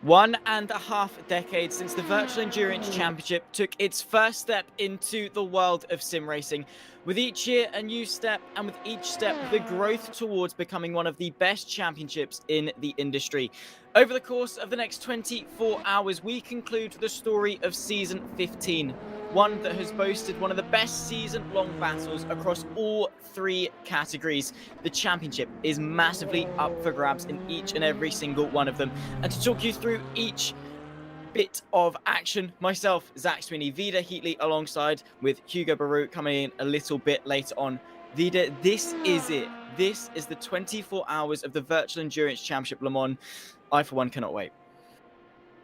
1.5 decades since the Virtual Endurance Championship took its first step into the world of sim racing. With each year a new step, and with each step the growth towards becoming one of the best championships in the industry. Over the course of the next 24 hours, we conclude the story of Season 15. One that has boasted one of the best season-long battles across all three categories. The championship is massively up for grabs in each and every single one of them. And to talk you through each bit of action, myself, Zach Sweeney, Vida Heatley, alongside with Hugo Baru coming in a little bit later on. Vida, this is it. This is the 24 hours of the Virtual Endurance Championship Le Mans. I, for one, cannot wait.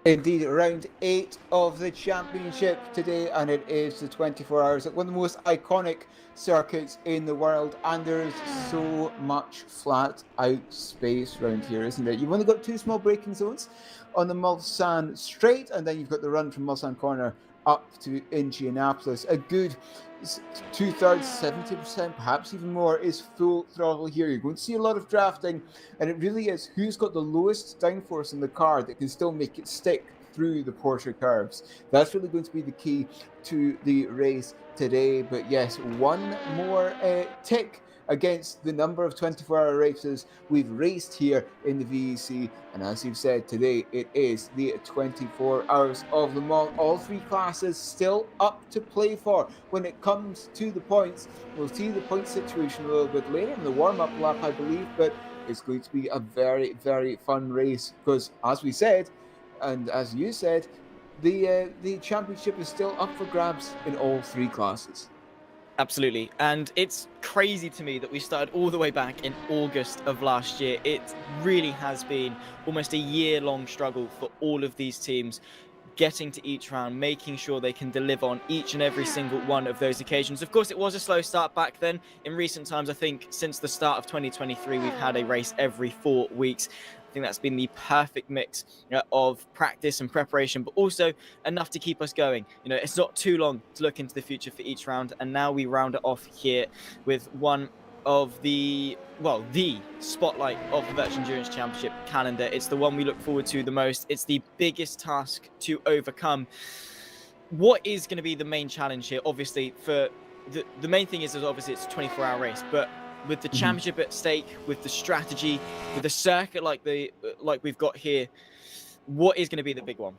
Indeed, round 8 of the championship today, and it is the 24 hours at one of the most iconic circuits in the world, and there's so much flat out space around here, isn't it? You've only got two small braking zones on the Mulsanne straight, and then you've got the run from Mulsanne Corner up to Indianapolis. A good 2/3, 70%, perhaps even more, is full throttle here. You're going to see a lot of drafting, and it really is who's got the lowest downforce in the car that can still make it stick through the Porsche curves. That's really going to be the key to the race today. But yes, one more tick against the number of 24-hour races we've raced here in the VEC. And as you've said, today it is the 24 hours of Le Mans. All three classes still up to play for. When it comes to the points, we'll see the point situation a little bit later in the warm-up lap, I believe, but it's going to be a very, very fun race because, as we said, and as you said, the championship is still up for grabs in all three classes. Absolutely. And it's crazy to me that we started all the way back in August of last year. It really has been almost a year-long struggle for all of these teams, getting to each round, making sure they can deliver on each and every single one of those occasions. Of course, it was a slow start back then. In recent times, I think since the start of 2023, we've had a race every 4 weeks. I think that's been the perfect mix of practice and preparation, but also enough to keep us going. You know, it's not too long to look into the future for each round, and now we round it off here with one of the spotlight of the Virtual Endurance Championship calendar. It's the one we look forward to the most. It's the biggest task to overcome. What is going to be the main challenge here? Obviously, for the main thing is obviously it's a 24-hour race, but with the championship at stake, with the strategy, with the circuit like we've got here, what is going to be the big one?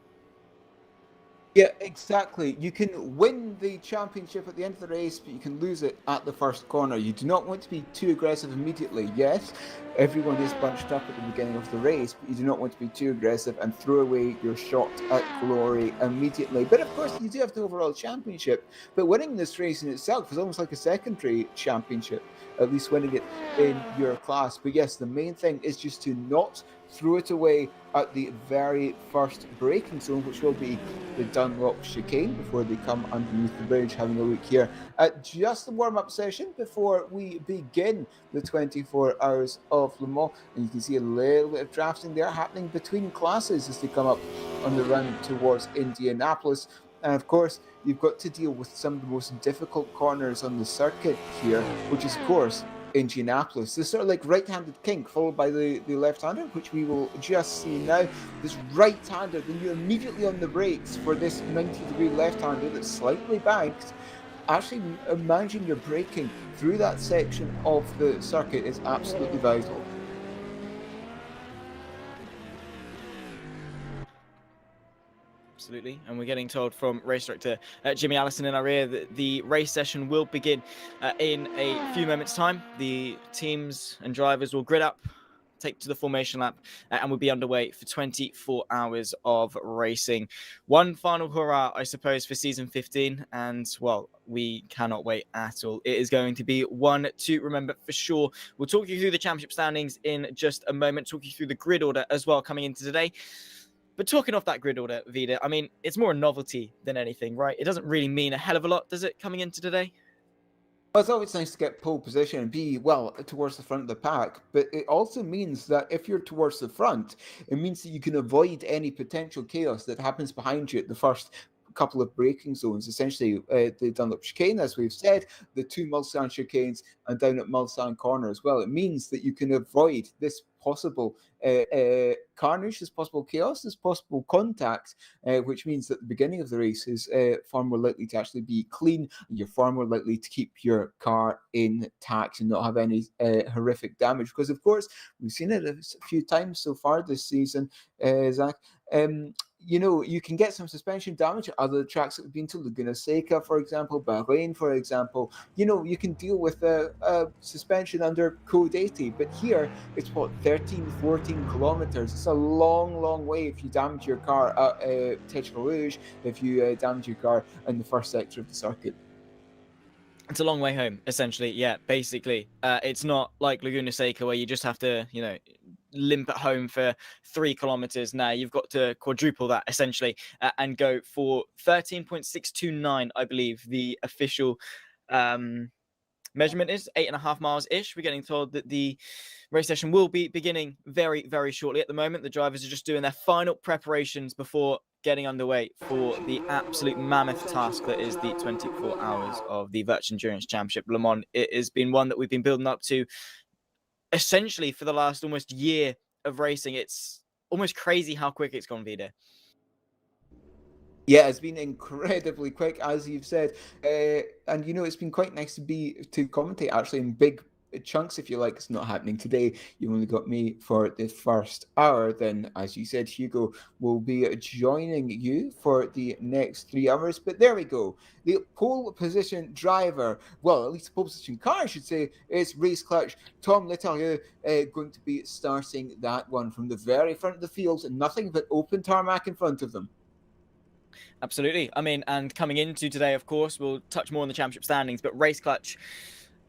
Yeah, exactly. You can win the championship at the end of the race, but you can lose it at the first corner. You do not want to be too aggressive immediately. Yes, everyone is bunched up at the beginning of the race, but you do not want to be too aggressive and throw away your shot at glory immediately. But of course, you do have the overall championship. But winning this race in itself is almost like a secondary championship, at least winning it in your class. But yes, the main thing is just to not throw it away at the very first braking zone, which will be the Dunlop chicane before they come underneath the bridge. Having a look here at just the warm-up session before we begin the 24 hours of Le Mans, and you can see a little bit of drafting there happening between classes as they come up on the run towards Indianapolis. And of course, you've got to deal with some of the most difficult corners on the circuit here, which is, of course, Indianapolis. This sort of like right-handed kink followed by the left-hander, which we will just see now. This right-hander, then you're immediately on the brakes for this 90-degree left-hander that's slightly banked. Actually, managing your braking through that section of the circuit is absolutely vital. Absolutely, and we're getting told from race director Jimmy Allison in our ear that the race session will begin in a few moments' time. The teams and drivers will grid up, take to the formation lap, and we'll be underway for 24 hours of racing. One final hurrah, I suppose, for season 15, and well, we cannot wait at all. It is going to be one to remember for sure. We'll talk you through the championship standings in just a moment, talk you through the grid order as well coming into today. But talking off that grid order, Vida, I mean, it's more a novelty than anything, right? It doesn't really mean a hell of a lot, does it, coming into today? Well, it's always nice to get pole position and be, well, towards the front of the pack, but it also means that if you're towards the front, it means that you can avoid any potential chaos that happens behind you at the first couple of braking zones. Essentially, the Dunlop chicane, as we've said, the two Mulsanne chicanes, and down at Mulsanne Corner as well. It means that you can avoid this possible carnage, there's possible chaos, there's possible contact, which means that the beginning of the race is far more likely to actually be clean. You're far more likely to keep your car intact and not have any horrific damage. Because, of course, we've seen it a few times so far this season, Zach. You can get some suspension damage at other tracks that we've been to, Laguna Seca, for example, Bahrain, for example. You can deal with a suspension under Code 80, but here it's 13, 14 kilometers. It's a long, long way if you damage your car at Tech Rouge, if you damage your car in the first sector of the circuit. It's a long way home, essentially. Yeah, basically. It's not like Laguna Seca where you just have to, limp at home for 3 kilometers. Now you've got to quadruple that, essentially, and go for 13.629, I believe the official measurement is 8.5 miles-ish. We're getting told that the race session will be beginning very, very shortly. At the moment, the drivers are just doing their final preparations before getting underway for the absolute mammoth task that is the 24 hours of the Virtual Endurance Championship Le Mans. It has been one that we've been building up to essentially for the last almost year of racing. It's almost crazy how quick it's gone, Vida. Yeah, it's been incredibly quick, as you've said. And, it's been quite nice to commentate actually in big chunks, if you like. It's not happening today. You only got me for the first hour. Then, as you said, Hugo will be joining you for the next 3 hours. But there we go. The pole position driver, well, at least the pole position car, I should say, is Race Clutch. Tom Letellier going to be starting that one from the very front of the field, and nothing but open tarmac in front of them. Absolutely. I mean, and coming into today, of course, we'll touch more on the championship standings, but Race Clutch,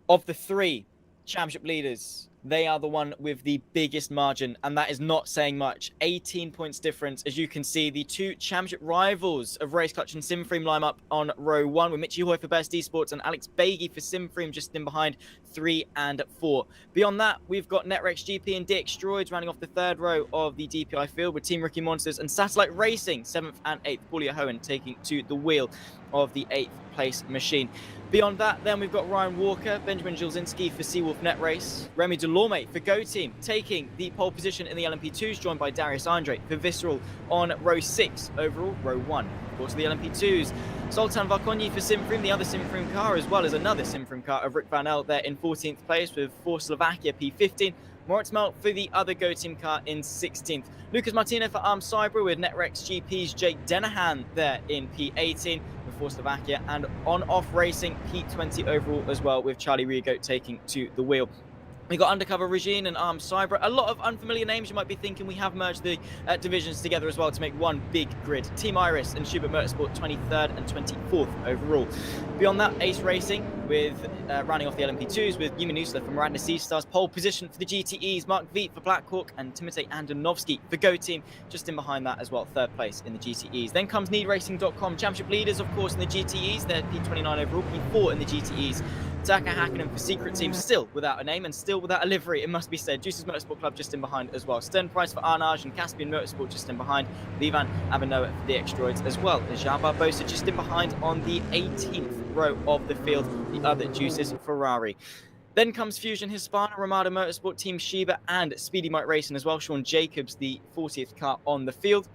of the 3 championship leaders, they are the one with the biggest margin, and that is not saying much. 18 points difference. As you can see, the 2 championship rivals of Race Clutch and Simfream line up on row 1, with Mitchy Hoy for Best Esports and Alex Bagey for Simfream just in behind 3 and 4. Beyond that, we've got Netrex GP and DX Droids rounding off the 3rd row of the DPI field, with Team Rookie Monsters and Satellite Racing 7th and 8th. Paulia Hohen taking to the wheel of the 8th place machine. Beyond that, then we've got Ryan Walker, Benjamin Jilzinski for Seawolf Net Race, Remy Delorme for Go Team, taking the pole position in the LMP2s, joined by Darius Andre for Visceral on row 6, overall row 1. Of course, the LMP2s, Sultan Varkonyi for Simfream, the other Simfream car, as well as another Simfream car of Rick Van El there in 14th place with for Slovakia P15. Moritz Melt for the other Go Team car in 16th. Lucas Martino for Arm Cyber with Netrex GP's Jake Denahan there in P18 for Slovakia, and on-off racing P20 overall as well, with Charlie Rigo taking to the wheel. We got Undercover Regine and Armed Cyber. A lot of unfamiliar names. You might be thinking we have merged the divisions together as well to make one big grid. Team Iris and Schubert Motorsport 23rd and 24th overall. Beyond that, Ace Racing with rounding off the LMP2s with Yumi Nusler from Miranda Sea Stars. Pole position for the GTEs, Mark Veet for Blackhawk and Timotej Andonovski for Go Team. Just in behind that as well, 3rd place in the GTEs. Then comes NeedRacing.com. Championship leaders, of course, in the GTEs. They're P29 overall, P4 in the GTEs. Taka Hakkinen for Secret Team, still without a name and still without a livery, it must be said. Juices Motorsport Club just in behind as well. Stern Price for Arnage and Caspian Motorsport just in behind. Ivan Avanoa for the X-Droids, as well as Jean Barbosa just in behind on the 18th row of the field. The other Juices Ferrari. Then comes Fusion Hispana, Ramada Motorsport, Team Shiba and Speedy Mike Racing as well. Sean Jacobs, the 40th car on the field.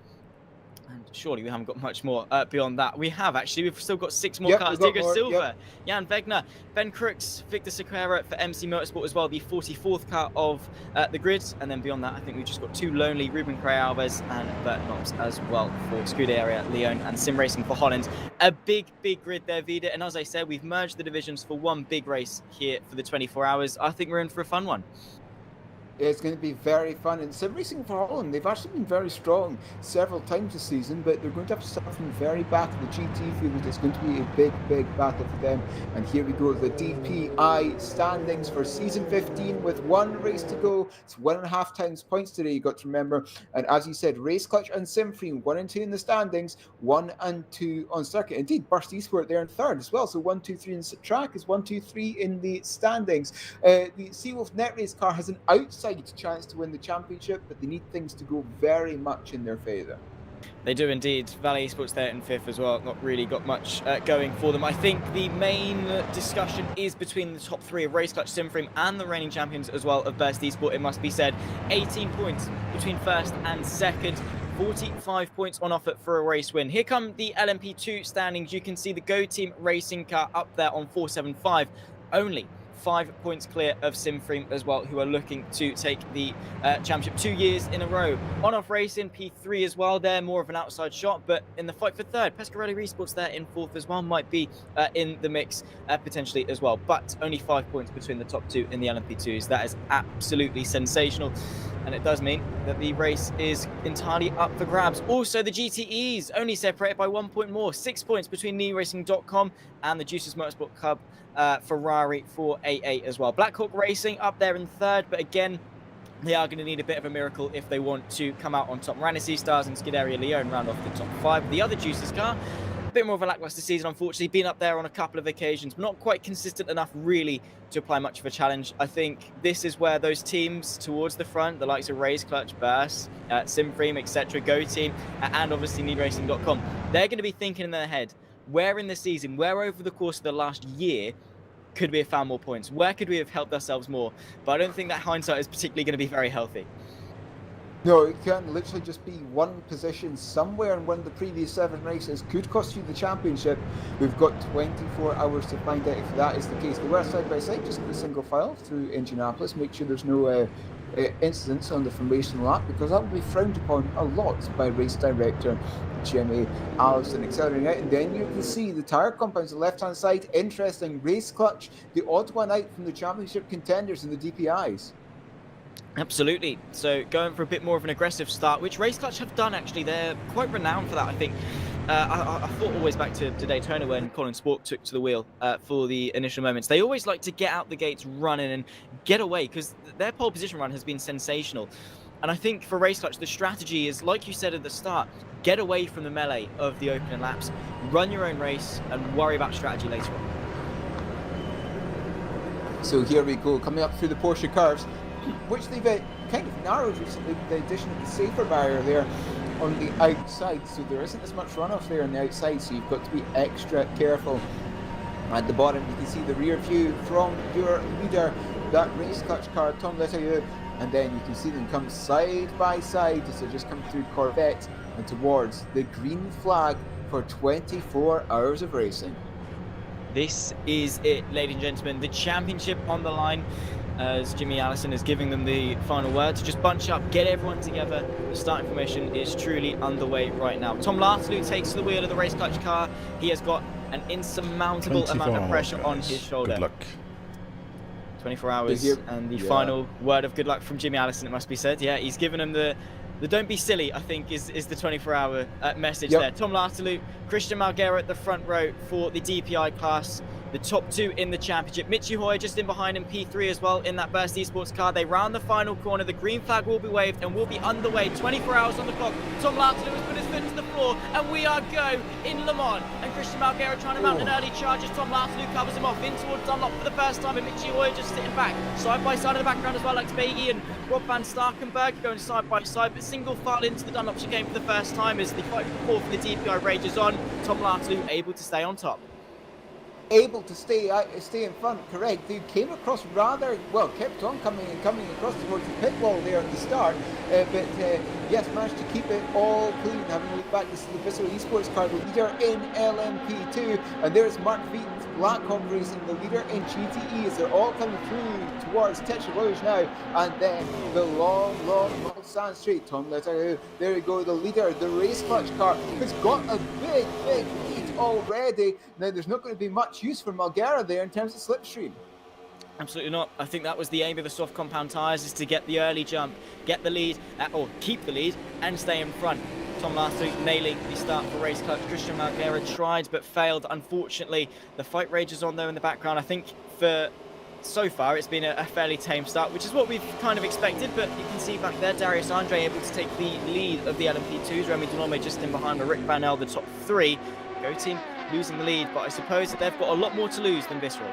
And surely we haven't got much more beyond that. We have, actually. We've still got 6 more cars. Diego Silva, Jan Wegner, Ben Crooks, Victor Sequeira for MC Motorsport as well, the 44th car of the grid. And then beyond that, I think we've just got 2 lonely, Ruben Correa Alves and Bert Knox as well for Scuderia Leon and Sim Racing for Holland. A big, big grid there, Vida. And as I said, we've merged the divisions for one big race here for the 24 hours. I think we're in for a fun one. It's going to be very fun. And Sim Racing for Holland, they've actually been very strong several times this season, but they're going to have to start from the very back of the GT field. It's going to be a big, big battle for them. And here we go, the DPI standings for season 15 with 1 race to go. It's 1.5 times points today, you got to remember. And as you said, Race Clutch and Simfream, 1 and 2 in the standings, 1 and 2 on circuit. Indeed, Burst Esport there in 3rd as well. So 1, 2, 3 in the track is 1, 2, 3 in the standings. The Seawolf Net Race car has an outside chance to win the championship, but they need things to go very much in their favour. They do indeed. Valley Esports there in 5th as well. Not really got much going for them. I think the main discussion is between the top 3 of Race Clutch, Simframe, and the reigning champions as well of Burst Esport, it must be said. 18 points between 1st and 2nd. 45 points on offer for a race win. Here come the LMP2 standings. You can see the Go Team racing car up there on 475. Only 5 points clear of Simframe as well, who are looking to take the championship 2 years in a row. On-off racing, P3 as well. They're more of an outside shot, but in the fight for 3rd, Pescarelli Esports there in 4th as well, might be in the mix potentially as well. But only 5 points between the top 2 in the LMP2s. That is absolutely sensational. And it does mean that the race is entirely up for grabs. Also, the GTEs only separated by 1 point more. 6 points between NeoRacing.com and the Juices Motorsport Club Ferrari 488 as well. Blackhawk Racing up there in 3rd, but again, they are going to need a bit of a miracle if they want to come out on top. Ranassi Stars and Scuderia Leone round off the top 5. The other Juices car, a bit more of a lackluster season, unfortunately. Been up there on a couple of occasions, but not quite consistent enough really to apply much of a challenge. I think this is where those teams towards the front, the likes of Race Clutch, Burst, Simframe, etc., Go Team, and obviously NeoRacing.com, they're going to be thinking in their head, where in the season, where over the course of the last year could we have found more points? Where could we have helped ourselves more? But I don't think that hindsight is particularly going to be very healthy. No, it can literally just be one position somewhere in one of the previous 7 races could cost you the championship. We've got 24 hours to find out if that is the case. They were side by side, just go single file through Indianapolis. Make sure there's no incidents on the formation lap, because that will be frowned upon a lot by race director Jimmy Allison. Accelerating out, and then you can see the tyre compounds on the left hand side. Interesting. Race Clutch, the odd one out from the championship contenders and the DPIs. Absolutely. So going for a bit more of an aggressive start, which Race Clutch have done actually. They're quite renowned for that, I think. I thought always back to Daytona when Colin Sport took to the wheel for the initial moments. They always like to get out the gates running and get away, because their pole position run has been sensational. And I think for Race Clutch, the strategy is, like you said at the start, get away from the melee of the opening laps, run your own race, and worry about strategy later on. So here we go, coming up through the Porsche curves, which they've kind of narrowed recently with the addition of the safer barrier there on the outside, so there isn't as much runoff there on the outside, so you've got to be extra careful. At the bottom you can see the rear view from your leader, that Race Clutch car, Tom Letailleux, and then you can see them come side by side as they just come through Corvette and towards the green flag for 24 hours of racing. This is it, ladies and gentlemen, the championship on the line, as Jimmy Allison is giving them the final word to just bunch up, get everyone together. The starting formation is truly underway right now. Tom Lartalou takes the wheel of the Race Clutch car. He has got an insurmountable amount of pressure on his shoulder. Good luck. 24 hours, and the final word of good luck from Jimmy Allison, it must be said. Yeah, he's given him the don't be silly, I think, is the 24-hour message there. Tom Lartalou, Christian Malguera at the front row for the DPI class. The top 2 in the championship. Michi Hoy just in behind in P3 as well in that Burst Esports car. They round the final corner. The green flag will be waved and will be underway. 24 hours on the clock. Tom Lartalou has put his foot to the floor, and we are go in Le Mans. And Christian Malguera trying to mount an early charge as Tom Lartalou covers him off in towards Dunlop for the first time, and Michi Hoy just sitting back side by side in the background as well, like Spagey and Rob van Starkenberg going side by side, but single file into the Dunlop chicane for the first time as the fight for the DPI rages on. Tom Lartalou able to stay on top. Able to stay in front, correct. They came across rather well, kept on coming across towards the pit wall there at the start, but yes, managed to keep it all clean. Having looked back, this is the Visceral Esports car, the leader in LMP2, and there's Mark Wheaton's Blackhawk Racing, the leader in GTE, as they're all coming through towards Techelouge now, and then the long Mulsanne straight. Tom Letailleux, there we go, the leader, the Race Clutch car, has got a big lead already. Now there's not going to be much use for Malguera there in terms of slipstream. Absolutely not. I think that was the aim of the soft compound tyres, is to get the early jump, get the lead, or keep the lead, and stay in front. Tom Lartalou nailing the start for Race Clutch. Christian Malguera tried but failed, unfortunately. The fight rages on there in the background. I think for so far it's been a fairly tame start, which is what we've kind of expected, but you can see back there Darius Andre able to take the lead of the LMP2s. Remy Denolme just in behind with Rick Van El, the top 3. Go Team losing the lead, but I suppose that they've got a lot more to lose than Visceral.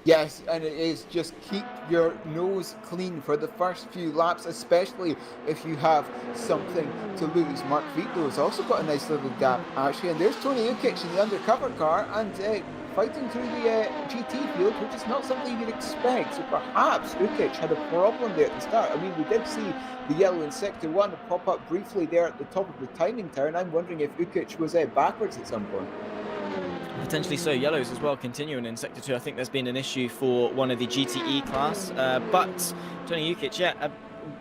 Yes, and it is just keep your nose clean for the first few laps, especially if you have something to lose. Mark Vito has also got a nice little gap, actually, and there's Tony Ukic in the undercover car and fighting through the GT field, which is not something you'd expect. So perhaps Ukic had a problem there at the start. I mean, we did see the yellow in Sector 1 pop up briefly there at the top of the timing tower, and I'm wondering if Ukic was backwards at some point. Potentially so. Yellows as well continuing in Sector 2. I think there's been an issue for one of the GTE class. But Tony Ukic, yeah,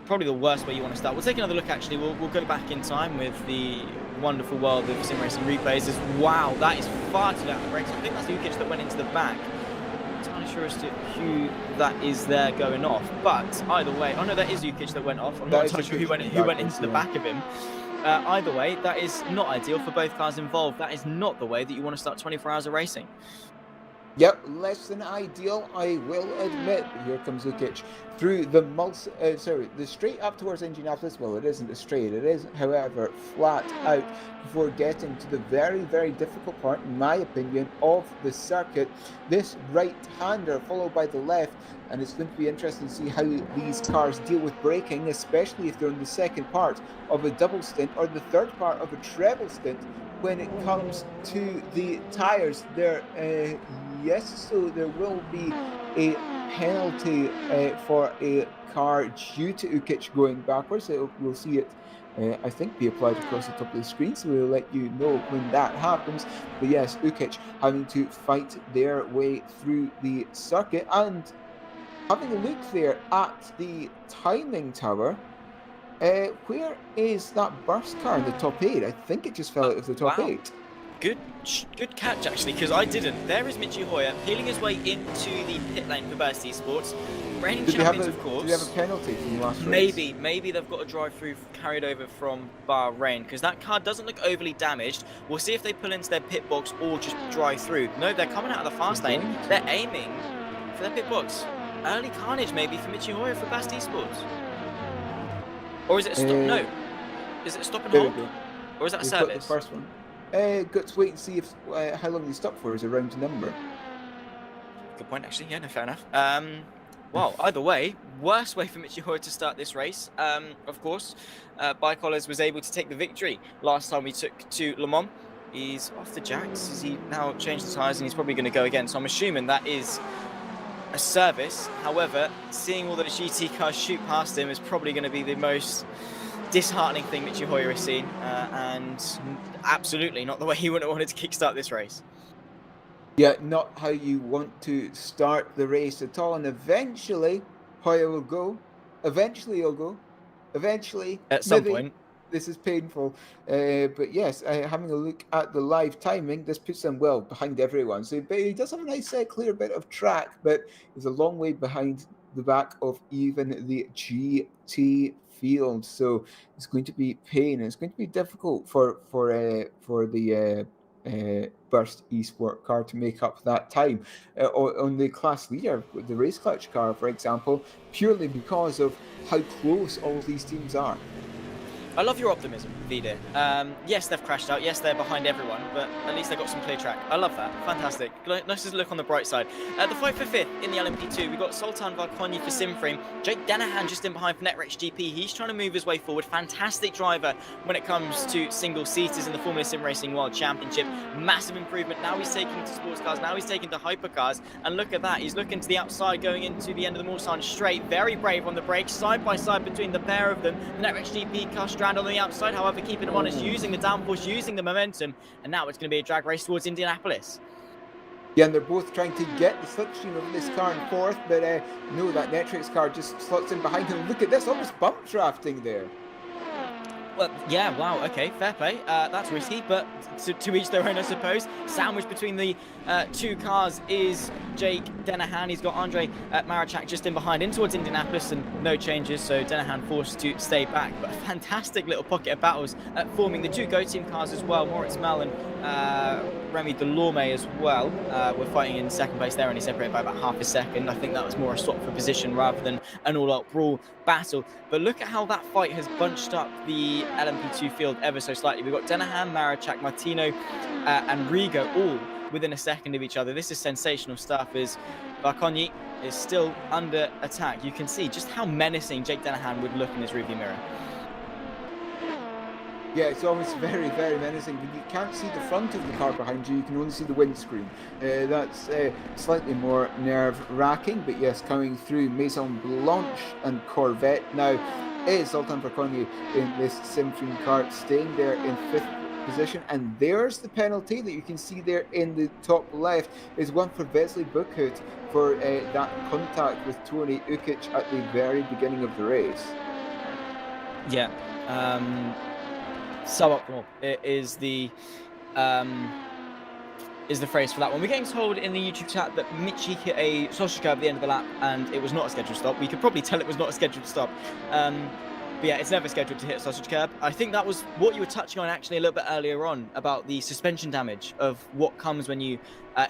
probably the worst way you want to start. We'll take another look, actually. We'll go back in time with the wonderful world of sim racing replays. Wow, that is far too out of brakes. I think that's Ukic that went into the back. I'm not entirely sure as to who that is there going off. But either way, oh no, that is Ukic that went off. I'm not entirely sure who went into the back of him. Either way, that is not ideal for both cars involved. That is not the way that you want to start 24 hours of racing. Yep, less than ideal, I will admit. Here comes Ukic through the the straight up towards Indianapolis. Well, it isn't a straight. It is, however, flat out before getting to the very, very difficult part, in my opinion, of the circuit. This right-hander followed by the left, and it's going to be interesting to see how these cars deal with braking, especially if they're in the second part of a double stint or the third part of a treble stint. When it comes to the tyres, yes, so there will be a penalty for a car due to Ukic going backwards. So we'll see it, I think, be applied across the top of the screen, so we'll let you know when that happens. But yes, Ukic having to fight their way through the circuit, and having a look there at the timing tower. Where is that burst car in the top 8? I think it just fell out of the top 8. Good catch, actually, because I didn't. There is Michi Hoyer peeling his way into the pit lane for Burst Esports. Reigning champions, of course. Do you have a penalty from the last race? Maybe they've got a drive-through carried over from Bahrain, because that car doesn't look overly damaged. We'll see if they pull into their pit box or just drive through. No, they're coming out of the fast lane. They're aiming for their pit box. Early carnage, maybe, for Michi Hoyer for Burst Esports. Or is it a stop? No. Is it a stop and hold? Or is that a service? The first one. Got to wait and see if how long they stop for is a round number. Good point, actually. Yeah, no, fair enough. Well, either way, worst way for Michi Hoyer to start this race. Of course, Bike Collars was able to take the victory last time we took to Le Mans. He's off the jacks. Has he now changed the tyres and he's probably going to go again? So I'm assuming that is a service. However, seeing all those GT cars shoot past him is probably going to be the most disheartening thing Michi Hoyer has seen, and absolutely not the way he would have wanted to kickstart this race. Yeah, not how you want to start the race at all. And eventually, Hoyer will go. Eventually, he'll go. Eventually, at some point. This is painful, but yes, having a look at the live timing, this puts him well behind everyone. So he does have a nice clear bit of track, but he's a long way behind the back of even the GT field. So it's going to be pain. It's going to be difficult for the Burst Esport car to make up that time on the class leader, the race clutch car, for example, purely because of how close all of these teams are. I love your optimism, Vida. Yes, they've crashed out. Yes, they're behind everyone, but at least they've got some clear track. I love that. Fantastic. Nice to look on the bright side. The fight for 5th in the LMP2, we've got Sultan Varkonyi for Simframe. Jake Danahan just in behind for Netrex GP. He's trying to move his way forward. Fantastic driver when it comes to single-seaters in the Formula Sim Racing World Championship. Massive improvement. Now he's taking to sports cars. Now he's taking to hypercars. And look at that. He's looking to the outside going into the end of the Mulsanne straight. Very brave on the brakes. Side by side between the pair of them. The Netrex GP car strand on the outside, however, keeping him honest, using the downforce, using the momentum, and now it's going to be a drag race towards Indianapolis. Yeah, and they're both trying to get the slipstream of this car in 4th, but no, that Netrex car just slots in behind him. Look at this, almost bump drafting there. Well, yeah, wow, okay, fair play. That's risky, but to each their own, I suppose. Sandwiched between the two cars is Jake Danahan. He's got Andre Marachak just in behind, in towards Indianapolis, and no changes, so Danahan forced to stay back. But a fantastic little pocket of battles forming the two Go Team cars as well. Moritz Mel and Remy Delorme as well were fighting in second place there, only separated by about half a second. I think that was more a swap for position rather than an all-out brawl battle. But look at how that fight has bunched up the LMP2 field ever so slightly. We've got Danahan, Marachak, Martino and Rigo all within a second of each other. This is sensational stuff as Varkonyi is still under attack. You can see just how menacing Jake Dennehan would look in his rearview mirror. Yeah, it's always very, very menacing. When you can't see the front of the car behind you, you can only see the windscreen. That's slightly more nerve-wracking, but yes, coming through Maison Blanche and Corvette now is Zoltan Varkonyi in this Simfreen car, staying there in 5th position. And there's the penalty that you can see there in the top left, is one for Vesely Buchut for that contact with Tony Ukic at the very beginning of the race. Yeah. Suboptimal is the phrase for that one. We're getting told in the YouTube chat that Mitchie hit a sausage curb at the end of the lap and it was not a scheduled stop. We could probably tell it was not a scheduled stop. But yeah, it's never scheduled to hit a sausage curb. I think that was what you were touching on actually a little bit earlier on about the suspension damage of what comes when you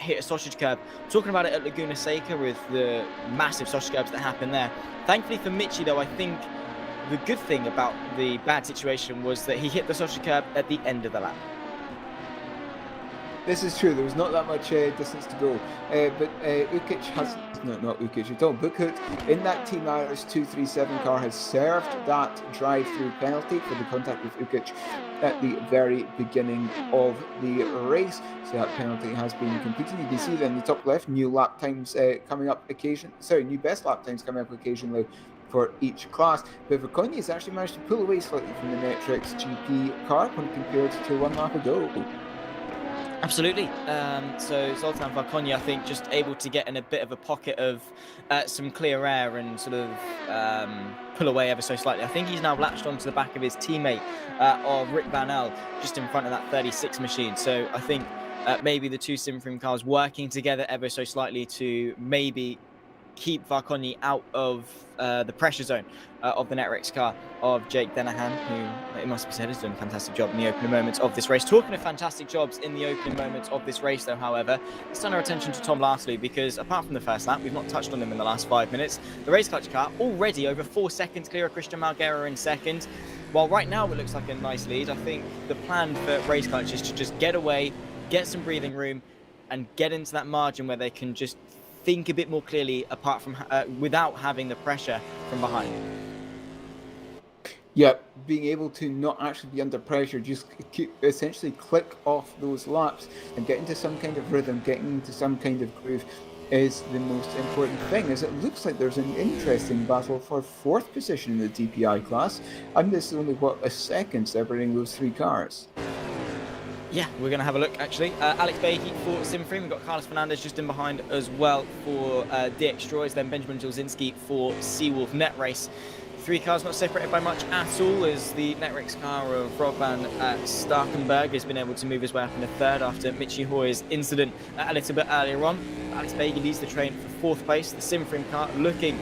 hit a sausage curb. Talking about it at Laguna Seca with the massive sausage curbs that happen there. Thankfully for Mitchie though, I think the good thing about the bad situation was that he hit the sausage curb at the end of the lap. This is true. There was not that much distance to go, but Ukic has not Ukic at all. Buchut in that Team Iris 237 car has served that drive-through penalty for the contact with Ukic at the very beginning of the race. So that penalty has been completed. You can see then in the top left, new lap times coming up new best lap times coming up occasionally for each class. But Varkonyi has actually managed to pull away slightly from the Netrix GP car when compared to 1 lap ago. Absolutely. So Zoltan Varkonyi, I think, just able to get in a bit of a pocket of some clear air and sort of pull away ever so slightly. I think he's now latched onto the back of his teammate of Rick Van El, just in front of that 36 machine. So I think maybe the two Simfreen cars working together ever so slightly to maybe keep Varkonyi out of the pressure zone of the Netrix car of Jake Dennehan, who, it must be said, is doing a fantastic job in the opening moments of this race. Talking of fantastic jobs in the opening moments of this race, though, however, let's turn our attention to Tom Lastly, because apart from the first lap, we've not touched on him in the last 5 minutes. The race clutch car already over 4 seconds clear of Christian Malguera in second. While right now it looks like a nice lead, I think the plan for race clutch is to just get away, get some breathing room, and get into that margin where they can just think a bit more clearly apart from without having the pressure from behind. Yeah, being able to not actually be under pressure, just essentially click off those laps and get into some kind of rhythm, getting into some kind of groove is the most important thing, as it looks like there's an interesting battle for 4th position in the DPI class, and this is only, a second separating those 3 cars. Yeah, we're going to have a look, actually. Alex Baiki for Simfreen. We've got Carlos Fernandez just in behind as well for DX Droids. Then Benjamin Jolzinski for Seawolf Net Race. 3 cars not separated by much at all, as the Netrix car of Rob van Starkenberg has been able to move his way up in the 3rd after Mitchie Hoy's incident a little bit earlier on. Alex Baiki leads the train for 4th place. The Simfreen car looking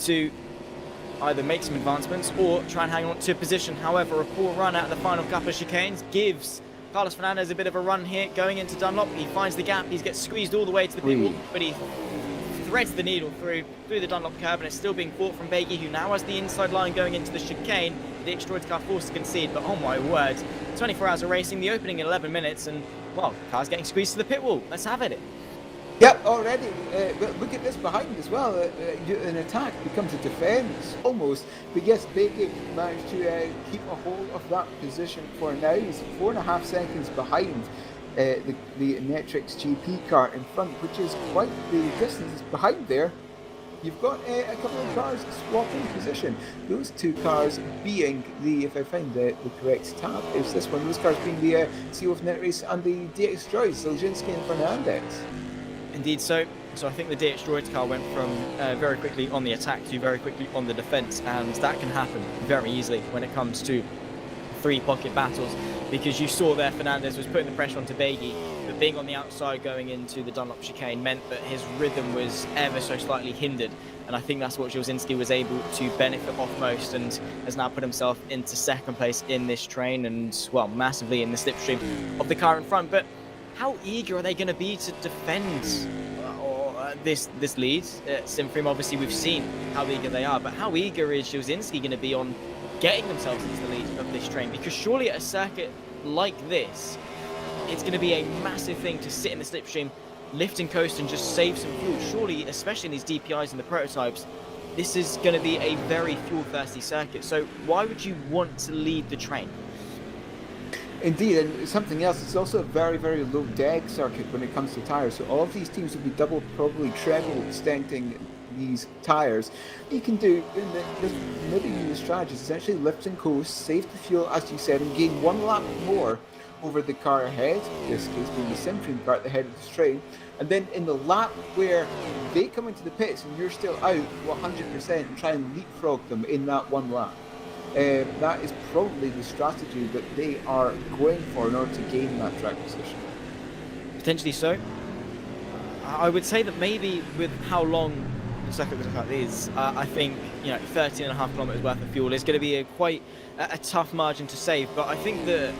to either make some advancements or try and hang on to position. However, a poor run out of the final couple of chicanes gives Carlos Fernandez a bit of a run here going into Dunlop. He finds the gap, he gets squeezed all the way to the pit wall, but he threads the needle through the Dunlop curb, and it's still being fought from Baiki, who now has the inside line going into the chicane. The Droids car forced to concede, but oh my word, 24 hours of racing, the opening in 11 minutes, and well, car's getting squeezed to the pit wall. Let's have it. Yep, already. But look at this behind as well. An attack becomes a defence almost. But yes, Baker managed to keep a hold of that position for now. He's 4.5 seconds behind the Netrix GP car in front, which is quite the distance behind there. You've got a couple of cars swapping position. Those 2 cars being if I find the correct tab, is this one. Those cars being the Seawolf Net Race and the DX Droids, Zolzinski and Fernandez. Indeed so. So I think the DX Droids car went from very quickly on the attack to very quickly on the defence, and that can happen very easily when it comes to 3 pocket battles, because you saw there Fernandez was putting the pressure onto Baiki, but being on the outside going into the Dunlop chicane meant that his rhythm was ever so slightly hindered, and I think that's what Jolzinski was able to benefit off most, and has now put himself into 2nd place in this train, and well, massively in the slipstream of the car in front. But how eager are they going to be to defend this lead? Simfreen, obviously, we've seen how eager they are, but how eager is Jolzinski going to be on getting themselves into the lead of this train? Because surely at a circuit like this, it's going to be a massive thing to sit in the slipstream, get the lead, and then try and hang on to a position. I think that's what Jolzinski was able to benefit off most, and has now put himself into 2nd place in this train. And well, massively in the slipstream of the car in front. But how eager are they going to be to defend this lead? Simfreen, obviously, we've seen how eager they are, but how eager is Jolzinski going to be on getting themselves into the lead of this train? Because surely at a circuit like this, it's going to be a massive thing to sit in the slipstream, lift and coast and just save some fuel. Surely, especially in these DPIs and the prototypes, this is going to be a very fuel-thirsty circuit. So why would you want to lead the train? Indeed, and something else, it's also a very, very low deg circuit when it comes to tyres. So all of these teams will be double, probably treble extending these tyres. You can do, there's maybe the strategy is essentially lift and coast, save the fuel, as you said, and gain one lap more over the car ahead, in this case being the Simframe car at the head of the train. And then in the lap where they come into the pits and you're still out, go 100% and try and leapfrog them in that one lap. That is probably the strategy that they are going for in order to gain that track position. Potentially so. I would say that maybe with how long the circuit is, I think 13.5 kilometers worth of fuel is going to be quite a tough margin to save. But I think the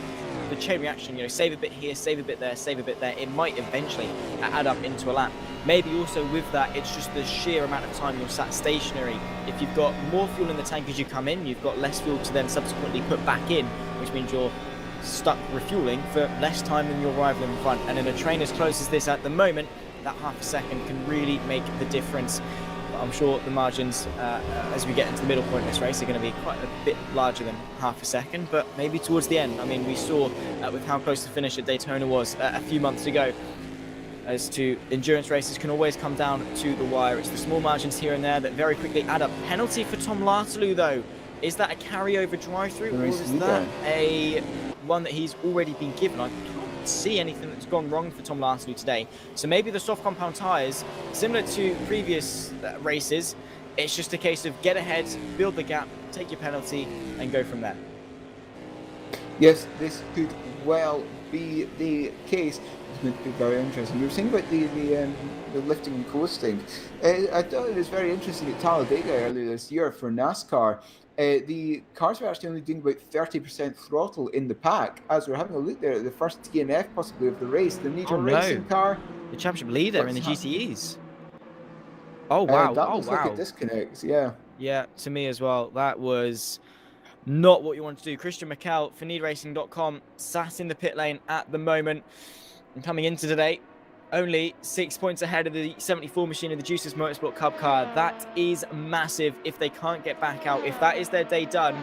chain reaction, save a bit here, save a bit there, save a bit there, it might eventually add up into a lap. Maybe also with that, it's just the sheer amount of time you're sat stationary. If you've got more fuel in the tank as you come in, you've got less fuel to then subsequently put back in, which means you're stuck refueling for less time than your rival in front. And in a train as close as this at the moment, that half a second can really make the difference. But I'm sure the margins as we get into the middle point of this race are going to be quite a bit larger than half a second, but maybe towards the end. I mean, we saw with how close the finish at Daytona was a few months ago, as to endurance races can always come down to the wire. It's the small margins here and there that very quickly add up. Penalty for Tom Lartalou though. Is that a carryover drive-through, or is that a one that he's already been given? I can't see anything that's gone wrong for Tom Lartalou today. So maybe the soft compound tyres, similar to previous races, it's just a case of get ahead, build the gap, take your penalty, and go from there. Yes, this could well be the case. It's going to be very interesting. We were saying about the lifting and coasting. I thought it was very interesting at Talladega earlier this year for NASCAR. The cars were actually only doing about 30% throttle in the pack. As we're having a look there at the first DNF possibly of the race, the Nitro Racing car. The championship leader in the GTEs. Oh wow! That looks like a disconnect. Yeah. Yeah, to me as well. That was not what you want to do. Christian McKell for NeedRacing.com sat in the pit lane at the moment, and coming into today, only 6 points ahead of the 74 machine of the Juices Motorsport Cup car. That is massive if they can't get back out. If that is their day done,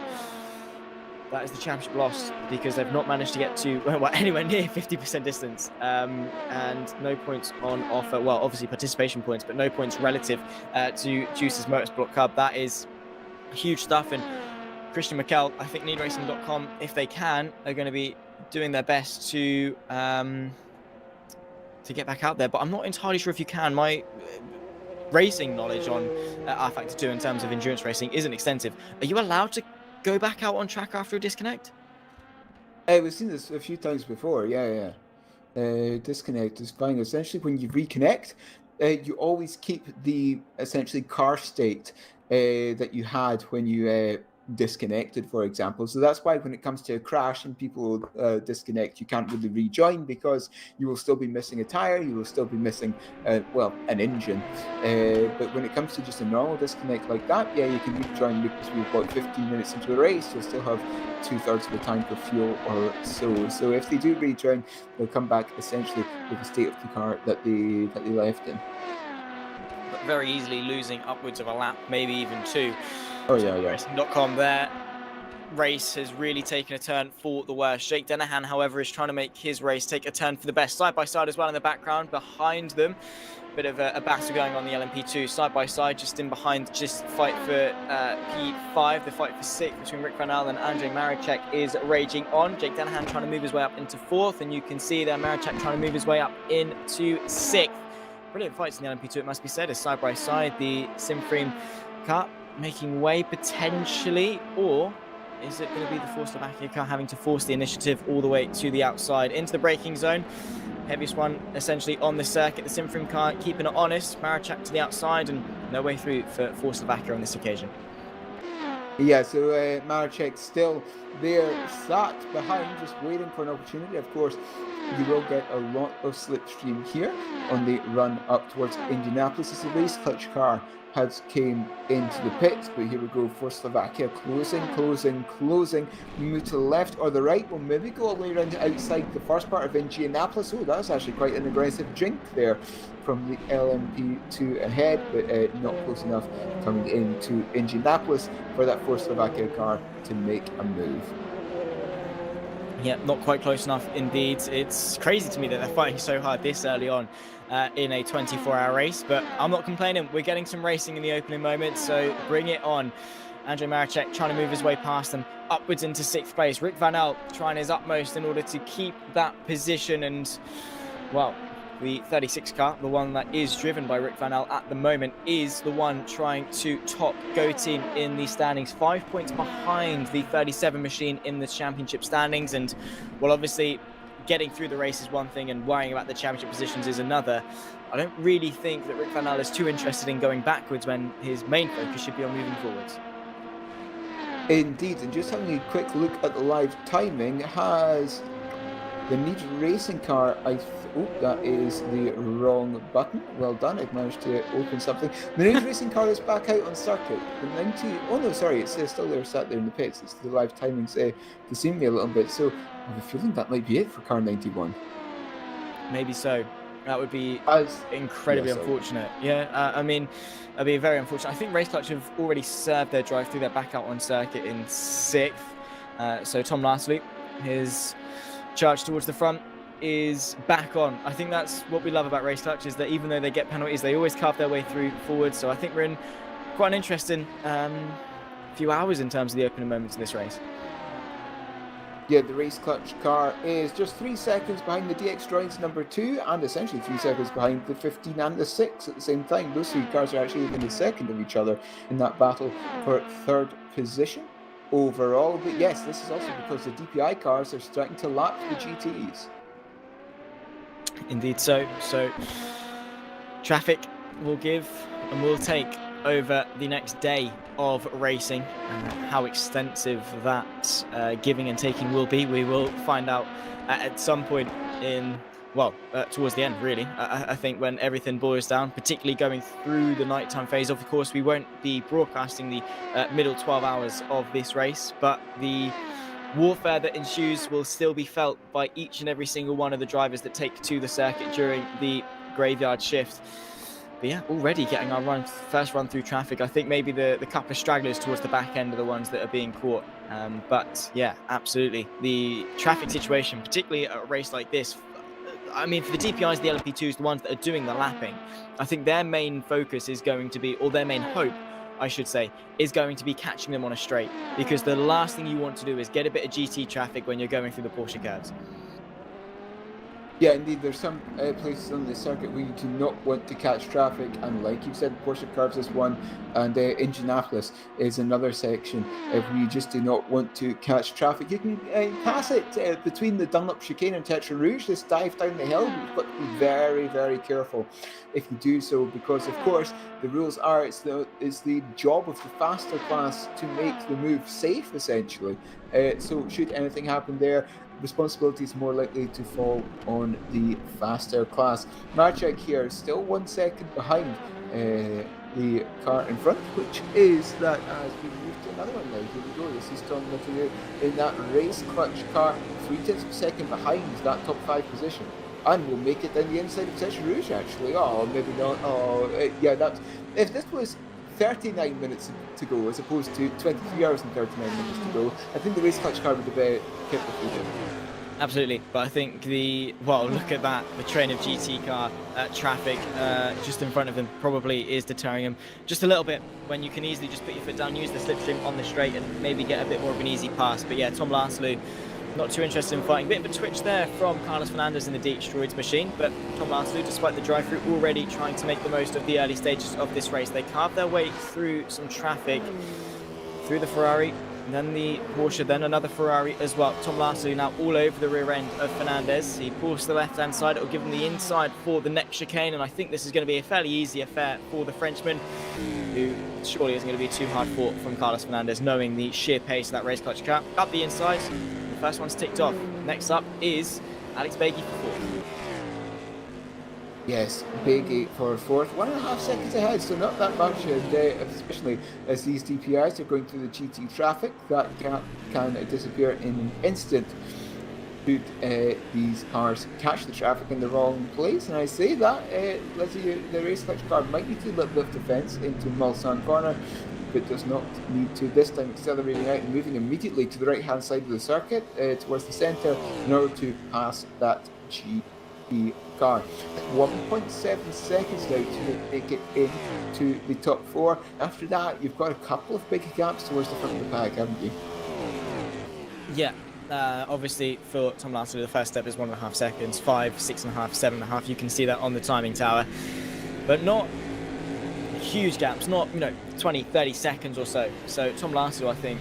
that is the championship lost, because they've not managed to get to anywhere near 50% distance, and no points on offer. Well, obviously participation points, but no points relative to Juices Motorsport Cup. That is huge stuff. And Christian McKell, I think NeedRacing.com, if they can, are going to be doing their best to get back out there. But I'm not entirely sure if you can. My racing knowledge on rFactor 2 in terms of endurance racing isn't extensive. Are you allowed to go back out on track after a disconnect? We've seen this a few times before. Yeah. Disconnect is fine. Essentially, when you reconnect, you always keep the essentially car state that you had when you disconnected, for example. So that's why when it comes to a crash and people disconnect, you can't really rejoin, because you will still be missing a tire, you will still be missing an engine. But when it comes to just a normal disconnect like that, yeah, you can rejoin, because we've got 15 minutes into the race, you'll still have 2/3 of the tank of fuel or so. So if they do rejoin, they'll come back essentially with the state of the car that they left in. But very easily losing upwards of a lap, maybe even two. Oh yeah. Racing.com there. Race has really taken a turn for the worst. Jake Dennehan, however, is trying to make his race take a turn for the best. Side by side as well in the background behind them. Bit of a battle going on the LMP2 side by side, just in behind, just fight for P5. The fight for 6 between Rick Van Allen and Andrzej Maricek is raging on. Jake Dennehan trying to move his way up into 4th, and you can see there Maricek trying to move his way up into 6th. Brilliant fights in the LMP2, it must be said, as side by side the Simframe car making way potentially, or is it going to be the Force Slovakia car having to force the initiative all the way to the outside into the braking zone? Heaviest one essentially on the circuit, the Simframe car keeping it honest. Maricek to the outside, and no way through for Force Slovakia on this occasion. Yeah, so Maricek still there, sat behind, just waiting for an opportunity, of course, you will get a lot of slipstream here on the run up towards Indianapolis as the race clutch car has came into the pits. But here we go for Slovakia, closing, move to the left or the right. We'll maybe go all the way around outside the first part of Indianapolis. Oh, that's actually quite an aggressive jink there from the LMP2 ahead, but not close enough coming into Indianapolis for that Force Slovakia car to make a move. Yeah, not quite close enough indeed. It's crazy to me that they're fighting so hard this early on in a 24-hour race, but I'm not complaining. We're getting some racing in the opening moments, so bring it on. Andrzej Mareczek trying to move his way past them, upwards into 6th place. Rick Van Eyck trying his utmost in order to keep that position, and, well, the 36 car, the one that is driven by Rick Van Eyck at the moment, is the one trying to top Go Team in the standings, 5 points behind the 37 machine in the championship standings. And, well, obviously, getting through the race is one thing and worrying about the championship positions is another. I don't really think that Rick Van Eyck is too interested in going backwards when his main focus should be on moving forwards. Indeed, and just having a quick look at the live timing, has the Need Racing car, oh, that is the wrong button. Well done, I've managed to open something. The Need Racing car is back out on circuit. The 90, oh no, sorry, it's still there, sat there in the pits. It's the live timings deceiving me a little bit. So I have a feeling that might be it for car 91. Maybe so. That would be incredibly unfortunate. Yeah, I mean, that'd be very unfortunate. I think Race Clutch have already served their drive through. They're back out on circuit in 6th. So Tom Lastly, his charge towards the front is back on. I think that's what we love about Race Clutch, is that even though they get penalties, they always carve their way through forward. So I think we're in quite an interesting few hours in terms of the opening moments of this race. Yeah, the Race Clutch car is just 3 seconds behind the DX Droids number 2 and essentially 3 seconds behind the 15 and the 6 at the same time. Those 3 cars are actually within a second of each other in that battle for 3rd position overall. But yes, this is also because the DPI cars are starting to lap the GTs. Indeed so. So traffic will give and will take over the next day of racing. How extensive that giving and taking will be, we will find out at some point in, well, towards the end, really. I think when everything boils down, particularly going through the nighttime phase. Of course, we won't be broadcasting the middle 12 hours of this race, but the warfare that ensues will still be felt by each and every single one of the drivers that take to the circuit during the graveyard shift. But yeah, already getting our first run through traffic. I think maybe the couple of stragglers towards the back end are the ones that are being caught. But yeah, absolutely. The traffic situation, particularly at a race like this, I mean, for the DPIs, the LMP2s, the ones that are doing the lapping, I think their main focus is going to be, or their main hope, I should say, is going to be catching them on a straight. Because the last thing you want to do is get a bit of GT traffic when you're going through the Porsche curves. Yeah, indeed, there's some places on the circuit where you do not want to catch traffic, and like you said, Porsche Curves is one, and Indianapolis is another section where you just do not want to catch traffic. You can pass it between the Dunlop chicane and Tetra Rouge, just dive down the hill, but you've got to be very, very careful if you do so, because of course the rules are it's the job of the faster class to make the move safe, essentially. So should anything happen there, responsibility is more likely to fall on the faster class. Marczak here still 1 second behind the car in front, which is that as we move to another one now. Here we go. This is Tom Little in that Race Clutch car, 3/10 seconds behind that top 5 position. And we'll make it down the inside of Tetra Rouge, actually. Oh, maybe not. Oh, yeah, that's... If this was 39 minutes to go as opposed to 23 hours and 39 minutes to go, I think the Race Clutch car would have kept the lead. Absolutely, but I think well, look at that, the train of GT car traffic just in front of them probably is deterring them just a little bit, when you can easily just put your foot down, use the slipstream on the straight and maybe get a bit more of an easy pass. But yeah, Tom Laszlo not too interested in fighting. Bit of a twitch there from Carlos Fernandez in the DX Droids machine, but Tom Laszlo, despite the drive-through, already trying to make the most of the early stages of this race. They carved their way through some traffic, through the Ferrari, and then the Porsche, then another Ferrari as well. Tom Laszlo now all over the rear end of Fernandez. He pulls to the left-hand side. It will give him the inside for the next chicane, and I think this is going to be a fairly easy affair for the Frenchman, who surely isn't going to be too hard fought from Carlos Fernandez, knowing the sheer pace of that Race Clutch car. Up the inside. First one's ticked off. Next up is Alex Beggy for fourth. Yes, big 8 for fourth, 1.5 seconds ahead, so not that much, and especially as these DPIs are going through the GT traffic, that gap can disappear in an instant. Should these cars catch the traffic in the wrong place, and I say that, let's see, the rFactor car might need to lift the fence into Mulsanne corner, but does not need to. This time accelerating out and moving immediately to the right hand side of the circuit towards the centre in order to pass that GT car. 1.7 seconds now to make it into the top 4. After that, you've got a couple of big gaps towards the front of the pack, haven't you? Yeah. Obviously, for Tom Lashley, the first step is 1.5 seconds, 5, 6.5, 7.5. You can see that on the timing tower, but not huge gaps, not 20, 30 seconds or so. So Tom Lashley, I think,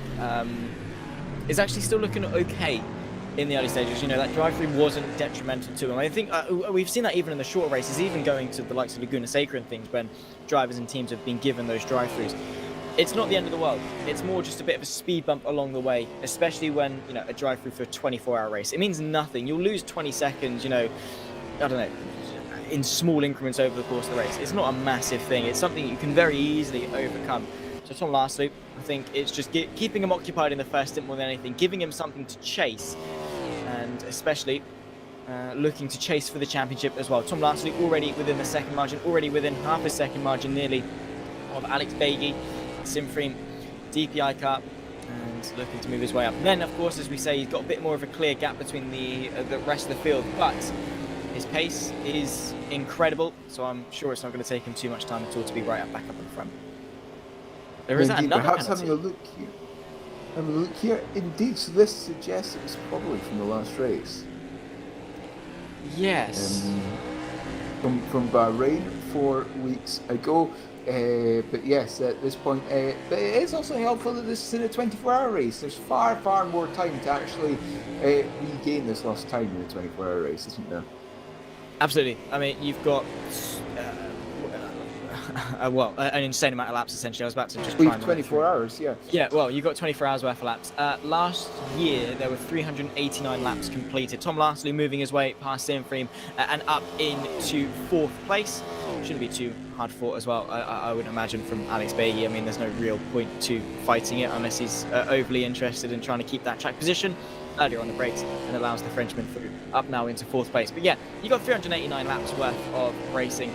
is actually still looking okay in the early stages. That drive-through wasn't detrimental to him. I think we've seen that even in the shorter races, even going to the likes of Laguna Seca and things, when drivers and teams have been given those drive-throughs. It's not the end of the world. It's more just a bit of a speed bump along the way, especially when, a drive-through for a 24-hour race. It means nothing. You'll lose 20 seconds, I don't know, in small increments over the course of the race. It's not a massive thing. It's something you can very easily overcome. So Tom Lashley, I think it's just keeping him occupied in the first stint more than anything, giving him something to chase, and especially looking to chase for the championship as well. Tom Lashley already within the second margin, already within half a second margin nearly of Alex Beggy, Simfreen, DPI car, and looking to move his way up. And then, of course, as we say, he's got a bit more of a clear gap between the rest of the field, but his pace is incredible, so I'm sure it's not going to take him too much time at all to be back up in the front. Or is that another perhaps penalty? Having a look here. Indeed, so this suggests it was probably from the last race. Yes. From Bahrain 4 weeks ago. But yes, at this point, but it is also helpful that this is in a 24-hour race. There's far, far more time to actually regain this lost time in a 24-hour race, isn't there? Absolutely. I mean, you've got an insane amount of laps, essentially. I was about to just We've 24 hours, yeah. Yeah, well, you've got 24 hours worth of laps. Last year, there were 389 laps completed. Tom Lashley moving his way past Simfreen and up into 4th place. Shouldn't be too hard fought as well, I would imagine, from Alex Beggy. I mean, there's no real point to fighting it unless he's overly interested in trying to keep that track position earlier on the brakes and allows the Frenchman through up now into 4th place. But yeah, you got 389 laps worth of racing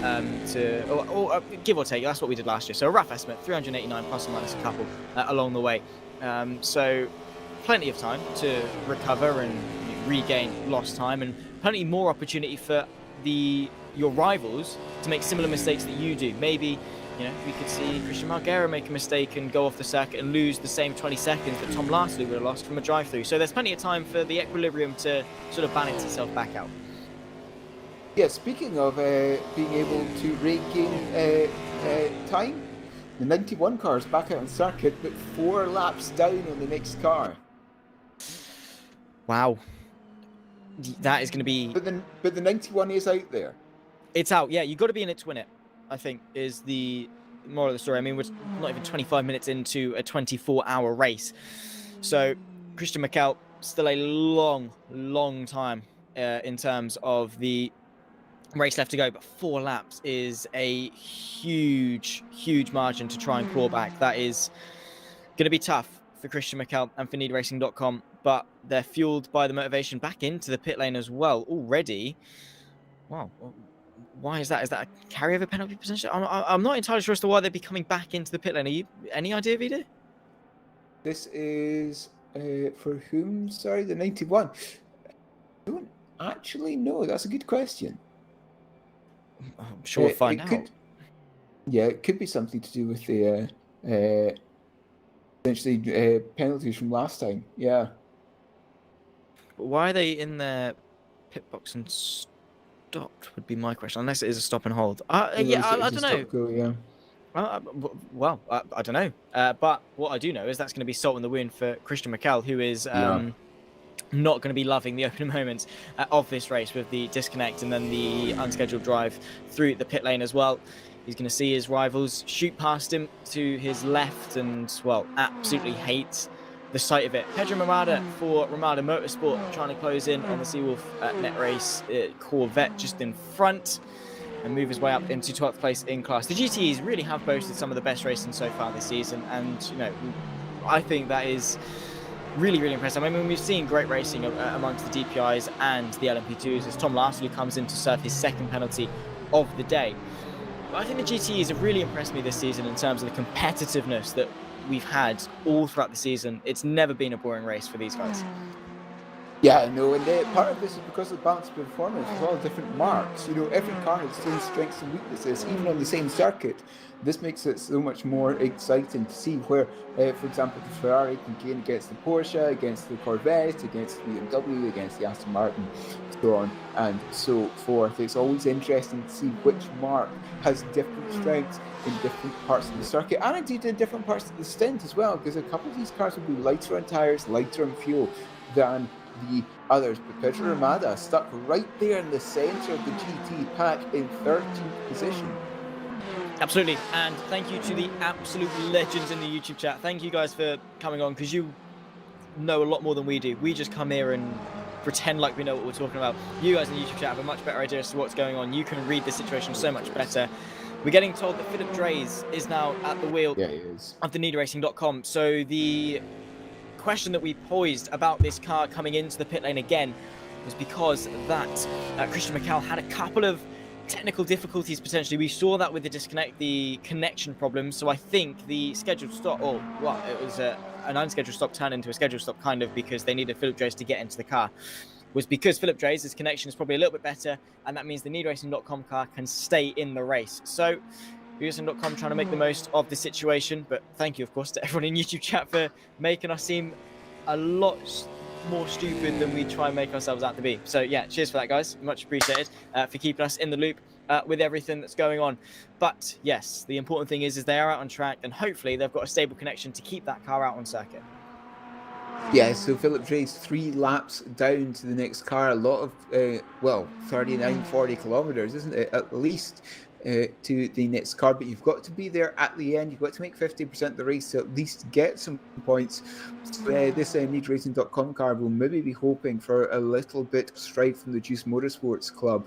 to give or take. That's what we did last year. So a rough estimate, 389 plus or minus a couple along the way. So plenty of time to recover and regain lost time, and plenty more opportunity for your rivals to make similar mistakes that you do. Maybe, we could see Christian Margera make a mistake and go off the circuit and lose the same 20 seconds that Tom Lashley would have lost from a drive-through. So there's plenty of time for the equilibrium to sort of balance itself back out. Yeah, speaking of being able to regain time, the 91 car is back out on circuit, but 4 laps down on the next car. Wow. That is going to be... But the 91 is out there. It's out, yeah. You've got to be in it to win it, I think, is the moral of the story. I mean, we're not even 25 minutes into a 24-hour race. So Christian Mikel, still a long, long time in terms of the race left to go. But 4 laps is a huge, huge margin to try and claw back. That is going to be tough for Christian Mikel and for NeedRacing.com. But they're fueled by the motivation back into the pit lane as well already. Wow. Why is that? Is that a carryover penalty potential? I'm not entirely sure as to why they'd be coming back into the pit lane. Are you any idea, Vida? This is for whom? Sorry, the 91. I don't actually know. That's a good question. I'm sure we'll find out. Yeah, it could be something to do with the essentially penalties from last time. Yeah. But why are they in their pit box and stopped would be my question, unless it is a stop and hold. I don't know. Go, yeah. I don't know. But what I do know is that's going to be salt in the wound for Christian Mikel, who is not going to be loving the opening moments of this race with the disconnect and then the unscheduled drive through the pit lane as well. He's going to see his rivals shoot past him to his left and, well, absolutely hate the sight of it. Pedro Ramada for Ramada Motorsport trying to close in on the Seawolf net race Corvette just in front and move his way up into 12th place in class. The GTEs really have boasted some of the best racing so far this season, and you know, I think that is really, really impressive. I mean, we've seen great racing amongst the DPIs and the LMP2s as Tom Lastly comes in to serve his second penalty of the day. But I think the GTEs have really impressed me this season in terms of the competitiveness that we've had all throughout the season. It's never been a boring race for these guys. Yeah, no, and part of this is because of the balance of performance as well, different marks. You know, every car has its own strengths and weaknesses, even on the same circuit. This makes it so much more exciting to see where, for example, the Ferrari can gain against the Porsche, against the Corvette, against the BMW, against the Aston Martin, so on and so forth. It's always interesting to see which mark has different strengths in different parts of the circuit, and indeed in different parts of the stint as well, because a couple of these cars will be lighter on tyres, lighter on fuel than the others. But Pedro Ramada stuck right there in the centre of the GT pack in 13th position. Absolutely, and thank you to the absolute legends in the YouTube chat. Thank you guys for coming on, because you know a lot more than we do. We just come here and pretend like we know what we're talking about. You guys in the YouTube chat have a much better idea as to what's going on. You can read the situation so much better. We're getting told that Philip Dreys is now at the wheel of the NeedRacing.com. So the question that we posed about this car coming into the pit lane again was because that Christian McCall had a couple of technical difficulties potentially. We saw that with the connection problems. So I think the scheduled stop, or well, it was an unscheduled stop turned into a scheduled stop kind of because they needed Philip Dreys to get into the car, was because Philip Dreys' connection is probably a little bit better, and that means the NeedRacing.com car can stay in the race. So NeedRacing.com trying to make the most of the situation, but thank you, of course, to everyone in YouTube chat for making us seem a lot more stupid than we try and make ourselves out to be. So yeah, cheers for that, guys. Much appreciated for keeping us in the loop with everything that's going on. But yes, the important thing is they are out on track, and hopefully they've got a stable connection to keep that car out on circuit. Yeah, so Philip Dreys 3 laps down to the next car, a lot of, 39, 40 kilometres, isn't it, at least, to the next car. But you've got to be there at the end. You've got to make 50% of the race to at least get some points. This NeedRacing.com car will maybe be hoping for a little bit of strife from the Juice Motorsports Club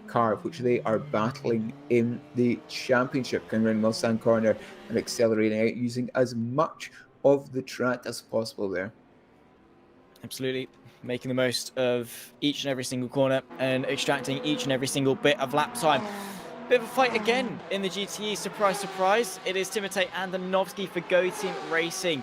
car, which they are battling in the championship, going around Mulsanne Corner and accelerating out, using as much of the track as possible there. Absolutely. Making the most of each and every single corner and extracting each and every single bit of lap time. Bit of a fight again in the GTE. Surprise, surprise. It is Timotej Andonovski for Go Team Racing.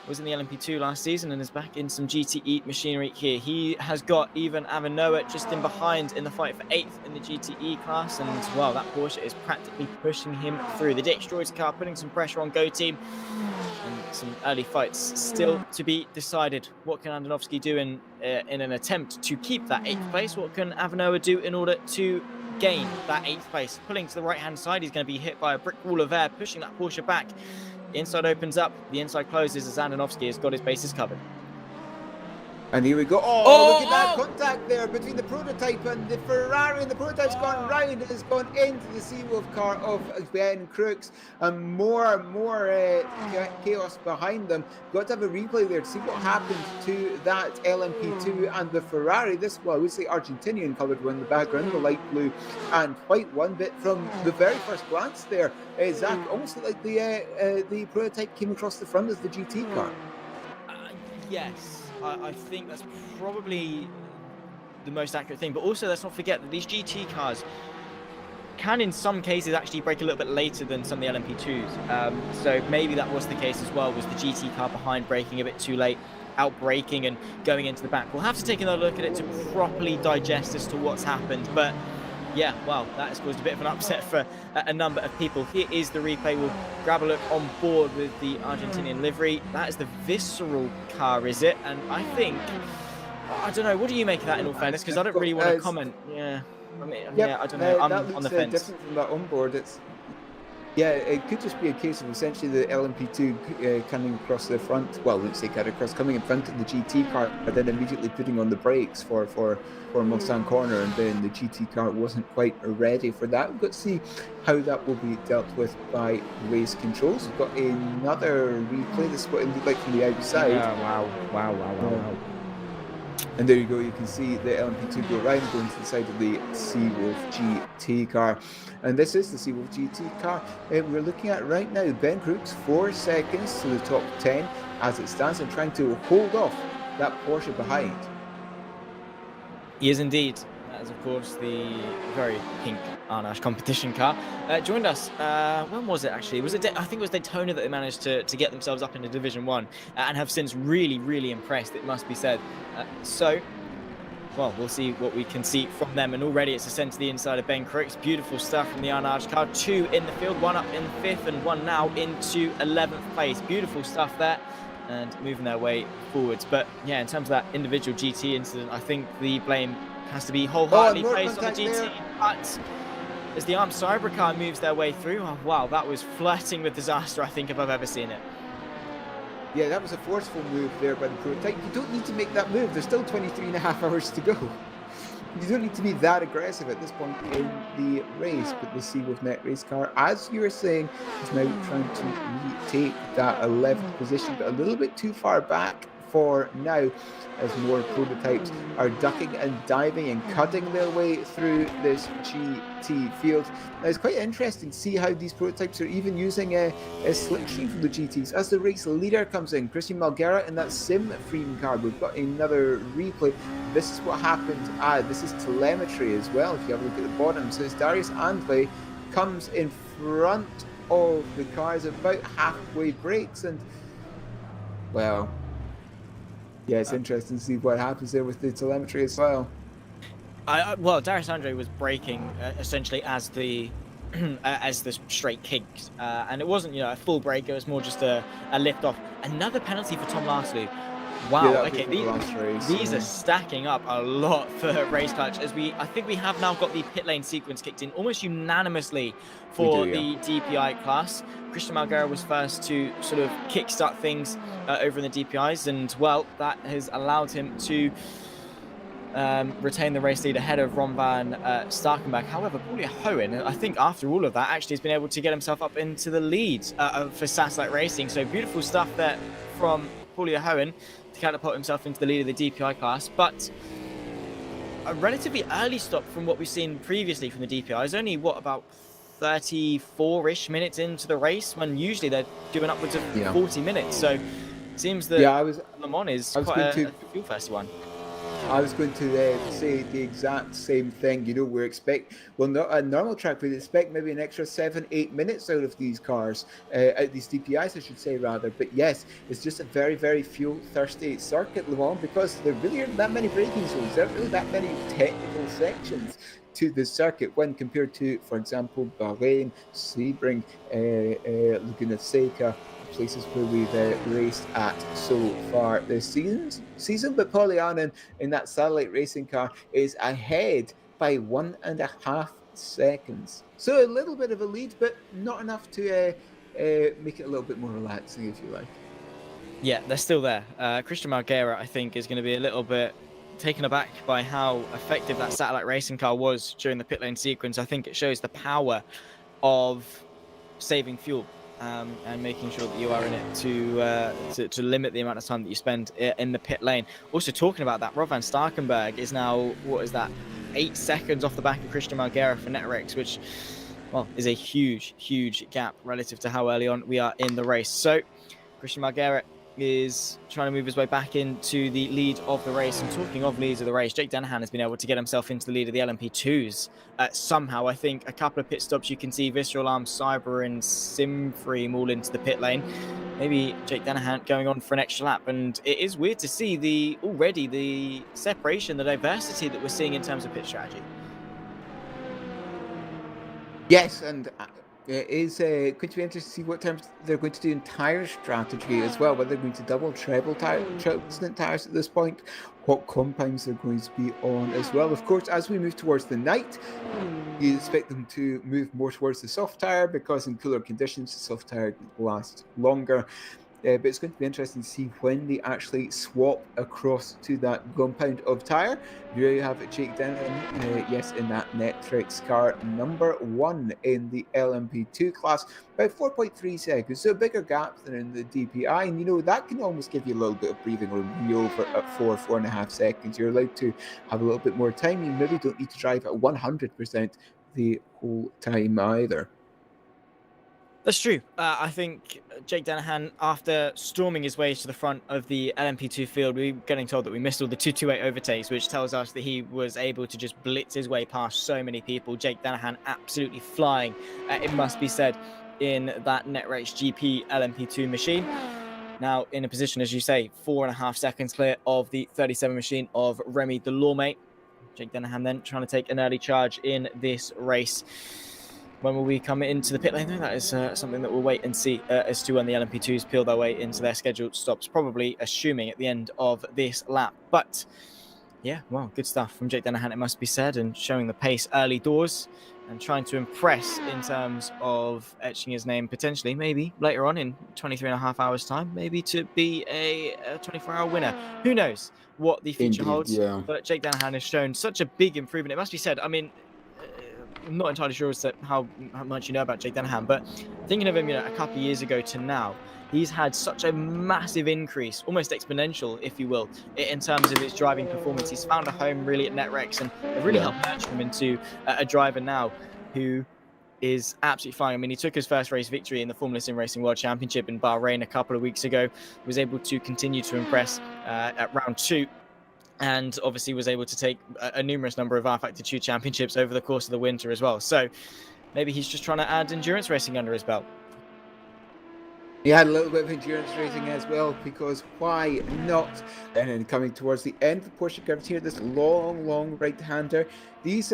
Was in the LMP2 last season and is back in some GTE machinery here. He has got Ivan Avanoa just in behind in the fight for 8th in the GTE class, and well, that Porsche is practically pushing him through. The Dick Destroyers car putting some pressure on Go Team, and some early fights still to be decided. What can Andonovski do in an attempt to keep that 8th place? What can Avanoa do in order to gain that 8th place? Pulling to the right-hand side, he's going to be hit by a brick wall of air, pushing that Porsche back. The inside opens up, the inside closes as Andonovski has got his bases covered. And here we go. Look at that contact there between the prototype and the Ferrari, and the prototype's gone round. It has gone into the Seawolf car of Ben Crooks, and more chaos behind them. Got to have a replay there to see what happened to that LMP2 and the Ferrari. This, well, I would say Argentinian coloured one in the background, the light blue and white one. But from the very first glance there, Zach, almost looked like the prototype came across the front of the GT car. Yes. I think that's probably the most accurate thing, but also let's not forget that these GT cars can in some cases actually brake a little bit later than some of the LMP2s, so maybe that was the case as well, was the GT car behind braking a bit too late, out braking and going into the back. We'll have to take another look at it to properly digest as to what's happened, but yeah, well, that has caused a bit of an upset for a number of people. Here is the replay. We'll grab a look on board with the Argentinian livery. That is the Visceral car, is it? And I think, I don't know, what do you make of that in all fairness? Because I don't really want to comment. Yeah, I mean, yeah, I don't know. I'm on the fence. Different from that on board. Yeah, it could just be a case of essentially the LMP2 coming across the front. Well, let's say cut across, coming in front of the GT car, but then immediately putting on the brakes for Mustang Corner, and then the GT car wasn't quite ready for that. We've got to see how that will be dealt with by race controls. We've got another replay. This is what it looked like from the outside. Wow. And there you go, you can see the LMP2 go right and go into the side of the Seawolf GT car. And this is the Seawolf GT car we're looking at right now. Ben Crooks, 4 seconds to the top 10 as it stands, and trying to hold off that Porsche behind. He is indeed. That is, of course, the very pink Arnash competition car. Joined us, when was it actually? Was it? I think it was Daytona that they managed to get themselves up into Division 1 and have since really impressed, it must be said. Well, we'll see what we can see from them. And already it's ascent to the inside of Ben Crooks. Beautiful stuff from the Arnage car. 2 in the field, 1 up in 5th and 1 now into 11th place. Beautiful stuff there. And moving their way forwards. But yeah, in terms of that individual GT incident, I think the blame has to be wholeheartedly placed on the GT. There. But as the Armed Cyber car moves their way through, oh, wow, that was flirting with disaster, I think, if I've ever seen it. Yeah, that was a forceful move there by the prototype. You don't need to make that move. There's still 23.5 hours to go. You don't need to be that aggressive at this point in the race. But the Seawolf Net race car, as you were saying, is now trying to retake that 11th position, but a little bit too far back for now, as more prototypes are ducking and diving and cutting their way through this GT field. Now, it's quite interesting to see how these prototypes are even using a slipstream from the GTs. As the race leader comes in, Christian Malguera in that Sim Freem car. We've got another replay. This is what happened. This is telemetry as well, if you have a look at the bottom. So it's Darius Andley comes in front of the cars, about halfway breaks, and well, yeah, it's interesting to see what happens there with the telemetry as well. Well, Darius Andre was braking essentially as the as the straight kicked, and it wasn't, a full brake. It was more just a lift off. Another penalty for Tom Laslu. Wow. Yeah, okay, these are stacking up a lot for Race Clutch, as I think we have now got the pit lane sequence kicked in almost unanimously for the DPI class. Christian Malguera was first to sort of kickstart things over in the DPIs, and well, that has allowed him to retain the race lead ahead of Ron van Starkenberg. However, Paulia Hohen, I think after all of that, actually has been able to get himself up into the lead for Satellite Racing. So beautiful stuff there from Paulia Hohen to catapult himself into the lead of the DPI class. But a relatively early stop from what we've seen previously from the DPIs. Only, about 34-ish minutes into the race, when usually they're doing upwards of 40 minutes. So it seems that Le Mans is quite a fuel-thirsty one. I was going to say the exact same thing. Not a normal track, we'd expect maybe an extra 7-8 minutes out of these cars, out these DPIs, I should say, rather. But yes, it's just a very fuel-thirsty circuit, Le Mans, because there really aren't that many braking zones. There aren't really that many technical sections to the circuit when compared to, for example, Bahrain, Sebring, Laguna Seca, places where we've raced at so far this season. But Paulian in that satellite racing car is ahead by 1.5 seconds. So a little bit of a lead, but not enough to make it a little bit more relaxing, if you like. Yeah, they're still there. Christian Malguera, I think, is going to be a little bit taken aback by how effective that satellite racing car was during the pit lane sequence. I think it shows the power of saving fuel. And making sure that you are in it to limit the amount of time that you spend in the pit lane. Also talking about that, Rob van Starkenberg is now, 8 seconds off the back of Christian Malguera for Netrix, which, well, is a huge gap relative to how early on we are in the race. So Christian Malguera is trying to move his way back into the lead of the race. And talking of leads of the race, Jake Danahan has been able to get himself into the lead of the LMP2s somehow. I think a couple of pit stops, you can see Visceral Arms, Cyber and Simfreem all into the pit lane. Maybe Jake Danahan going on for an extra lap. And it is weird to see the separation, the diversity that we're seeing in terms of pit strategy. Yes, and It is going to be interesting to see what terms they're going to do in tyre strategy as well, whether they're going to double, treble tyres at this point, what compounds they're going to be on as well. Of course, as we move towards the night, you expect them to move more towards the soft tyre because in cooler conditions, the soft tyre lasts longer. But it's going to be interesting to see when they actually swap across to that compound of tyre. Here you have Jake Denham, yes, in that Netflix car, number 1 in the LMP2 class, about 4.3 seconds, so a bigger gap than in the DPI. And that can almost give you a little bit of breathing room. When you're over at 4.5 seconds, you're allowed to have a little bit more time. You maybe don't need to drive at 100% the whole time either. That's true. I think Jake Denham, after storming his way to the front of the LMP2 field, we were getting told that we missed all the 228 overtakes, which tells us that he was able to just blitz his way past so many people. Jake Denham absolutely flying, it must be said, in that Netrex GP LMP2 machine. Now in a position, as you say, 4.5 seconds clear of the 37 machine of Remy Delorme. Jake Denham then trying to take an early charge in this race. When will we come into the pit lane? That is something that we'll wait and see as to when the LMP2s peel their way into their scheduled stops, probably assuming at the end of this lap. But yeah, well, good stuff from Jake Denham, it must be said, and showing the pace early doors and trying to impress in terms of etching his name potentially, maybe later on in 23.5 hours time, maybe to be a 24-hour winner. Who knows what the future holds? Yeah. But Jake Denham has shown such a big improvement. It must be said. I mean, I'm not entirely sure as to how much you know about Jake Denham, but thinking of him, a couple of years ago to now, he's had such a massive increase, almost exponential, if you will, in terms of his driving performance. He's found a home really at Netrex and really helped nurture him into a driver now who is absolutely fine. I mean, he took his first race victory in the Formula Sim Racing World Championship in Bahrain a couple of weeks ago, was able to continue to impress at round 2. And obviously was able to take a numerous number of rFactor 2 championships over the course of the winter as well. So maybe he's just trying to add endurance racing under his belt. He had a little bit of endurance racing as well, because why not? And then coming towards the end of the portion curves here, this long right-hander, these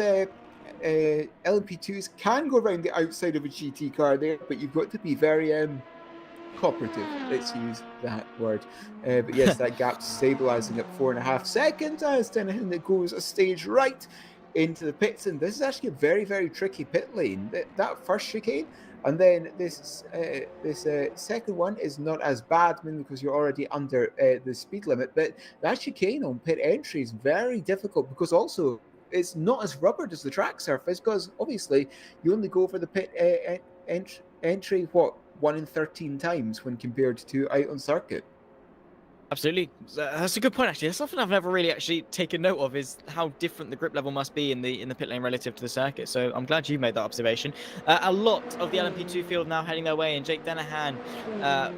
LMP2s can go around the outside of a GT car there, but you've got to be very cooperative, let's use that word. But yes, that gap stabilizing at 4.5 seconds as Denham goes a stage right into the pits. And this is actually a very, very tricky pit lane. That first chicane, and then this second one is not as bad, because you're already under the speed limit. But that chicane on pit entry is very difficult, because also it's not as rubbered as the track surface, because obviously you only go over the pit entry, 1 in 13 times when compared to out on circuit. Absolutely. That's a good point, actually. That's something I've never really actually taken note of, is how different the grip level must be in the pit lane relative to the circuit. So I'm glad you made that observation. A lot of the LMP2 field now heading their way in. Jake Denham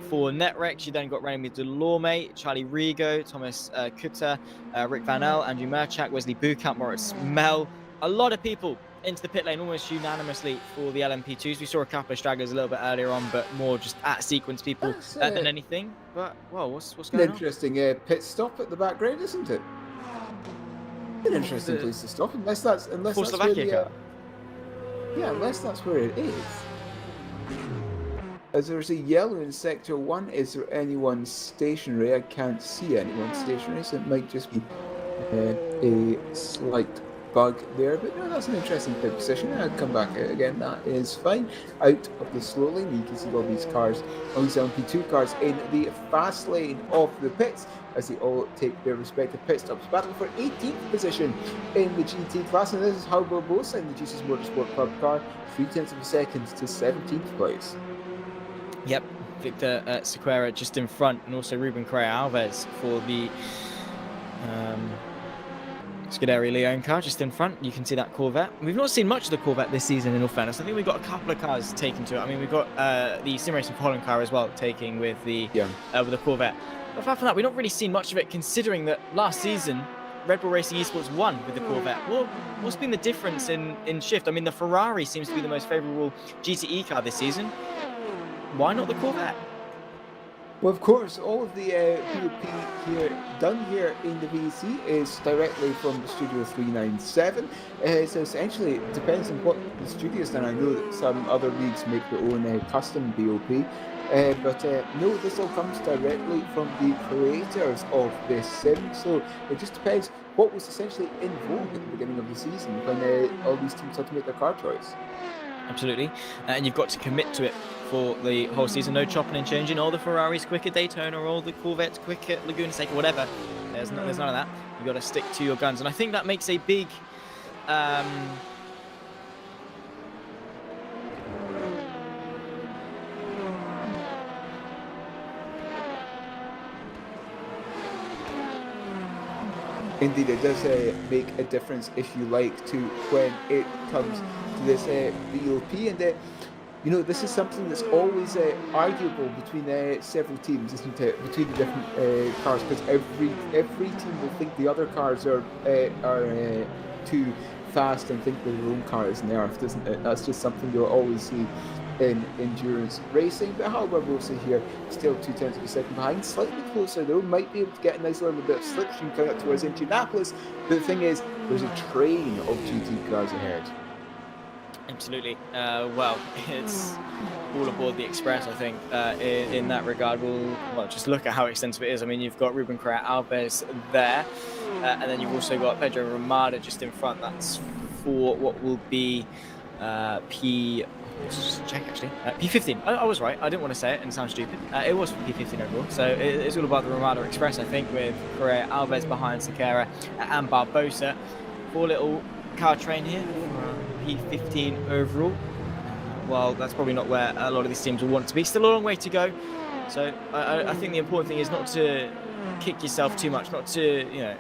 for Netrex. You then got Remy Delorme, Charlie Rigo, Thomas Kutter, Rick Van El, Andrew Merchak, Wesley Bukamp, Moritz Mel. A lot of people into the pit lane almost unanimously for the LMP2s. We saw a couple of stragglers a little bit earlier on, but more just at sequence people than anything. But, well, what's going on? Interesting pit stop at the background, isn't it? An interesting place to stop, unless that's where the, unless that's where it is. As there's a yellow in sector 1, is there anyone stationary? I can't see anyone stationary, so it might just be a slight bug there, but no, that's an interesting pit position. I'll come back out again, that is fine. Out of the slow lane, you can see all these cars, all these LMP2 cars in the fast lane of the pits as they all take their respective pit stops. Battle for 18th position in the GT class, and this is how Barbosa in the Jesus Motorsport Club car, 0.3 of a second to 17th place. Yep, Victor Sequeira just in front, and also Ruben Correa Alves for the Scuderia Leone car just in front. You can see that Corvette. We've not seen much of the Corvette this season, in all fairness. I think we've got a couple of cars taken to it. I mean, we've got the Sim Racing for Holland car as well, taking with the Corvette. But apart from that, we've not really seen much of it, considering that last season Red Bull Racing Esports won with the Corvette. What's been the difference in shift? I mean, the Ferrari seems to be the most favourable GTE car this season. Why not the Corvette? Well, of course, all of the POP here done here in the VEC is directly from the Studio 397. So essentially, it depends on what the studio's done. I know that some other leagues make their own custom BOP, but no, this all comes directly from the creators of this sim. So it just depends what was essentially in vogue at the beginning of the season when all these teams had to make their car choice. Absolutely, and you've got to commit to it for the whole season. No chopping and changing. All the Ferraris quick at Daytona, or all the Corvettes quick at Laguna Seca, whatever. There's none of that. You've got to stick to your guns, and I think that makes a big Indeed, it does make a difference, if you like, to when it comes to this BOP. And you know, this is something that's always arguable between several teams, isn't it? Between the different cars, because every team will think the other cars are too fast and think their own car is nerfed, isn't it? That's just something you'll always see in endurance racing. But however, we'll see here, still 0.2 of a second behind, slightly closer though, might be able to get a nice little bit of slipstream coming up towards Indianapolis. But the thing is, there's a train of GT cars ahead. Absolutely. Well, it's all aboard the Express, I think, in that regard. Well, just look at how extensive it is. I mean, you've got Ruben Correa Alves there, and then you've also got Pedro Ramada just in front. That's for what will be let's just check actually. P15. I was right. I didn't want to say it and sound stupid. It was P15 overall. So it's all about the Ramada Express, I think, with Correa Alves behind Sequeira and Barbosa. 4 little car train here for P15 overall. Well, that's probably not where a lot of these teams will want to be. Still a long way to go. So I think the important thing is not to kick yourself too much, not to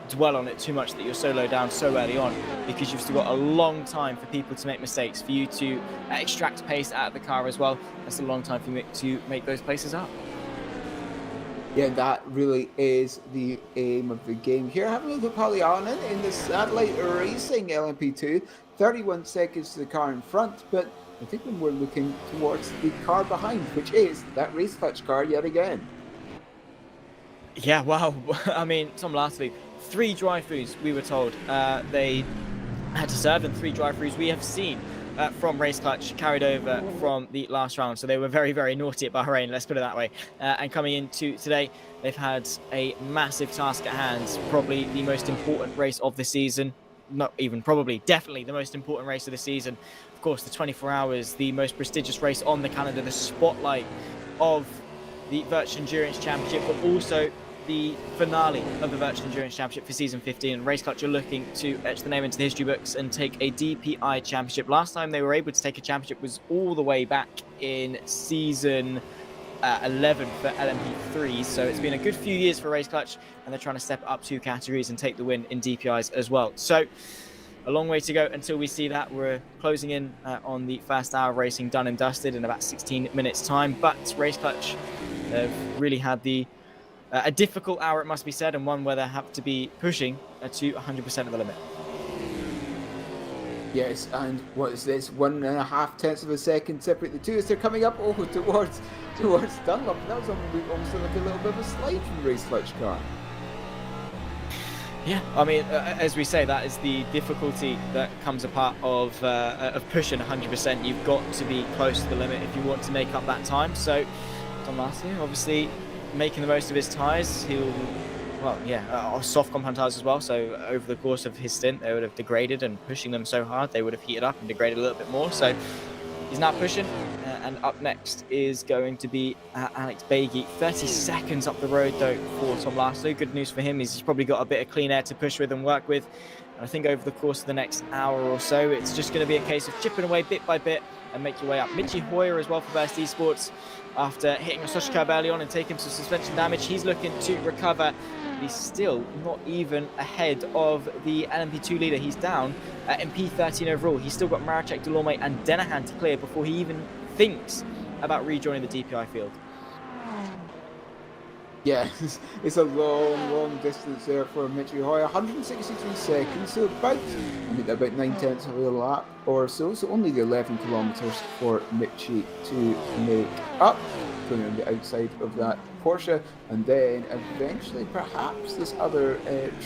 dwell on it too much that you're so low down so early on, because you've still got a long time for people to make mistakes, for you to extract pace out of the car as well. That's a long time for you to make those places up. Yeah, that really is the aim of the game here. Having a look at Pollyanna in the Satellite Racing LMP2, 31 seconds to the car in front, but I think when we're looking towards the car behind, which is that rFactor car yet again. Yeah, wow. I mean, Tom Lastly, 3 drive-throughs, we were told they had to serve, and 3 drive-throughs we have seen from rFactor carried over from the last round. So they were very, very naughty at Bahrain, let's put it that way. And coming into today, they've had a massive task at hand, probably the most important race of the season. Not even probably, definitely the most important race of the season. Of course, the 24 hours, the most prestigious race on the calendar, the spotlight of the Virtual Endurance Championship, but also the finale of the Virtual Endurance Championship for Season 15. And rFactor are looking to etch the name into the history books and take a DPI championship. Last time they were able to take a championship was all the way back in Season 11 for LMP3. So it's been a good few years for rFactor, and they're trying to step up 2 categories and take the win in DPIs as well. So a long way to go until we see that. We're closing in on the first hour of racing done and dusted in about 16 minutes time. But rFactor have really had a difficult hour, it must be said, and one where they have to be pushing to 100% of the limit. Yes, and what is this? 1.5 of a second separate the two as they're coming up towards Dunlop. That was almost like a little bit of a slide from rFactor car. Yeah, I mean, as we say, that is the difficulty that comes a part of pushing 100%. You've got to be close to the limit if you want to make up that time. So Tom Lastly, obviously making the most of his tyres. He'll, soft compound tyres as well. So over the course of his stint, they would have degraded, and pushing them so hard, they would have heated up and degraded a little bit more. So he's now pushing, and up next is going to be Alex Bagy. 30 seconds up the road, though, for Tom Lastly. Good news for him is he's probably got a bit of clean air to push with and work with. And I think over the course of the next hour or so, it's just going to be a case of chipping away bit by bit and make your way up. Mitchie Hoyer as well for Burst Esports. After hitting a social curb early on and taking some suspension damage, he's looking to recover. He's still not even ahead of the LMP2 leader. He's down in P13 overall. He's still got Maracek, Delorme and Denahan to clear before he even thinks about rejoining the DPI field. Yeah, it's a long distance there for Mitchie Hoyer. 163 seconds, so about 9/10 of a lap or so, so only the 11 kilometers for Mitchie to make up, going on the outside of that Porsche, and then eventually perhaps this other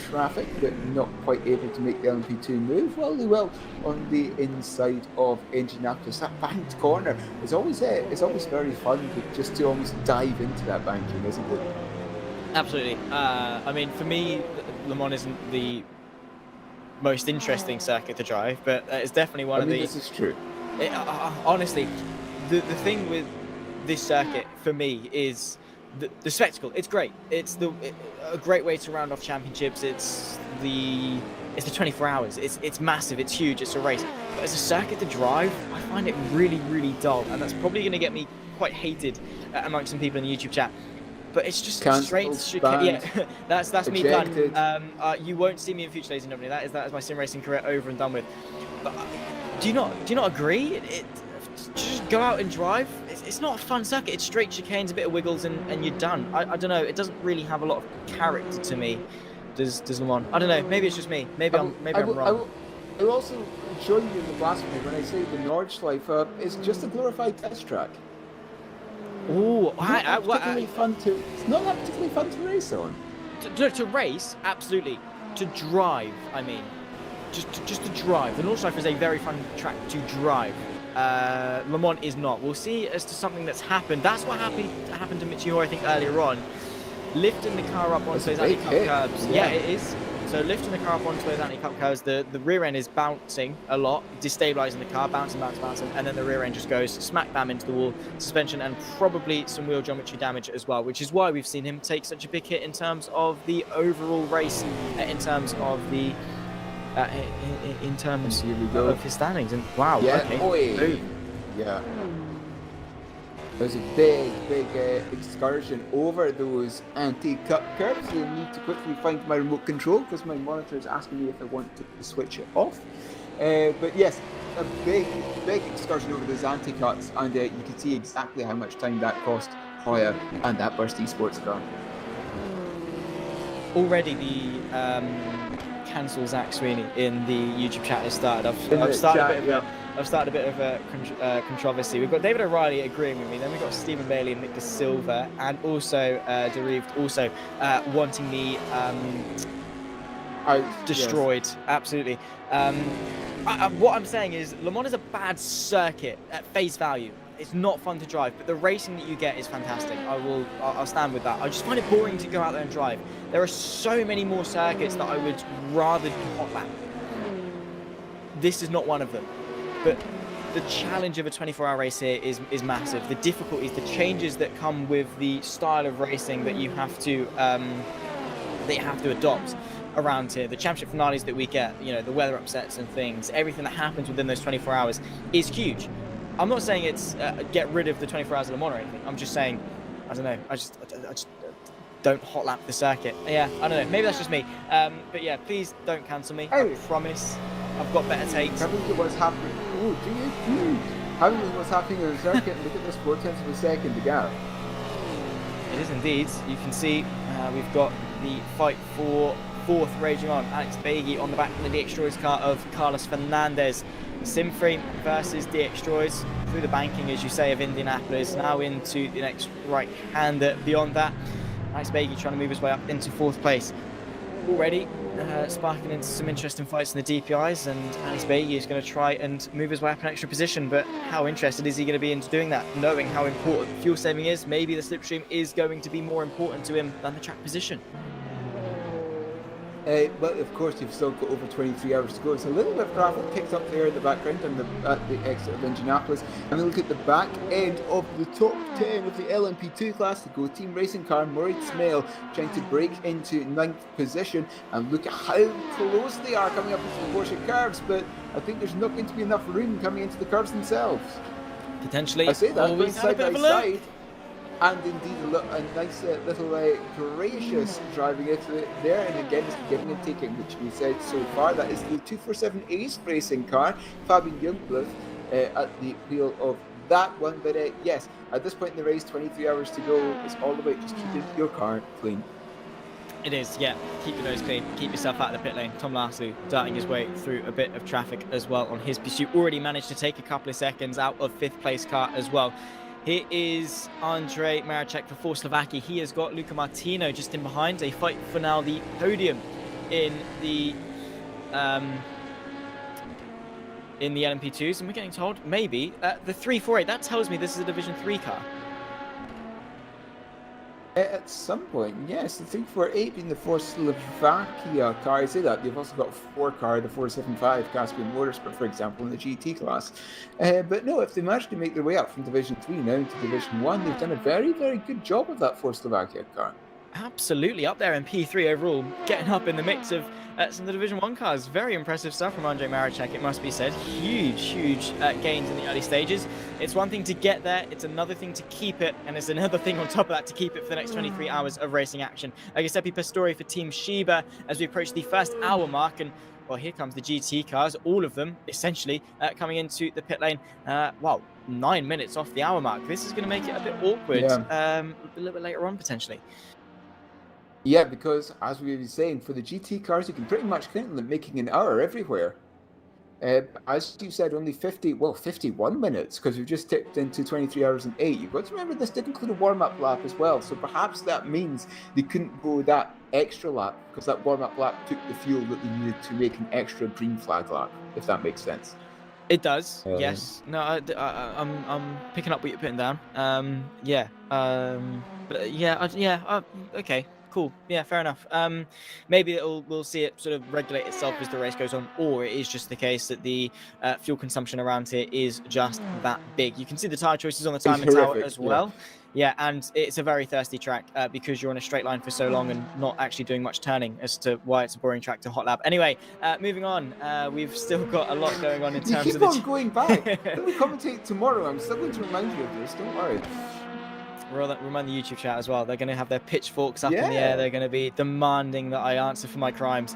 traffic, but not quite able to make the LMP2 move. Well, they will on the inside of Indianapolis. That banked corner is always very fun, but just to almost dive into that banking, isn't it? Absolutely. I mean, for me, Le Mans isn't the most interesting circuit to drive, but it's definitely one of the. This is true. Honestly, the thing with this circuit for me is the spectacle. It's great. It's a great way to round off championships. It's the 24 hours. It's massive. It's huge. It's a race. But as a circuit to drive, I find it really, really dull, and that's probably going to get me quite hated amongst some people in the YouTube chat. But it's just straight chicane. Yeah, that's me done. You won't see me in future, ladies and gentlemen. That is my sim racing career over and done with. But do you not agree? Just go out and drive. It's not a fun circuit. It's straight chicanes, a bit of wiggles, and you're done. I don't know. It doesn't really have a lot of character to me. Does Le Mans? I don't know. Maybe it's just me. Maybe I'm wrong. I will also join you in the blasphemy when I say the Nordschleife is just a glorified test track. Oh, it's not that particularly fun to race on. To race, absolutely. To drive, I mean, just to drive. The Nordschleife is a very fun track to drive. Le Mans is not. We'll see as to something that's happened. That's what happened to Mitchie, I think, earlier on, lifting the car up onto those anti-cup curbs. Yeah, it is. So lifting the car up onto those anti-cup curves, the rear end is bouncing a lot, destabilising the car, bouncing, and then the rear end just goes smack bam into the wall, suspension, and probably some wheel geometry damage as well, which is why we've seen him take such a big hit in terms of the overall race, in terms of the of his standings. And wow, okay. Yeah. There's a big excursion over those anti-cut curves. I need to quickly find my remote control because my monitor is asking me if I want to switch it off. But yes, a big excursion over those anti-cuts, and you can see exactly how much time that cost Hoya and that Burst Esports car. Already the cancel Zach Sweeney in the YouTube chat has started. I've started a bit of a controversy. We've got David O'Reilly agreeing with me. Then we've got Stephen Bailey and Nick De Silva, and also Derived also wanting me destroyed. Yes. Absolutely. What I'm saying is Le Mans is a bad circuit at face value. It's not fun to drive, but the racing that you get is fantastic. I'll stand with that. I just find it boring to go out there and drive. There are so many more circuits that I would rather hot lap. This is not one of them. But the challenge of a 24-hour race here is massive. The difficulties, the changes that come with the style of racing that you have to adopt around here, the championship finales that we get, the weather upsets and things, everything that happens within those 24 hours is huge. I'm not saying it's get rid of the 24 hours of Le Mans or anything. I'm just saying, I don't know. I just don't hot lap the circuit. Yeah, I don't know. Maybe that's just me. But yeah, please don't cancel me. I promise. I've got better takes. Have a look at what's happening. Oh, do you? Have a look at what's happening in the circuit. Look at this 4/10 of a second to go. It is indeed. You can see we've got the fight for fourth raging on. Alex Bagy on the back of the DX car of Carlos Fernandez. Simfree versus DX through the banking, as you say, of Indianapolis. Now into the next right-hander. Beyond that, Alex Bagy trying to move his way up into fourth place. Already sparking into some interesting fights in the DPIs, and Alex Bagy is going to try and move his way up an extra position, but how interested is he going to be into doing that, knowing how important fuel saving is? Maybe the slipstream is going to be more important to him than the track position. Well, of course, you've still got over 23 hours to go. It's a little bit of gravel picked up there in the background at the exit of Indianapolis. And then look at the back end of the top 10 of the LMP2 class, the Go Team racing car, Murray Smale, trying to break into 9th position. And look at how close they are coming up into the Porsche curves. But I think there's not going to be enough room coming into the curves themselves. Potentially. I say that, going side by side. Look. And indeed a nice little gracious driving it there, and again just giving and taking, which we said so far. That is the 247 Ace racing car, Fabian Youngblood at the wheel of that one. But yes, at this point in the race, 23 hours to go, it's all about just keeping your car clean. It is, yeah. Keep your nose clean. Keep yourself out of the pit lane. Tom Lasu darting his way through a bit of traffic as well on his pursuit. Already managed to take a couple of seconds out of 5th place car as well. Here is Andrej Maracek for Slovakia. He has got Luca Martino just in behind. They fight for now the podium in the LMP2s, and we're getting told maybe the 348. That tells me this is a Division 3 car. At some point, yes. The 348 being the Slovakia car. I say that. They've also got a 4 car, the 475 Caspian Motorsport, for example, in the GT class. But no, if they manage to make their way up from Division 3 now into Division 1, they've done a very, very good job of that Slovakia car. Absolutely up there in P3 overall, getting up in the mix of some of the Division 1 cars. Very impressive stuff from Andrej Maracek, it must be said. Huge gains in the early stages. It's one thing to get there, it's another thing to keep it, and it's another thing on top of that to keep it for the next 23 hours of racing action. Giuseppe Pastori for Team Shiba as we approach the first hour mark, and well, here comes the GT cars, all of them essentially coming into the pit lane. 9 minutes off the hour mark. This is going to make it a bit awkward a little bit later on potentially. Yeah, because as we were saying, for the GT cars, you can pretty much count them making an hour everywhere. As you said, only 51 minutes, because we've just tipped into 23 hours and 8. You've got to remember this did include a warm-up lap as well, so perhaps that means they couldn't go that extra lap, because that warm-up lap took the fuel that they needed to make an extra green flag lap, if that makes sense. It does, yes. No, I'm picking up what you're putting down. Okay. Cool. Yeah, fair enough. Maybe we'll see it sort of regulate itself as the race goes on, or it is just the case that the fuel consumption around here is just that big. You can see the tyre choices on the timing tower as well. Yeah, and it's a very thirsty track because you're on a straight line for so long and not actually doing much turning, as to why it's a boring track to hot lap. Anyway, moving on. We've still got a lot going on in terms of the... You keep on going back. Let me commentate tomorrow. I'm still going to remind you of this. Don't worry. Remind the YouTube chat as well. They're going to have their pitchforks up in the air. They're going to be demanding that I answer for my crimes.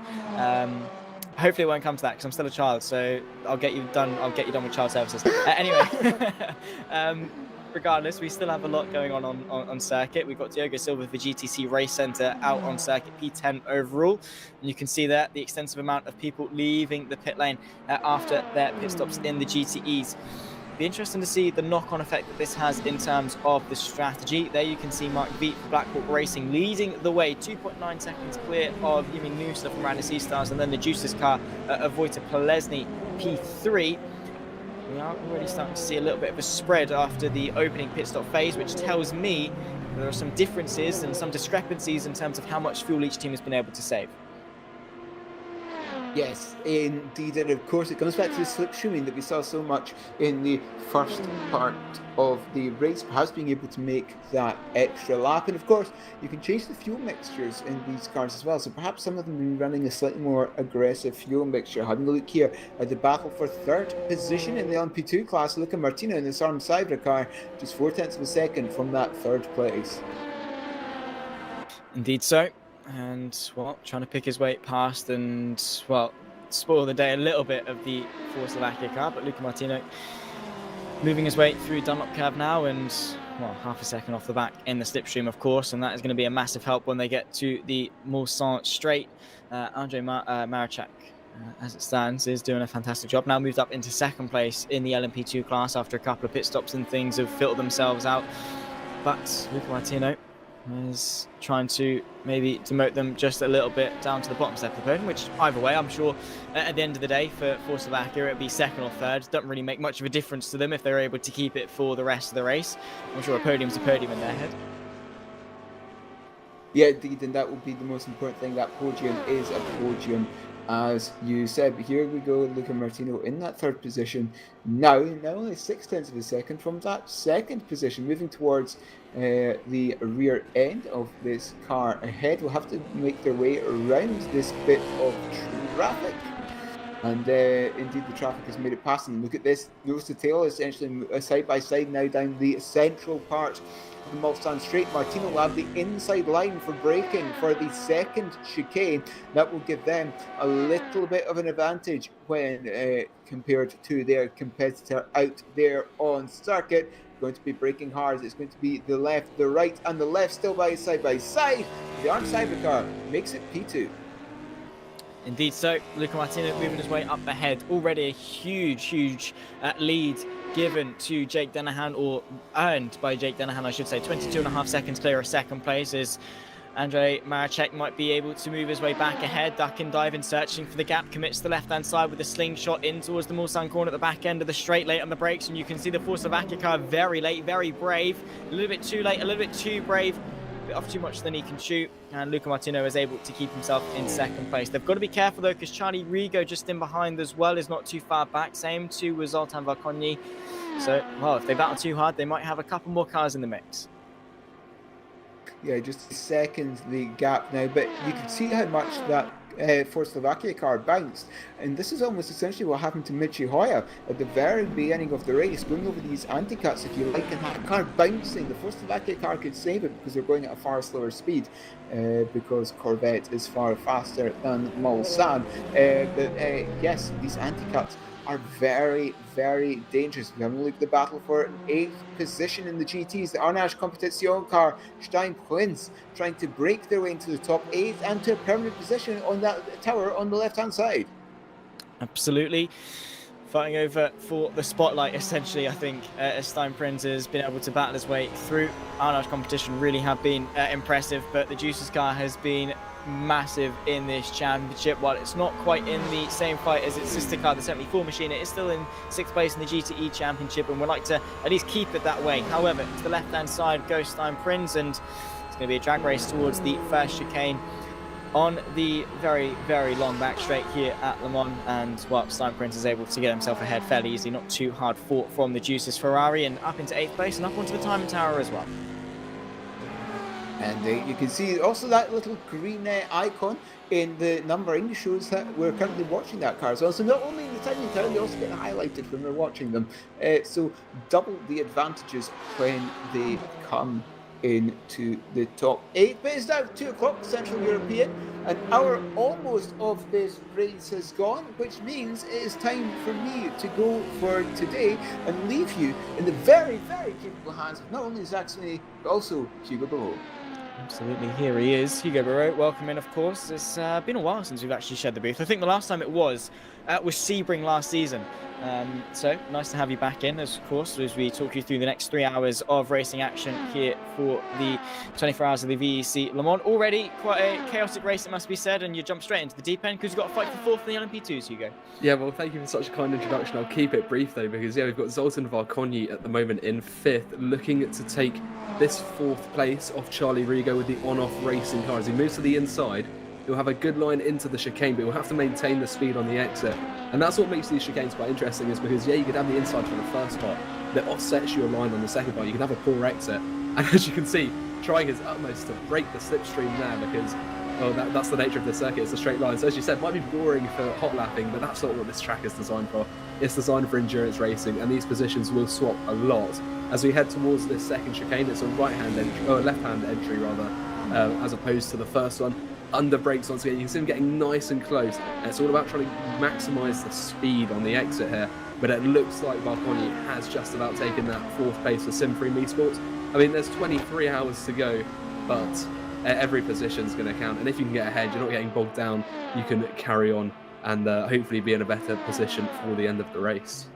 Hopefully it won't come to that because I'm still a child, so I'll get you done with child services. Anyway, regardless, we still have a lot going on circuit. We've got Diogo Silva for GTC Race Centre out on circuit, P10 overall. And you can see there the extensive amount of people leaving the pit lane after their pit stops in the GTEs. Be interesting to see the knock-on effect that this has in terms of the strategy. There you can see Mark Veet for Blackhawk Racing leading the way, 2.9 seconds clear of Yumi Nusa from Random Sea Stars, and then the Juicers car of Wojtek Polesny, P3. We are already starting to see a little bit of a spread after the opening pit stop phase, which tells me there are some differences and some discrepancies in terms of how much fuel each team has been able to save. Yes, indeed, and of course it comes back to the slipstreaming that we saw so much in the first part of the race, perhaps being able to make that extra lap. And of course, you can change the fuel mixtures in these cars as well, so perhaps some of them will be running a slightly more aggressive fuel mixture. Having a look here at the battle for third position in the LMP2 class, Luca Martino in the Sarm Saibra car, just 0.4 of a second from that third place. Indeed so. And, well, trying to pick his way past and, well, spoil the day a little bit of the Slovakia car. But Luca Martino moving his way through Dunlop curve now and, well, half a second off the back in the slipstream, of course. And that is going to be a massive help when they get to the Mulsanne straight. Andrej Maracek, as it stands, is doing a fantastic job. Now moved up into second place in the LMP2 class after a couple of pit stops and things have filtered themselves out. But Luca Martino is trying to maybe demote them just a little bit down to the bottom step of the podium, which either way, I'm sure at the end of the day for Slovakia, it'd be second or third. Doesn't really make much of a difference to them if they're able to keep it for the rest of the race. I'm sure a podium's a podium in their head. Yeah, indeed, and that will be the most important thing. That podium is a podium, as you said. But here we go, Luca Martino in that third position. Now only 0.6 of a second from that second position, moving towards the rear end of this car ahead. Will have to make their way around this bit of traffic. And indeed, the traffic has made it past them. Look at this, nose to tail, essentially side by side now down the central part of the Mulsanne Straight. Martino will have the inside line for braking for the second chicane. That will give them a little bit of an advantage when compared to their competitor out there on circuit. Going to be braking hard. It's going to be the left, the right, and the left still by side by side. The armed cybercar makes it P2. Indeed so. Luca Martino moving his way up ahead. Already a huge lead given to Jake Dennehan, or earned by Jake Dennehan, I should say. 22.5 seconds clear of second place as Andrzej Mareczek might be able to move his way back ahead, ducking, diving, searching for the gap, commits to the left-hand side with a slingshot in towards the Mulsanne corner at the back end of the straight, late on the brakes, and you can see the Force Slovakia car very late, very brave, a little bit too late, a little bit too brave, a bit off too much than he can shoot, and Luca Martino is able to keep himself in second place. They've got to be careful though, because Charlie Rigo just in behind as well is not too far back, same too with Zoltan Varkonyi. So, well, if they battle too hard, they might have a couple more cars in the mix. Yeah, just seconds the gap now, but you can see how much that for Slovakia car bounced, and this is almost essentially what happened to Michi Hoya at the very beginning of the race, going over these anti-cuts, if you like, and that car bouncing. The first Slovakia car could save it because they're going at a far slower speed, because Corvette is far faster than Mulsanne. But yes, these anti-cuts are very dangerous. We have a look at the battle for 8th position in the GTs. The Arnage Competition car, Stein Prinz, trying to break their way into the top 8 and to a permanent position on that tower on the left-hand side. Absolutely. Fighting over for the spotlight, essentially, I think, as Stein Prinz has been able to battle his way through. Arnage Competition really have been impressive, but the Juicers car has been massive in this championship. While it's not quite in the same fight as its sister car, the 74 machine, it is still in 6th place in the GTE championship, and we'd like to at least keep it that way. However, to the left-hand side goes Stein Prinz, and it's going to be a drag race towards the first chicane on the very long back straight here at Le Mans, and well, Stein Prinz is able to get himself ahead fairly easily, not too hard fought from the Juicers Ferrari, and up into 8th place and up onto the timing tower as well. And you can see also that little green icon in the numbering shows that we're currently watching that car as well. So not only in the timing tower, they also get highlighted when we're watching them. So double the advantages when they come into the top 8. But it's now 2 o'clock Central European. An hour almost of this race has gone, which means it is time for me to go for today and leave you in the very capable hands of not only Zach Sweeney, but also Hugo Barrault. Absolutely, here he is, Hugo Barrault. Welcome in, of course. It's been a while since we've actually shared the booth. I think the last time it was Sebring last season. So nice to have you back in, of course, as we talk you through the next 3 hours of racing action here for the 24 hours of the VEC Le Mans. Already quite a chaotic race, it must be said, and you jump straight into the deep end because you've got to fight for 4th in the LMP2s, Hugo. Yeah, well, thank you for such a kind introduction. I'll keep it brief though, because yeah, we've got Zoltan Varkonyi at the moment in 5th, looking to take this 4th place off Charlie Rigo with the on-off racing car. As he moves to the inside, he'll have a good line into the chicane, but he'll have to maintain the speed on the exit. And that's what makes these chicanes quite interesting, is because, yeah, you could have the inside for the first part that offsets your line on the second part. You can have a poor exit. And as you can see, trying his utmost to break the slipstream there, because, well, that's the nature of the circuit. It's a straight line. So as you said, it might be boring for hot lapping, but that's not what this track is designed for. It's designed for endurance racing, and these positions will swap a lot. As we head towards this second chicane, it's a right-hand entry, or a left-hand entry rather, as opposed to the first one. Under brakes once again, you can see him getting nice and close, and it's all about trying to maximise the speed on the exit here. But it looks like Varkonyi has just about taken that 4th place for Sim3 Esports. I mean, there's 23 hours to go, but every position's going to count, and if you can get ahead, you're not getting bogged down, you can carry on and hopefully be in a better position for the end of the race.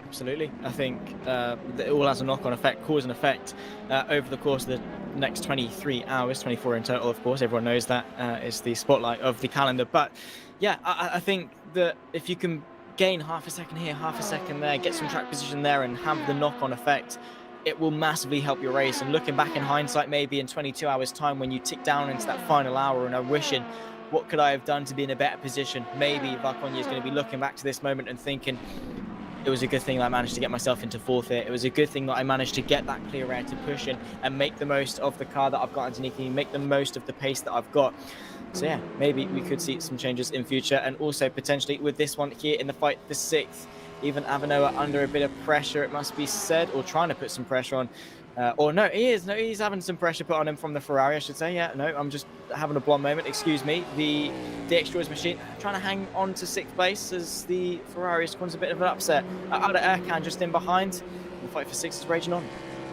Absolutely. I think it all has a knock-on effect, cause and effect, over the course of the next 23 hours, 24 in total, of course. Everyone knows that is the spotlight of the calendar. But yeah, I think that if you can gain half a second here, half a second there, get some track position there and have the knock-on effect, it will massively help your race. And looking back in hindsight, maybe in 22 hours time when you tick down into that final hour and are wishing, what could I have done to be in a better position? Maybe Varkonyi is going to be looking back to this moment and thinking, it was a good thing that I managed to get myself into fourth here. It was a good thing that I managed to get that clear air to push in and make the most of the car that I've got underneath me, make the most of the pace that I've got. So yeah, maybe we could see some changes in future, and also potentially with this one here in the fight for 6th, even Avanoa under a bit of pressure, it must be said, or trying to put some pressure on. Or no, he's having some pressure put on him from the Ferrari, I should say. Yeah, no, I'm just having a blonde moment, excuse me. The Extras machine trying to hang on to 6th place as the Ferrari has caused a bit of an upset. Out of Erkan just in behind. The fight for 6th is raging on.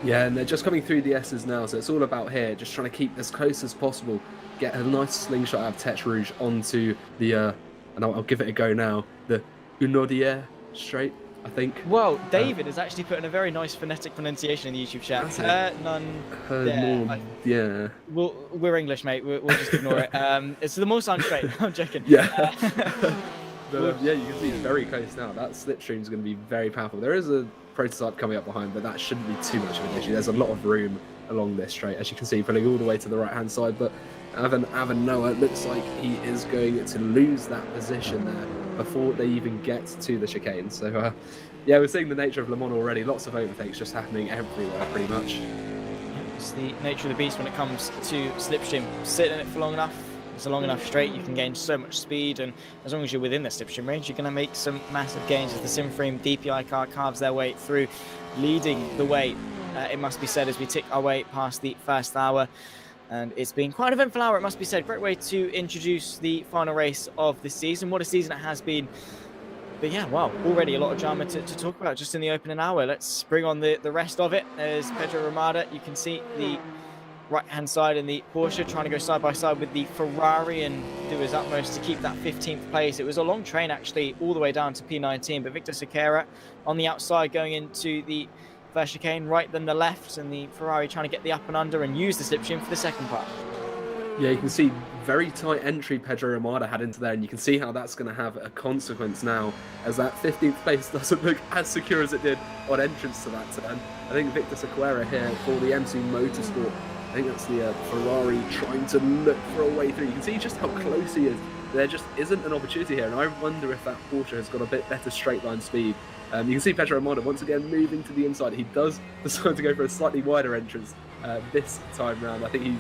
Yeah, and they're just coming through the S's now, so it's all about here, just trying to keep as close as possible, get a nice slingshot out of Tech Rouge onto the, and I'll give it a go now, the Unodier straight, I think. Well, David has actually put in a very nice phonetic pronunciation in the YouTube chat. Yeah. We're English, mate. We'll just ignore it. It's the more sound straight. I'm joking. Yeah. But, yeah, you can see it's very close now. That slipstream is going to be very powerful. There is a prototype coming up behind, but that shouldn't be too much of an issue. There's a lot of room along this straight, as you can see, pulling all the way to the right-hand side. But Avanoa looks like he is going to lose that position there before they even get to the chicane. So, yeah, we're seeing the nature of Le Mans already. Lots of overtakes just happening everywhere, pretty much. It's the nature of the beast when it comes to slipstream. Sit in it for long enough. It's a long enough straight, you can gain so much speed, and as long as you're within the slipstream range, you're going to make some massive gains as the Simframe DPI car carves their way through, leading the way, it must be said, as we tick our way past the first hour. And it's been quite an eventful hour, it must be said. Great way to introduce the final race of the season. What a season it has been. But yeah, wow, already a lot of drama to talk about just in the opening hour. Let's bring on the rest of it. As Pedro Ramada, you can see the right-hand side in the Porsche, trying to go side by side with the Ferrari and do his utmost to keep that 15th place. It was a long train, actually, all the way down to P19, but Victor Sequeira on the outside going into the first chicane, right then the left, and the Ferrari trying to get the up and under and use the slipstream for the second part. Yeah, you can see very tight entry Pedro Ramada had into there, and you can see how that's going to have a consequence now, as that 15th place doesn't look as secure as it did on entrance to that turn. I think Victor Sequeira here for the MC Motorsport, I think that's the Ferrari trying to look for a way through. You can see just how close he is. There just isn't an opportunity here, and I wonder if that Porsche has got a bit better straight line speed. You can see Pedro Ramada once again moving to the inside. He does decide to go for a slightly wider entrance this time round. I think he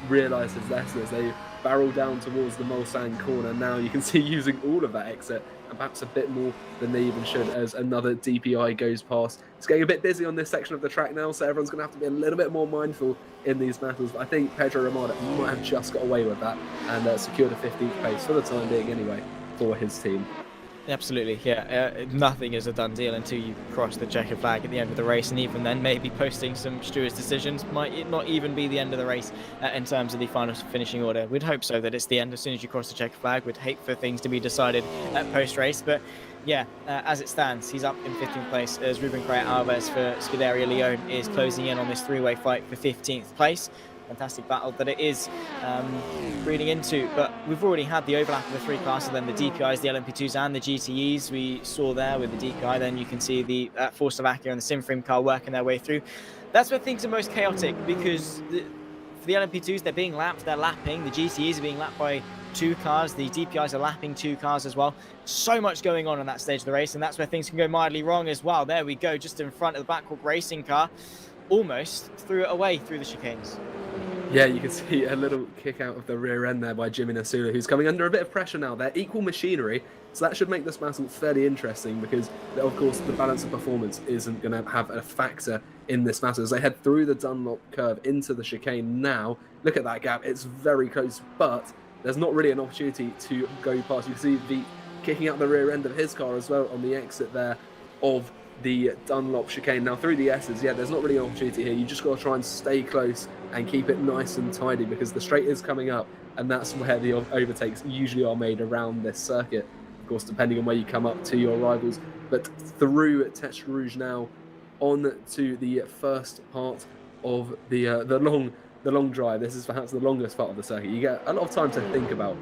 realised his lesson as they barrel down towards the Mulsanne corner. Now you can see using all of that exit, and perhaps a bit more than they even should, as another DPI goes past. It's getting a bit busy on this section of the track now, so everyone's going to have to be a little bit more mindful in these battles. But I think Pedro Ramada might have just got away with that and secured a 15th place for the time being anyway for his team. Absolutely, yeah. Nothing is a done deal until you cross the checkered flag at the end of the race, and even then, maybe posting some stewards' decisions might not even be the end of the race in terms of the final finishing order. We'd hope so, that it's the end as soon as you cross the checkered flag. We'd hate for things to be decided at post-race, but yeah, as it stands, he's up in 15th place as Ruben Correa Alves for Scuderia Leon is closing in on this three-way fight for 15th place. Fantastic battle that it is reading into, but we've already had the overlap of the three classes, then the DPIs, the LMP2s and the GTEs we saw there with the DPI. Then you can see the Force Slovakia and the Simframe car working their way through. That's where things are most chaotic, because for the LMP2s, they're being lapped, they're lapping. The GTEs are being lapped by 2 cars. The DPIs are lapping 2 cars as well. So much going on that stage of the race, and that's where things can go mildly wrong as well. There we go, just in front of the Blackhawk Racing car. Almost threw it away through the chicanes. Yeah, you can see a little kick out of the rear end there by Jimmy Nasula, who's coming under a bit of pressure now. They're equal machinery, so that should make this battle fairly interesting, because, of course, the balance of performance isn't going to have a factor in this battle. As they head through the Dunlop curve into the chicane now, look at that gap. It's very close, but there's not really an opportunity to go past. You can see the kicking out the rear end of his car as well on the exit there of the Dunlop chicane. Now through the S's, yeah, there's not really an opportunity here. You just got to try and stay close and keep it nice and tidy, because the straight is coming up, and that's where the overtakes usually are made around this circuit, of course, depending on where you come up to your rivals. But through Tech Rouge now, on to the first part of the long drive. This is perhaps the longest part of the circuit. You get a lot of time to think about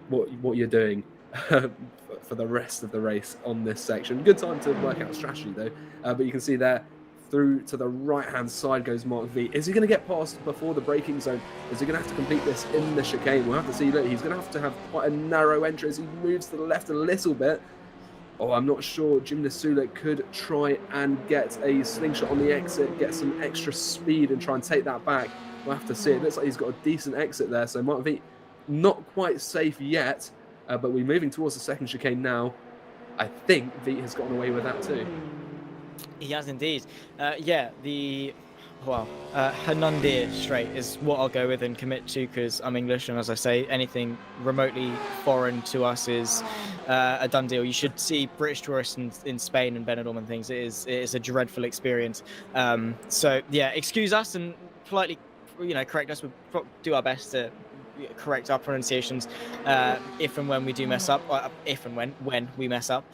what you're doing for the rest of the race on this section. Good time to work out strategy though. But you can see there, through to the right-hand side goes Mark V. Is he going to get past before the braking zone? Is he going to have to complete this in the chicane? We'll have to see. Look, he's going to have quite a narrow entry as he moves to the left a little bit. Oh, I'm not sure. Jim Nasulik could try and get a slingshot on the exit, get some extra speed and try and take that back. We'll have to see. It looks like he's got a decent exit there, so might be not quite safe yet, but we're moving towards the second chicane now. I think Veet has gotten away with that too. He has indeed. Yeah, Hernandir straight is what I'll go with and commit to, because I'm English, and as I say, anything remotely foreign to us is a done deal. You should see British tourists in Spain and Benidorm and things. It is a dreadful experience. So yeah, excuse us and politely, correct us. We'll do our best to correct our pronunciations if and when we do mess up, or if and when we mess up.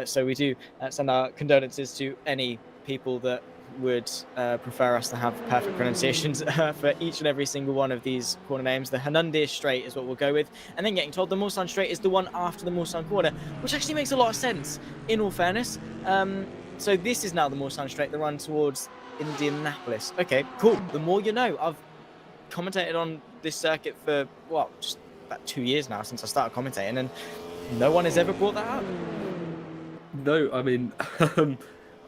So we do send our condolences to any people that would prefer us to have perfect pronunciations for each and every single one of these corner names. The Hernandir Straight is what we'll go with, and then getting told the Mulsanne Straight is the one after the Mulsanne corner, which actually makes a lot of sense, in all fairness. So this is now the Mulsanne Straight, the run towards Indianapolis. Okay, cool. The more you know. I've commentated on this circuit for, just about 2 years now since I started commentating, and no one has ever brought that up. No, I mean,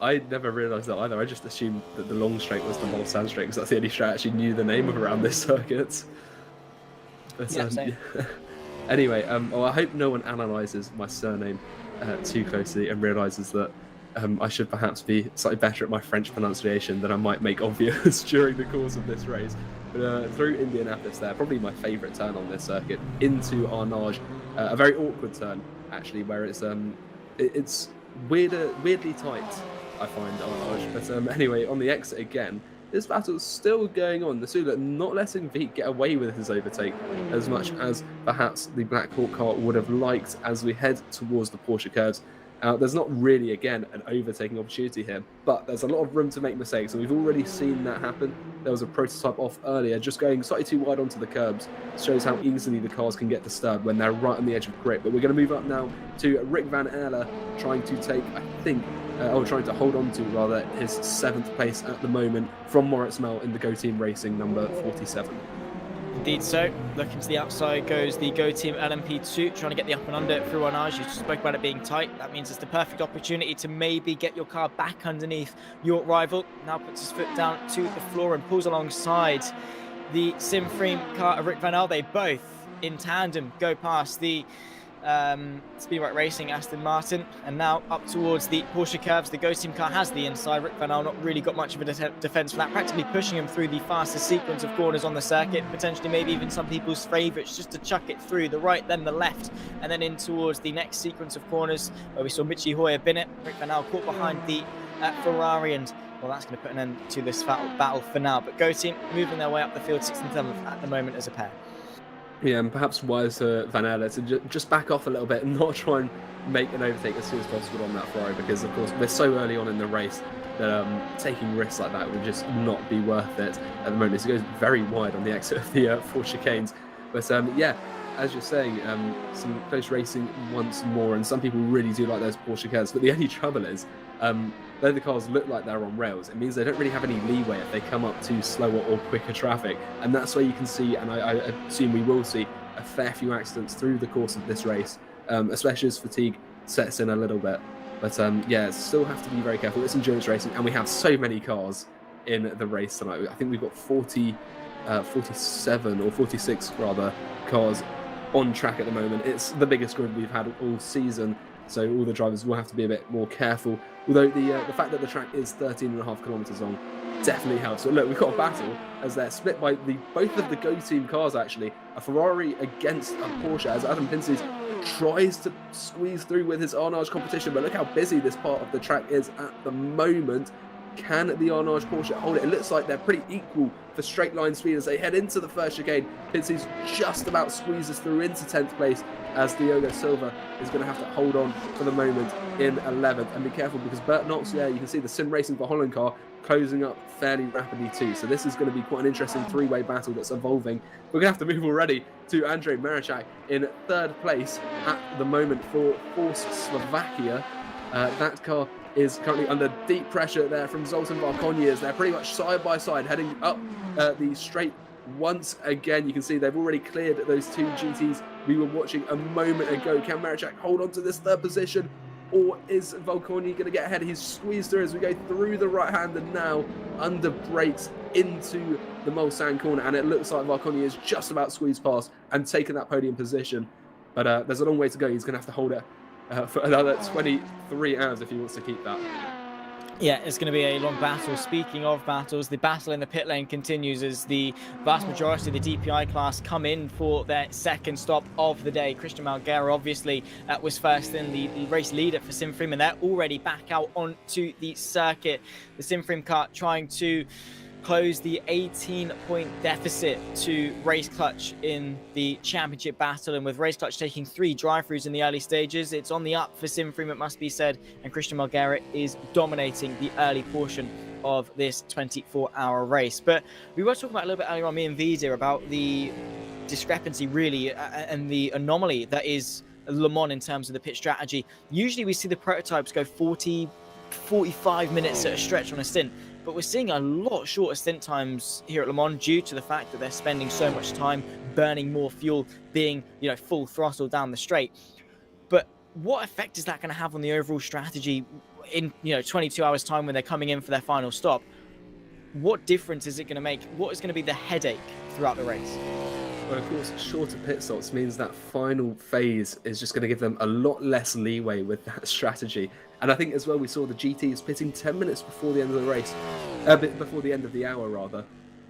I never realised that either. I just assumed that the long straight was the Mulsanne Straight, because that's the only straight I actually knew the name of around this circuit. But, Same. Anyway, I hope no one analyses my surname too closely and realises that I should perhaps be slightly better at my French pronunciation than I might make obvious during the course of this race. But through Indianapolis there, probably my favourite turn on this circuit, into Arnage, a very awkward turn, actually, where it's weirdly tight, I find, Arnage. But anyway, on the exit again, this battle's still going on. Nasulik not letting Veet get away with his overtake as much as perhaps the Black Hawk car would have liked as we head towards the Porsche curves. There's not really, again, an overtaking opportunity here, but there's a lot of room to make mistakes, and we've already seen that happen. There was a prototype off earlier, just going slightly too wide onto the curbs. Shows how easily the cars can get disturbed when they're right on the edge of grip. But we're going to move up now to Rick Van Erle, trying to take, trying to hold on to, rather, his 7th place at the moment from Moritz Mel in the Go Team Racing number 47. Indeed so. Looking to the outside goes the Go Team LMP2, trying to get the up and under through Arnage. You spoke about it being tight. That means it's the perfect opportunity to maybe get your car back underneath your rival. Now puts his foot down to the floor and pulls alongside the Simframe car of Rick Van Erle. They both, in tandem, go past the Speedway Racing Aston Martin, and now up towards the Porsche curves. The Go Team car has the inside. Rick Van Erle not really got much of a defense for that, practically pushing him through the fastest sequence of corners on the circuit, potentially maybe even some people's favourites, just to chuck it through the right, then the left, and then in towards the next sequence of corners where we saw Michi Hoyer bin it. Rick Van Erle caught behind the Ferrari, and well, that's going to put an end to this battle for now. But Go Team moving their way up the field, 6th and 7th at the moment as a pair. Yeah, and perhaps wise to Van Erle to just back off a little bit and not try and make an overtake as soon as possible on that Ferrari, because of course we're so early on in the race that taking risks like that would just not be worth it at the moment. So it goes very wide on the exit of the 4 chicanes. But yeah, as you're saying, some close racing once more, and some people really do like those Porsche cars. But the only trouble is, though the cars look like they're on rails, it means they don't really have any leeway if they come up to slower or quicker traffic. And that's where you can see, and I assume we will see, a fair few accidents through the course of this race, especially as fatigue sets in a little bit. But yeah, still have to be very careful. It's endurance racing, and we have so many cars in the race tonight. I think we've got 47 or 46 rather cars on track at the moment. It's the biggest grid we've had all season, so all the drivers will have to be a bit more careful. Although the fact that the track is 13.5 kilometres long definitely helps. So look, we've got a battle as they're split by both of the Go Team cars, actually. A Ferrari against a Porsche, as Adam Pinces tries to squeeze through with his Arnage competition. But look how busy this part of the track is at the moment. Can the Arnage Porsche hold it? It looks like they're pretty equal for straight line speed as they head into the first chicane. Pinces just about squeezes through into 10th place, as Diogo Silva is going to have to hold on for the moment in 11th. And be careful, because Bert Knox, yeah, you can see the Sim Racing for Holland car closing up fairly rapidly too. So this is going to be quite an interesting three-way battle that's evolving. We're going to have to move already to Andrej Maričák in 3rd place at the moment for Force Slovakia. That car is currently under deep pressure there from Zoltan Varkonyi, as they're pretty much side by side heading up the straight once again. You can see they've already cleared those 2 GTs we were watching a moment ago. Can Maričák hold on to this 3rd position? or is Volconi going to get ahead? He's squeezed through as we go through the right hand and now under brakes into the Mulsanne corner, and it looks like Volconi is just about squeezed past and taken that podium position. But there's a long way to go. He's going to have to hold it for another 23 hours if he wants to keep that. Yeah, it's going to be a long battle. Speaking of battles, the battle in the pit lane continues as the vast majority of the DPI class come in for their second stop of the day. Christian Malguera obviously was first in, the race leader for Simfrim, and they're already back out onto the circuit. The Simfrim car trying to close the 18-point deficit to Race Clutch in the championship battle, and with Race Clutch taking 3 drive-throughs in the early stages, it's on the up for Simfrim, it must be said, and Christian Malguera is dominating the early portion of this 24-hour race. But we were talking about a little bit earlier on, me and Vida, about the discrepancy really and the anomaly that is Le Mans in terms of the pit strategy. Usually we see the prototypes go 45 minutes at a stretch on a stint, but we're seeing a lot shorter stint times here at Le Mans due to the fact that they're spending so much time burning more fuel, being, you know, full throttle down the straight. But what effect is that going to have on the overall strategy in, 22 hours time when they're coming in for their final stop? What difference is it going to make? What is going to be the headache throughout the race? Well, of course, shorter pit stops means that final phase is just going to give them a lot less leeway with that strategy. And I think as well, we saw the GTs pitting 10 minutes before the end of the race, before the end of the hour rather.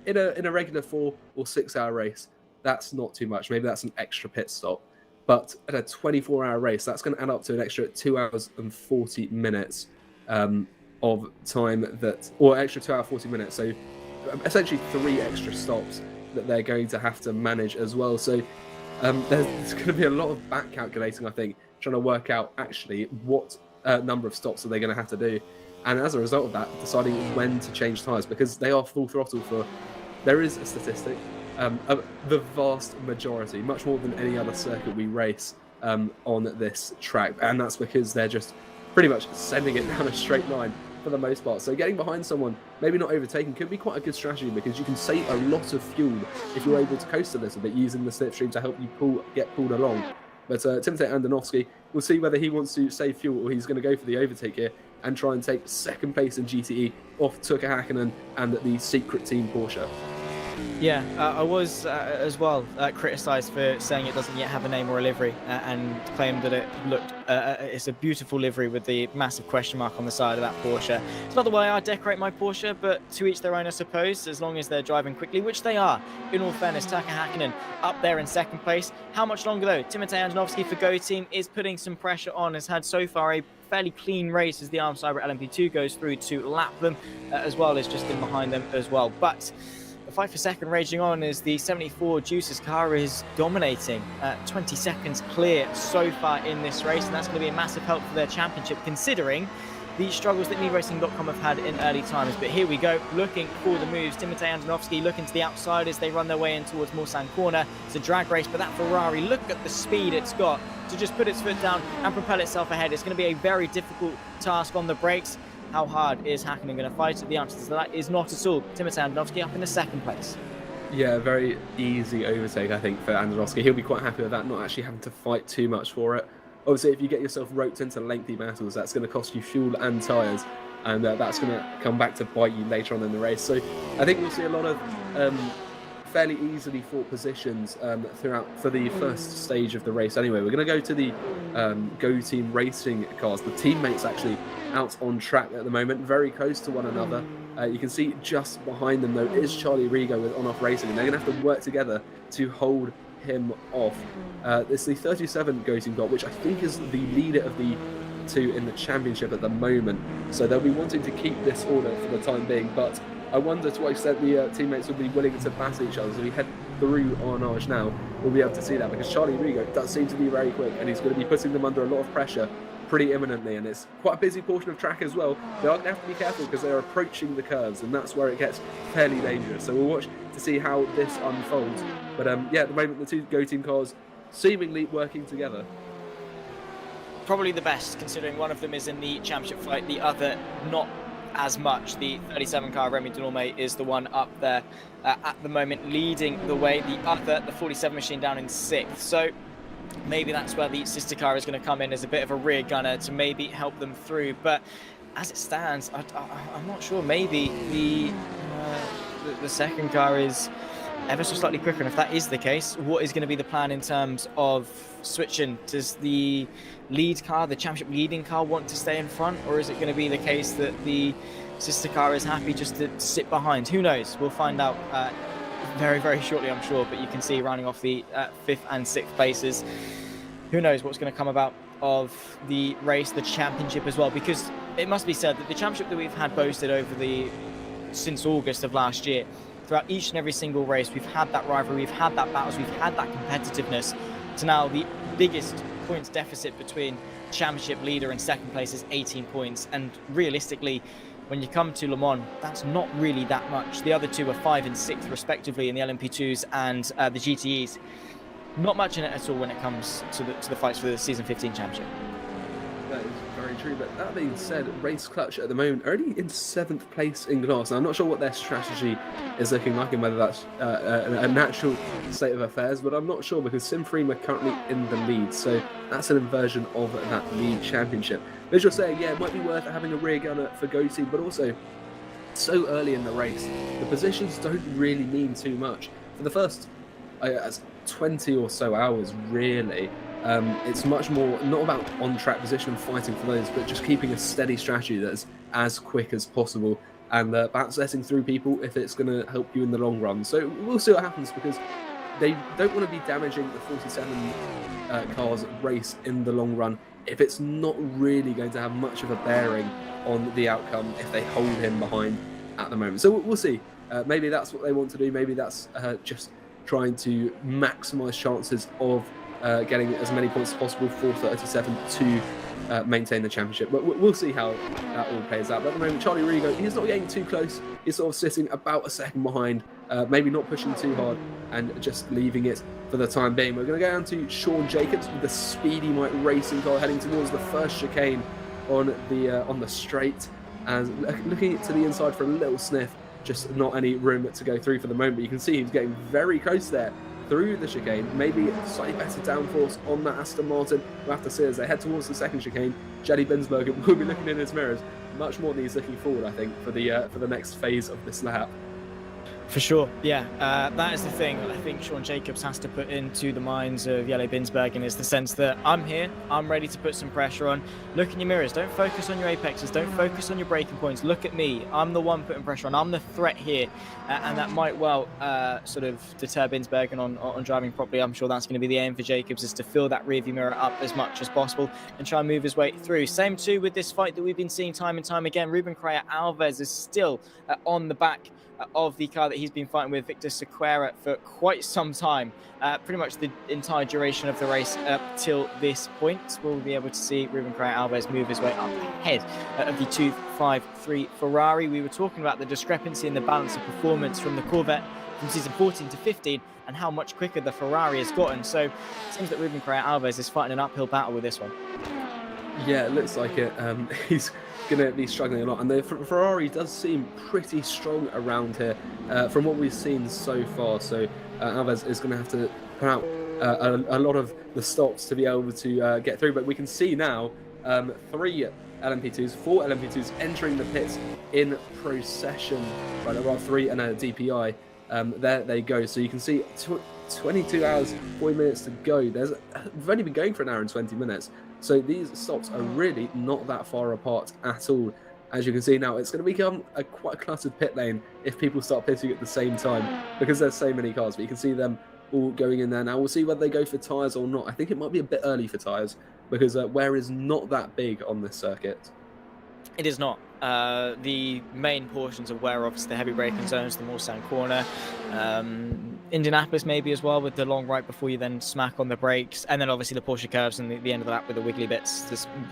In a regular 4 or 6 hour race, that's not too much. Maybe that's an extra pit stop. But at a 24-hour race, that's going to add up to an extra 2 hours and 40 minutes of time or extra 2 hours 40 minutes. So essentially 3 extra stops that they're going to have to manage as well. So there's going to be a lot of back calculating, I think, trying to work out actually what number of stops are they going to have to do. And as a result of that, deciding when to change tyres, because they are full throttle for, there is a statistic, the vast majority, much more than any other circuit we race on this track. And that's because they're just pretty much sending it down a straight line for the most part. So getting behind someone, maybe not overtaking, could be quite a good strategy, because you can save a lot of fuel if you're able to coast a little bit using the slipstream to help you get pulled along. But Timotej Andonovski, we'll see whether he wants to save fuel or he's going to go for the overtake here and try and take second place in GTE off Tuukka Hakkinen and the secret team Porsche. Yeah, I was as well criticised for saying it doesn't yet have a name or a livery, and claimed that it looked it's a beautiful livery with the massive question mark on the side of that Porsche. It's not the way I decorate my Porsche, but to each their own, I suppose, as long as they're driving quickly, which they are. In all fairness, Tuukka Hakkinen up there in second place. How much longer though? Timotej Andonovski for Go Team is putting some pressure on, has had so far a fairly clean race as the Arm Cyber LMP2 goes through to lap them, as well as just in behind them as well. But the fight for second raging on as the 74 Juices car is dominating, 20 seconds clear so far in this race, and that's going to be a massive help for their championship, considering the struggles that NeedRacing.com have had in early times. But here we go, looking for the moves. Timotej Andonovski looking to the outside as they run their way in towards Mulsanne corner. It's a drag race, but that Ferrari, look at the speed it's got to just put its foot down and propel itself ahead. It's going to be a very difficult task on the brakes. How hard is Hakkinen going to fight it? The answer to that is not at all. Timotej Andonovski up in the second place. Yeah, very easy overtake, I think, for Andonovski. He'll be quite happy with that, not actually having to fight too much for it. Obviously, if you get yourself roped into lengthy battles, that's going to cost you fuel and tyres, and that's going to come back to bite you later on in the race. So I think we'll see a lot of fairly easily fought positions throughout for the first stage of the race. Anyway, we're going to go to the Go Team Racing cars. The teammates actually out on track at the moment, very close to one another. You can see just behind them, though, is Charlie Rigo with On-Off Racing, and they're going to have to work together to hold him off. It's the 37 Go Team car, which I think is the leader of the two in the championship at the moment. So they'll be wanting to keep this order for the time being, but I wonder to what extent the teammates will be willing to battle each other. As we head through Arnage now, we'll be able to see that, because Charlie Rigo does seem to be very quick, and he's going to be putting them under a lot of pressure pretty imminently, and it's quite a busy portion of track as well. They are going to have to be careful because they're approaching the curves, and that's where it gets fairly dangerous. So we'll watch to see how this unfolds. But yeah, at the moment, the two Go Team cars seemingly working together. Probably the best, considering one of them is in the championship fight, the other not as much. The 37 car, Remy Denorme, is the one up there at the moment leading the way. The other, the 47 machine, down in 6th. So maybe that's where the sister car is going to come in as a bit of a rear gunner to maybe help them through. But as it stands, I'm not sure. Maybe the second car is ever so slightly quicker. And if that is the case, what is going to be the plan in terms of switching? Does the lead car, the championship leading car, want to stay in front, or is it going to be the case that the sister car is happy just to sit behind? Who knows? We'll find out very, very shortly, I'm sure. But you can see rounding off the 5th and 6th places, who knows what's going to come about of the race, the championship as well, because it must be said that the championship that we've had boasted since August of last year, throughout each and every single race, we've had that rivalry, we've had that battles, we've had that competitiveness. To now, the biggest points deficit between championship leader and second place is 18 points. And realistically, when you come to Le Mans, that's not really that much. The other two are 5th and 6th, respectively, in the LMP2s and the GTEs. Not much in it at all when it comes to the fights for the Season 15 championship. That is very true, but that being said, Race Clutch at the moment are only in 7th place in class. Now, I'm not sure what their strategy is looking like and whether that's a natural state of affairs, but I'm not sure because Simfreem are currently in the lead, so that's an inversion of that lead championship. As you're saying, yeah, it might be worth having a rear gunner for Goatee, but also so early in the race, the positions don't really mean too much. For the first 20 or so hours, really, it's much more not about on-track position and fighting for those, but just keeping a steady strategy that's as quick as possible and perhaps letting through people if it's going to help you in the long run. So we'll see what happens because they don't want to be damaging the 47 cars race in the long run if it's not really going to have much of a bearing on the outcome if they hold him behind at the moment. So we'll see. Maybe that's what they want to do. Maybe that's just trying to maximise chances of getting as many points as possible for 37 to maintain the championship. But we'll see how that all plays out. But at the moment, Charlie Rigo, he's not getting too close. He's sort of sitting about a second behind, maybe not pushing too hard and just leaving it for the time being. We're going to go down to Sean Jacobs with the Speedy Mike Racing car heading towards the first chicane on the straight and looking to the inside for a little sniff. Just not any room to go through for the moment. But you can see he's getting very close there through the chicane. Maybe slightly better downforce on that Aston Martin. We'll have to see as they head towards the second chicane. Jelly Binsberger will be looking in his mirrors much more than he's looking forward, I think, for the next phase of this lap. For sure, yeah. That is the thing I think Sean Jacobs has to put into the minds of Jelle Binsbergen is the sense that I'm here, I'm ready to put some pressure on. Look in your mirrors, don't focus on your apexes, don't focus on your braking points. Look at me, I'm the one putting pressure on, I'm the threat here. And that might well sort of deter Binsbergen on driving properly. I'm sure that's going to be the aim for Jacobs, is to fill that rearview mirror up as much as possible and try and move his way through. Same too with this fight that we've been seeing time and time again. Ruben Correa Alves is still on the back of the car that he's been fighting with, Victor Sequeira, for quite some time. Pretty much the entire duration of the race up till this point. We'll be able to see Ruben Correa Alves move his way up ahead of the 253 Ferrari. We were talking about the discrepancy in the balance of performance from the Corvette from season 14 to 15 and how much quicker the Ferrari has gotten. So it seems that Ruben Correa Alves is fighting an uphill battle with this one. Yeah, it looks like it. He's going to be struggling a lot, and the Ferrari does seem pretty strong around here from what we've seen so far. So Alves is going to have to put out a lot of the stops to be able to get through. But we can see now 4 LMP2s entering the pits in procession. Right, there are 3 and a DPI. There they go. So you can see 22 hours, 40 minutes to go. We've only been going for an hour and 20 minutes. So these stops are really not that far apart at all. As you can see now, it's going to become quite a cluttered pit lane if people start pitting at the same time because there's so many cars. But you can see them all going in there now. We'll see whether they go for tyres or not. I think it might be a bit early for tyres because wear is not that big on this circuit. It is not. The main portions of wear, obviously the heavy braking zones, the Mulsanne corner, Indianapolis maybe as well with the long right before you then smack on the brakes, and then obviously the Porsche curves and the end of the lap with the wiggly bits.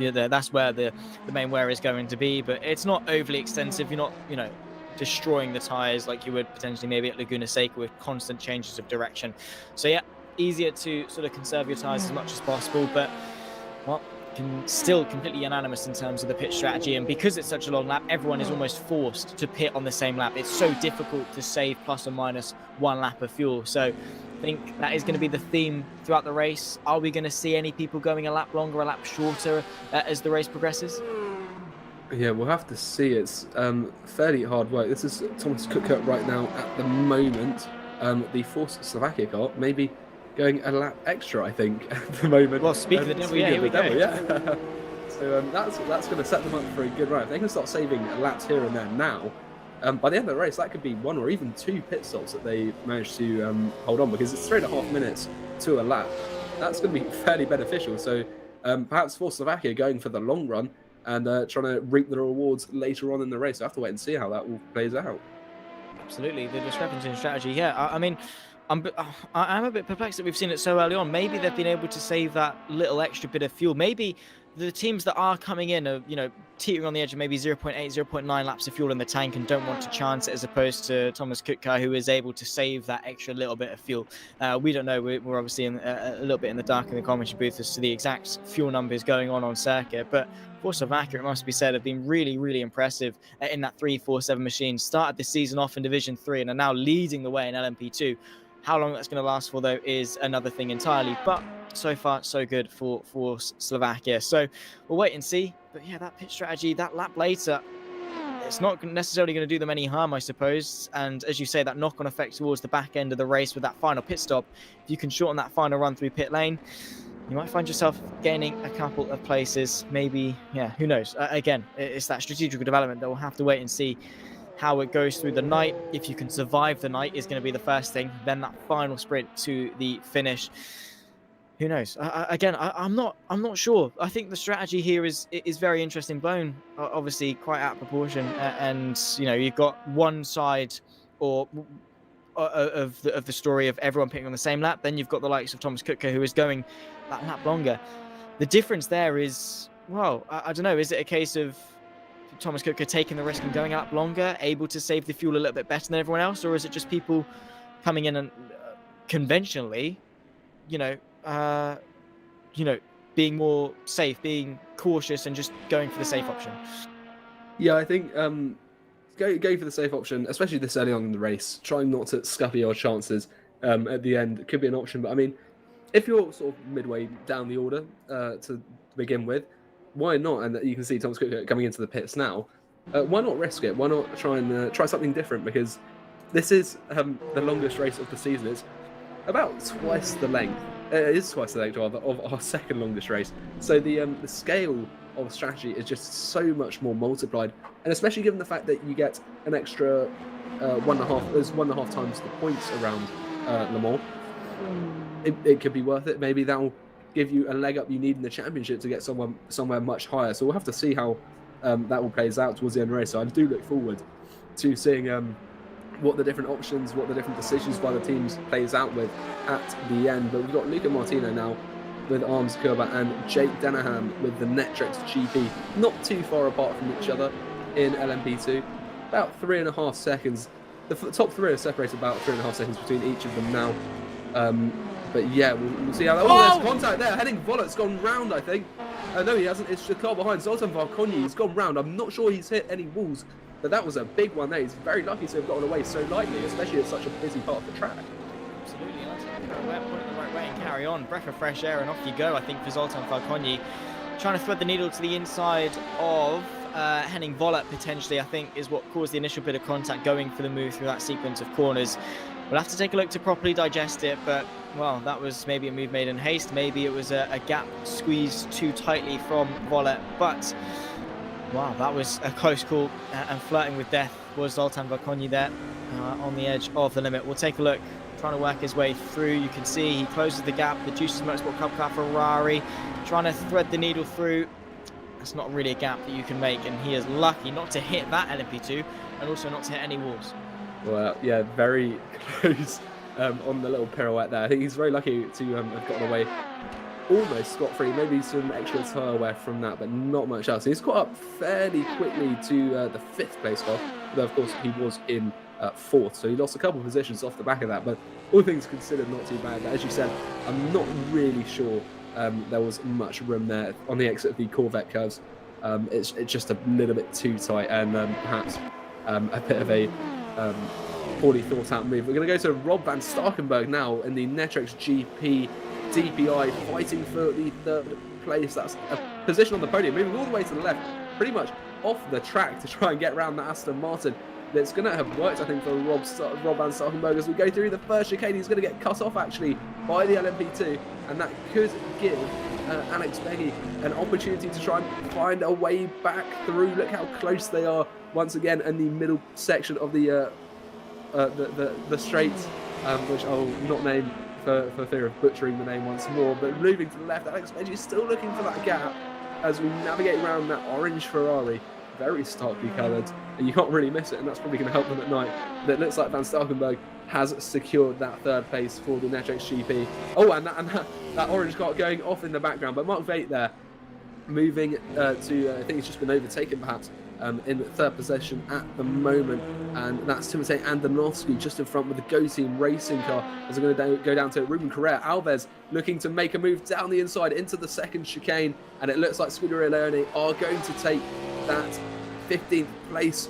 That's where the main wear is going to be, but it's not overly extensive. You're not, destroying the tyres like you would potentially maybe at Laguna Seca with constant changes of direction. So yeah, easier to sort of conserve your tyres as much as possible, but well, still completely unanimous in terms of the pit strategy, and because it's such a long lap, everyone is almost forced to pit on the same lap. It's so difficult to save plus or minus 1 lap of fuel. So I think that is going to be the theme throughout the race. Are we going to see any people going a lap longer, a lap shorter as the race progresses? Yeah, we'll have to see. It's fairly hard work. This is Thomas Kuka right now at the moment. The Force Slovakia car maybe going a lap extra, I think, at the moment. Well, speak of the devil, yeah, here we go. Yeah. So that's going to set them up for a good ride. If they can start saving laps here and there now, by the end of the race, that could be 1 or even 2 pit stops that they manage to hold on, because it's 3.5 minutes to a lap. That's going to be fairly beneficial. So perhaps for Slovakia going for the long run and trying to reap the rewards later on in the race. I have to wait and see how that all plays out. Absolutely, the discrepancy in strategy. Yeah, I mean, I'm a bit perplexed that we've seen it so early on. Maybe they've been able to save that little extra bit of fuel. Maybe the teams that are coming in are, teetering on the edge of maybe 0.8, 0.9 laps of fuel in the tank and don't want to chance it, as opposed to Thomas Kutka, who is able to save that extra little bit of fuel. We don't know. We're obviously a little bit in the dark in the commentary booth as to the exact fuel numbers going on circuit. But for Slovakia, it must be said, have been really, really impressive in that 347 machine. Started the season off in Division 3 and are now leading the way in LMP2. How long that's going to last for, though, is another thing entirely. But so far, so good for Slovakia. So we'll wait and see. But yeah, that pit strategy, that lap later, it's not necessarily going to do them any harm, I suppose. And as you say, that knock-on effect towards the back end of the race with that final pit stop, if you can shorten that final run through pit lane, you might find yourself gaining a couple of places. Maybe, yeah, who knows? Again, it's that strategical development that we'll have to wait and see how it goes through the night. If you can survive the night is going to be the first thing. Then that final sprint to the finish. Who knows? I'm not sure. I think the strategy here is very interesting. Blown, obviously, quite out of proportion, and you've got one side of the story of everyone picking on the same lap. Then you've got the likes of Thomas Kutka, who is going that lap longer. The difference there is, well, I don't know. Is it a case of Thomas Kutka taking the risk and going a lap longer, able to save the fuel a little bit better than everyone else, or is it just people coming in and conventionally, being more safe, being cautious, and just going for the safe option? Yeah, I think go for the safe option, especially this early on in the race. Trying not to scuppy your chances at the end could be an option. But I mean, if you're sort of midway down the order to begin with, why not? And you can see Thomas Cook coming into the pits now. Why not risk it? Why not try something different? Because this is the longest race of the season. It's about twice the length. It is twice the length rather of our second longest race. So the scale of strategy is just so much more multiplied, and especially given the fact that you get an extra 1.5 times the points around Le Mans. It could be worth it. Maybe that'll give you a leg up you need in the championship to get somewhere much higher. So we'll have to see how that all plays out towards the end of the race. So I do look forward to seeing what the different options, what the different decisions by the teams plays out with at the end. But we've got Luca Martino now with Arms Kurba and Jake Denaham with the Netrix GP, not too far apart from each other in LMP2. About 3.5 seconds. The top three are separated about 3.5 seconds between each of them now. But yeah, we'll see how that... Oh, there's contact there. Henning Vollert's gone round, I think. No, he hasn't. It's the car behind. Zoltan Varkonyi, he's gone round. I'm not sure he's hit any walls, but that was a big one there. He's very lucky to have gotten away so lightly, especially at such a busy part of the track. Absolutely. Let's put it the right way and carry on. Breath of fresh air and off you go, I think, for Zoltan Varkonyi. Trying to thread the needle to the inside of Henning Vollert, potentially, I think, is what caused the initial bit of contact going for the move through that sequence of corners. We'll have to take a look to properly digest it, but, well, that was maybe a move made in haste. Maybe it was a gap squeezed too tightly from Vollert, but, wow, that was a close call, and flirting with death was Zoltan Varkonyi there on the edge of the limit. We'll take a look, trying to work his way through. You can see he closes the gap. The Juices Motorsport Cup car Ferrari trying to thread the needle through. That's not really a gap that you can make, and he is lucky not to hit that LMP2 and also not to hit any walls. Well, yeah, very close on the little pirouette there. I think he's very lucky to have gotten away almost scot-free. Maybe some extra tyre wear from that, but not much else. He's caught up fairly quickly to the 5th place car, though of course he was in 4th, so he lost a couple of positions off the back of that. But all things considered, not too bad. But as you said, I'm not really sure there was much room there on the exit of the Corvette curves. It's just a little bit too tight, and perhaps a bit of a poorly thought out move. We're going to go to Rob van Starkenberg now in the Netrex GP DPI, fighting for the third place. That's a position on the podium, moving all the way to the left, pretty much off the track to try and get around the Aston Martin. It's going to have worked, I think, for Rob van Starkenberg as we go through the first chicane. He's going to get cut off, actually, by the LMP2, and that could give Alex Beggy an opportunity to try and find a way back through. Look how close they are once again in the middle section of the straight, which I'll not name for fear of butchering the name once more. But moving to the left, Alex Beggy is still looking for that gap as we navigate around that orange Ferrari. Very starkly coloured, and you can't really miss it, and that's probably going to help them at night. But it looks like Van Starkenberg has secured that third place for the Netrex GP. Oh, and that orange car going off in the background, but Mark Veit there moving to, I think he's just been overtaken perhaps, in third position at the moment, and that's Timotej Andonovski just in front with the Go Team racing car as we're going to go down to Ruben Correa. Alves looking to make a move down the inside into the second chicane, and it looks like Scuderia Leone are going to take that 15th place,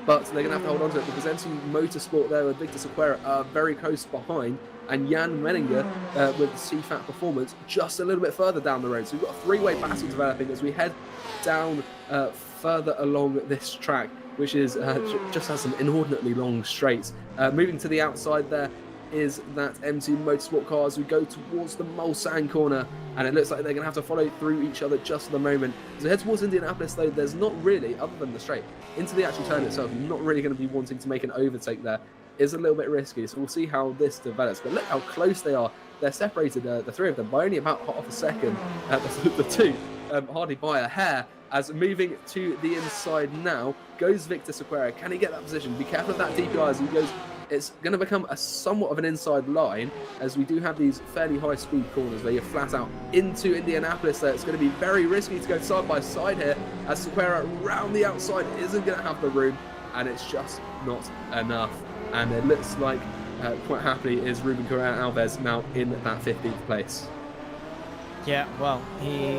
but they're going to have to hold on to it because NC Motorsport there with Victor Sequeira are very close behind, and Jan Menninger with CFAT Performance just a little bit further down the road. So we've got a three-way battle developing as we head down further along this track, which is just has some inordinately long straights. Moving to the outside there is that MC Motorsport car as we go towards the Mulsanne corner, and it looks like they're going to have to follow through each other just for the moment. As we head towards Indianapolis though, there's not really, other than the straight, into the actual turn itself, you're not really going to be wanting to make an overtake there. It's a little bit risky, so we'll see how this develops. But look how close they are. They're separated, the three of them, by only about half a second. The two, hardly by a hair. As moving to the inside now goes Victor Sequeira. Can he get that position? Be careful of that DPI as he goes. It's going to become a somewhat of an inside line as we do have these fairly high speed corners where you're flat out into Indianapolis there. It's going to be very risky to go side by side here as Sequeira round the outside isn't going to have the room, and it's just not enough. And it looks like quite happily is Ruben Correa Alves now in that 15th place. Yeah, well,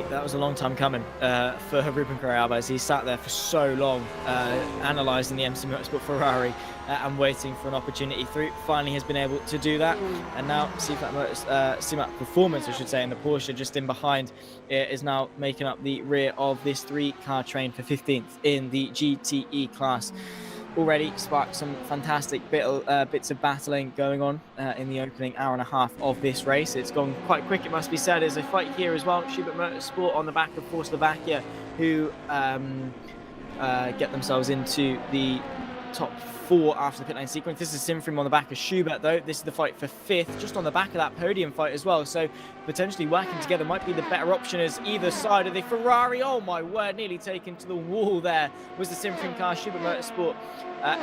that was a long time coming for Ruben Correa Alves. He sat there for so long, analysing the MC Motorsport Ferrari and waiting for an opportunity through. Finally has been able to do that, and now CFAT Performance, I should say, and the Porsche just in behind is now making up the rear of this three-car train for 15th in the GTE class. Already sparked some fantastic bits of battling going on in the opening hour and a half of this race. It's gone quite quick, it must be said. There's a fight here as well. Schubert Motorsport on the back of Force Slovakia, who get themselves into the top four after the pit lane sequence. This is Simfrim on the back of Schubert, though. This is the fight for 5th, just on the back of that podium fight as well. So potentially working together might be the better option as either side of the Ferrari. Oh my word, nearly taken to the wall there was the Simfrim car. Schubert Motorsport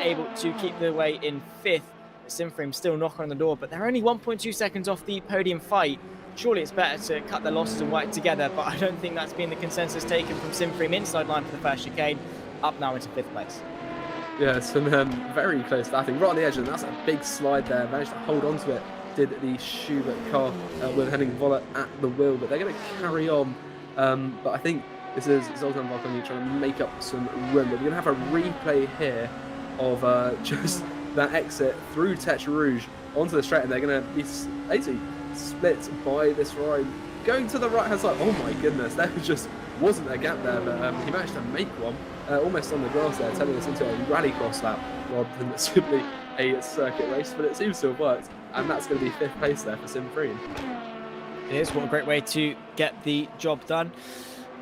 able to keep their way in 5th. Simfrim still knocking on the door, but they're only 1.2 seconds off the podium fight. Surely it's better to cut their losses and work together, but I don't think that's been the consensus taken from Simfrim. Inside line for the first chicane, up now into 5th place. Yeah, some very close starting right on the edge, and that's a big slide there. Managed to hold on to it, did the Schubert car with Henning Voller at the wheel, but they're going to carry on. But I think this is Zoltan Valkovic trying to make up some room. But we're going to have a replay here of just that exit through Tech Rouge onto the straight, and they're going to be basically split by this Ferrari going to the right hand side. Oh my goodness, there just wasn't a gap there, but he managed to make one almost on the grass there, turning us into a rallycross lap rather than simply a circuit race. But it seems to have worked, and that's going to be 5th place there for Simfrim. It is. What a great way to get the job done.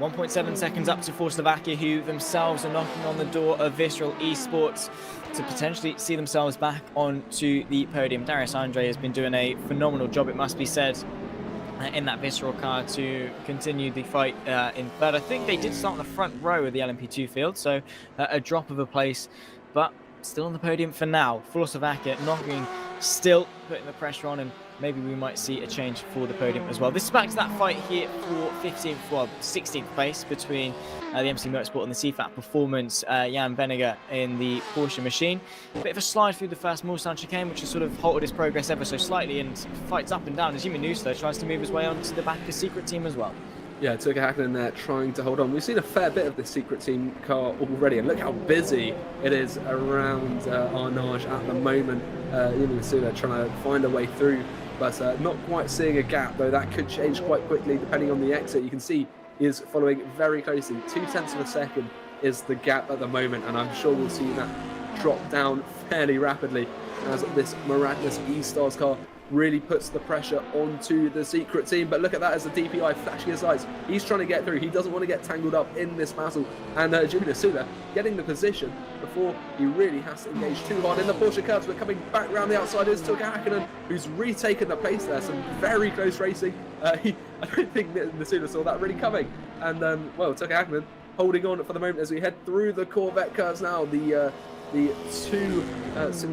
1.7 seconds up to Force Slovakia, who themselves are knocking on the door of Visceral Esports to potentially see themselves back onto the podium. Darius Andre has been doing a phenomenal job, it must be said, in that Visceral car to continue the fight in third. I think they did start on the front row of the LMP2 field, so a drop of a place, but still on the podium for now. Force Slovakia knocking, still putting the pressure on and maybe we might see a change for the podium as well. This is back to that fight here for 16th place between the MC Motorsport and the CFAT Performance. Jan Venneger in the Porsche machine. A bit of a slide through the first Mulsanne chicane, which has sort of halted his progress ever so slightly, and fights up and down as Jimmy Nusler tries to move his way onto the back of the secret team as well. Yeah, Tuka Hakkinen there trying to hold on. We've seen a fair bit of this secret team car already, and look how busy it is around Arnage at the moment. Jimmy Nusler trying to find a way through, but not quite seeing a gap, though that could change quite quickly depending on the exit. You can see he is following very closely. 0.2 of a second is the gap at the moment, and I'm sure we'll see that drop down fairly rapidly as this miraculous E-Stars car really puts the pressure onto the secret team. But look at that as the DPI flashing his lights. He's trying to get through. He doesn't want to get tangled up in this battle. And Jimmy Nusler getting the position before he really has to engage too hard in the Porsche curves. But coming back around the outside is Tuka Hakkinen, who's retaken the place there. Some very close racing. I don't think Nusler saw that really coming. And well, Tuka Hakkinen holding on for the moment as we head through the Corvette curves now. The two cars.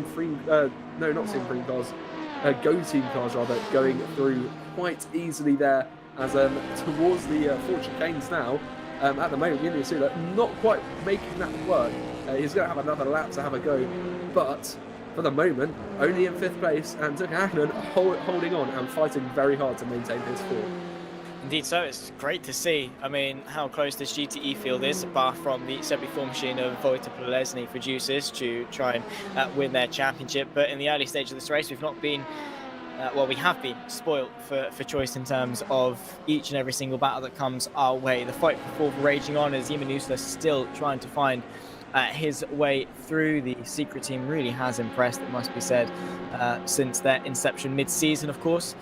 Go team cars rather, going through quite easily there as towards the Ford chicanes now. At the moment, Jimmy Nusler not quite making that work. He's going to have another lap to have a go, but for the moment, only in 5th place, and Tuka Hakkinen holding on and fighting very hard to maintain his form. Indeed so, it's great to see. I mean, how close this GTE field is, apart from the 74 machine of Wojtek Plesny produces to try and win their championship. But in the early stage of this race, we've not been, we have been spoilt for choice in terms of each and every single battle that comes our way. The fight for fourth raging on as Jimmy Nusler still trying to find his way through. The secret team really has impressed, it must be said, since their inception mid-season, of course.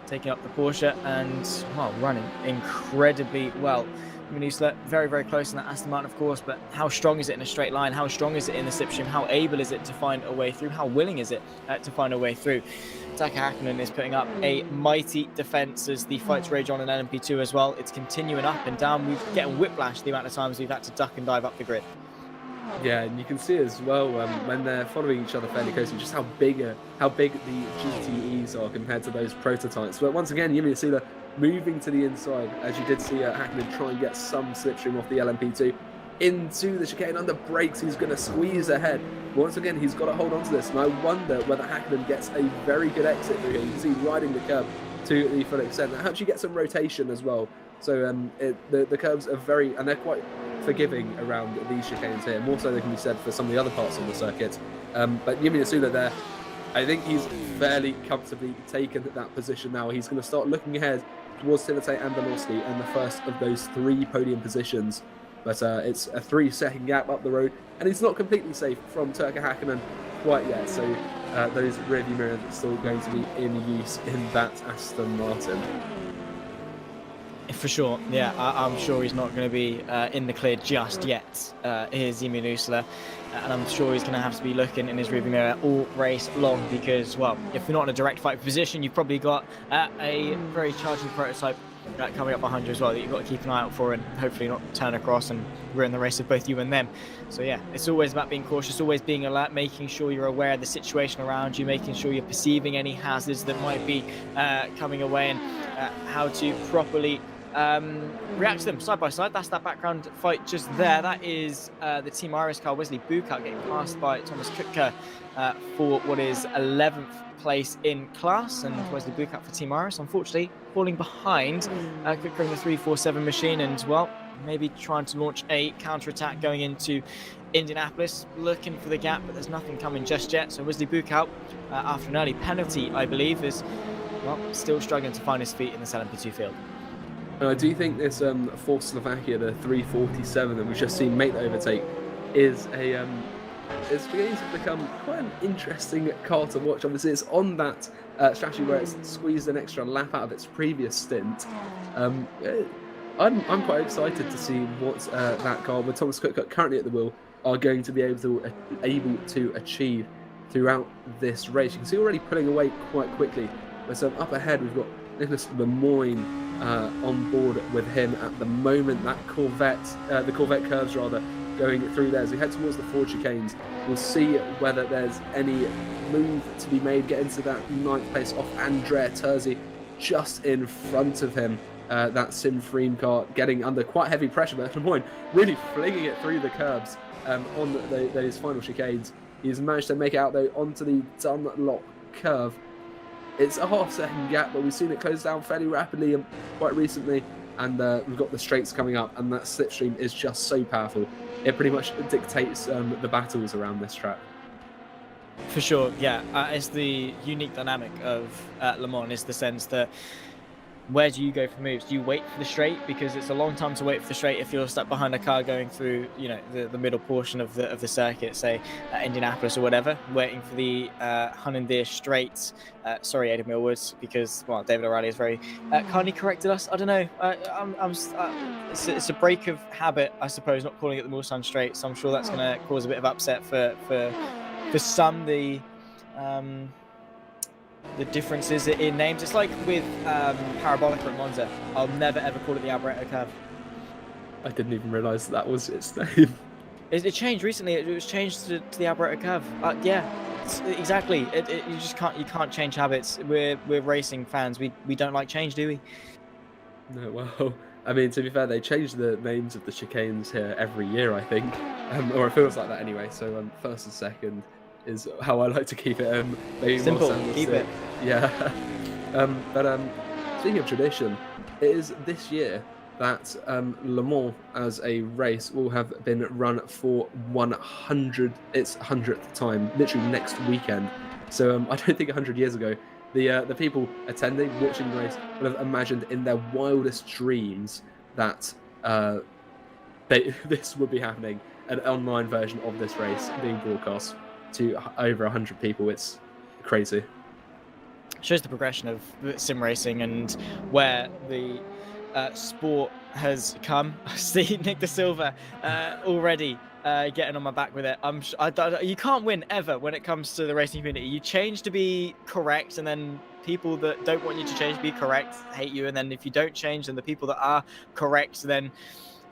Taking up the Porsche and, well, running incredibly well. Nusler very, very close in that Aston Martin, of course, but how strong is it in a straight line? How strong is it in the slipstream? How able is it to find a way through? How willing is it to find a way through? Tuka Hakkinen is putting up a mighty defence as the fights rage on in LMP2 as well. It's continuing up and down. We're getting whiplash the amount of times we've had to duck and dive up the grid. Yeah, and you can see as well when they're following each other fairly closely just how big the GTEs are compared to those prototypes. But once again, Jimmy Nusler moving to the inside, as you did see Hakkinen try and get some slipstream off the LMP2 into the chicane under brakes. He's going to squeeze ahead. Once again, he's got to hold on to this, and I wonder whether Hakkinen gets a very good exit through here. You can see riding the curb to the full extent. That helps you get some rotation as well. So the curves are and they're quite forgiving around these chicanes here, more so than can be said for some of the other parts of the circuit. But Jimmy Nusler there, I think he's fairly comfortably taken that position now. He's going to start looking ahead towards Timotej Andanovski and the first of those 3 podium positions. But it's a 3-second gap up the road, and it's not completely safe from Tuka Hakkinen quite yet. So those rearview mirrors are still going to be in use in that Aston Martin. For sure, yeah, I'm sure he's not going to be in the clear just yet. Here's Jimmy Nusler, and I'm sure he's going to have to be looking in his rearview mirror all race long because, well, if you're not in a direct fight position, you've probably got a very charging prototype coming up behind you as well that you've got to keep an eye out for and hopefully not turn across and ruin the race of both you and them. So yeah, it's always about being cautious, always being alert, making sure you're aware of the situation around you, making sure you're perceiving any hazards that might be coming away, and how to properly react to them side by side. That's that background fight just there. That is the Team Iris car, Wesley Buchert, getting passed by Thomas Kutka for what is 11th place in class, and Wesley Buchert for Team Iris unfortunately falling behind Kutka in the 347 machine, and well, maybe trying to launch a counter-attack going into Indianapolis, looking for the gap, but there's nothing coming just yet. So Wesley Buchert, after an early penalty, I believe, is well still struggling to find his feet in this LMP2 field. I do think this for Slovakia, the 347 that we've just seen make the overtake, is it's beginning to become quite an interesting car to watch. Obviously, it's on that strategy where it's squeezed an extra lap out of its previous stint. I'm quite excited to see what that car with Thomas Cook currently at the wheel are going to be able to achieve throughout this race. You can see already pulling away quite quickly. But up ahead, we've got Nicholas Lemoyne on board with him at the moment. That Corvette, the Corvette curves rather, going through there. As we head towards the Ford chicanes, we'll see whether there's any move to be made. Get into that 9th place off Andrea Terzi, just in front of him. That Sim Freem car getting under quite heavy pressure, but Lemoyne really flinging it through the curbs on those final chicanes. He's managed to make it out though onto the Dunlop curve. It's a half-second gap, but we've seen it close down fairly rapidly and quite recently. And we've got the straights coming up, and that slipstream is just so powerful. It pretty much dictates the battles around this track. For sure, yeah. It's the unique dynamic of Le Mans, is the sense that where do you go for moves? Do you wait for the straight? Because it's a long time to wait for the straight if you're stuck behind a car going through, you know, the middle portion of the circuit, say Indianapolis or whatever, waiting for the Hunandir straight. Sorry, Aidan Millwoods, because well, David O'Reilly has very kindly corrected us. I don't know. It's a break of habit, I suppose, not calling it the Mulsanne straight. So I'm sure that's going to cause a bit of upset for some. The differences in names. It's like with Parabolica at Monza. I'll never ever call it the Alboreto curve. I didn't even realise that was its name. It changed recently. It was changed to the Alboreto curve. Yeah, exactly. You just can't change habits. We're racing fans. We don't like change, do we? No, well, I mean, to be fair, they change the names of the chicanes here every year, I think, or it feels like that anyway. So first and second is how I like to keep it. Maybe simple. Keep it. Yeah. But speaking of tradition, it is this year that Le Mans as a race will have been run for its 100th time, literally next weekend. So I don't think 100 years ago, the people attending, watching the race, would have imagined in their wildest dreams that this would be happening, an online version of this race being broadcast to over 100 people. It's crazy. Shows the progression of sim racing and where the sport has come. I see Nick De Silva already getting on my back with it. You can't win ever when it comes to the racing community. You change to be correct, and then people that don't want you to change to be correct hate you, and then if you don't change, then the people that are correct then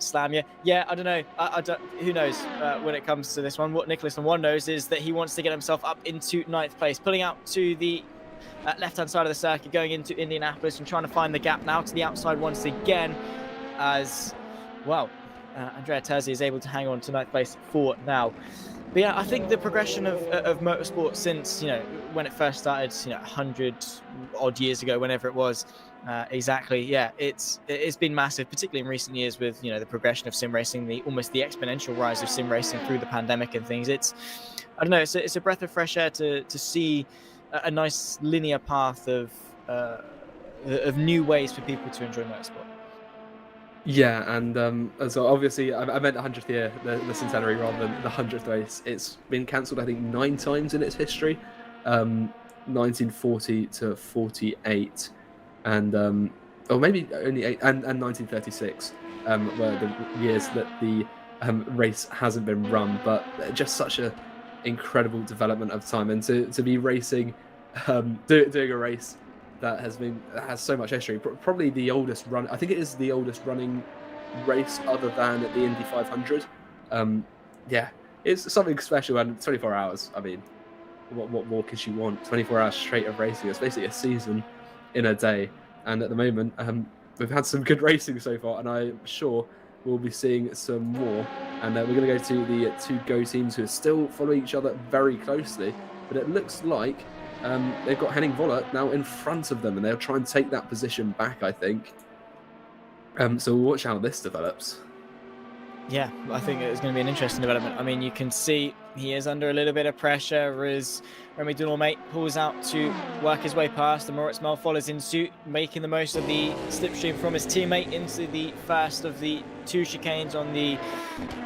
slam you. Yeah, I don't know. I don't. Who knows when it comes to this one? What Nicholas One knows is that he wants to get himself up into 9th place, pulling out to the left-hand side of the circuit, going into Indianapolis and trying to find the gap now to the outside once again. As well, Andrea Terzi is able to hang on to 9th place for now. But yeah, I think the progression of motorsport since, you know, when it first started, you know, 100 odd years ago, whenever it was. Exactly. Yeah, it's been massive, particularly in recent years with, you know, the progression of sim racing, almost the exponential rise of sim racing through the pandemic and things. I don't know. It's a breath of fresh air to see a nice linear path of new ways for people to enjoy motorsport. Yeah, and so obviously I meant the 100th year, the centenary, rather than the 100th race. It's been cancelled, I think, 9 times in its history, 1940 to 48. And or maybe only 8, and 1936 were the years that the race hasn't been run, but just such a incredible development of time, and to be racing, doing a race that has so much history. Probably the oldest run. I think it is the oldest running race other than the Indy 500. Yeah, it's something special, and 24 hours. I mean, what more could you want? 24 hours straight of racing. It's basically a season in a day, and at the moment we've had some good racing so far, and I'm sure we'll be seeing some more. And we're going to go to the 2 Go teams who are still following each other very closely, but it looks like they've got Henning Vollert now in front of them, and they'll try and take that position back, I think. So we'll watch how this develops. Yeah, I think it's going to be an interesting development. I mean, you can see he is under a little bit of pressure as Remy Dunlop pulls out to work his way past, and Moritz Mel follows in suit, making the most of the slipstream from his teammate into the first of the 2 chicanes on the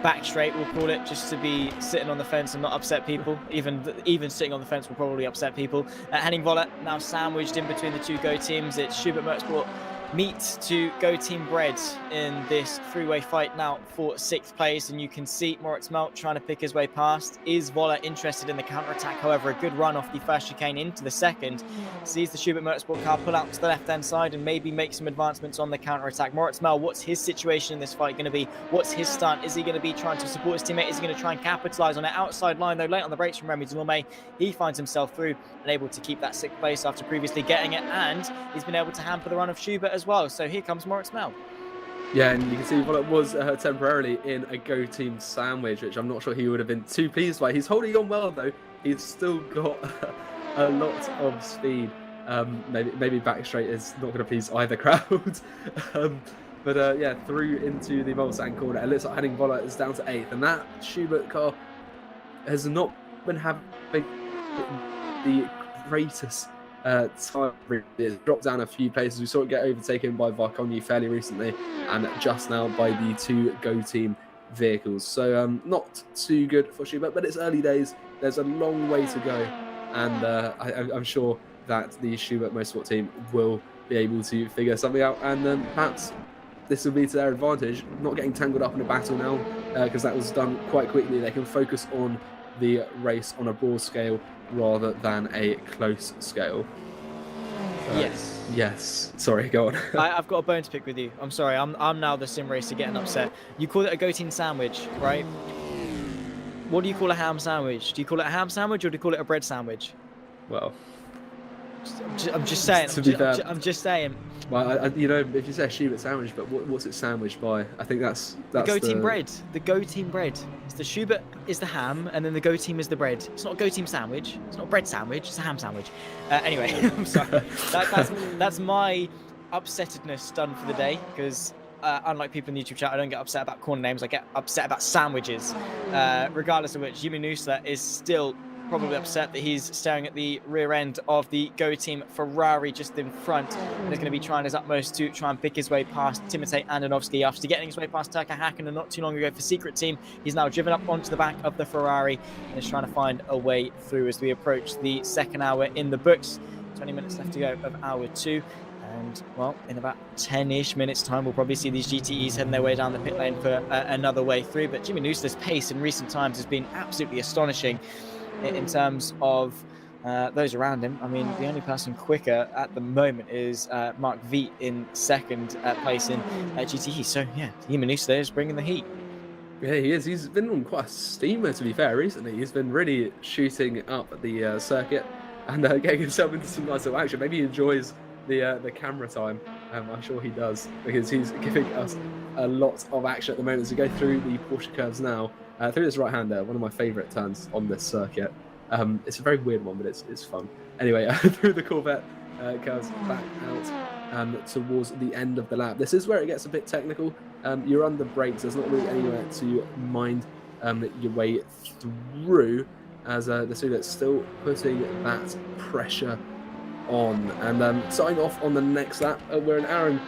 back straight, we'll call it, just to be sitting on the fence and not upset people. Even sitting on the fence will probably upset people. Henning Vollert now sandwiched in between the 2 Go teams. It's Schubert Motorsport meet to go Team Bread in this three-way fight now for 6th place, and you can see Moritz Melt trying to pick his way past. Is Voller interested in the counter-attack? However, a good run off the first chicane into the second. Sees the Schubert Motorsport car pull out to the left-hand side and maybe make some advancements on the counter-attack. Moritz Melt, what's his situation in this fight going to be? What's his stunt? Is he going to be trying to support his teammate? Is he going to try and capitalise on it? Outside line, though, late on the brakes from Remy Delorme. He finds himself through and able to keep that 6th place after previously getting it, and he's been able to hamper the run of Schubert as well. So here comes Moritz Mel. Yeah, and you can see Voller was temporarily in a Go Team sandwich, which I'm not sure he would have been too pleased by. He's holding on well, though. He's still got a lot of speed. Maybe back straight is not going to please either crowd. But yeah, through into the Mulsanne corner. It looks like Henning Voller is down to 8th, and that Schubert car has not been having the greatest time. It's dropped down a few places. We saw it get overtaken by Varkonyi fairly recently, and just now by the 2 Go Team vehicles. So not too good for Schubert, but it's early days. There's a long way to go, and I'm sure that the Schubert Motorsport team will be able to figure something out, and perhaps this will be to their advantage, not getting tangled up in a battle now, because that was done quite quickly. They can focus on the race on a broad scale rather than a close scale. Yes. Sorry, go on. I've got a bone to pick with you. I'm sorry. I'm now the sim racer getting upset. You call it a Go Team sandwich, right? What do you call a ham sandwich? Do you call it a ham sandwich or do you call it a bread sandwich? Well, I'm just saying. I'm just saying. Well, you know, if you say a Schubert sandwich, but what's it sandwiched by? I think that's the Go Team bread. The Go Team bread. It's the Schubert is the ham, and then the Go Team is the bread. It's not a Go Team sandwich. It's not a bread sandwich. It's a ham sandwich. Anyway, I'm sorry. That's my upsettedness done for the day, because unlike people in the YouTube chat, I don't get upset about corner names. I get upset about sandwiches. Regardless of which, Jimmy Nusler is still probably upset that he's staring at the rear end of the Go Team Ferrari just in front, and is going to be trying his utmost to try and pick his way past Timotej Andonovski after getting his way past Turka Hakkinen not too long ago for Secret Team. He's now driven up onto the back of the Ferrari and is trying to find a way through as we approach the second hour in the books. 20 minutes left to go of hour 2. And, well, in about 10-ish minutes' time, we'll probably see these GTEs heading their way down the pit lane for another way through. But Jimmy Nusler's pace in recent times has been absolutely astonishing in terms of those around him. I mean, the only person quicker at the moment is Mark Viet in second place in GTE. So, yeah, Jimmy Nusler is bringing the heat. Yeah, he is. He's been on quite a steamer, to be fair, recently. He's been really shooting up the circuit and getting himself into some nice little action. Maybe he enjoys the camera time. I'm sure he does, because he's giving us a lot of action at the moment as we go through the Porsche curves now. Through this right-hander, one of my favourite turns on this circuit. It's a very weird one, but it's fun. Anyway, through the Corvette curves back out towards the end of the lap. This is where it gets a bit technical. You're under brakes. There's not really anywhere to mind your way through, as the Sudat's still putting that pressure on. And starting off on the next lap, we're an hour and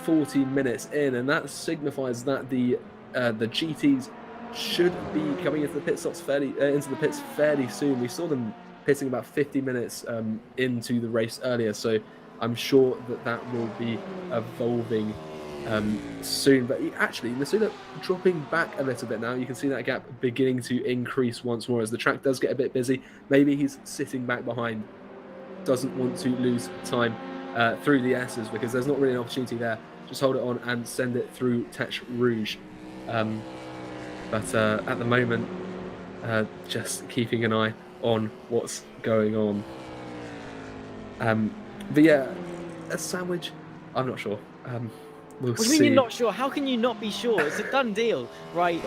40 minutes in, and that signifies that the GTs should be coming into the pit stops fairly soon. We saw them pitting about 50 minutes into the race earlier, so I'm sure that will be evolving soon. But actually, Masuda dropping back a little bit now. You can see that gap beginning to increase once more as the track does get a bit busy. Maybe he's sitting back behind, doesn't want to lose time through the S's, because there's not really an opportunity there. Just hold it on and send it through Tech Rouge. But at the moment, just keeping an eye on what's going on. But yeah, a sandwich, I'm not sure. We'll What do you mean you're not sure? How can you not be sure? It's a done deal, right?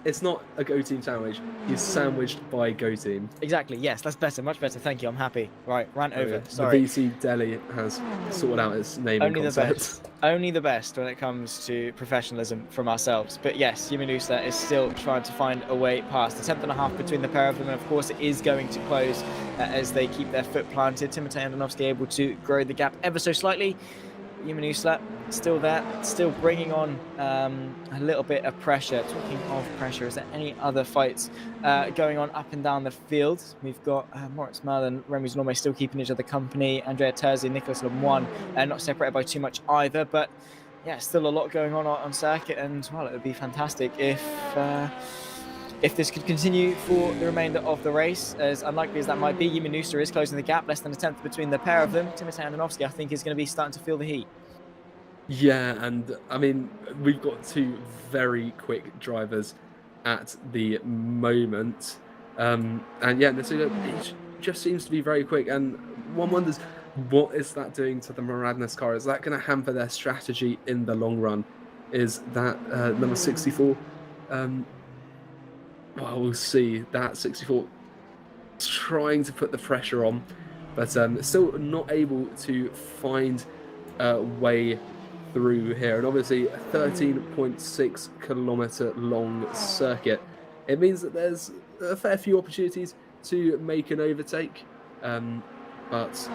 It's not a Go Team sandwich. He's sandwiched by Go Team. Exactly, yes, that's better, much better. Thank you, I'm happy. Right, rant over, sorry. The VEC Delhi has sorted out its naming concept. Only the best when it comes to professionalism from ourselves. But yes, Jimmy Nusler is still trying to find a way past. The 10th and a half between the pair of them, and of course it is going to close as they keep their foot planted. Timotej Andonovski able to grow the gap ever so slightly. Yumanusla still there, still bringing on a little bit of pressure. Talking of pressure, is there any other fights going on up and down the field? We've got Moritz Merl and Remy Normé still keeping each other company. Andrea Terzi and Nicolas Lemoine not separated by too much either, but yeah, still a lot going on circuit, and well, it would be fantastic if this could continue for the remainder of the race. As unlikely as that might be, Yumanusla is closing the gap, less than a tenth between the pair of them. Timotej Andonovski, I think, is going to be starting to feel the heat. Yeah, and I mean, we've got two very quick drivers at the moment. And yeah, Nasuda, it just seems to be very quick. And one wonders, what is that doing to the Maradnes car? Is that going to hamper their strategy in the long run? Is that number 64? Well, we'll see. That 64 trying to put the pressure on, but still not able to find a way through here. And obviously a 13.6 kilometer long circuit, it means that there's a fair few opportunities to make an overtake, but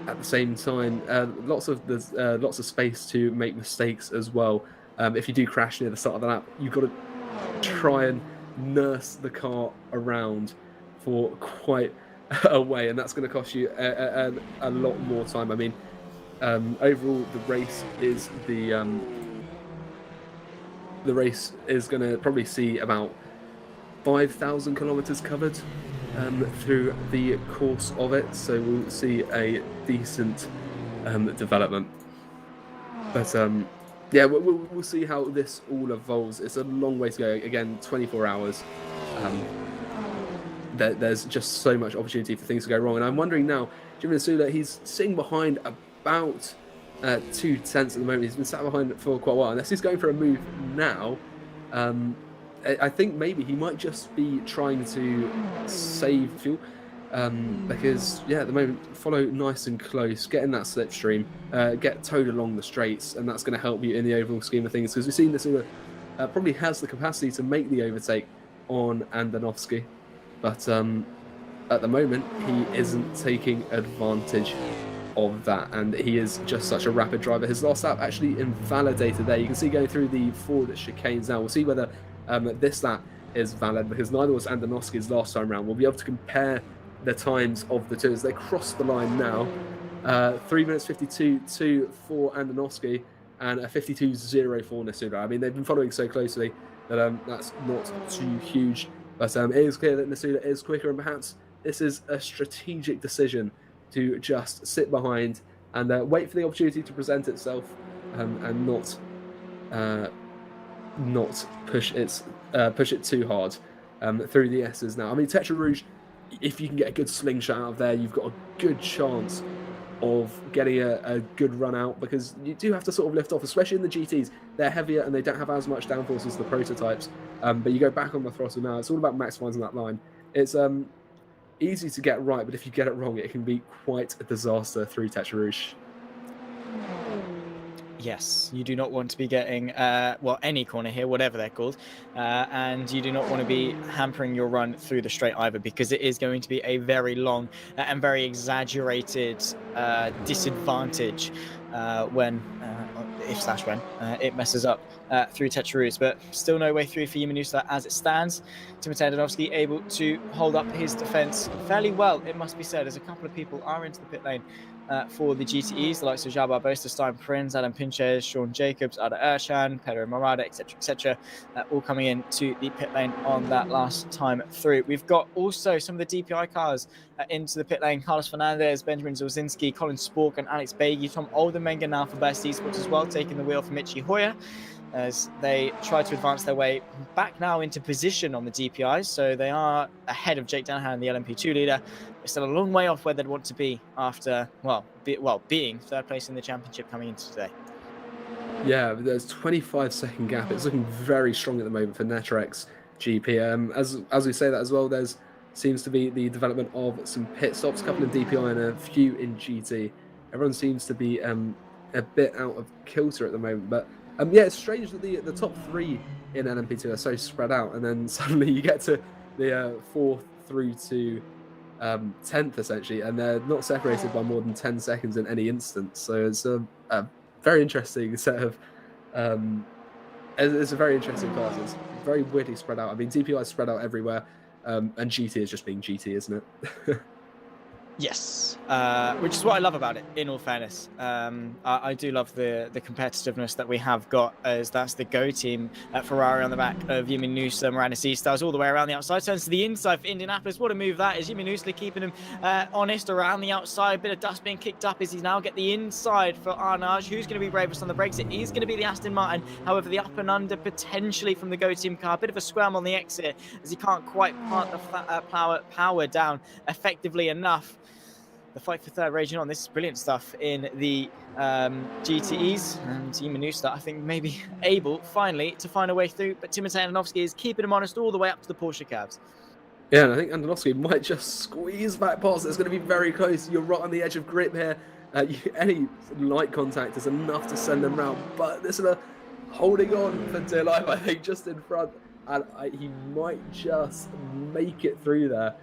at the same time lots of space to make mistakes as well. If you do crash near the start of the lap, you've got to try and nurse the car around for quite a way, and that's going to cost you a lot more time. I mean, overall, the race is going to probably see about 5,000 kilometers covered through the course of it, so we'll see a decent development. But yeah, we'll see how this all evolves. It's a long way to go. Again, 24 hours. There's just so much opportunity for things to go wrong. And I'm wondering now, Jimmy Nasuda, he's sitting behind about 2 tenths at the moment. He's been sat behind for quite a while. Unless he's going for a move now, I think maybe he might just be trying to save fuel. Because yeah, at the moment, follow nice and close, get in that slipstream, get towed along the straights, and that's going to help you in the overall scheme of things. Because we've seen this probably has the capacity to make the overtake on Andonovski, but at the moment he isn't taking advantage of that, and he is just such a rapid driver. His last lap actually invalidated there. You can see going through the forward chicanes now. We'll see whether this lap is valid, because neither was Andonovski's last time round. We'll be able to compare the times of the two as they cross the line now. 3 minutes 52.2 for Andonovski and a 52.0 for Nasuda. I mean, they've been following so closely that that's not too huge, but it is clear that Nasuda is quicker, and perhaps this is a strategic decision to just sit behind and wait for the opportunity to present itself, and not push it too hard through the S's now. I mean, Tetra Rouge, if you can get a good slingshot out of there, you've got a good chance of getting a good run out, because you do have to sort of lift off, especially in the GTs. They're heavier and they don't have as much downforce as the prototypes, but you go back on the throttle now. It's all about maximising that line. It's easy to get right, but if you get it wrong, it can be quite a disaster through Tetra Rouge. Yes, you do not want to be getting, any corner here, whatever they're called, and you do not want to be hampering your run through the straight either, because it is going to be a very long and very exaggerated disadvantage when it messes up through Tetra Rouge. But still no way through for Yumanusla as it stands. Timotej Andonovski able to hold up his defence fairly well, it must be said, as a couple of people are into the pit lane for the GTEs, the likes of Jabba Bosta, Stein Prinz, Adam Pinches, Sean Jacobs, Ada Ershan, Pedro Morada, etc., all coming in to the pit lane on that last time through. We've got also some of the DPI cars into the pit lane. Carlos Fernandez, Benjamin Zolzinski, Colin Spork and Alex Beatty. Tom Oldenmenger now for Best Esports as well, taking the wheel from Michi Hoyer as they try to advance their way back now into position on the DPIs. So they are ahead of Jake Danahan, the LMP2 leader. They're still a long way off where they'd want to be after, being third place in the championship coming into today. Yeah, there's 25-second gap. It's looking very strong at the moment for Netrex GP. As we say that as well, there's seems to be the development of some pit stops, a couple in DPI and a few in GT. Everyone seems to be a bit out of kilter at the moment, but yeah, it's strange that the top three in LMP2 are so spread out, and then suddenly you get to the 4th through to 10th essentially, and they're not separated by more than 10 seconds in any instance. So it's a very interesting set of. It's a very interesting class. It's very weirdly spread out. I mean, DPI is spread out everywhere, and GT is just being GT, isn't it? Yes, which is what I love about it, in all fairness. I do love the competitiveness that we have got, as that's the Go team at Ferrari on the back of Jimmy Noosa, Miranda Seastars, all the way around the outside. Turns to the inside for Indianapolis. What a move that is. Jimmy Noosa keeping him honest around the outside. Bit of dust being kicked up as he now get the inside for Arnage. Who's going to be bravest on the brakes? It is going to be the Aston Martin. However, the up and under potentially from the Go team car. Bit of a scram on the exit as he can't quite plant the power down effectively enough. The fight for third raging on. This is brilliant stuff in the GTEs, and Team Noosa, I think, maybe able finally to find a way through, but Timotej Andonovski is keeping him honest all the way up to the Porsche cabs. Yeah, and I think Andonovski might just squeeze back past. It's going to be very close. You're right on the edge of grip here. Any light contact is enough to send them round, but this is holding on for dear life, I think, just in front, and he might just make it through there.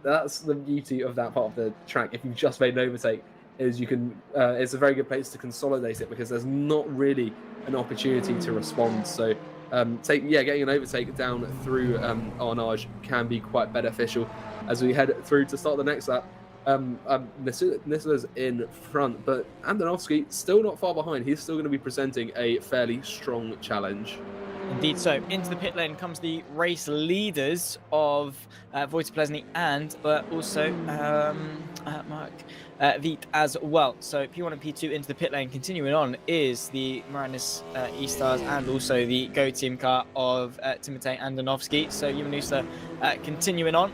That's the beauty of that part of the track. If you've just made an overtake, is you can it's a very good place to consolidate it, because there's not really an opportunity to respond. So getting an overtake down through Arnage can be quite beneficial as we head through to start the next lap. Nisula's in front, but Andonovski still not far behind. He's still going to be presenting a fairly strong challenge. Indeed so. Into the pit lane comes the race leaders of Wojciech Plesny and also Mark Wiet as well. So P1 and P2 into the pit lane. Continuing on is the Miranda's E-Stars and also the Go team car of Timotej Andonovski. So Yumanusa continuing on.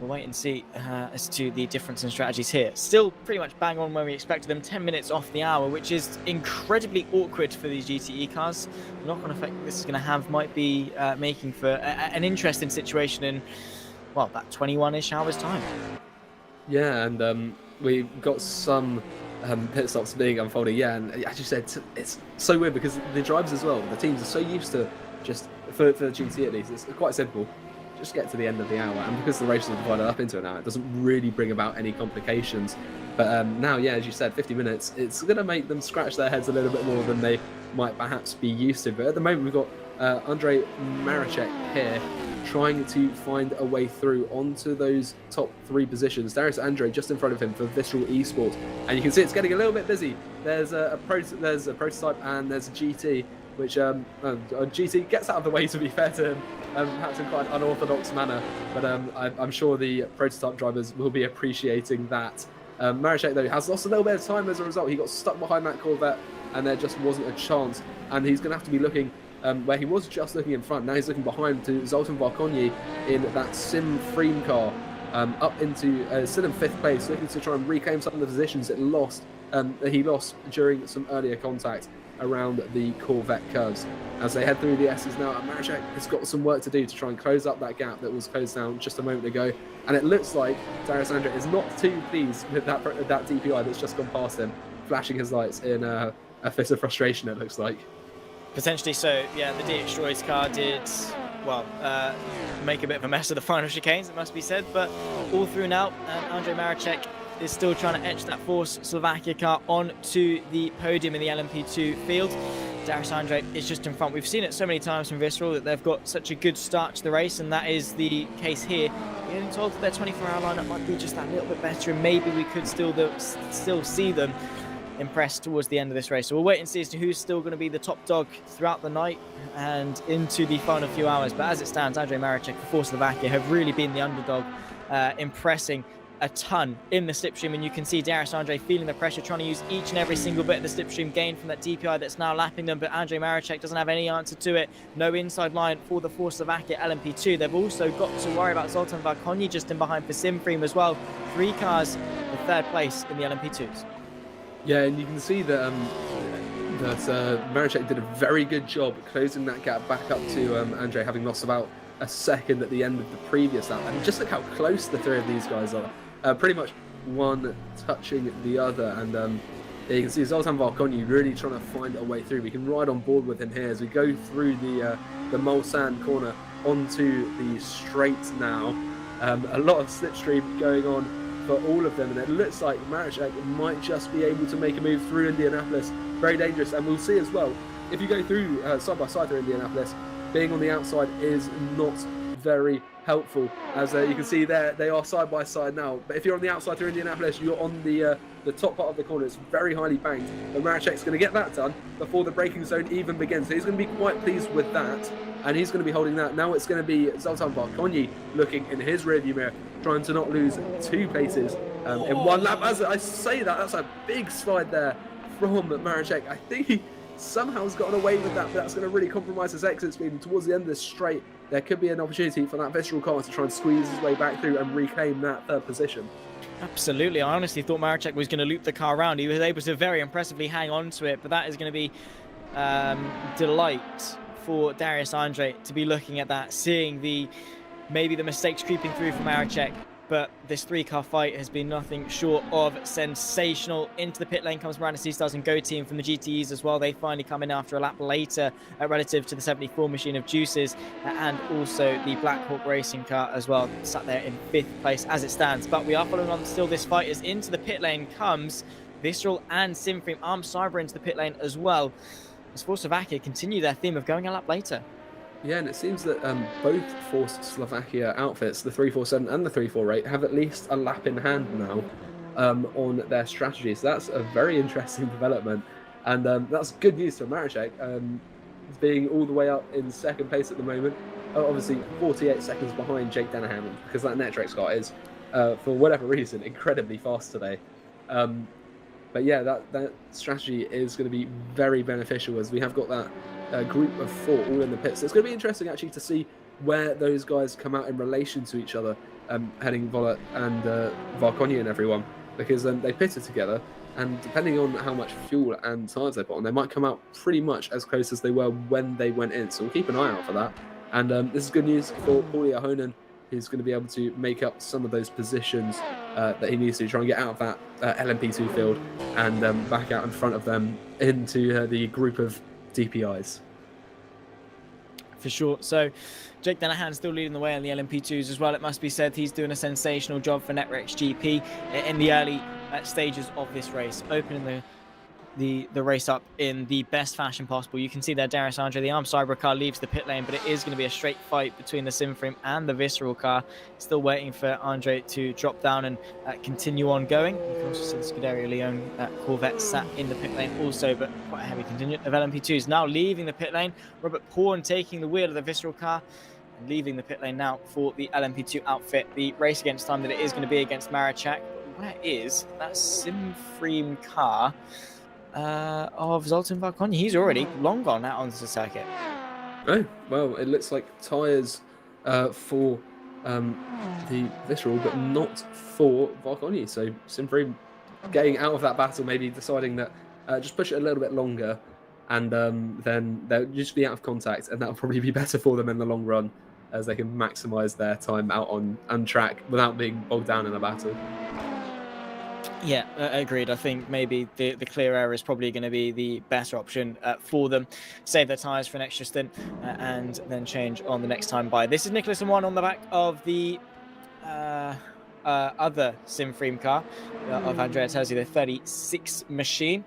We'll wait and see as to the difference in strategies here. Still pretty much bang on when we expected them, 10 minutes off the hour, which is incredibly awkward for these GTE cars. The knock-on effect this is going to have might be making for an interesting situation in, well, about 21-ish hours' time. Yeah, and we got some pit stops being unfolded. Yeah, and as you said, it's so weird because the drivers as well, the teams are so used to just, for the GT at least, it's quite simple. Just get to the end of the hour, and because the races are divided up into an hour, it doesn't really bring about any complications. But now, yeah, as you said, 50 minutes, it's going to make them scratch their heads a little bit more than they might perhaps be used to. But at the moment, we've got Andrej Maracek here trying to find a way through onto those top three positions. Darius Andre just in front of him for Visceral Esports, and you can see it's getting a little bit busy. There's a prototype and there's a GT, which GT gets out of the way, to be fair to him. Perhaps in quite an unorthodox manner, but I'm sure the prototype drivers will be appreciating that. Maracek, though, has lost a little bit of time as a result. He got stuck behind that Corvette, and there just wasn't a chance. And he's going to have to be looking where he was just looking in front. Now he's looking behind to Zoltan Varkonyi in that Sim Freem car, up into still in fifth place, looking to try and reclaim some of the positions he lost during some earlier contact around the Corvette curves. As they head through the S's now, Maracek has got some work to do to try and close up that gap that was closed down just a moment ago. And it looks like Darius Andre is not too pleased with that DPI that's just gone past him, flashing his lights in a fit of frustration, it looks like. Potentially so, yeah. The DXtroid's car did, well, make a bit of a mess of the final chicanes, it must be said. But all through now, Andrej Maracek is still trying to etch that Force Slovakia car onto the podium in the LMP2 field. Darius Andre is just in front. We've seen it so many times from Visceral that they've got such a good start to the race, and that is the case here. We're getting told that their 24-hour lineup might be just that little bit better, and maybe we could still see them impressed towards the end of this race. So we'll wait and see as to who's still going to be the top dog throughout the night and into the final few hours. But as it stands, Andrej Maracek for Force Slovakia have really been the underdog, impressing a ton in the slipstream, and you can see Darius Andre feeling the pressure, trying to use each and every single bit of the slipstream gain from that DPI that's now lapping them, but Andrej Maracek doesn't have any answer to it. No inside line for the Force Slovakia LMP2. They've also got to worry about Zoltan Varkonyi just in behind for Simfreem as well. 3 cars for third place in the LMP2s. Yeah, and you can see that Maracek did a very good job closing that gap back up to Andre, having lost about a second at the end of the previous lap. And just look how close the three of these guys are. Pretty much one touching the other, and you can see Zoltan Varkonyi really trying to find a way through. We can ride on board with him here as we go through the Mulsanne corner onto the straight now. A lot of slipstream going on for all of them, and it looks like Maricek might just be able to make a move through Indianapolis. Very dangerous, and we'll see as well, if you go through side by side through Indianapolis, being on the outside is not very helpful, as you can see there, they are side by side now. But if you're on the outside through Indianapolis, you're on the top part of the corner. It's very highly banked, but Maricek's going to get that done before the braking zone even begins. So he's going to be quite pleased with that, and he's going to be holding that. Now it's going to be Zoltan Varkonyi looking in his rearview mirror, trying to not lose 2 places in one lap. As I say that, that's a big slide there from Maricek. I think he somehow has gotten away with that, but that's going to really compromise his exit speed. And towards the end of this straight, there could be an opportunity for that visceral car to try and squeeze his way back through and reclaim that 3rd position. Absolutely. I honestly thought Maricek was going to loop the car around. He was able to very impressively hang on to it, but that is going to be delight for Darius Andre to be looking at that, seeing maybe the mistakes creeping through from Maricek. But this 3-car fight has been nothing short of sensational. Into the pit lane comes Miranda C-Stars and Go Team from the GTEs as well. They finally come in after a lap later relative to the 74 machine of Juices, and also the Black Hawk Racing car as well, sat there in 5th place as it stands. But we are following on still this fight, as into the pit lane comes Visceral and Simframe. Armed Cyber into the pit lane as well, as for Slovakia continue their theme of going a lap later. Yeah, and it seems that both Force Slovakia outfits, the 347 and the 348, have at least a lap in hand now on their strategy. So that's a very interesting development, and that's good news for Maricek, being all the way up in 2nd place at the moment. Obviously 48 seconds behind Jake Danahan, because that Netrex car is, for whatever reason, incredibly fast today. But yeah, that strategy is going to be very beneficial, as we have got that group of 4 all in the pits. So it's going to be interesting actually to see where those guys come out in relation to each other, Henning Vollert and Varkonyi and everyone, because they pitted together, and depending on how much fuel and tyres they put on, they might come out pretty much as close as they were when they went in. So we'll keep an eye out for that. And this is good news for Paulie Ahonen, who's going to be able to make up some of those positions that he needs to try and get out of that LMP2 field, and back out in front of them into the group of DPIs. For sure. So Jake Danahan still leading the way on the LMP2s as well. It must be said he's doing a sensational job for Netrex GP in the early stages of this race, opening the race up in the best fashion possible. You can see there Darius Andre, the Armed Cyber car, leaves the pit lane, but it is going to be a straight fight between the Simframe and the Visceral car. Still waiting for Andre to drop down and continue on going. You can also see the Scuderia Leone Corvette sat in the pit lane also, but quite a heavy contingent of LMP2s. Now leaving the pit lane, Robert Porn taking the wheel of the Visceral car, and leaving the pit lane now for the LMP2 outfit. The race against time that it is going to be against Maricek. But where is that Simframe car of Zoltan Varkonyi? He's already long gone out onto the circuit. Oh, well, it looks like tyres for the Visceral, but not for Varkonyi. So Simframe getting out of that battle, maybe deciding that just push it a little bit longer, and then they'll just be out of contact, and that'll probably be better for them in the long run, as they can maximise their time out on track without being bogged down in a battle. Yeah, agreed. I think maybe the clear air is probably going to be the better option for them. Save their tyres for an extra stint and then change on the next time by. This is Nicholas Lemoine on the back of the other Simframe car of Andrea Terzi, the 36 machine.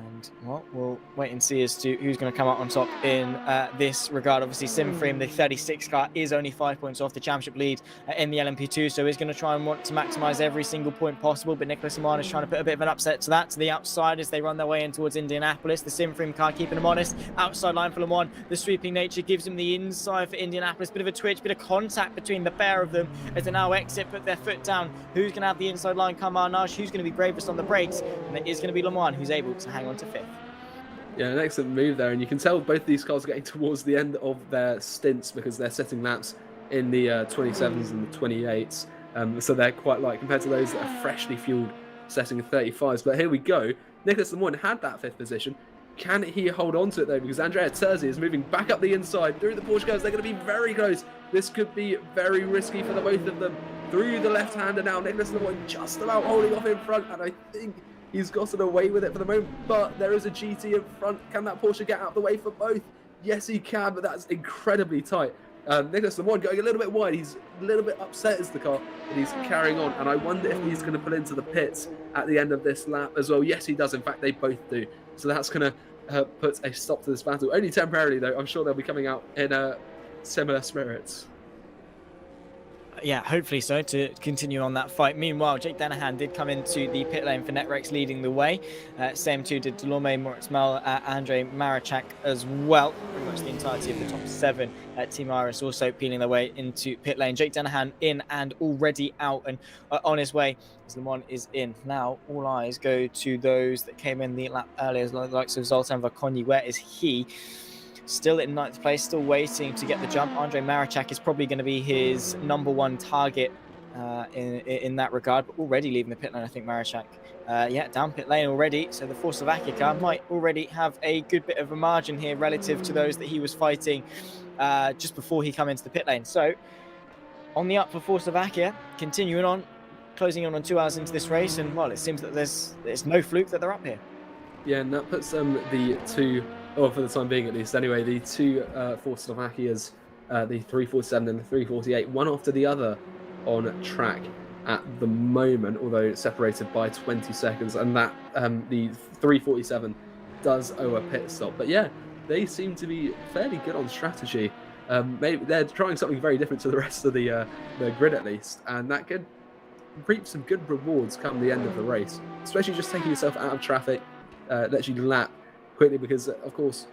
And, well, we'll wait and see as to who's going to come out on top in this regard. Obviously, Simframe, the 36 car, is only 5 points off the championship lead in the LMP2, so he's going to try and want to maximise every single point possible. But Nicholas Lemoine is trying to put a bit of an upset to that, to the outside as they run their way in towards Indianapolis. The Simframe car keeping him honest. Outside line for Lemoine. The sweeping nature gives him the inside for Indianapolis. Bit of a twitch, bit of contact between the pair of them as they now exit, put their foot down. Who's going to have the inside line come Arnage? Who's going to be bravest on the brakes? And it is going to be Lemoine who's able to hang on to 5th. Yeah, an excellent move there, and you can tell both these cars are getting towards the end of their stints because they're setting laps in the 27s and the 28s, so they're quite light compared to those that are freshly fueled setting 35s. But here we go. Nicholas Lemoine had that 5th position. Can he hold on to it though? Because Andrea Terzi is moving back up the inside through the Porsche curves. They're going to be very close. This could be very risky for the both of them. Through the left-hander now, Nicholas Lemoine just about holding off in front, and I think he's gotten away with it for the moment, but there is a GT in front. Can that Porsche get out of the way for both? Yes, he can, but that's incredibly tight. Nicholas Le Mans going a little bit wide. He's a little bit upset as the car, but he's carrying on. And I wonder if he's going to pull into the pits at the end of this lap as well. Yes, he does. In fact, they both do. So that's going to put a stop to this battle. Only temporarily, though. I'm sure they'll be coming out in similar spirits. Yeah, hopefully so, to continue on that fight. Meanwhile, Jake Danahan did come into the pit lane for Netrex, leading the way. Same too did Delorme, Moritz Mel, Andrei Marachak as well. Pretty much the entirety of the top 7. Team Iris also peeling their way into pit lane. Jake Danahan in and already out and on his way as Le Mans is in. Now, all eyes go to those that came in the lap earlier, like the likes of Zoltan Vakoni. Where is he? Still in 9th place, still waiting to get the jump. Andrei Marachak is probably going to be his #1 target in that regard, but already leaving the pit lane, I think, Marachak. Yeah, down pit lane already, so the Force Slovakia car might already have a good bit of a margin here relative to those that he was fighting just before he came into the pit lane. So, on the up for Force Slovakia, continuing on, closing in on 2 hours into this race, and, well, it seems that there's no fluke that they're up here. Yeah, and that puts the two... or for the time being at least anyway, the two Force Slovakias, the 347 and the 348, one after the other on track at the moment, although separated by 20 seconds, and that the 347 does owe a pit stop. But yeah, they seem to be fairly good on strategy. Maybe they're trying something very different to the rest of the grid at least, and that could reap some good rewards come the end of the race, especially just taking yourself out of traffic, lets you lap quickly, because of course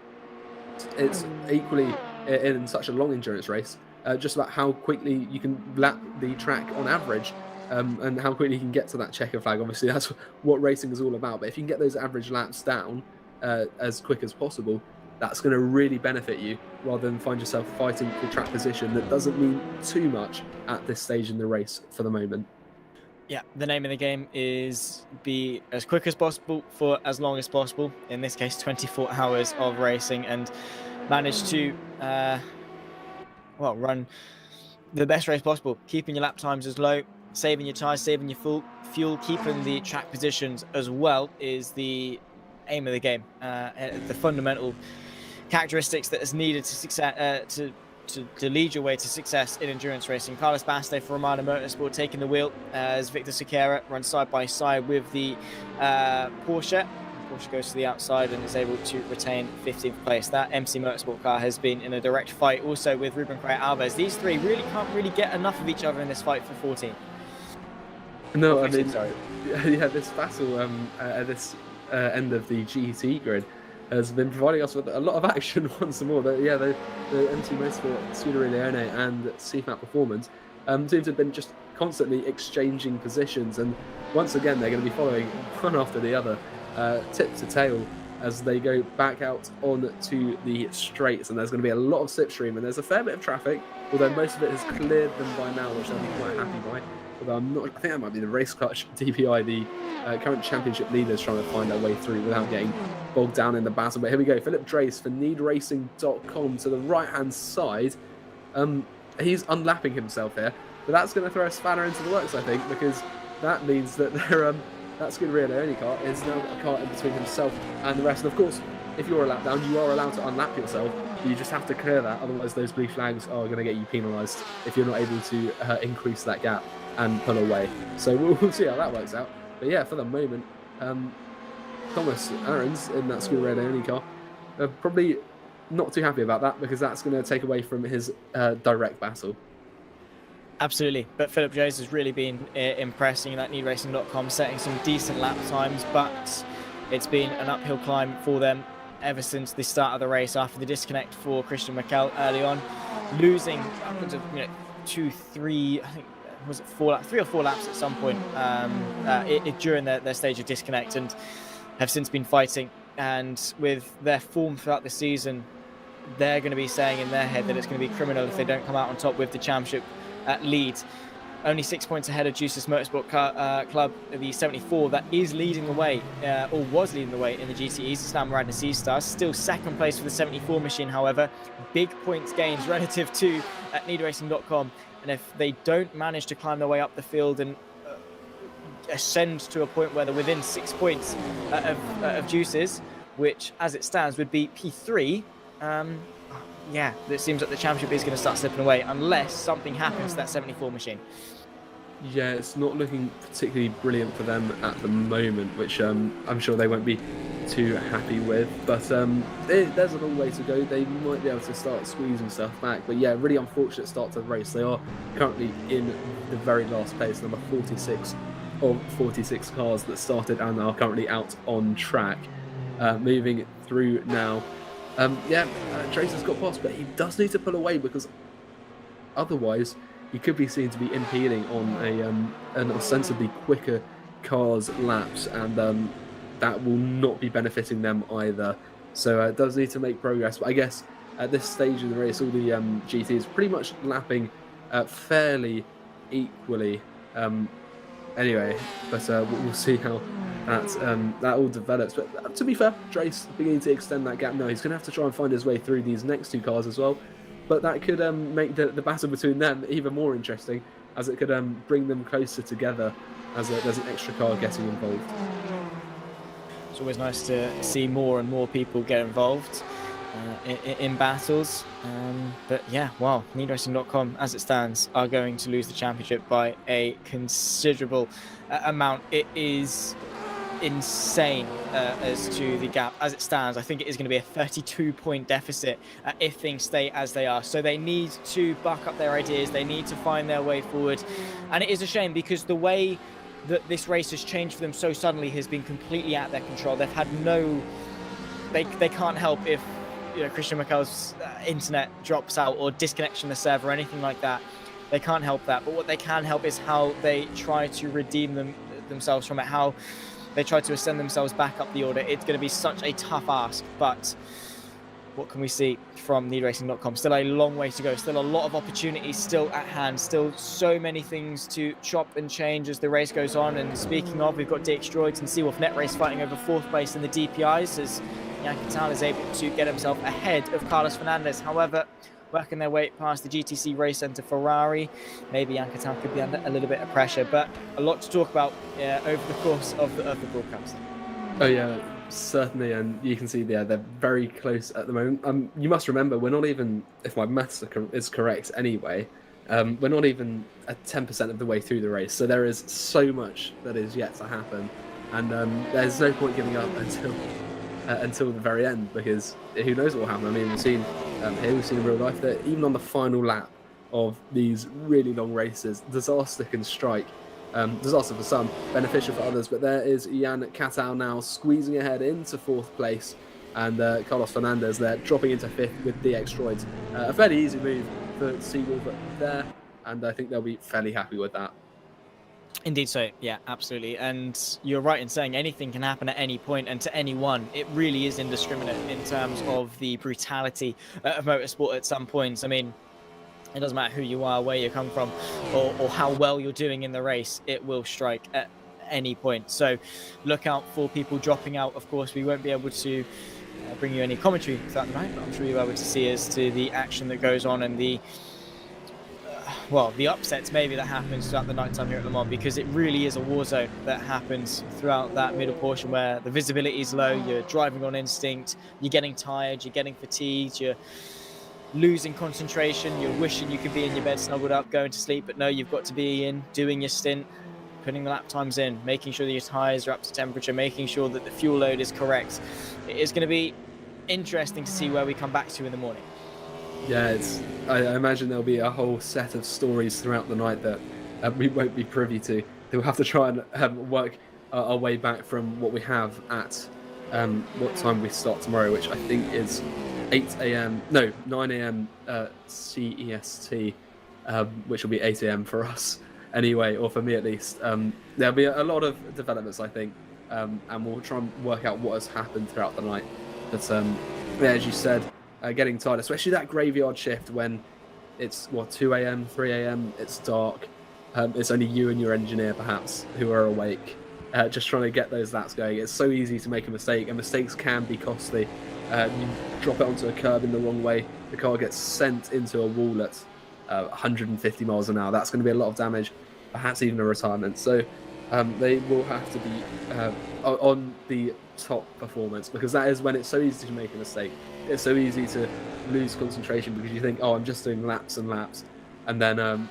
it's equally in such a long endurance race just about how quickly you can lap the track on average, and how quickly you can get to that checker flag. Obviously that's what racing is all about, but if you can get those average laps down as quick as possible, that's going to really benefit you, rather than find yourself fighting for track position that doesn't mean too much at this stage in the race for the moment. Yeah, the name of the game is be as quick as possible for as long as possible. In this case, 24 hours of racing, and manage to, run the best race possible. Keeping your lap times as low, saving your tyres, saving your fuel, keeping the track positions as well is the aim of the game. The fundamental characteristics that is needed to success, to lead your way to success in endurance racing. Carlos Baste for Romano Motorsport taking the wheel as Victor Sequeira runs side by side with the Porsche. Porsche goes to the outside and is able to retain 15th place. That MC Motorsport car has been in a direct fight also with Ruben Correa Alves. These three really can't get enough of each other in this fight for 14. No, I mean, sorry. Yeah, this battle at this end of the GT grid has been providing us with a lot of action once more. The MT Motorsport, Scuderia Leone and CFAT Performance teams have been just constantly exchanging positions, and once again they're going to be following one after the other, tip to tail, as they go back out onto the straights, and there's going to be a lot of slipstream, and there's a fair bit of traffic, although most of it has cleared them by now, which they'll be quite happy by. Although I think that might be the Race Clutch DPI, the current championship leaders, trying to find their way through without getting bogged down in the battle. But here we go, Philip Drace for NeedRacing.com to the right-hand side. He's unlapping himself here, but that's going to throw a spanner into the works, I think, because that means that that Scuderia Leone car is now a car in between himself and the rest. And of course, if you're a lap down, you are allowed to unlap yourself. You just have to clear that, otherwise those blue flags are going to get you penalised if you're not able to increase that gap and pull away. So we'll see how that works out. But yeah, for the moment, Thomas Aarons in that Scuderia Leone car, probably not too happy about that, because that's going to take away from his direct battle. Absolutely, but Philip Jones has really been impressing at NeedRacing.com, setting some decent lap times, but it's been an uphill climb for them ever since the start of the race, after the disconnect for Christian Mikel early on, losing upwards of 2-3, I think, was it 3 or 4 laps at some point during their stage of disconnect, and have since been fighting. And with their form throughout the season, they're going to be saying in their head that it's going to be criminal if they don't come out on top with the championship lead. Only 6 points ahead of Juice's Motorsport Club, the 74, that is leading the way, or was leading the way in the GTEs, Islam Radna Sea Stars. Still second place for the 74 machine, however. Big points gains relative to at NeedRacing.com. And if they don't manage to climb their way up the field and ascend to a point where they're within 6 points of Juice's, which as it stands would be P3, yeah, it seems like the championship is going to start slipping away unless something happens to that 74 machine. Yeah, it's not looking particularly brilliant for them at the moment, which I'm sure they won't be too happy with. But there's a long way to go. They might be able to start squeezing stuff back. But yeah, really unfortunate start to the race. They are currently in the very last place, number 46 of 46 cars that started and are currently out on track. Moving through now. Trace has got past, but he does need to pull away because otherwise he could be seen to be impeding on an ostensibly quicker car's laps, and that will not be benefiting them either. So it does need to make progress. But I guess at this stage of the race, all the GTs pretty much lapping fairly equally. Anyway, but we'll see how that all develops. But to be fair, Trace beginning to extend that gap now. He's going to have to try and find his way through these next two cars as well. But that could make the battle between them even more interesting, as it could bring them closer together as there's an extra car getting involved. It's always nice to see more and more people get involved in battles. But yeah, wow, NeedRacing.com, as it stands, are going to lose the championship by a considerable amount. It is insane as to the gap as it stands. I think it is going to be a 32-point deficit if things stay as they are. So they need to buck up their ideas. They need to find their way forward. And it is a shame because the way that this race has changed for them so suddenly has been completely out of their control. They've had no... They can't help if Christian Mickel's internet drops out or disconnection the server or anything like that. They can't help that. But what they can help is how they try to redeem themselves from it, how they try to ascend themselves back up the order. It's going to be such a tough ask, but what can we see from NeedRacing.com? Still a long way to go. Still a lot of opportunities still at hand. Still so many things to chop and change as the race goes on. And speaking of, we've got DX Droids and Seawolf Net Race fighting over 4th place in the DPIs as Jan Catal is able to get himself ahead of Carlos Fernandez. However, working their way past the GTC Race Centre Ferrari, maybe Jan Catal could be under a little bit of pressure, but a lot to talk about over the course of the broadcast. Oh yeah, certainly, and you can see they're very close at the moment. You must remember, we're not even, if my maths is correct anyway, we're not even at 10% of the way through the race, so there is so much that is yet to happen, and there's no point giving up until the very end, because who knows what will happen. I mean, we've seen in real life that even on the final lap of these really long races, disaster can strike. Disaster for some, beneficial for others. But there is Jan Catal now squeezing ahead into 4th place, and Carlos Fernandez there dropping into 5th with DX Droids. A fairly easy move for Seawolf there, and I think they'll be fairly happy with that. Indeed so, yeah, absolutely. And you're right in saying anything can happen at any point and to anyone. It really is indiscriminate in terms of the brutality of motorsport at some points. I mean, it doesn't matter who you are, where you come from, or how well you're doing in the race. It will strike at any point. So look out for people dropping out. Of course, we won't be able to bring you any commentary throughout the night, but I'm sure you'll be able to see as to the action that goes on and the upsets maybe that happens throughout the night time here at Le Mans, because it really is a war zone that happens throughout that middle portion where the visibility is low, you're driving on instinct, you're getting tired, you're getting fatigued, you're losing concentration, you're wishing you could be in your bed snuggled up, going to sleep, but no, you've got to be in, doing your stint, putting the lap times in, making sure that your tyres are up to temperature, making sure that the fuel load is correct. It is going to be interesting to see where we come back to in the morning. Yeah, I imagine there'll be a whole set of stories throughout the night that we won't be privy to. We'll have to try and work our way back from what we have at what time we start tomorrow, which I think is 9 a.m. CEST, which will be 8 a.m. for us anyway, or for me at least. There'll be a lot of developments, I think, and we'll try and work out what has happened throughout the night. But as you said, getting tired, especially that graveyard shift when it's 2 a.m, 3 a.m, it's dark, it's only you and your engineer perhaps who are awake, just trying to get those laps going. It's so easy to make a mistake, and mistakes can be costly. You drop it onto a curb in the wrong way, the car gets sent into a wall at 150 miles an hour. That's going to be a lot of damage, perhaps even a retirement. So they will have to be on the top performance, because that is when it's so easy to make a mistake. It's so easy to lose concentration because you think, oh, I'm just doing laps and laps, and then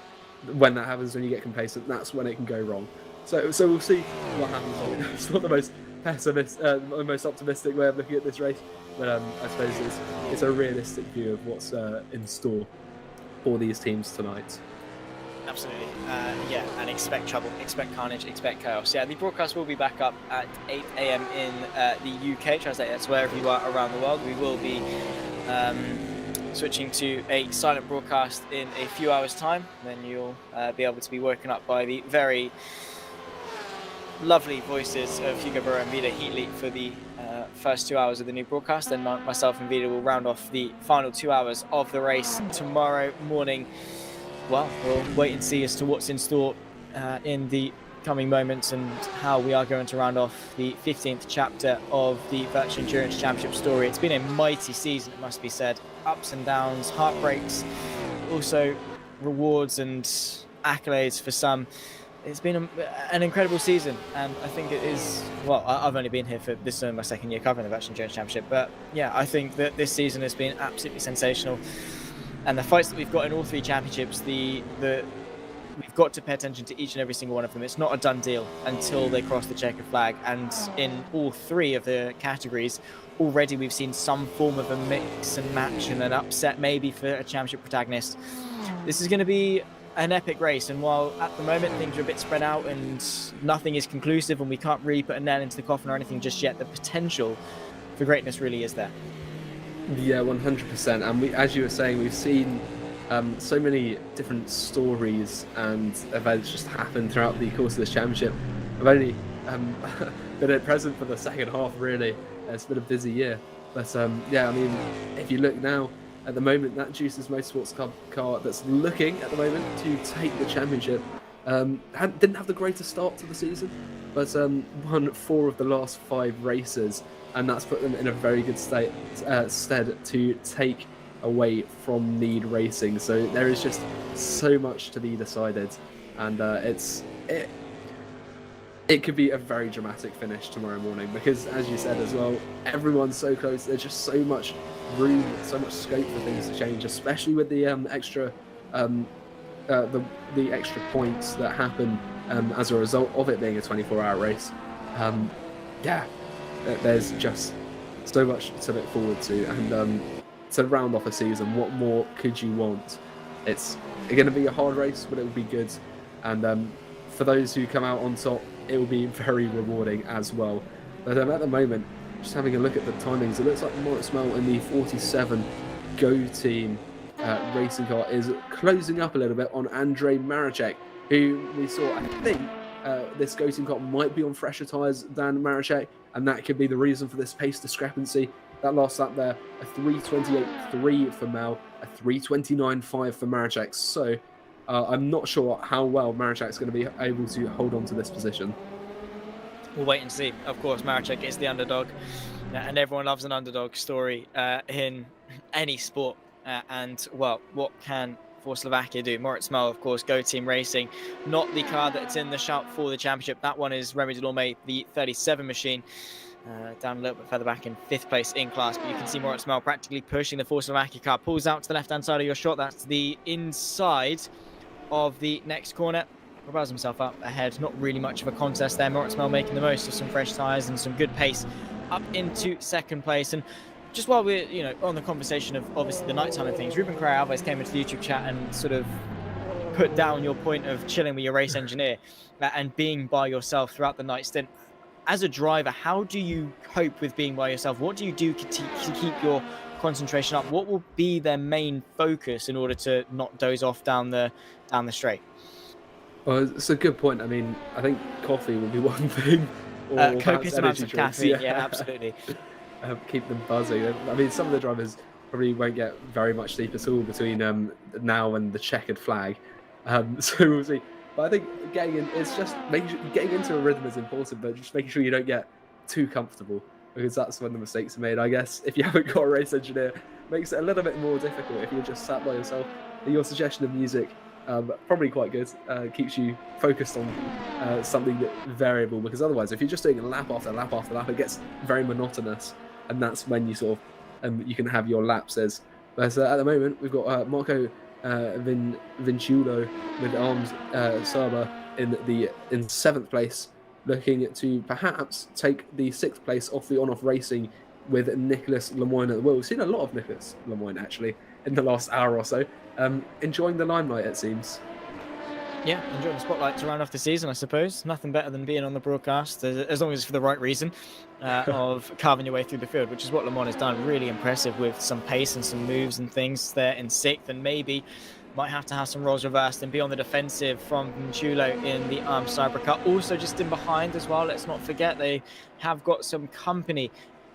when that happens, when you get complacent, that's when it can go wrong. So we'll see what happens. It's not the most the most optimistic way of looking at this race, but I suppose it's a realistic view of what's in store for these teams tonight. Absolutely. Yeah, and expect trouble, expect carnage, expect chaos. Yeah, the broadcast will be back up at 8 a.m. in the UK. Translate that's wherever you are around the world. We will be switching to a silent broadcast in a few hours' time. Then you'll be able to be woken up by the very lovely voices of Hugo Burrow and Vida Heatley for the first 2 hours of the new broadcast. Then myself and Vida will round off the final 2 hours of the race tomorrow morning. Well, we'll wait and see as to what's in store in the coming moments and how we are going to round off the 15th chapter of the Virtual Endurance Championship story. It's been a mighty season, it must be said. Ups and downs, heartbreaks, also rewards and accolades for some. It's been an incredible season, and I think it is, well, I've only been here for this my second year covering the Virtual Endurance Championship, but yeah, I think that this season has been absolutely sensational. And the fights that we've got in all three championships, we've got to pay attention to each and every single one of them. It's not a done deal until they cross the checkered flag. And in all three of the categories, already we've seen some form of a mix and match and an upset maybe for a championship protagonist. This is going to be an epic race. And while at the moment things are a bit spread out and nothing is conclusive and we can't really put a nail into the coffin or anything just yet, the potential for greatness really is there. Yeah, 100%. And as you were saying, we've seen so many different stories and events just happen throughout the course of this championship. I've only been at present for the second half, really. It's been a busy year. But yeah, I mean, if you look now, at the moment, that Juice's Motorsports car that's looking at the moment to take the championship didn't have the greatest start to the season, but won 4 of the last 5 races. And that's put them in a very good stead to take away from Need Racing. So there is just so much to be decided, and it could be a very dramatic finish tomorrow morning because, as you said as well, everyone's so close. There's just so much room, so much scope for things to change, especially with the extra the extra points that happen as a result of it being a 24-hour race. Yeah. There's just so much to look forward to, and to round off a season, what more could you want? It's going to be a hard race, but it will be good, and for those who come out on top, it will be very rewarding as well. But at the moment, just having a look at the timings, it looks like Moritz Mel in the 47 Go Team racing car is closing up a little bit on Andrei Maricek, who we saw, I think, this Go Team car might be on fresher tyres than Maricek, and that could be the reason for this pace discrepancy. That last lap there, a 3:28.3 for Mel, a 3:29.5 for Maricek. So I'm not sure how well Maricek's going to be able to hold on to this position. We'll wait and see. Of course, Maricek is the underdog, and everyone loves an underdog story in any sport. And, well, what can for Slovakia do? Moritz Mel, of course, Go Team Racing, not the car that's in the shout for the championship. That one is Remy Delorme, the 37 machine, down a little bit further back in 5th place in class. But you can see Moritz Mel practically pushing the for Slovakia car. Pulls out to the left-hand side of your shot. That's the inside of the next corner. Propels himself up ahead. Not really much of a contest there. Moritz Mel making the most of some fresh tyres and some good pace up into 2nd place. And just while we're, on the conversation of obviously the nighttime and things, Ruben Correa Alvarez came into the YouTube chat and sort of put down your point of chilling with your race engineer and being by yourself throughout the night stint. As a driver, how do you cope with being by yourself? What do you do to keep your concentration up? What will be their main focus in order to not doze off down the straight? Well, it's a good point. I mean, I think coffee would be one thing. Or copious amounts of caffeine, yeah, absolutely. Keep them buzzing. I mean, some of the drivers probably won't get very much sleep at all between now and the checkered flag. So we'll see. But I think getting into a rhythm is important, but just making sure you don't get too comfortable, because that's when the mistakes are made. I guess if you haven't got a race engineer, it makes it a little bit more difficult if you're just sat by yourself. Your suggestion of music Probably quite good. Keeps you focused on something that variable, because otherwise, if you're just doing lap after lap after lap, it gets very monotonous, and that's when you sort of you can have your lapses. But at the moment, we've got Marco Vinciulo with Arms Serber in 7th place, looking to perhaps take the 6th place off the On-Off Racing with Nicholas Lemoyne at the wheel. We've seen a lot of Nicholas Lemoyne actually in the last hour or so. Enjoying the limelight, it seems. Yeah, enjoying the spotlight to round off the season, I suppose. Nothing better than being on the broadcast, as long as it's for the right reason, of carving your way through the field, which is what Lemoyne has done. Really impressive with some pace and some moves and things there in 6th, and maybe might have to have some roles reversed and be on the defensive from Chulo in the Arms Cybercar. Also just in behind as well, let's not forget they have got some company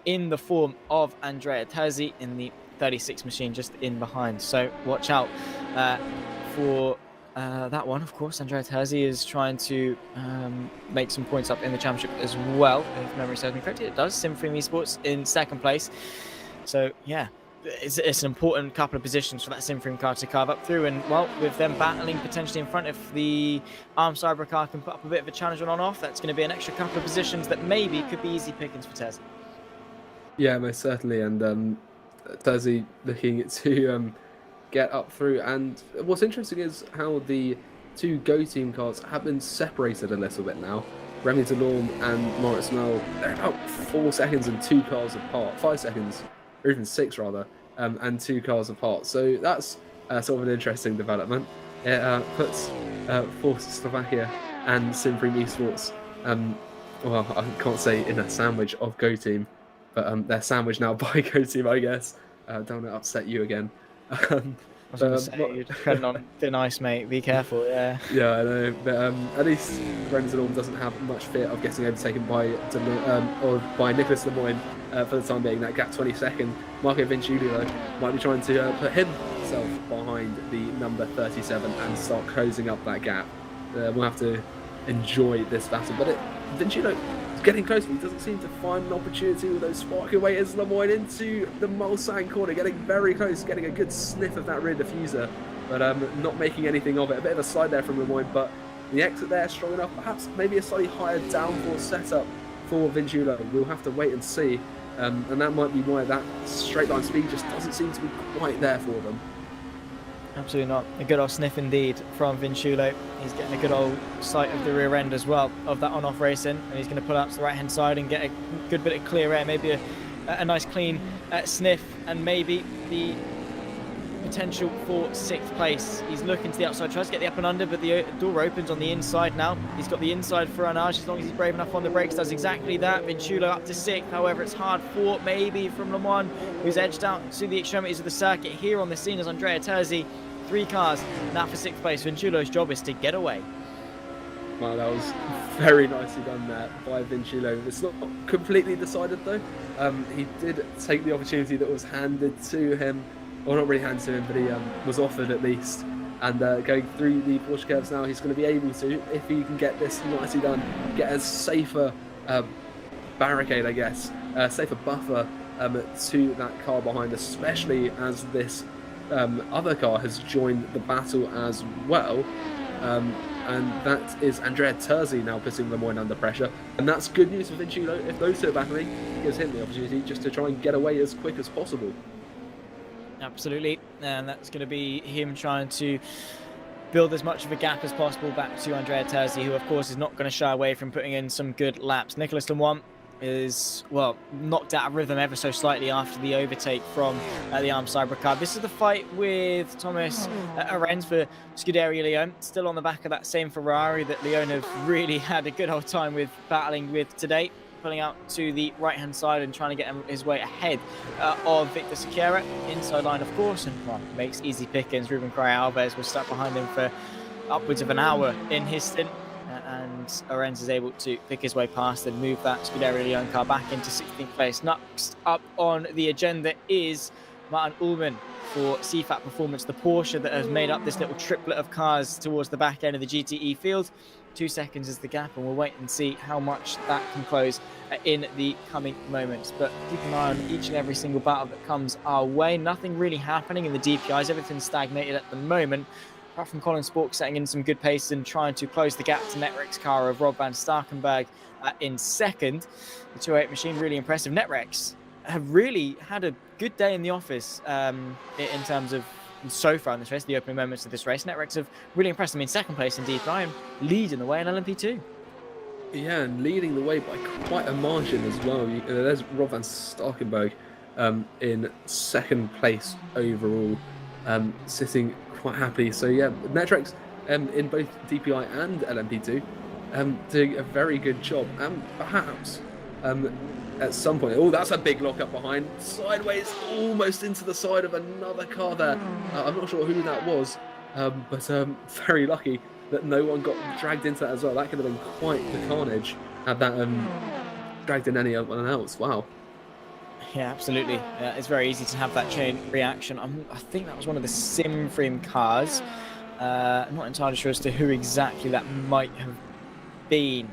in the form of Andrea Terzi in the 36 machine just in behind. So watch out for that one. Of course, Andrea Terzi is trying to make some points up in the championship as well. If memory serves me correctly, it does. Simframe Esports in 2nd place. So yeah, it's an important couple of positions for that Simframe car to carve up through. And well, with them battling potentially in front, if the Arms Cyber car can put up a bit of a challenge on-off, that's going to be an extra couple of positions that maybe could be easy pickings for Terzi. Yeah, most certainly. And Terzi looking to get up through. And what's interesting is how the 2 Go Team cars have been separated a little bit now. Remy Delorme and Moritz Null, they're about 4 seconds and 2 cars apart, 5 seconds, or even 6 rather, and 2 cars apart. So that's sort of an interesting development. It puts Force Slovakia and Simframe Esports, well, I can't say in a sandwich of Go Team, but they're sandwiched now by Go Team, I guess. Don't want to upset you again. I was going to say, you're treading on thin ice, mate. Be careful, yeah. Yeah, I know. But at least Renzo doesn't have much fear of getting overtaken by Nicholas Lemoyne for the time being. That gap 22nd. Marco Vinciulo might be trying to put himself behind the number 37 and start closing up that gap. We'll have to enjoy this battle. But Vinciulo getting close, but he doesn't seem to find an opportunity with those sparking away as Lemoyne into the Mulsanne corner, getting very close, getting a good sniff of that rear diffuser, but not making anything of it. A bit of a slide there from Lemoyne, but the exit there strong enough, perhaps maybe a slightly higher downforce setup for Vinciulo. We'll have to wait and see, and that might be why that straight line speed just doesn't seem to be quite there for them. Absolutely not. A good old sniff indeed from Vinciulo. He's getting a good old sight of the rear end as well of that on-off racing, and he's going to pull out to the right-hand side and get a good bit of clear air, maybe a nice clean sniff, and maybe the potential for 6th place. He's looking to the outside, tries to get the up and under, but the door opens on the inside now. He's got the inside for Anage, as long as he's brave enough on the brakes, does exactly that. Vinciulo up to 6th, however it's hard fought maybe from Lemoyne, who's edged out to the extremities of the circuit. Here on the scene is Andrea Terzi. 3 cars now for 6th place. Vinciulo's job is to get away. Well, that was very nicely done there by Vinciulo. It's not completely decided though. He did take the opportunity that was handed to him, or not really handed to him, but he was offered at least. And going through the Porsche curves now, he's going to be able to, if he can get this nicely done, get a safer barricade, I guess, a safer buffer to that car behind, especially as this other car has joined the battle as well, and that is Andrea Terzi now putting Lemoyne under pressure, and that's good news for Vinciulo. If those 2 are battling, it gives him the opportunity just to try and get away as quick as possible. Absolutely, and that's going to be him trying to build as much of a gap as possible back to Andrea Terzi, who of course is not going to shy away from putting in some good laps. Nicholas Lemoyne is, well, knocked out of rhythm ever so slightly after the overtake from the Arms Cyber car. This is the fight with Thomas Arens for Scuderia Leon, still on the back of that same Ferrari that Leon have really had a good old time with battling with today, pulling out to the right-hand side and trying to get his way ahead of Victor Sequeira. Inside line, of course, and well, makes easy pickings. Ruben Correa Alves was stuck behind him for upwards of an hour in his stint. And Arens is able to pick his way past and move that Scuderia Leon car back into 16th place. Next up on the agenda is Martin Ullmann for CFAT Performance, the Porsche that has made up this little triplet of cars towards the back end of the GTE field. 2 seconds is the gap, and we'll wait and see how much that can close in the coming moments. But keep an eye on each and every single battle that comes our way. Nothing really happening in the DPIs. Everything's stagnated at the moment. apart from Colin Spork setting in some good pace and trying to close the gap to Netrek's car of Rob van Starkenberg in second. The 208 machine, really impressive. Netrex have really had a good day in the office in terms of so far in this race, the opening moments of this race. Netrex have really impressed. I mean, second place in DPI and leading the way in LMP2. Yeah, and leading the way by quite a margin as well. There's Rob van Starkenberg in second place overall, sitting quite happily. So yeah, Netrex in both DPI and LMP2 doing a very good job, and perhaps at some point, oh, that's a big lock up behind, sideways, almost into the side of another car there. I'm not sure who that was, but very lucky that no one got dragged into that as well. That could have been quite the carnage had that dragged in anyone else. Wow. Yeah, absolutely. It's very easy to have that chain reaction. I think that was one of the Simframe cars. I'm not entirely sure as to who exactly that might have been,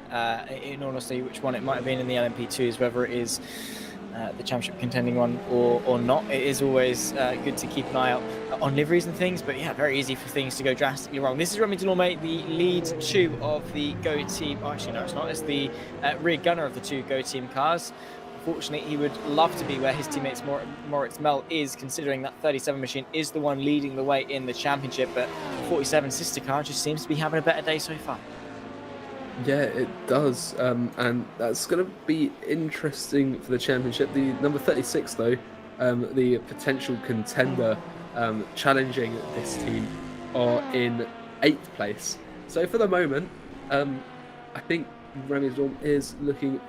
in honesty, which one it might have been in the LMP2s, whether it is the championship contending one or not. It is always good to keep an eye out on liveries and things, but yeah, very easy for things to go drastically wrong. This is Remy Delorme, the lead two of the Go team. Oh, actually, no, it's not. It's the rear gunner of the two Go team cars. Unfortunately, he would love to be where his teammates Moritz Mel is, considering that 37 machine is the one leading the way in the championship, but 47 sister car just seems to be having a better day so far. Yeah, it does, and that's going to be interesting for the championship. The number 36, though, the potential contender challenging this team, are in 8th place. So for the moment, I think Remy Delorme is looking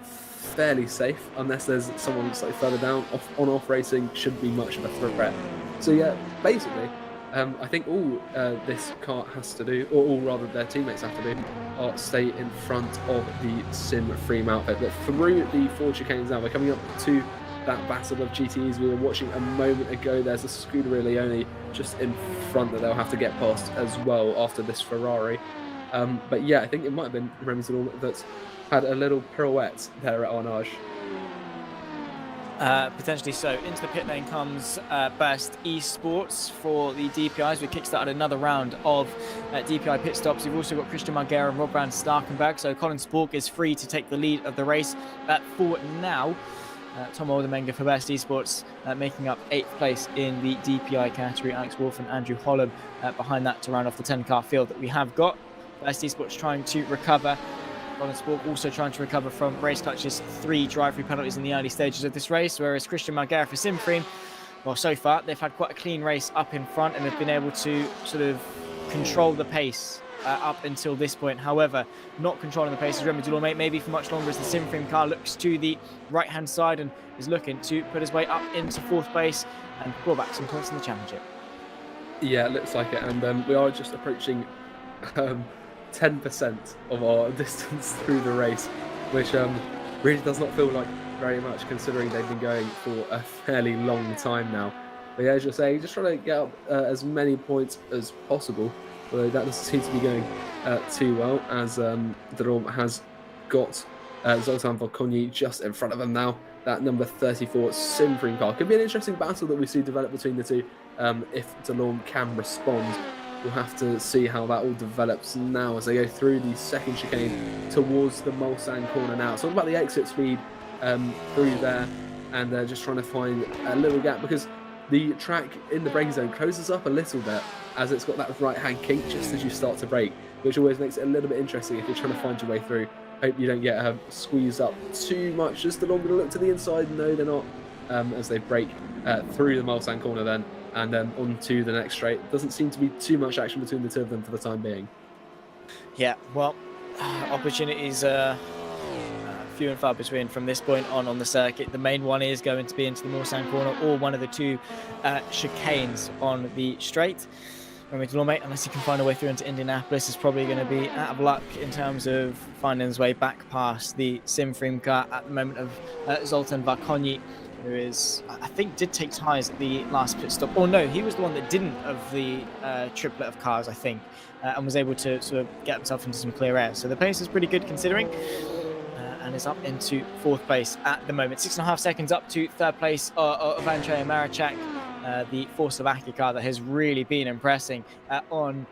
fairly safe, unless there's someone slightly further down. On-off racing shouldn't be much of a threat. So yeah, basically, I think all this car has to do, or all rather their teammates have to do, are stay in front of the Simframe outfit. But through the 4 chicanes now, we're coming up to that battle of GTEs we were watching a moment ago. There's a Scuderia Leone just in front that they'll have to get past as well after this Ferrari. But yeah, I think it might have been Remy Delorme that's had a little pirouette there at Arnage. Potentially so. Into the pit lane comes Burst Esports for the DPIs. We kickstarted another round of DPI pit stops. We've also got Christian Marguerre and Rob van Starkenberg. So Colin Spork is free to take the lead of the race for now. Tom Oldermenger for Burst Esports making up 8th place in the DPI category. Alex Wolf and Andrew Hollum behind that to round off the 10-car field that we have got. Burst Esports trying to recover. Colin Spork also trying to recover from Race Clutch's 3 drive-through penalties in the early stages of this race, whereas Christian Marguerre for Simframe, well, so far they've had quite a clean race up in front and have been able to sort of control the pace up until this point. However, not controlling the pace is Remy Delorme, maybe for much longer, as the Simframe car looks to the right-hand side and is looking to put his way up into 4th place and claw back some points in the championship. Yeah, it looks like it, and we are just approaching 10% of our distance through the race, which really does not feel like very much, considering they've been going for a fairly long time now. But yeah, as you're saying, just trying to get up as many points as possible, although that doesn't seem to be going too well, as Delorme has got Zoltan Volkonyi just in front of him now. That number 34 Simframe car could be an interesting battle that we see develop between the two if Delorme can respond. We'll have to see how that all develops now as they go through the second chicane towards the Mulsanne corner now. It's all about the exit speed through there, and they're just trying to find a little gap, because the track in the braking zone closes up a little bit as it's got that right-hand kink just as you start to brake, which always makes it a little bit interesting if you're trying to find your way through. Hope you don't get squeezed up too much. Just along the look to the inside. No, they're not, as they brake through the Mulsanne corner then, and then onto the next straight. Doesn't seem to be too much action between the two of them for the time being. Yeah, well, opportunities few and far between from this point on the circuit. The main one is going to be into the Mulsanne corner or one of the 2 chicanes on the straight. Remy Delorme, unless he can find a way through into Indianapolis, is probably going to be out of luck in terms of finding his way back past the Simframe car at the moment of Zoltan Volkonyi, who is, I think, did take tyres at the last pit stop. Or no, he was the one that didn't of the triplet of cars, I think, and was able to sort of get himself into some clear air. So the pace is pretty good considering, and is up into 4th place at the moment. 6.5 seconds up to 3rd place of Andrzej Mareczak, the Force Slovakia car that has really been impressing on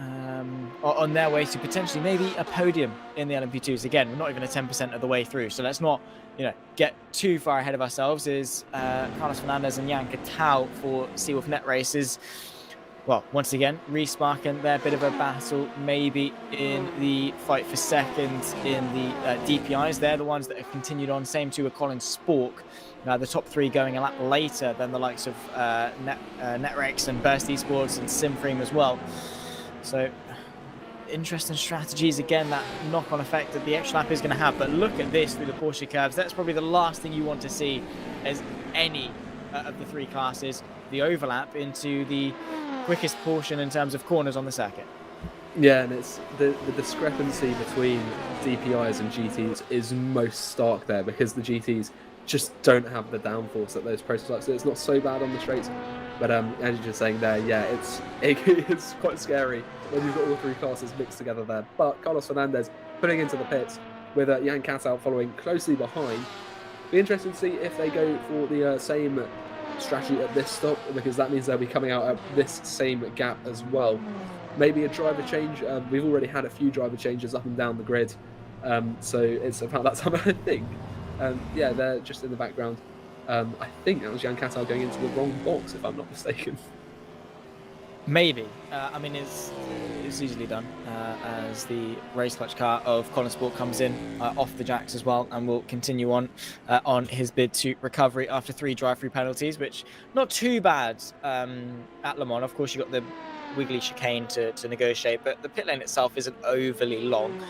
on their way to potentially maybe a podium in the LMP2s. Again, we're not even a 10% of the way through, so let's not, get too far ahead of ourselves. Is Carlos Fernandez and Jan Katau for Seawolf Net Races. Well, once again, resparking their bit of a battle, maybe in the fight for second in the DPIs. They're the ones that have continued on. Same too with Colin Spork. The top three going a lap later than the likes of Netrex and Burst Esports and Simframe as well. So interesting strategies. Again, that knock-on effect that the extra lap is going to have. But look at this through the Porsche curves. That's probably the last thing you want to see as any of the three classes. The overlap into the quickest portion in terms of corners on the circuit. Yeah, and it's the discrepancy between DPIs and GTs is most stark there, because the GTs just don't have the downforce that those prototypes do. It's not so bad on the straights, but as you're just saying there, yeah, it's quite scary when you've got all three classes mixed together there. But Carlos Fernandez putting into the pits with Jan Katau following closely behind. Be interesting to see if they go for the same strategy at this stop, because that means they'll be coming out at this same gap as well. Maybe a driver change. We've already had a few driver changes up and down the grid, so it's about that time, I think. Yeah, they're just in the background. I think that was Jan Katau going into the wrong box, if I'm not mistaken. Maybe. I mean, it's easily done as the race clutch car of Colin Sport comes in off the jacks as well, and will continue on his bid to recovery after 3 drive-through penalties, which not too bad at Le Mans. Of course, you got the wiggly chicane to negotiate, but the pit lane itself isn't overly long.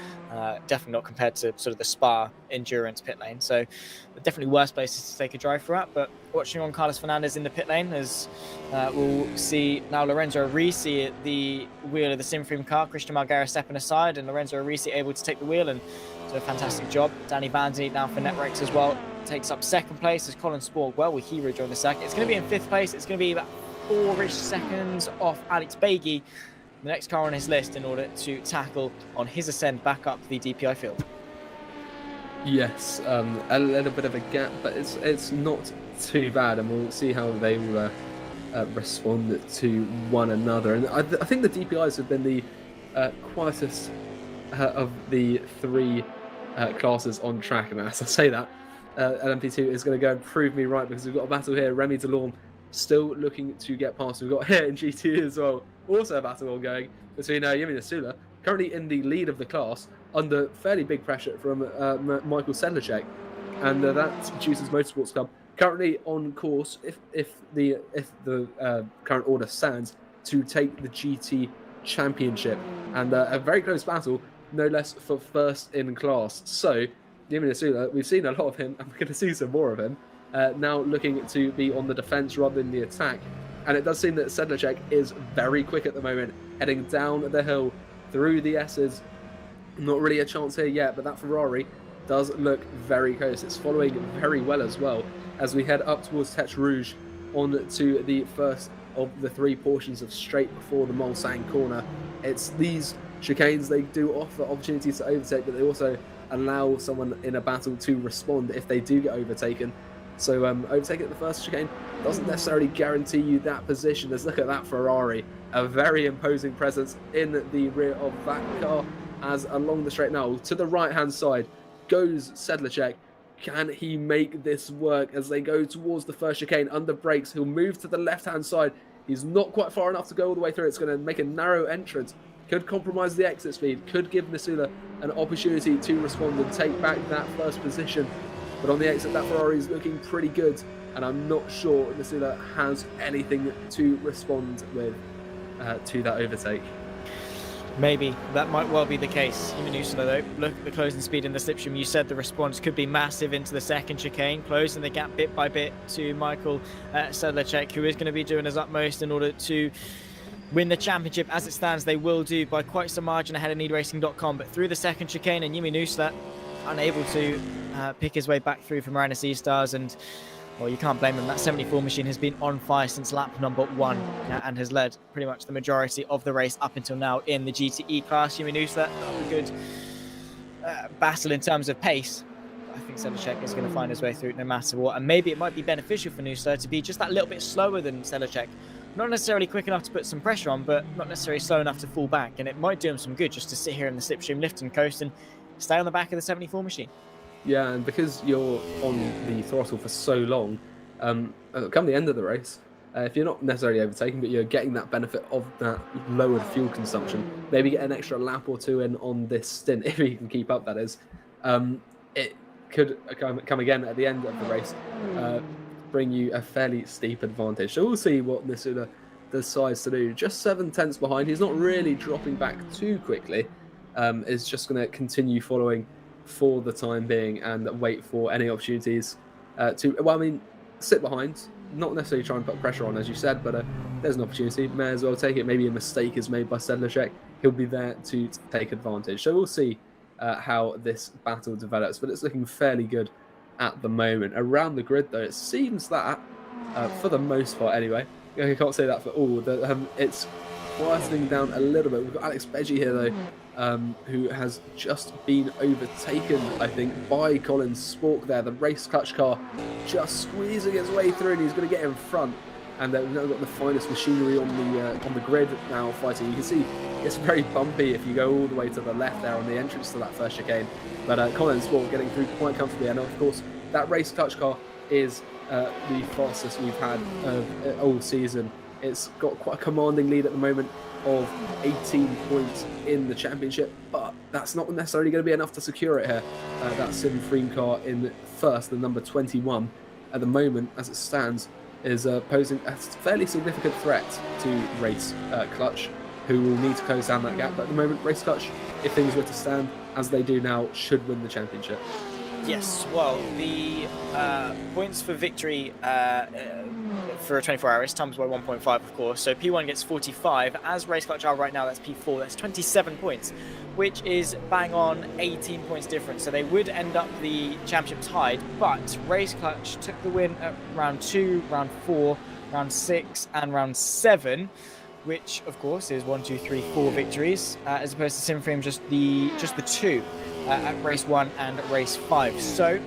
Definitely not compared to sort of the Spa endurance pit lane. So definitely worse places to take a drive through at. But watching on Carlos Fernandez in the pit lane, as we'll see now Lorenzo Arisi at the wheel of the Simframe car. Christian Marguera stepping aside, and Lorenzo Arisi able to take the wheel and do a fantastic job. Danny Vandeney now for Netrex as well takes up second place as Colin Sport well with Hero during the second. It's going to be in 5th place. It's going to be about 4-ish seconds off Alex Baigie, the next car on his list, in order to tackle on his ascent back up the DPI field. Yes, a little bit of a gap, but it's not too bad, and we'll see how they will respond to one another. And I think the DPIs have been the quietest of the 3 classes on track, and as I say that, LMP2 is going to go and prove me right, because we've got a battle here. Remy DeLorme still looking to get past. We've got here in GT as well, also a battle ongoing between Yemi Nasula, currently in the lead of the class, under fairly big pressure from Michael Sedlacek, and that's Juice's Motorsports Club, currently on course, if the current order stands, to take the GT Championship, and a very close battle, no less, for first in class. So Yemi Nasula, we've seen a lot of him, and we're going to see some more of him. Now looking to be on the defence rather than the attack. And it does seem that Sedlacek is very quick at the moment, heading down the hill through the S's. Not really a chance here yet, but that Ferrari does look very close. It's following very well as well as we head up towards Tech Rouge on to the first of the 3 portions of straight before the Mulsanne corner. It's these chicanes, they do offer opportunities to overtake, but they also allow someone in a battle to respond if they do get overtaken. So overtaking at the first chicane doesn't necessarily guarantee you that position. Let's look at that Ferrari, a very imposing presence in the rear of that car, as along the straight now to the right hand side goes Sedlacek. Can he make this work as they go towards the first chicane under brakes? He'll move to the left hand side. He's not quite far enough to go all the way through. It's going to make a narrow entrance, could compromise the exit speed, could give Nasula an opportunity to respond and take back that first position. But on the exit, that Ferrari is looking pretty good, and I'm not sure Nasula has anything to respond with to that overtake. Maybe that might well be the case. Nasula, though, look at the closing speed in the slipstream. You said the response could be massive into the second chicane, closing the gap bit by bit to Michael Sedlacek, who is going to be doing his utmost in order to win the championship. As it stands, they will do by quite some margin ahead of needracing.com, but through the second chicane, and Yemi Nasula unable to pick his way back through from Marina Sea Stars, and well, you can't blame him. That 74 machine has been on fire since lap number 1 and has led pretty much the majority of the race up until now in the GTE class. Yemi Nasula, a good battle in terms of pace. I think Sedlacek is going to find his way through no matter what, and maybe it might be beneficial for Nasula to be just that little bit slower than Sedlacek not necessarily quick enough to put some pressure on, but not necessarily slow enough to fall back. And it might do him some good just to sit here in the slipstream lift and coast and stay on the back of the 74 machine. Yeah, and because you're on the throttle for so long, come the end of the race, if you're not necessarily overtaking, but you're getting that benefit of that lowered fuel consumption, maybe get an extra lap or two in on this stint, if you can keep up, that is, it could come again at the end of the race, bring you a fairly steep advantage. So we'll see what Nisuda decides to do. Just 7 tenths behind. He's not really dropping back too quickly. Is just going to continue following for the time being and wait for any opportunities sit behind, not necessarily try and put pressure on, as you said, but there's an opportunity, may as well take it. Maybe a mistake is made by Sedlacek. He'll be there to take advantage. So we'll see how this battle develops, but it's looking fairly good at the moment. Around the grid, though, it seems that, for the most part anyway, I can't say that for all, that it's quietening down a little bit. We've got Alex Beggy here, though, who has just been overtaken, I think, by Colin Spork there. The race clutch car just squeezing its way through, and he's going to get in front. And we've now got the finest machinery on the grid now fighting. You can see it's very bumpy if you go all the way to the left there on the entrance to that first chicane. But Colin Spork getting through quite comfortably. And of course, that race clutch car is the fastest we've had all season. It's got quite a commanding lead at the moment of 18 points in the championship, but that's not necessarily going to be enough to secure it here. That Sim Freem car in first, the number 21, at the moment, as it stands, is posing a fairly significant threat to Race Clutch, who will need to close down that gap. But at the moment, Race Clutch, if things were to stand as they do now, should win the championship. Yes, well, the points for victory for a 24-hour race times by 1.5, of course. So P1 gets 45. As Race Clutch are right now, that's P4. That's 27 points, which is bang on 18 points difference. So they would end up the championship tied, but Race Clutch took the win at round 2, round 4, round 6, and round 7. Which, of course, is 1, 2, 3, 4 victories, as opposed to Sim Freem just the 2 at race 1 and race 5. So,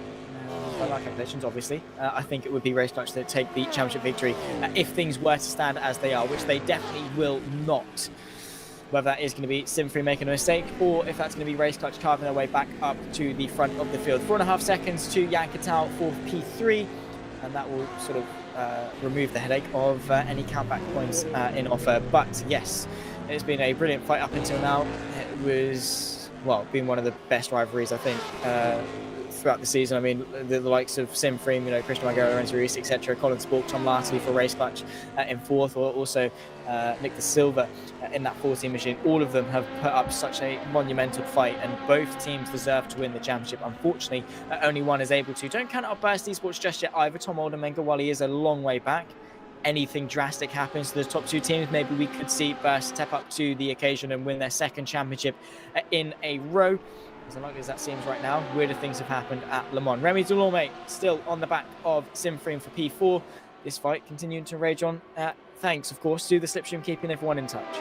by my calculations, obviously, I think it would be Race Clutch that take the championship victory if things were to stand as they are, which they definitely will not. Whether that is going to be Sim Freem making a mistake, or if that's going to be Race Clutch carving their way back up to the front of the field. 4.5 seconds to Jan Katau for P3, and that will sort of remove the headache of any countback points in offer. But yes, it's been a brilliant fight up until now. It was, well, been one of the best rivalries, I think, throughout the season. I mean, the likes of Sim Freem, Christian Marguerite, Lorenzo Reese, etc., Colin Spork, Tom Lartley for Race Clutch in 4th, or also Nick De Silva in that 14 machine. All of them have put up such a monumental fight, and both teams deserve to win the championship. Unfortunately, only one is able to. Don't count out Burst Esports just yet either. Tom Oldenmenga, while he is a long way back, anything drastic happens to the top 2 teams, maybe we could see Burst step up to the occasion and win their 2nd championship in a row. As unlikely as that seems right now, weirder things have happened at Le Mans. Remy Delorme still on the back of Sim Freem for P4. This fight continuing to rage on. Thanks, of course, to the slipstream keeping everyone in touch.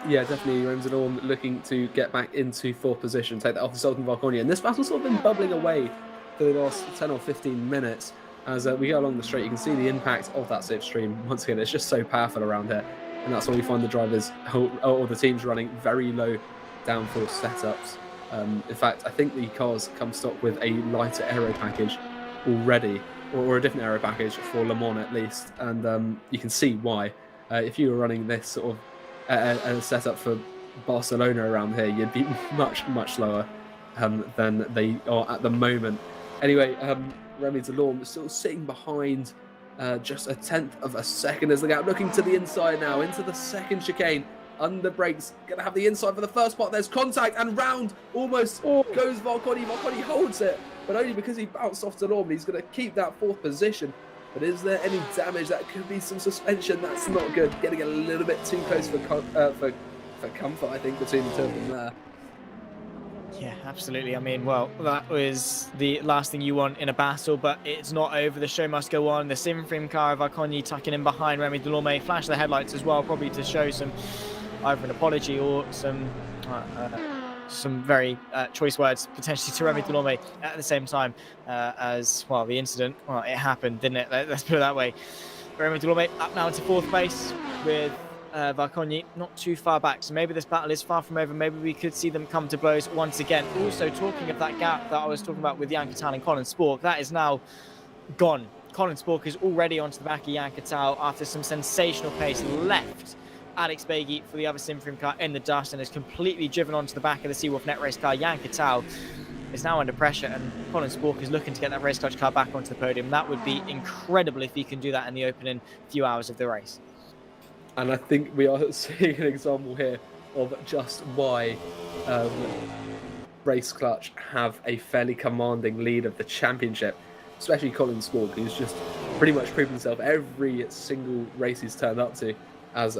Yeah, definitely. Remy Delorme looking to get back into 4th position, take that off the Sultan Valkonia. And this battle's sort of been bubbling away for the last 10 or 15 minutes. As we go along the straight, you can see the impact of that slipstream. Once again, it's just so powerful around here. And that's why we find the drivers or the teams running very low downforce setups. In fact, I think the cars come stock with a lighter aero package already, or a different aero package for Le Mans at least, and you can see why. If you were running this sort of a setup for Barcelona around here, you'd be much, much lower than they are at the moment. Anyway, Remy Delorme still sitting behind just 1/10 of a second as the gap, looking to the inside now, into the 2nd chicane. Under brakes, gonna have the inside for the first part. There's contact, and round almost goes Valkonia. Valkonia holds it, but only because he bounced off Delorme. He's gonna keep that 4th position. But is there any damage? That could be some suspension. That's not good. Getting a little bit too close for comfort, I think, between the 2 of them there. Yeah, absolutely. I mean, well, that was the last thing you want in a battle, but it's not over. The show must go on. The Sim Freem car of Valkonia tucking in behind Remy Delorme. Flash the headlights as well, probably to show some either an apology or some very choice words potentially to Remy Delorme at the same time as, well, the incident, well, it happened, didn't it? Let's put it that way. Raymond Delorme up now into 4th place with Varcogni not too far back. So maybe this battle is far from over. Maybe we could see them come to blows once again. Also, talking of that gap that I was talking about with Jan Catal and Colin Spork, that is now gone. Colin Spork is already onto the back of Jan Catal after some sensational pace, left Alex Beatty for the other Simfrim car in the dust and is completely driven onto the back of the Seawolf Net Race car. Jan Catal is now under pressure, and Colin Spork is looking to get that Race Clutch car back onto the podium. That would be incredible if he can do that in the opening few hours of the race. And I think we are seeing an example here of just why Race Clutch have a fairly commanding lead of the championship, especially Colin Spork, who's just pretty much proven himself every single race he's turned up to as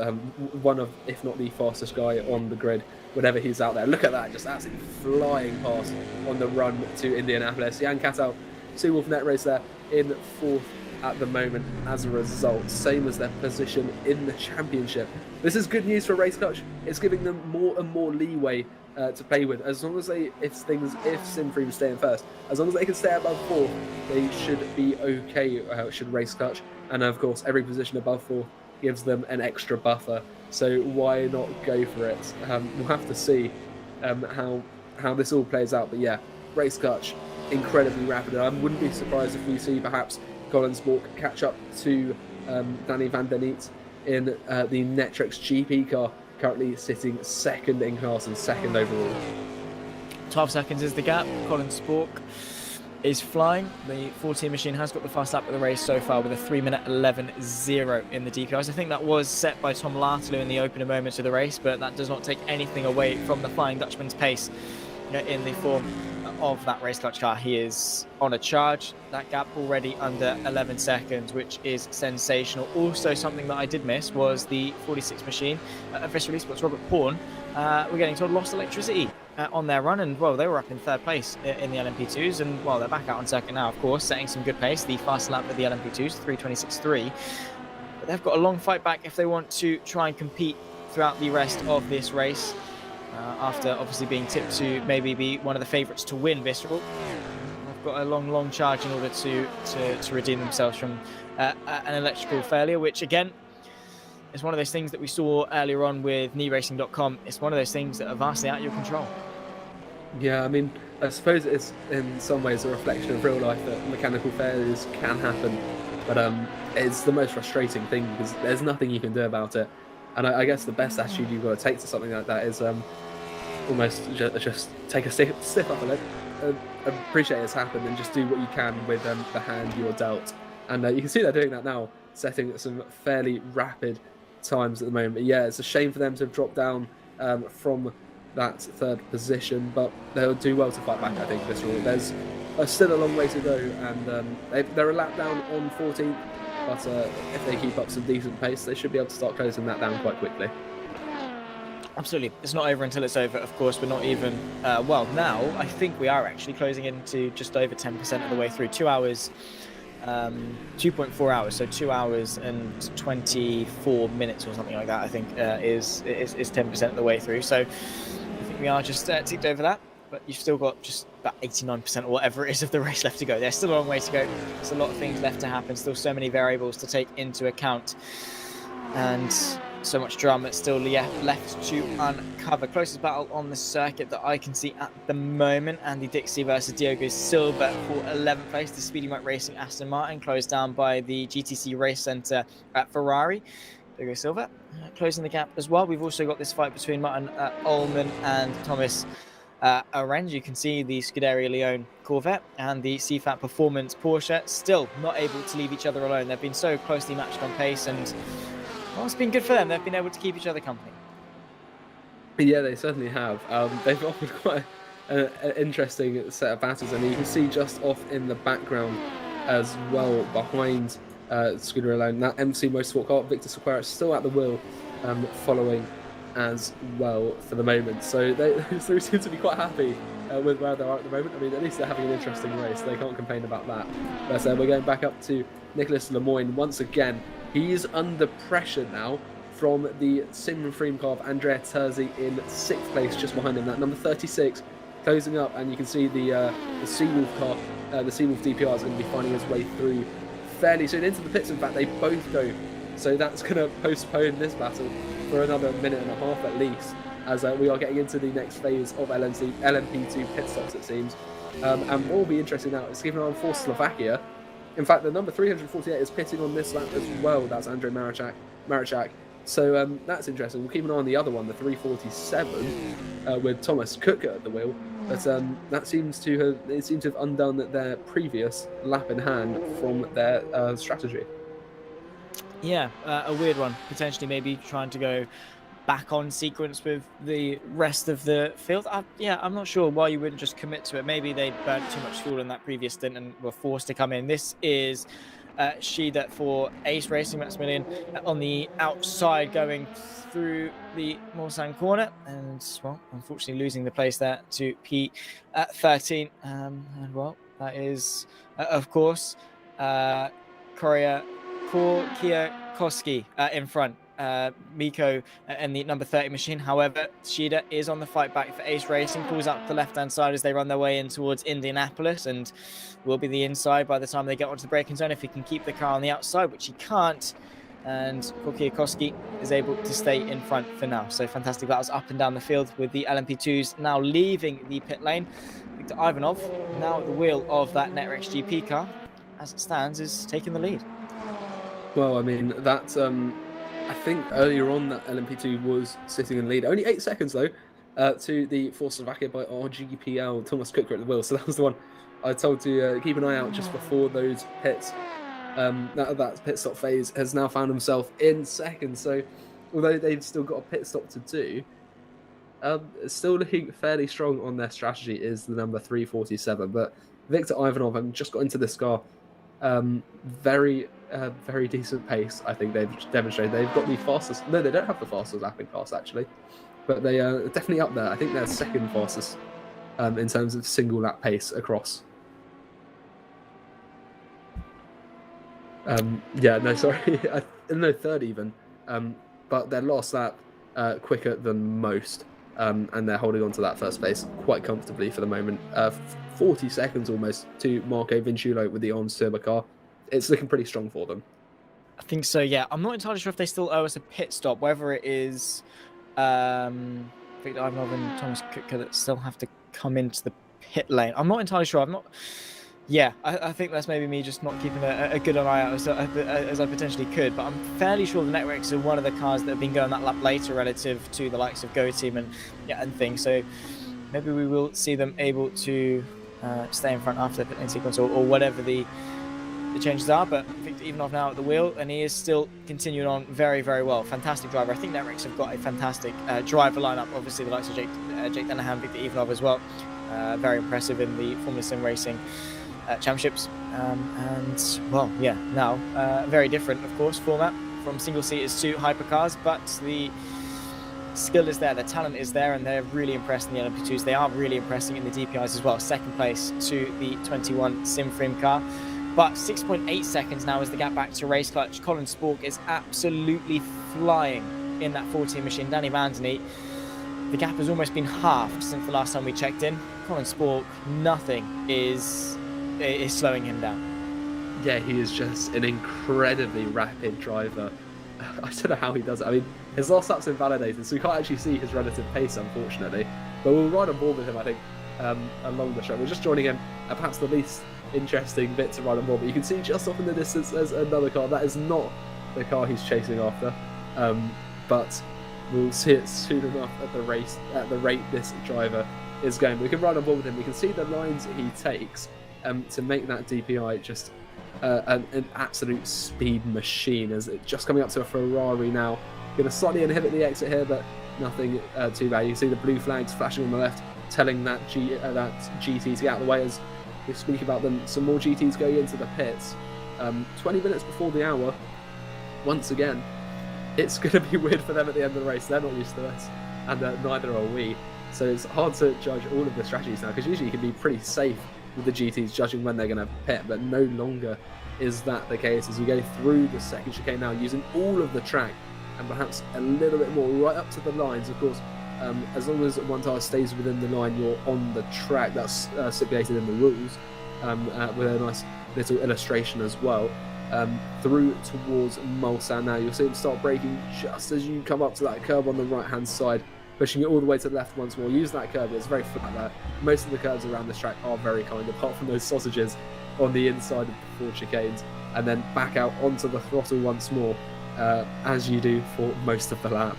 one of, if not the fastest guy on the grid whenever he's out there. Look at that, just absolutely flying past on the run to Indianapolis. Jan Catal, Seawolf Net Race there in 4th at the moment as a result, same as their position in the championship. This is good news for Race Clutch. It's giving them more and more leeway to play with. As long as if Simfrim stay in first, as long as they can stay above 4, they should be okay, should Race Clutch. And of course, every position above 4 gives them an extra buffer. So why not go for it? We'll have to see how this all plays out. But yeah, Race Clutch, incredibly rapid. And I wouldn't be surprised if we see perhaps Colin Spork catch up to Danny van der Niet in the Netrix GP car, currently sitting 2nd in class and 2nd overall. 12 seconds is the gap. Colin Spork is flying. The 14 machine has got the fast lap of the race so far with a 3-minute 11.0 in the DPIs. I think that was set by Tom Lartloo in the opening moments of the race, but that does not take anything away from the Flying Dutchman's pace in the form of that Race Clutch car. He is on a charge. That gap already under 11 seconds, which is sensational. Also, something that I did miss was the 46 machine official esports Robert Pawn. We're getting told lost electricity on their run, and well, they were up in 3rd place in the LMP2s, and well, they're back out on 2nd now, of course, setting some good pace. The fast lap of the LMP2s, 3:26.3. But they've got a long fight back if they want to try and compete throughout the rest of this race. After obviously being tipped to maybe be one of the favourites to win Visceral, they've got a long charge in order to redeem themselves from an electrical failure, which again is one of those things that we saw earlier on with kneeracing.com. It's one of those things that are vastly out of your control. Yeah, I mean, I suppose it's in some ways a reflection of real life that mechanical failures can happen, but it's the most frustrating thing because there's nothing you can do about it. And I guess the best attitude you've got to take to something like that is almost just take a step up and appreciate it's happened and just do what you can with the hand you're dealt. And you can see they're doing that now, setting some fairly rapid times at the moment. But yeah, it's a shame for them to have dropped down from that 3rd position, but they'll do well to fight back, I think, this year. There's still a long way to go, and they're a lap down on 14th. But if they keep up some decent pace, they should be able to start closing that down quite quickly. Absolutely. It's not over until it's over, of course. We're not even... well, now I think we are actually closing into just over 10% of the way through. 2 hours, 2.4 hours, so 2 hours and 24 minutes or something like that, I think, is 10% of the way through. So I think we are just ticked over that. But you've still got just about 89% or whatever it is of the race left to go. There's still a long way to go. There's a lot of things left to happen. Still so many variables to take into account. And so much drama still left to uncover. Closest battle on the circuit that I can see at the moment. Andy Dixie versus Diogo Silva for 11th place. The Speedy Mike Racing Aston Martin closed down by the GTC Race Centre at Ferrari. Diogo Silva closing the gap as well. We've also got this fight between Martin Ullman and Thomas Orange. You can see the Scuderia Leone Corvette and the CFAT Performance Porsche still not able to leave each other alone. They've been so closely matched on pace, and well, it's been good for them. They've been able to keep each other company. Yeah, they certainly have. They've offered quite an interesting set of battles, and you can see just off in the background as well, behind Scuderia Leone, that MC Motorsport car, Victor Sequeira, still at the wheel, following as well for the moment. So they seem to be quite happy with where they are at the moment. I mean, at least they're having an interesting race. They can't complain about that. But we're going back up to Nicholas Lemoyne once again. He's under pressure now from the Simfrim car of Andrea Terzi in 6th place, just behind him. That number 36 closing up, and you can see the Seawolf car, the Seawolf DPR is going to be finding his way through fairly soon into the pits. In fact, they both go. So that's going to postpone this battle for another minute and a half at least, as we are getting into the next phase of LMP2 pit stops, it seems. And what will be interesting now is keeping an eye on for Slovakia. In fact, the number 348 is pitting on this lap as well. That's Andrej Marichak. So that's interesting. We'll keep an eye on the other one, the 347, with Thomas Kuka at the wheel. But that seems to have undone their previous lap in hand from their strategy. Yeah, a weird one. Potentially maybe trying to go back on sequence with the rest of the field. I'm not sure why you wouldn't just commit to it. Maybe they burnt too much fuel in that previous stint and were forced to come in. This is Shida for Ace Racing, Maximilian on the outside going through the Mulsanne corner, and well, unfortunately losing the place there to P13. And well, that is of course Kwiatkowski in front. Miko and the number 30 machine. However, Shida is on the fight back for Ace Racing, pulls up the left-hand side as they run their way in towards Indianapolis, and will be the inside by the time they get onto the braking zone if he can keep the car on the outside, which he can't. And Kwiatkowski is able to stay in front for now. So fantastic battles up and down the field with the LMP2s now leaving the pit lane. Viktor Ivanov, now at the wheel of that Netrex GP car, as it stands, is taking the lead. Well, I mean, that's I think earlier on that LMP2 was sitting in lead. Only 8 seconds, though, to the for Slovakia by RGPL, Thomas Kuka at the wheel. So that was the one I told to keep an eye out just before those pits. That pit stop phase has now found himself in second. So although they've still got a pit stop to do, still looking fairly strong on their strategy is the number 347. But Viktor Ivanov, having just got into this car, very decent pace. I think they've demonstrated they've got the fastest. No, they don't have the fastest lapping pass actually, but they are definitely up there. I think they're second fastest in terms of single lap pace across. Third even. But their last lap quicker than most, and they're holding on to that first place quite comfortably for the moment. 40 seconds almost to Marco Vinciulo with the Arms Turbo car. It's looking pretty strong for them. I think so, yeah. I'm not entirely sure if they still owe us a pit stop, whether it is Viktor Ivanov and Thomas Kuka that still have to come into the pit lane. I'm not entirely sure. I think that's maybe me just not keeping a good eye out as I potentially could, but I'm fairly sure the Netrex are one of the cars that have been going that lap later relative to the likes of Go Team and things. So maybe we will see them able to stay in front after the pit lane sequence or whatever the changes are. But Viktor Ivanov now at the wheel, and he is still continuing on very, very well. Fantastic driver. I think Netrex have got a fantastic driver lineup. Obviously, the likes of Jake Dennehan, Viktor Ivanov as well. Very impressive in the Formula Sim Racing championships. Now very different, of course, format from single seaters to hypercars, but the skill is there, the talent is there, and they're really impressed in the LMP2s. They are really impressing in the DPIs as well. Second place to the 21 Simframe car. But 6.8 seconds now is the gap back to race clutch. Colin Spork is absolutely flying in that 14 machine. Danny Vandeny, the gap has almost been halved since the last time we checked in. Colin Spork, nothing is slowing him down. Yeah, he is just an incredibly rapid driver. I don't know how he does it. I mean, his last lap's invalidated, so we can't actually see his relative pace, unfortunately. But we'll ride on board with him, I think, along the show. We're just joining him at perhaps the least interesting bit to ride on board, but you can see just off in the distance there's another car. That is not the car he's chasing after, but we'll see it soon enough at the rate this driver is going. We can ride on board with him. We can see the lines he takes to make that DPI just an absolute speed machine. As it just coming up to a Ferrari now, going to slightly inhibit the exit here, but nothing too bad. You can see the blue flags flashing on the left, telling that GT to get out of the way as we speak about them. Some more GTs going into the pits 20 minutes before the hour. Once again, it's going to be weird for them at the end of the race. They're not used to this, and neither are we. So it's hard to judge all of the strategies now, because usually you can be pretty safe with the GTs judging when they're going to pit, but no longer is that the case as we go through the second chicane now, using all of the track and perhaps a little bit more right up to the lines. Of course, as long as one tire stays within the line, you're on the track. That's stipulated in the rules, with a nice little illustration as well. through towards Mulsanne. Now you'll see him start braking just as you come up to that curb on the right-hand side, pushing it all the way to the left once more. Use that curb, it's very flat there. Most of the curves around this track are very kind, apart from those sausages on the inside of the 4 chicanes, and then back out onto the throttle once more, as you do for most of the lap.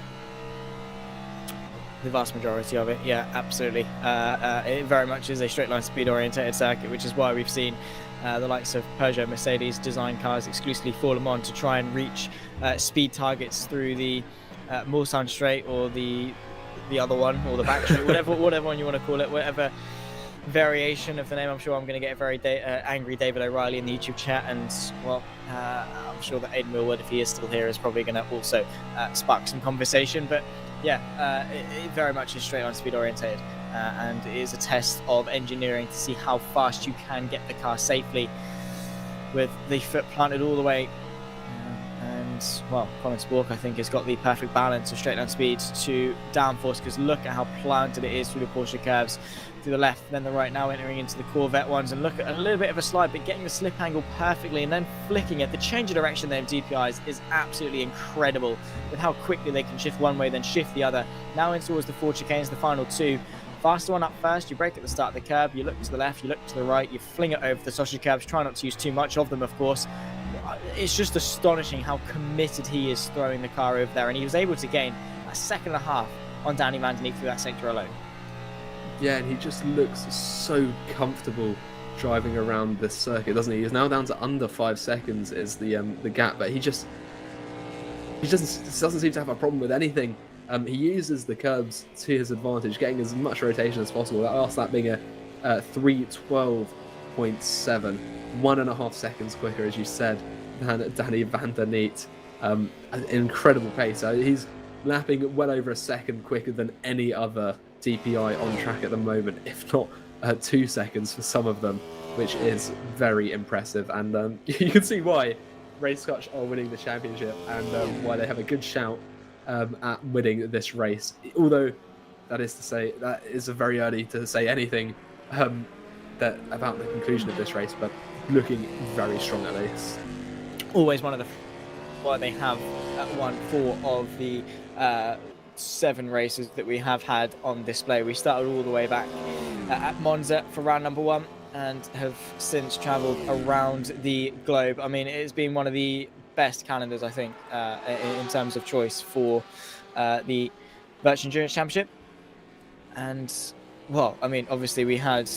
The vast majority of it, yeah, absolutely. It very much is a straight line speed oriented circuit, which is why we've seen the likes of Peugeot, Mercedes design cars exclusively for Le Mans to try and reach speed targets through the Mulsanne Straight or the other one, or the back straight, whatever one you want to call it, whatever variation of the name. I'm sure I'm going to get a very angry David O'Reilly in the YouTube chat, and well, I'm sure that Aidan Millward, if he is still here, is probably going to also spark some conversation. But yeah, it very much is straight line speed orientated, and it is a test of engineering to see how fast you can get the car safely with the foot planted all the way. And well, Colin Spork, I think, has got the perfect balance of straight line speed to downforce, because look at how planted it is through the Porsche curves, to the left, then the right, now entering into the Corvette ones, and look at a little bit of a slide, but getting the slip angle perfectly and then flicking it. The change of direction there in DPIs is absolutely incredible, with how quickly they can shift one way then shift the other. Now in towards the 4 chicanes, the final 2. Faster one up first, you brake at the start of the curb, you look to the left, you look to the right, you fling it over the sausage curbs, try not to use too much of them, of course. It's just astonishing how committed he is throwing the car over there, and he was able to gain a second and a half on Danny Van Der Neek through that sector alone. Yeah, and he just looks so comfortable driving around this circuit, doesn't he? He's now down to under 5 seconds is the gap, but he doesn't seem to have a problem with anything. He uses the curbs to his advantage, getting as much rotation as possible. That being a 3:12.7, 1.5 seconds quicker, as you said, than Danny Van Der Neek. An incredible pace. He's lapping well over a second quicker than any other DPI on track at the moment, if not 2 seconds for some of them, which is very impressive. And you can see why rFactor are winning the championship, and why they have a good shout at winning this race. Although that is very early to say anything about the conclusion of this race, but looking very strong at least. Always one of the why they have won 4 of the 7 races that we have had on display. We started all the way back at Monza for round number 1 and have since travelled around the globe. I mean, it has been one of the best calendars, I think, in terms of choice for the Virtual Endurance Championship. And well, I mean, obviously we had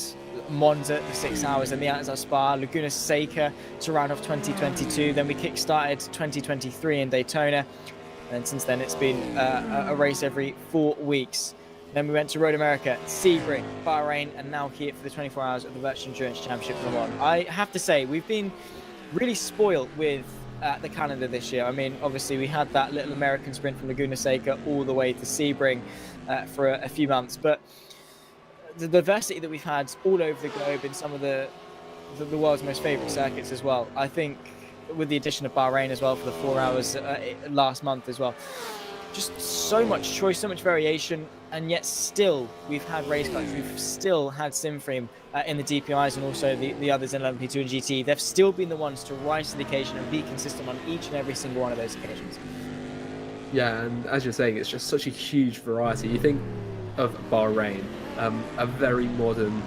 Monza, the 6 hours, and the Outers of Spa, Laguna Seca to round off 2022. Then we kick-started 2023 in Daytona. And since then, it's been a race every 4 weeks. Then we went to Road America, Sebring, Bahrain, and now here for the 24 hours of the Virtual Endurance Championship Le Mans. I have to say, we've been really spoiled with the calendar this year. I mean, obviously, we had that little American sprint from Laguna Seca all the way to Sebring for a few months. But the diversity that we've had all over the globe in some of the world's most favourite circuits as well, I think, with the addition of Bahrain as well for the 4 hours last month as well. Just so much choice, so much variation, and yet still we've had race cars, we've still had Simframe in the DPIs, and also the others in LMP2 and GT. They've still been the ones to rise to the occasion and be consistent on each and every single one of those occasions. Yeah, and as you're saying, it's just such a huge variety. You think of Bahrain, a very modern,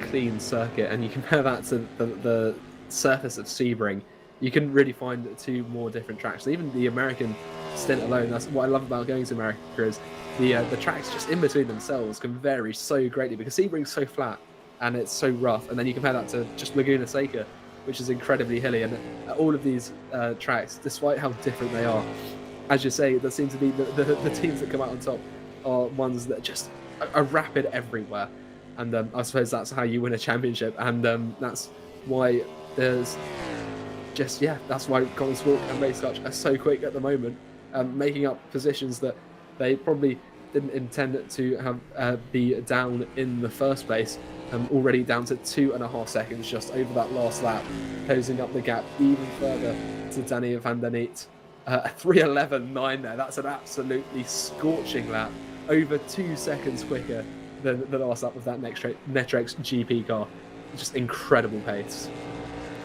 clean circuit, and you compare that to the surface of Sebring, you can really find 2 more different tracks. Even the American stint alone, that's what I love about going to America, is the tracks just in between themselves can vary so greatly, because Sebring's so flat and it's so rough, and then you compare that to just Laguna Seca, which is incredibly hilly. And all of these tracks, despite how different they are, as you say, there seem to be the teams that come out on top are ones that just are rapid everywhere. And I suppose that's how you win a championship, and that's why there's that's why Colin Spork and rFactor are so quick at the moment, making up positions that they probably didn't intend to have be down in the first place. Already down to 2.5 seconds just over that last lap, closing up the gap even further to Danny Van Der Neek. A 3:11.9 there. That's an absolutely scorching lap, over 2 seconds quicker than the last lap of that Netrex GP car. Just incredible pace.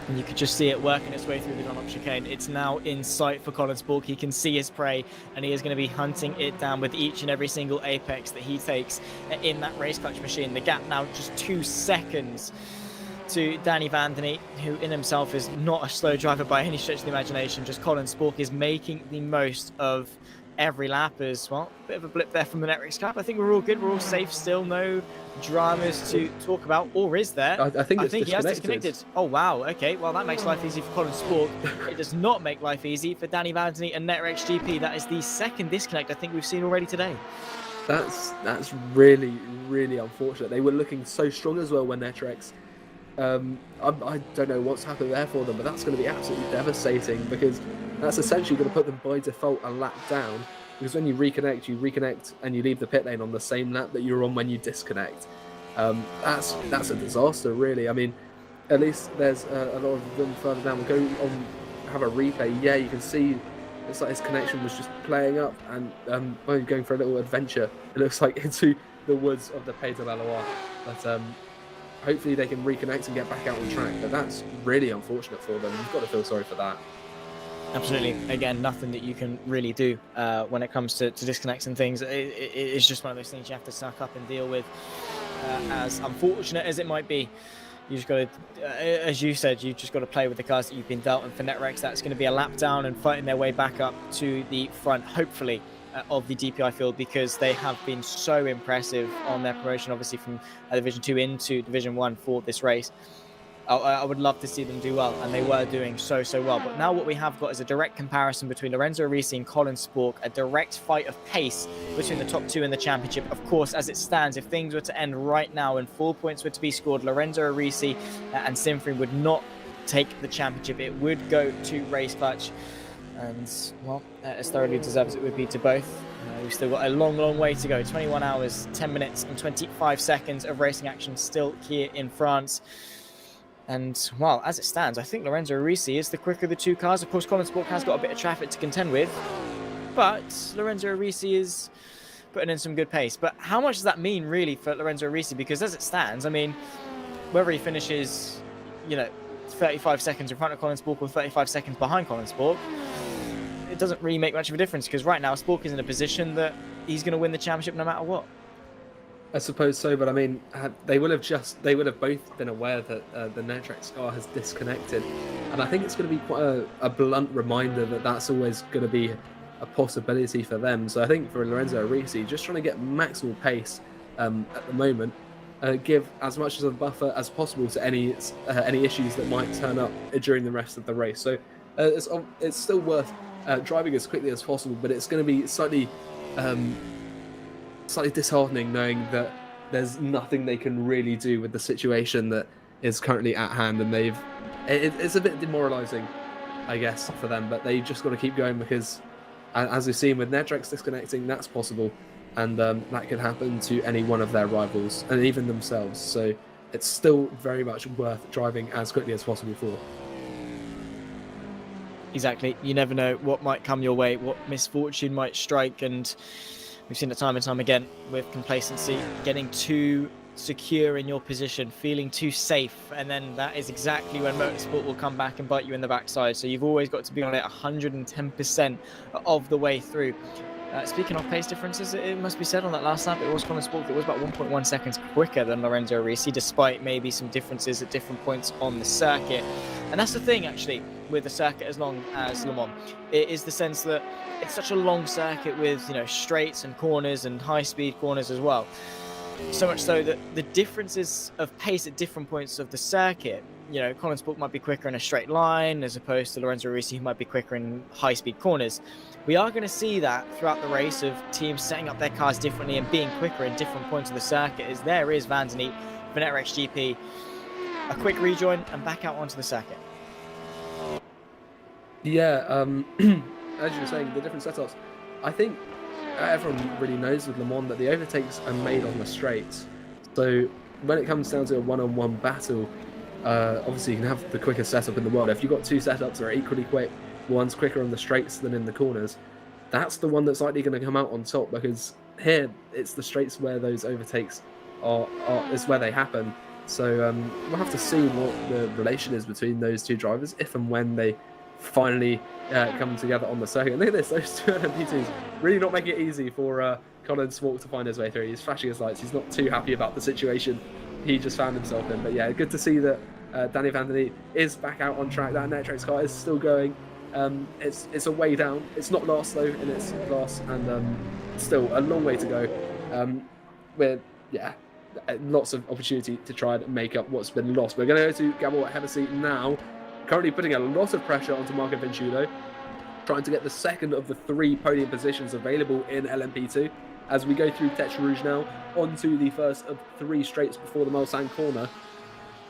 And you could just see it working its way through the Dunlop chicane. It's now in sight for Colin Spork. He can see his prey, and he is going to be hunting it down with each and every single apex that he takes in that race clutch machine. The gap now just 2 seconds to Danny Vandeny, who in himself is not a slow driver by any stretch of the imagination. Just Colin Spork is making the most of every lap as well. Bit of a blip there from the Netflix Cup. I think we're all good. We're all safe still. No dramas to talk about, or is there? I think he has disconnected. Oh wow, okay, well that makes life easy for Colin Spork. It does not make life easy for Danny Vandeny and Netrex GP. That is the second disconnect I think we've seen already today. That's really, really unfortunate. They were looking so strong as well when Netrex. I don't know what's happened there for them, but that's going to be absolutely devastating, because that's essentially going to put them by default a lap down. Because when you reconnect and you leave the pit lane on the same lap that you're on when you disconnect. That's a disaster, really. I mean, at least there's a lot of them further down. We'll go on, have a replay. Yeah, you can see it's like his connection was just playing up and going for a little adventure. It looks like into the woods of the Pays de la Loire. But hopefully they can reconnect and get back out on track. But that's really unfortunate for them. You've got to feel sorry for that. Absolutely. Again, nothing that you can really do when it comes to disconnects and things. It's just one of those things you have to suck up and deal with. As unfortunate as it might be, you just got to, as you said, you just got to play with the cars that you've been dealt. And for Netrex, that's going to be a lap down and fighting their way back up to the front, hopefully, of the DPI field, because they have been so impressive on their promotion, obviously from Division 2 into Division 1 for this race. I would love to see them do well, and they were doing so well. But now what we have got is a direct comparison between Lorenzo Arisi and Colin Spork, a direct fight of pace between the top two in the championship. Of course, as it stands, if things were to end right now and 4 points were to be scored, Lorenzo Arisi and Sinfrey would not take the championship. It would go to Race Clutch, and well, as thoroughly deserved as it would be to both. We've still got a long way to go. 21 hours, 10 minutes and 25 seconds of racing action still here in France. And, well, as it stands, I think Lorenzo Arisi is the quicker of the two cars. Of course, Colin Spork has got a bit of traffic to contend with, but Lorenzo Arisi is putting in some good pace. But how much does that mean, really, for Lorenzo Arisi? Because as it stands, I mean, whether he finishes, 35 seconds in front of Colin Spork or 35 seconds behind Colin Spork, it doesn't really make much of a difference, because right now Spork is in a position that he's going to win the championship no matter what. I suppose so, but I mean, they would have both been aware that the Netrex car has disconnected, and I think it's going to be quite a blunt reminder that that's always going to be a possibility for them. So I think for Lorenzo Arisi, just trying to get maximal pace at the moment, give as much of a buffer as possible to any issues that might turn up during the rest of the race. So it's still worth driving as quickly as possible, but it's going to be slightly disheartening knowing that there's nothing they can really do with the situation that is currently at hand, and it's a bit demoralizing, I guess, for them, but they just got to keep going, because as we've seen with Netrex disconnecting, that's possible, and that could happen to any one of their rivals and even themselves. So it's still very much worth driving as quickly as possible for. Exactly. You never know what might come your way, what misfortune might strike, and we've seen it time and time again with complacency, getting too secure in your position, feeling too safe, and then that is exactly when motorsport will come back and bite you in the backside. So you've always got to be on it 110% of the way through. Speaking of pace differences, it must be said on that last lap, it was Colin Spork that was about 1.1 seconds quicker than Lorenzo Arisi, despite maybe some differences at different points on the circuit. And that's the thing, actually, with a circuit as long as Le Mans. It is the sense that it's such a long circuit with, straights and corners and high-speed corners as well. So much so that the differences of pace at different points of the circuit, Colin Spork might be quicker in a straight line as opposed to Lorenzo Arisi, who might be quicker in high-speed corners. We are going to see that throughout the race of teams setting up their cars differently and being quicker in different points of the circuit, as there is Vandeny for Netrex GP. A quick rejoin and back out onto the circuit. Yeah, as you were saying, the different setups. I think everyone really knows with Le Mans that the overtakes are made on the straights. So when it comes down to a one-on-one battle, obviously you can have the quickest setup in the world. If you've got two setups that are equally quick, one's quicker on the straights than in the corners, that's the one that's likely going to come out on top, because here it's the straights where those overtakes is where they happen. So we'll have to see what the relation is between those two drivers if and when they finally come together on the circuit. Look at this, those two LMP2s really not making it easy for Colin Swalk to find his way through. He's flashing his lights. He's not too happy about the situation he just found himself in. But yeah, good to see that Danny Van Der Neat is back out on track. That Netrex car is still going. It's a way down. It's not last though in its class, and still a long way to go. With lots of opportunity to try and make up what's been lost. We're going to go to Gabor Hevesi now, currently putting a lot of pressure onto Marco Vinciullo, trying to get the second of the 3 podium positions available in LMP2. As we go through Tech Rouge now, onto the first of 3 straights before the Mulsanne corner.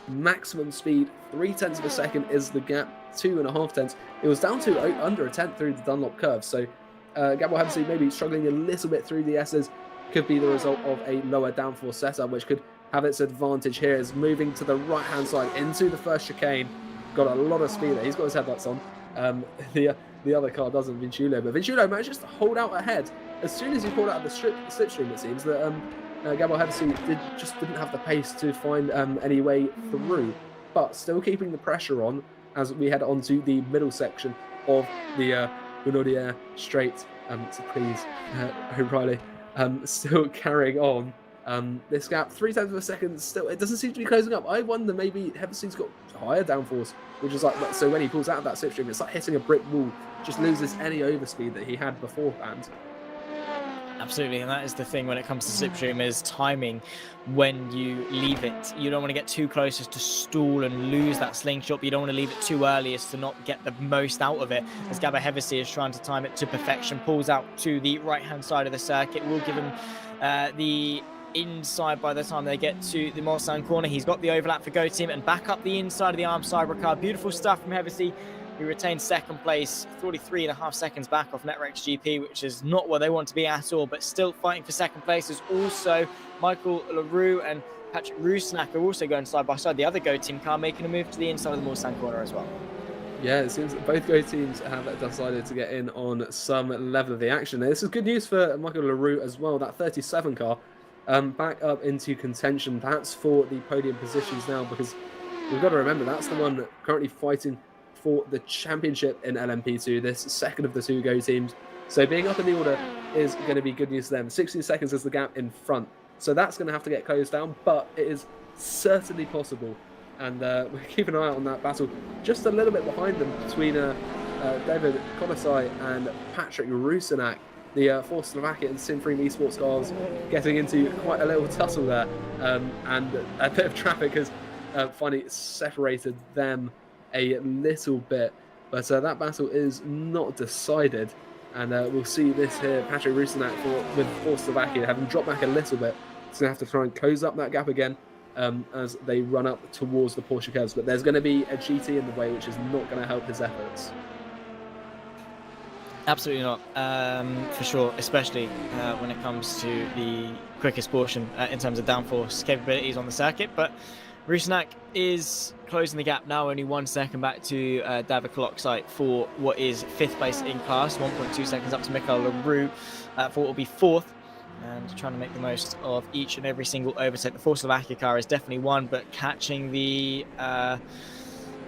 Maximum speed, 0.3 of a second is the gap, 2.5 tenths. It was down to under a tenth through the Dunlop curve, so Gabor Hevesi maybe struggling a little bit through the S's. Could be the result of a lower downforce setup, which could have its advantage here. Is moving to the right-hand side into the first chicane. Got a lot of speed there. He's got his headlights on. The other car doesn't, Vinciullo. But Vinciullo manages to hold out ahead. As soon as he pulled out of the slipstream, it seems that Gabor Hevesi didn't have the pace to find any way through. But still keeping the pressure on as we head onto the middle section of the Bernaudière straight. So please, O'Reilly. Still carrying on. This gap, 0.3 of a second, still, it doesn't seem to be closing up. I wonder maybe Hevesi's got higher downforce, which is like, so when he pulls out of that slipstream, it's like hitting a brick wall, just loses any overspeed that he had beforehand. Absolutely, and that is the thing when it comes to slipstream, is timing when you leave it. You don't want to get too close as to stall and lose that slingshot, but you don't want to leave it too early as to not get the most out of it. As Gabor Hevesi is trying to time it to perfection, pulls out to the right-hand side of the circuit, will give him the inside by the time they get to the Mulsanne corner. He's got the overlap for Go Team and back up the inside of the arm cyber car. Beautiful stuff from Hevesi. He retains second place, 43.5 seconds back off Netrex GP, which is not where they want to be at all, but still fighting for second place. There's also Michael Leroux and Patrick Rusnak are also going side by side. The other Go Team car making a move to the inside of the Mulsanne corner as well. Yeah, it seems that both Go Teams have decided to get in on some level of the action. This is good news for Michael Leroux as well. That 37 car back up into contention. That's for the podium positions now, because we've got to remember that's the one currently fighting for the championship in LMP2, this second of the 2 Go Teams. So being up in the order is going to be good news to them. 16 seconds is the gap in front. So that's going to have to get closed down, but it is certainly possible. And we'll keep an eye out on that battle. Just a little bit behind them between David Kolosai and Patrick Rusnak. The Force Slovakia and Sinfream Esports cars getting into quite a little tussle there. And a bit of traffic has finally separated them a little bit, but that battle is not decided, and we'll see this here. Patrick Rusnak with Force Slovakia having dropped back a little bit, he's going to have to try and close up that gap again as they run up towards the Porsche curves, but there's going to be a GT in the way, which is not going to help his efforts. Absolutely not, for sure, especially when it comes to the quickest portion in terms of downforce capabilities on the circuit. But Rusnak is closing the gap now, only 1 second back to David Kolosai for what is 5th place in class, 1.2 seconds up to Michael Leroux for what will be 4th, and trying to make the most of each and every single overtake. The Force Slovakia car is definitely one, but catching the Yamaha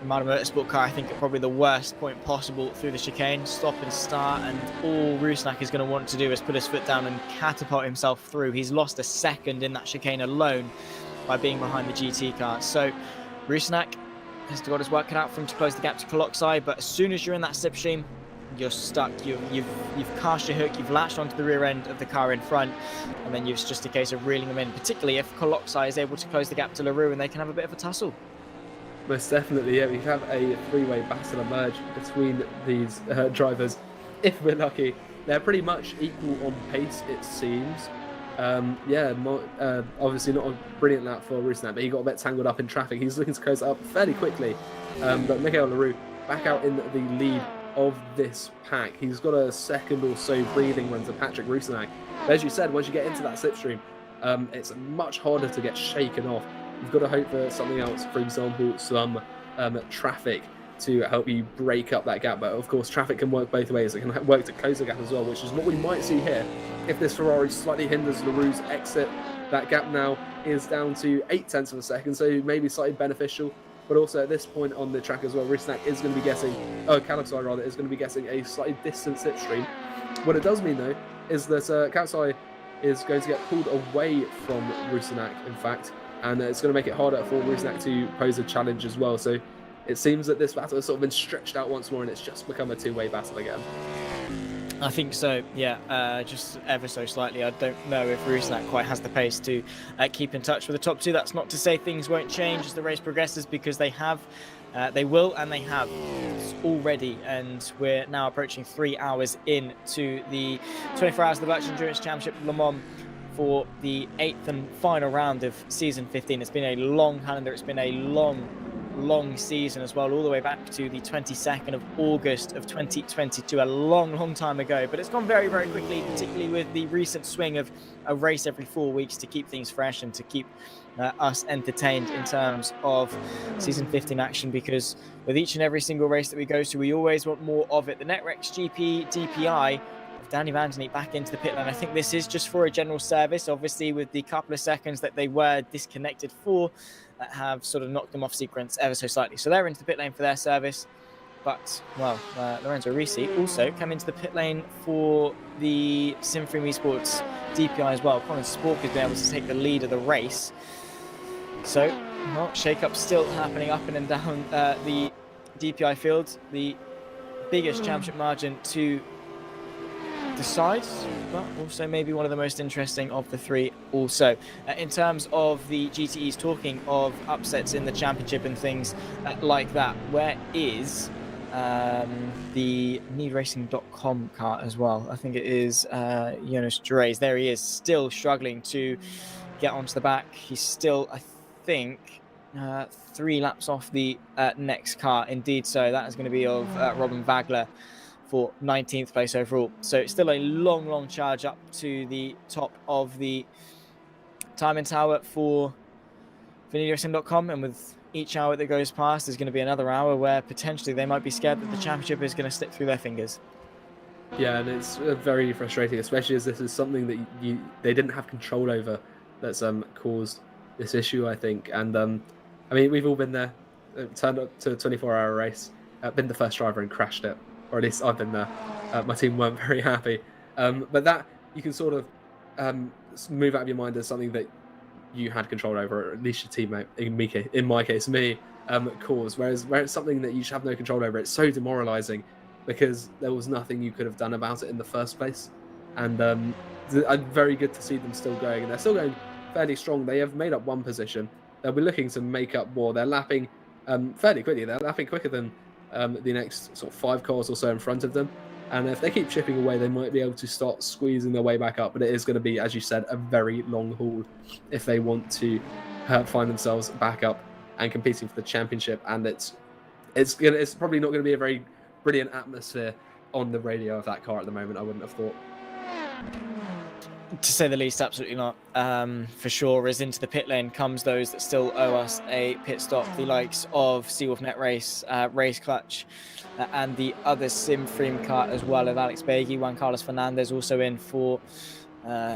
Motorsport car, I think, probably the worst point possible through the chicane. Stop and start, and all Rusnak is going to want to do is put his foot down and catapult himself through. He's lost a second in that chicane alone by being behind the GT car. So Rusnak has got his work cut out for him to close the gap to Kolosai, but as soon as you're in that slipstream, you're stuck. You've cast your hook, you've latched onto the rear end of the car in front, and then it's just a case of reeling them in, particularly if Kolosai is able to close the gap to Leroux and they can have a bit of a tussle. Most definitely, yeah. We have a 3-way battle emerge between these drivers. If we're lucky, they're pretty much equal on pace, it seems. Obviously not a brilliant lap for Rusnak, but he got a bit tangled up in traffic. He's looking to close up fairly quickly, but Michael Leroux back out in the lead of this pack. He's got a second or so breathing run to Patrick Rusnak. But as you said, once you get into that slipstream, it's much harder to get shaken off. You've got to hope for something else, for example, some traffic to help you break up that gap. But of course, traffic can work both ways. It can work to close the gap as well, which is what we might see here. If this Ferrari slightly hinders LaRue's exit, that gap now is down to 0.8 of a second, so maybe slightly beneficial. But also at this point on the track as well, Rusnak is going to be getting, Kalasai rather, is going to be getting a slightly distant slipstream. What it does mean though is that Kalasai is going to get pulled away from Rusnak, in fact, and it's going to make it harder for Rusnak to pose a challenge as well. So it seems that this battle has sort of been stretched out once more, and it's just become a two-way battle again. I think so, yeah, just ever so slightly. I don't know if Rusnak quite has the pace to keep in touch with the top two. That's not to say things won't change as the race progresses, because they have, they will, and they have already. And we're now approaching 3 hours into the 24 Hours of the Virtual Endurance Championship Le Mans for the 8th and final round of season 15. It's been a long calendar. It's been a long season as well, all the way back to the 22nd of August of 2022, a long time ago. But it's gone very quickly, particularly with the recent swing of a race every 4 weeks to keep things fresh and to keep us entertained in terms of season 15 action, because with each and every single race that we go to, we always want more of it. The Netrex GP DPI of Danny Van Den Eek back into the pit lane. I think this is just for a general service, obviously, with the couple of seconds that they were disconnected for, that have sort of knocked them off sequence ever so slightly. So they're into the pit lane for their service. But, well, Lorenzo Risi also come into the pit lane for the Simfream Esports DPI as well. Colin Spork has been able to take the lead of the race. So, well, shake-up still happening up and down the DPI field. The biggest championship margin to decide, but also maybe one of the most interesting of the three also. In terms of the GTEs, talking of upsets in the championship and things like that, where is the NeedRacing.com car as well? I think it is Jonas Drees. There he is, still struggling to get onto the back. He's still, I think, 3 laps off the next car. Indeed, so that is going to be of Robin Wagler for 19th place overall. So it's still a long charge up to the top of the timing tower for NeedRacing.com, and with each hour that goes past, there's going to be another hour where potentially they might be scared that the championship is going to slip through their fingers. Yeah, and it's very frustrating, especially as this is something that they didn't have control over, that's caused this issue, I think. And I mean, we've all been there, turned up to a 24-hour race, been the first driver and crashed it, or at least I've been there. My team weren't very happy, but that you can sort of move out of your mind as something that you had control over, or at least your teammate, in my case, me, caused. Whereas where it's something that you should have no control over, it's so demoralising because there was nothing you could have done about it in the first place. And very good to see them still going, and they're still going fairly strong. They have made up one position. They'll be looking to make up more. They're lapping fairly quickly. They're lapping quicker than the next sort of 5 cars or so in front of them. And if they keep chipping away, they might be able to start squeezing their way back up. But it is going to be, as you said, a very long haul if they want to find themselves back up and competing for the championship. And it's probably not going to be a very brilliant atmosphere on the radio of that car at the moment, I wouldn't have thought. To say the least, absolutely not. For sure, as into the pit lane comes those that still owe us a pit stop. The likes of Seawolf Net Race, Race Clutch, and the other Simfream car as well of Alex Beggy. Juan Carlos Fernandez also in for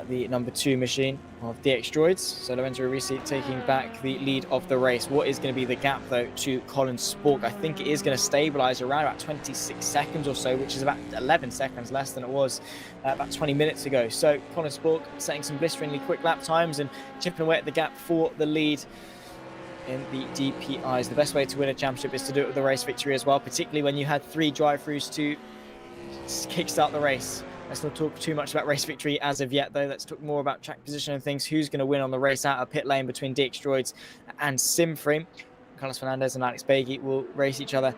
the number 2 machine of DX Droids. So Lorenzo Risi taking back the lead of the race. What is going to be the gap, though, to Colin Spork? I think it is going to stabilise around about 26 seconds or so, which is about 11 seconds less than it was about 20 minutes ago. So Colin Spork setting some blisteringly quick lap times and chipping away at the gap for the lead in the DPIs. The best way to win a championship is to do it with a race victory as well, particularly when you had 3 drive-throughs to kickstart the race. Let's not talk too much about race victory as of yet, though. Let's talk more about track position and things. Who's going to win on the race out of pit lane between DX Droids and Simfream? Carlos Fernandez and Alex Beggy will race each other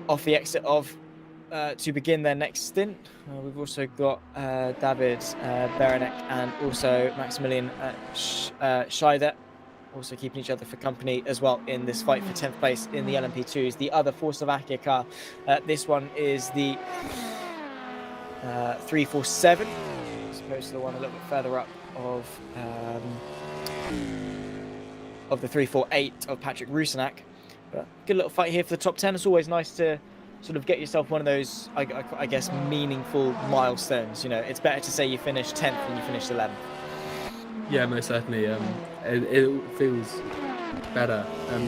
off the exit of to begin their next stint. We've also got David Berenek and also Maximilian Scheider also keeping each other for company as well in this fight for 10th place in the LMP2s. The other for Slovakia car, this one is the 347, as opposed to the one a little bit further up of the 348 of Patrick Rusnak. But good little fight here for the top 10. It's always nice to sort of get yourself one of those, I guess, meaningful milestones. You know, it's better to say you finished 10th than you finished 11th. Yeah, most certainly. It feels better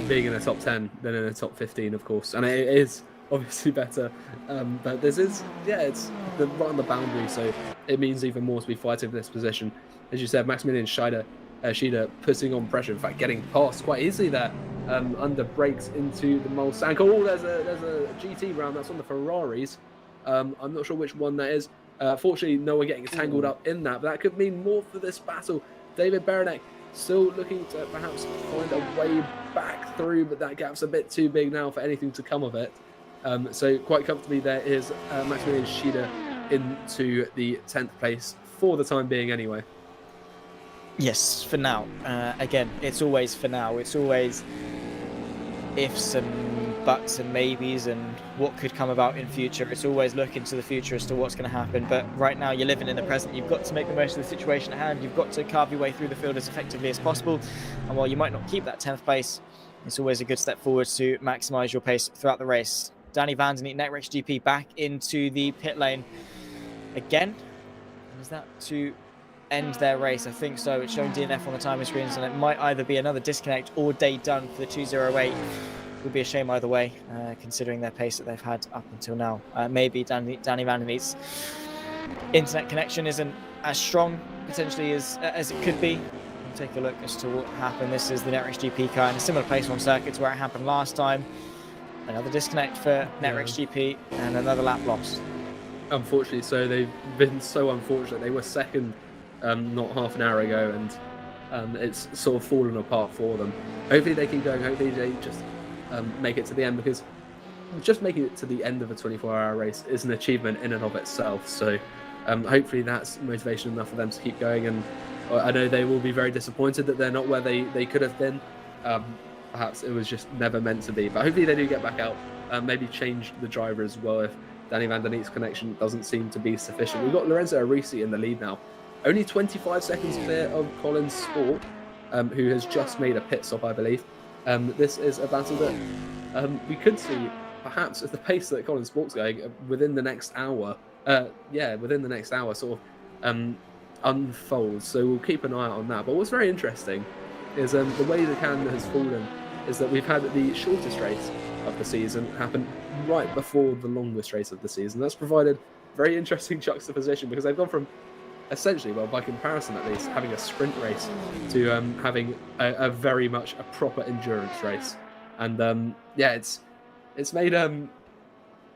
being in the top 10 than in the top 15, of course, and it is obviously better. But this is, it's right on the boundary, so it means even more to be fighting for this position. As you said, Maximilian Shida putting on pressure, in fact, getting past quite easily there. Under brakes into the Mulsank. Oh, there's a GT round that's on the Ferraris. I'm not sure which one that is. Fortunately, no one getting tangled up in that, but that could mean more for this battle. David Berenek still looking to perhaps find a way back through, but that gap's a bit too big now for anything to come of it. So quite comfortably there is Maximilian Shida into the 10th place for the time being anyway. Yes, for now. Again, it's always for now. It's always ifs and buts and maybes and what could come about in future. It's always looking to the future as to what's going to happen. But right now, you're living in the present. You've got to make the most of the situation at hand. You've got to carve your way through the field as effectively as possible. And while you might not keep that 10th place, it's always a good step forward to maximise your pace throughout the race. Danny Van Den Eek, Netrex GP, back into the pit lane again. Is that to end their race? I think so. It's showing DNF on the timing screens, and it might either be another disconnect or day done for the 208. It would be a shame either way, considering their pace that they've had up until now. Maybe Danny Van Den Eek's internet connection isn't as strong potentially as it could be. We'll take a look as to what happened. This is the Netrex GP car in a similar place on circuit to where it happened last time. Another disconnect for Netrex GP and another lap lost. Unfortunately, so they've been so unfortunate. They were second not half an hour ago, and it's sort of fallen apart for them. Hopefully they keep going. Hopefully they just make it to the end, because just making it to the end of a 24-hour race is an achievement in and of itself. So hopefully that's motivation enough for them to keep going. And I know they will be very disappointed that they're not where they could have been. Perhaps it was just never meant to be. But hopefully they do get back out. Maybe change the driver as well if Danny Van Den Eek's connection doesn't seem to be sufficient. We've got Lorenzo Arisi in the lead now. Only 25 seconds clear of Colin Sport, who has just made a pit stop, I believe. This is a battle that we could see, perhaps, at the pace that Colin Sport's going, within the next hour. Within the next hour, sort of unfolds. So we'll keep an eye out on that. But what's very interesting is the way the calendar has fallen is that we've had the shortest race of the season happen right before the longest race of the season. That's provided very interesting juxtaposition, because they've gone from essentially, well, by comparison at least, having a sprint race to having a very much a proper endurance race. And it's made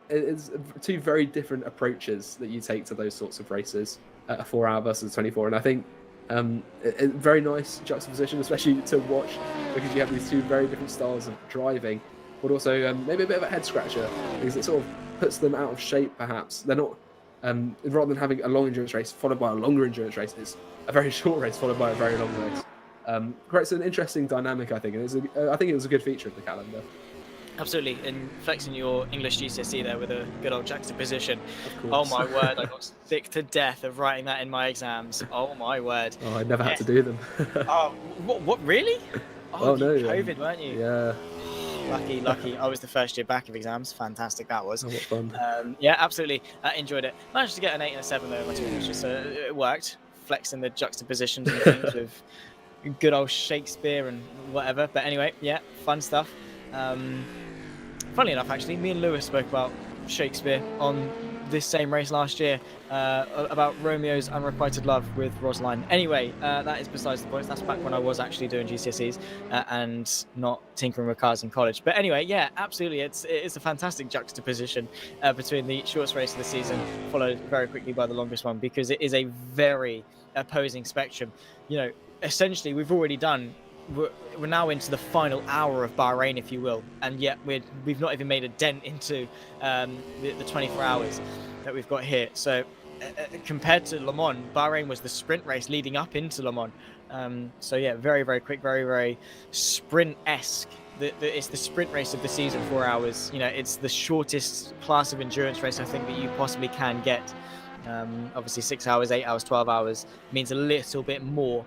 it's two very different approaches that you take to those sorts of races, a 4-hour versus 24. And I think very nice juxtaposition, especially to watch, because you have these two very different styles of driving, but also maybe a bit of a head scratcher, because it sort of puts them out of shape. Perhaps they're not. Rather than having a long endurance race followed by a longer endurance race, it's a very short race followed by a very long race. Creates an interesting dynamic, I think, and I think it was a good feature of the calendar. Absolutely, and flexing your English GCSE there with a good old juxtaposition. Oh my word, I got sick to death of writing that in my exams. Oh my word. Oh, I never had to do them. Oh, what really? Oh no. COVID, weren't you? Yeah. Lucky. I was the first year back of exams. Fantastic that was. Oh, what fun. Yeah, absolutely. Enjoyed it. Managed to get an 8 and a 7 though in my two English, so it worked. Flexing the juxtapositions and things with good old Shakespeare and whatever. But anyway, yeah, fun stuff. Funnily enough, actually, me and Lewis spoke about Shakespeare on this same race last year, about Romeo's unrequited love with Rosaline. Anyway, that is besides the point. That's back when I was actually doing GCSEs and not tinkering with cars in college. But anyway, yeah, absolutely, it's a fantastic juxtaposition between the shortest race of the season, followed very quickly by the longest one, because it is a very opposing spectrum. You know, essentially, we've already done. We're now into the final hour of Bahrain, if you will, and yet we've not even made a dent into the 24 hours that we've got here. So compared to Le Mans, Bahrain was the sprint race leading up into Le Mans. So yeah, very, very quick, very, very sprint-esque. It's the sprint race of the season, 4 hours. You know, it's the shortest class of endurance race I think that you possibly can get. Obviously 6 hours, 8 hours, 12 hours means a little bit more.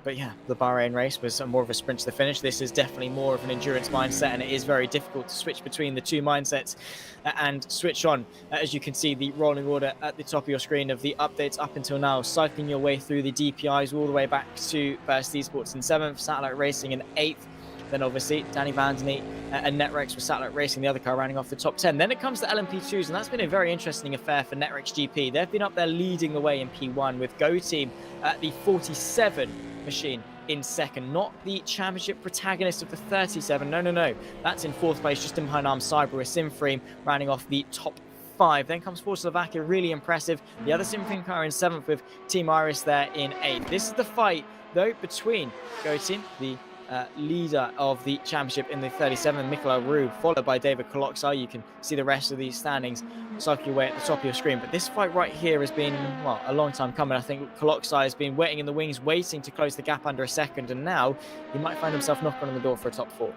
But yeah, the Bahrain race was more of a sprint to the finish. This is definitely more of an endurance mindset, and it is very difficult to switch between the two mindsets and switch on. As you can see, the rolling order at the top of your screen of the updates up until now, cycling your way through the DPIs all the way back to First Esports in 7th, Satellite Racing in 8th. Then obviously Danny Van Der Neat and Netrex with Satellite Racing, the other car rounding off the top 10. Then it comes to LMP2s, and that's been a very interesting affair for Netrex GP. They've been up there leading the way in P1 with Go Team at the 47 machine in second, not the championship protagonist of the 37. No. That's in 4th place, just in behind Arm Cyber with Simframe rounding off the top 5. Then comes Force Slovakia, really impressive. The other Simframe car in 7th with Team Iris there in 8th. This is the fight, though, between Go Team, the leader of the championship in the 37, Mikola Rue, followed by David Koloksai. You can see the rest of these standings cycling away at the top of your screen. But this fight right here has been, well, a long time coming. I think Koloksai has been waiting in the wings, waiting to close the gap under a second, and now he might find himself knocking on the door for a top 4.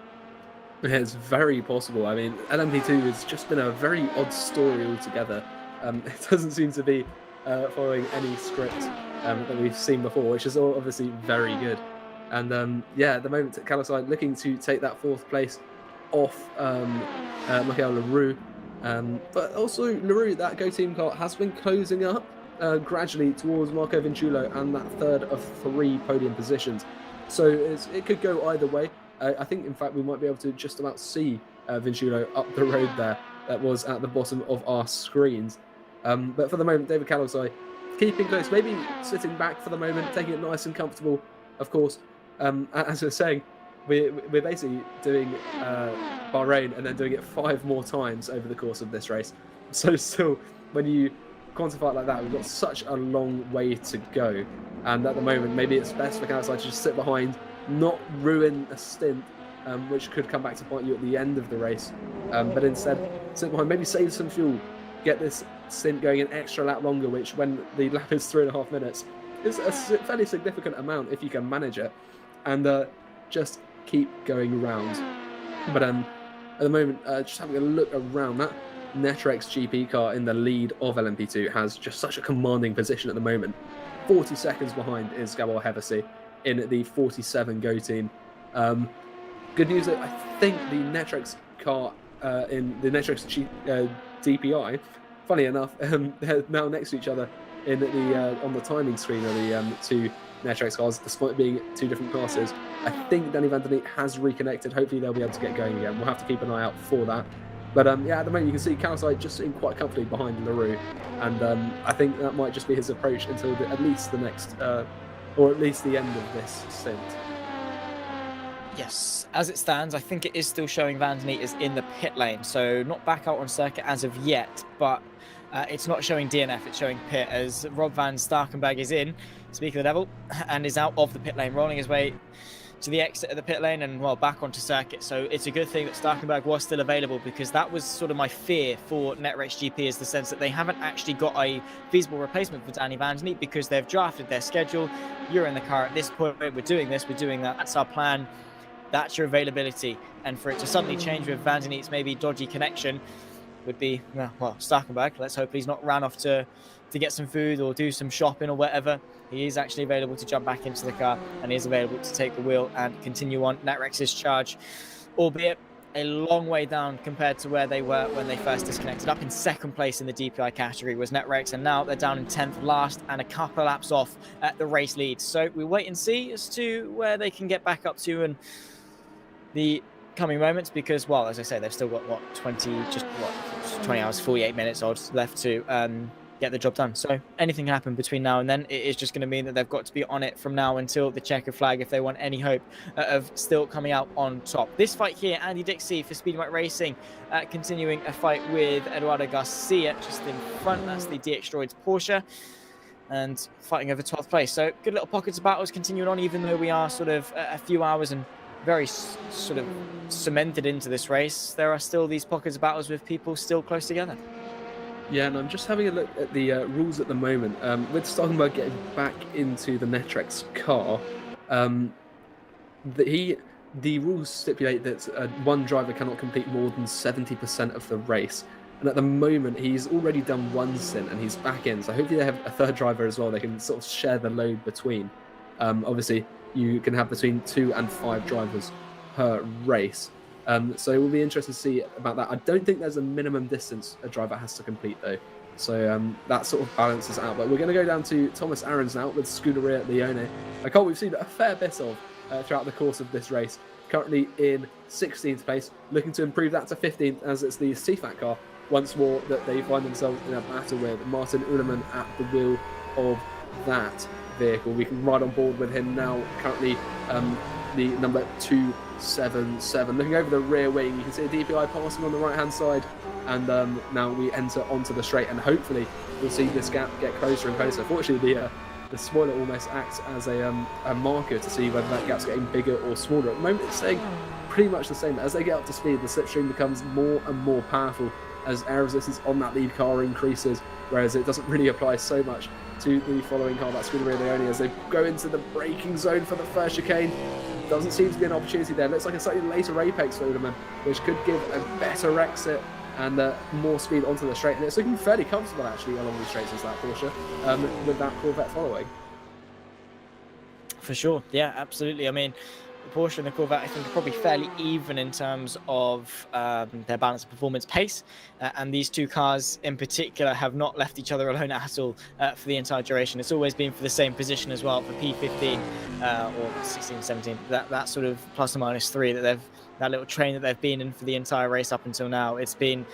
It's very possible. I mean, LMP2 has just been a very odd story altogether. It doesn't seem to be following any script that we've seen before, which is all obviously very good. And yeah, at the moment, Kalasai looking to take that 4th place off Michael LaRue. But also, LaRue, that Go Team car, has been closing up gradually towards Marco Vinculo and that 3rd of 3 podium positions. So it could go either way. I think, in fact, we might be able to just about see Vinculo up the road there. That was at the bottom of our screens. But for the moment, David Kalasai keeping close, maybe sitting back for the moment, taking it nice and comfortable, of course. As I was saying, we're basically doing Bahrain and then doing it 5 more times over the course of this race. So still, when you quantify it like that, we've got such a long way to go. And at the moment, maybe it's best for Kalasai to just sit behind, not ruin a stint, which could come back to bite you at the end of the race. But instead, sit behind, maybe save some fuel, get this stint going an extra lap longer, which when the lap is 3.5 minutes, is a fairly significant amount if you can manage it. And just keep going around. But at the moment, just having a look around, that Netrex GP car in the lead of LMP2 has just such a commanding position at the moment. 40 seconds behind is Gabor Hevesi in the 47 Go Team. Good news that I think the Netrex car in the Netrex DPI, funny enough, they're now next to each other in the on the timing screen of the 2 Netrex cars, despite being 2 different classes. I think Danny Van Der Neat has reconnected. Hopefully they'll be able to get going again. We'll have to keep an eye out for that. But yeah, at the moment you can see Kalasai just sitting quite comfortably behind LaRue, and I think that might just be his approach until at least the next, or at least the end of this stint. Yes, as it stands, I think it is still showing Van Der Neat is in the pit lane, so not back out on circuit as of yet, but it's not showing DNF, it's showing pit, as Rob van Starkenberg is in, speak of the devil, and is out of the pit lane, rolling his way to the exit of the pit lane and, well, back onto circuit. So it's a good thing that Starkenberg was still available, because that was sort of my fear for Netrex GP, is the sense that they haven't actually got a feasible replacement for Danny Van Der Neat, because they've drafted their schedule. You're in the car at this point, we're doing this, we're doing that, that's our plan, that's your availability. And for it to suddenly change with Van Der Neat's maybe dodgy connection would be, well, Starkenberg, let's hope he's not ran off to get some food or do some shopping or whatever. He is actually available to jump back into the car, and he is available to take the wheel and continue on Netrex's charge, albeit a long way down compared to where they were when they first disconnected. Up in 2nd place in the DPI category was Netrex, and now they're down in 10th last and a couple laps off at the race lead. So we wait and see as to where they can get back up to in the coming moments, because, well, as I say, they've still got 20 hours, 48 minutes odds left to get the job done. So anything can happen between now and then. It is just going to mean that they've got to be on it from now until the checkered flag if they want any hope of still coming out on top. This fight here, Andy Dixie for Speedbike Racing, continuing a fight with Eduardo Garcia just in front. That's the DX Droids Porsche, and fighting over 12th place. So good little pockets of battles continuing on, even though we are sort of a few hours and very sort of cemented into this race. There are still these pockets of battles with people still close together. Yeah, and I'm just having a look at the rules at the moment. With Starkenberg getting back into the Netrex car, the rules stipulate that one driver cannot complete more than 70% of the race. And at the moment, he's already done 1 stint and he's back in. So hopefully they have a 3rd driver as well. They can sort of share the load between. Obviously, you can have between 2 and 5 drivers per race. So it will be interesting to see about that. I don't think there's a minimum distance a driver has to complete though. So that sort of balances out. But we're going to go down to Thomas Ahrens now with Scuderia Leone. A car we've seen a fair bit of throughout the course of this race. Currently in 16th place, looking to improve that to 15th as it's the CFAT car once more that they find themselves in a battle with Martin Uleman at the wheel of that vehicle. We can ride on board with him now, currently the number 277. Looking over the rear wing, you can see a DPI passing on the right-hand side, and now we enter onto the straight, and hopefully we'll see this gap get closer and closer. Fortunately, the spoiler almost acts as a marker to see whether that gap's getting bigger or smaller. At the moment, it's staying pretty much the same. As they get up to speed, the slipstream becomes more and more powerful as air resistance on that lead car increases, whereas it doesn't really apply so much to the following car, that's Scuderia Leone, as they go into the braking zone for the first chicane. Doesn't seem to be an opportunity there. Looks like a slightly later apex for Uleman, which could give a better exit and more speed onto the straight. And it's looking fairly comfortable actually along these straights as that Porsche, with that Corvette following. For sure, yeah, absolutely. I mean, the Porsche and the Corvette, I think, are probably fairly even in terms of their balance of performance pace. And these two cars in particular have not left each other alone at all for the entire duration. It's always been for the same position as well, for P15 or 16, 17, that sort of plus or minus 3 that little train that they've been in for the entire race up until now. It's been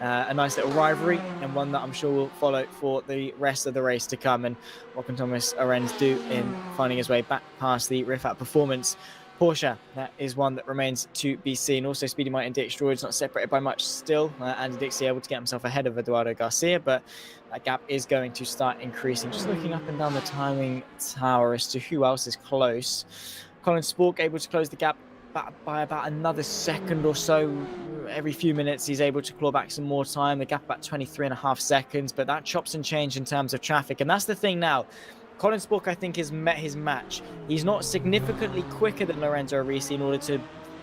a nice little rivalry, and one that I'm sure will follow for the rest of the race to come. And what can Thomas Ahrens do in finding his way back past the rFactor Performance Porsche? That is one that remains to be seen. Also, Speedy Mite and Dick Stroid's not separated by much still. Andy Dixie able to get himself ahead of Eduardo Garcia, but that gap is going to start increasing. Just looking up and down the timing tower as to who else is close. Colin Spork able to close the gap by about another second or so. Every few minutes he's able to claw back some more time. The gap about 23.5 seconds, but that chops and change in terms of traffic. And that's the thing now. Colin Spork, I think, has met his match. He's not significantly quicker than Lorenzo Arisi in order to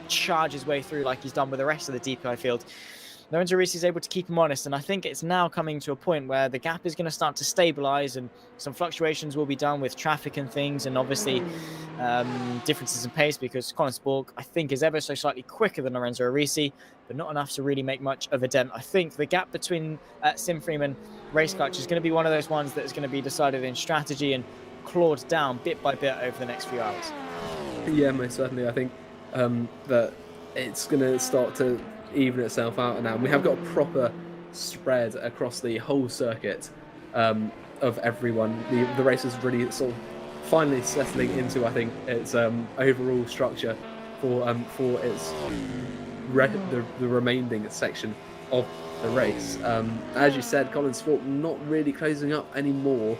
charge his way through like he's done with the rest of the DPI field. Lorenzo Arisi is able to keep him honest, and I think it's now coming to a point where the gap is going to start to stabilize, and some fluctuations will be done with traffic and things, and obviously differences in pace, because Colin Spork, I think, is ever so slightly quicker than Lorenzo Arisi, but not enough to really make much of a dent. I think the gap between Sim Freeman Race Clutch is going to be one of those ones that is going to be decided in strategy and clawed down bit by bit over the next few hours. Yeah, most certainly. I think that it's going to start to even itself out now. We have got a proper spread across the whole circuit of everyone. The race is really sort of finally settling into, I think, its overall structure for its the remaining section of the race. As you said, Colin Spork not really closing up anymore,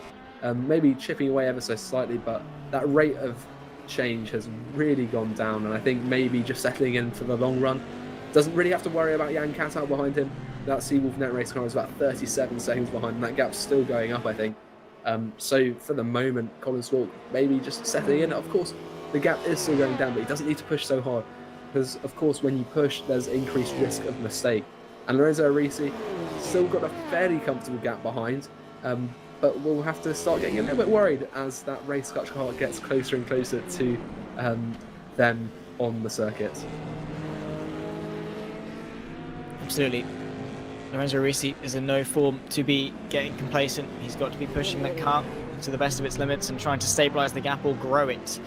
maybe chipping away ever so slightly, but that rate of change has really gone down, and I think maybe just settling in for the long run. Doesn't really have to worry about Jan Kattau behind him. That Seawolf Net Race car is about 37 seconds behind, and that gap's still going up, I think. So for the moment, Colin Spork maybe just settling in. Of course, the gap is still going down, but he doesn't need to push so hard, because of course when you push, there's increased risk of mistake. And Lorenzo Arisi still got a fairly comfortable gap behind, but we'll have to start getting a little bit worried as that race car gets closer and closer to them on the circuit. Absolutely. Lorenzo Arisi is in no form to be getting complacent. He's got to be pushing that car to the best of its limits and trying to stabilize the gap or grow it,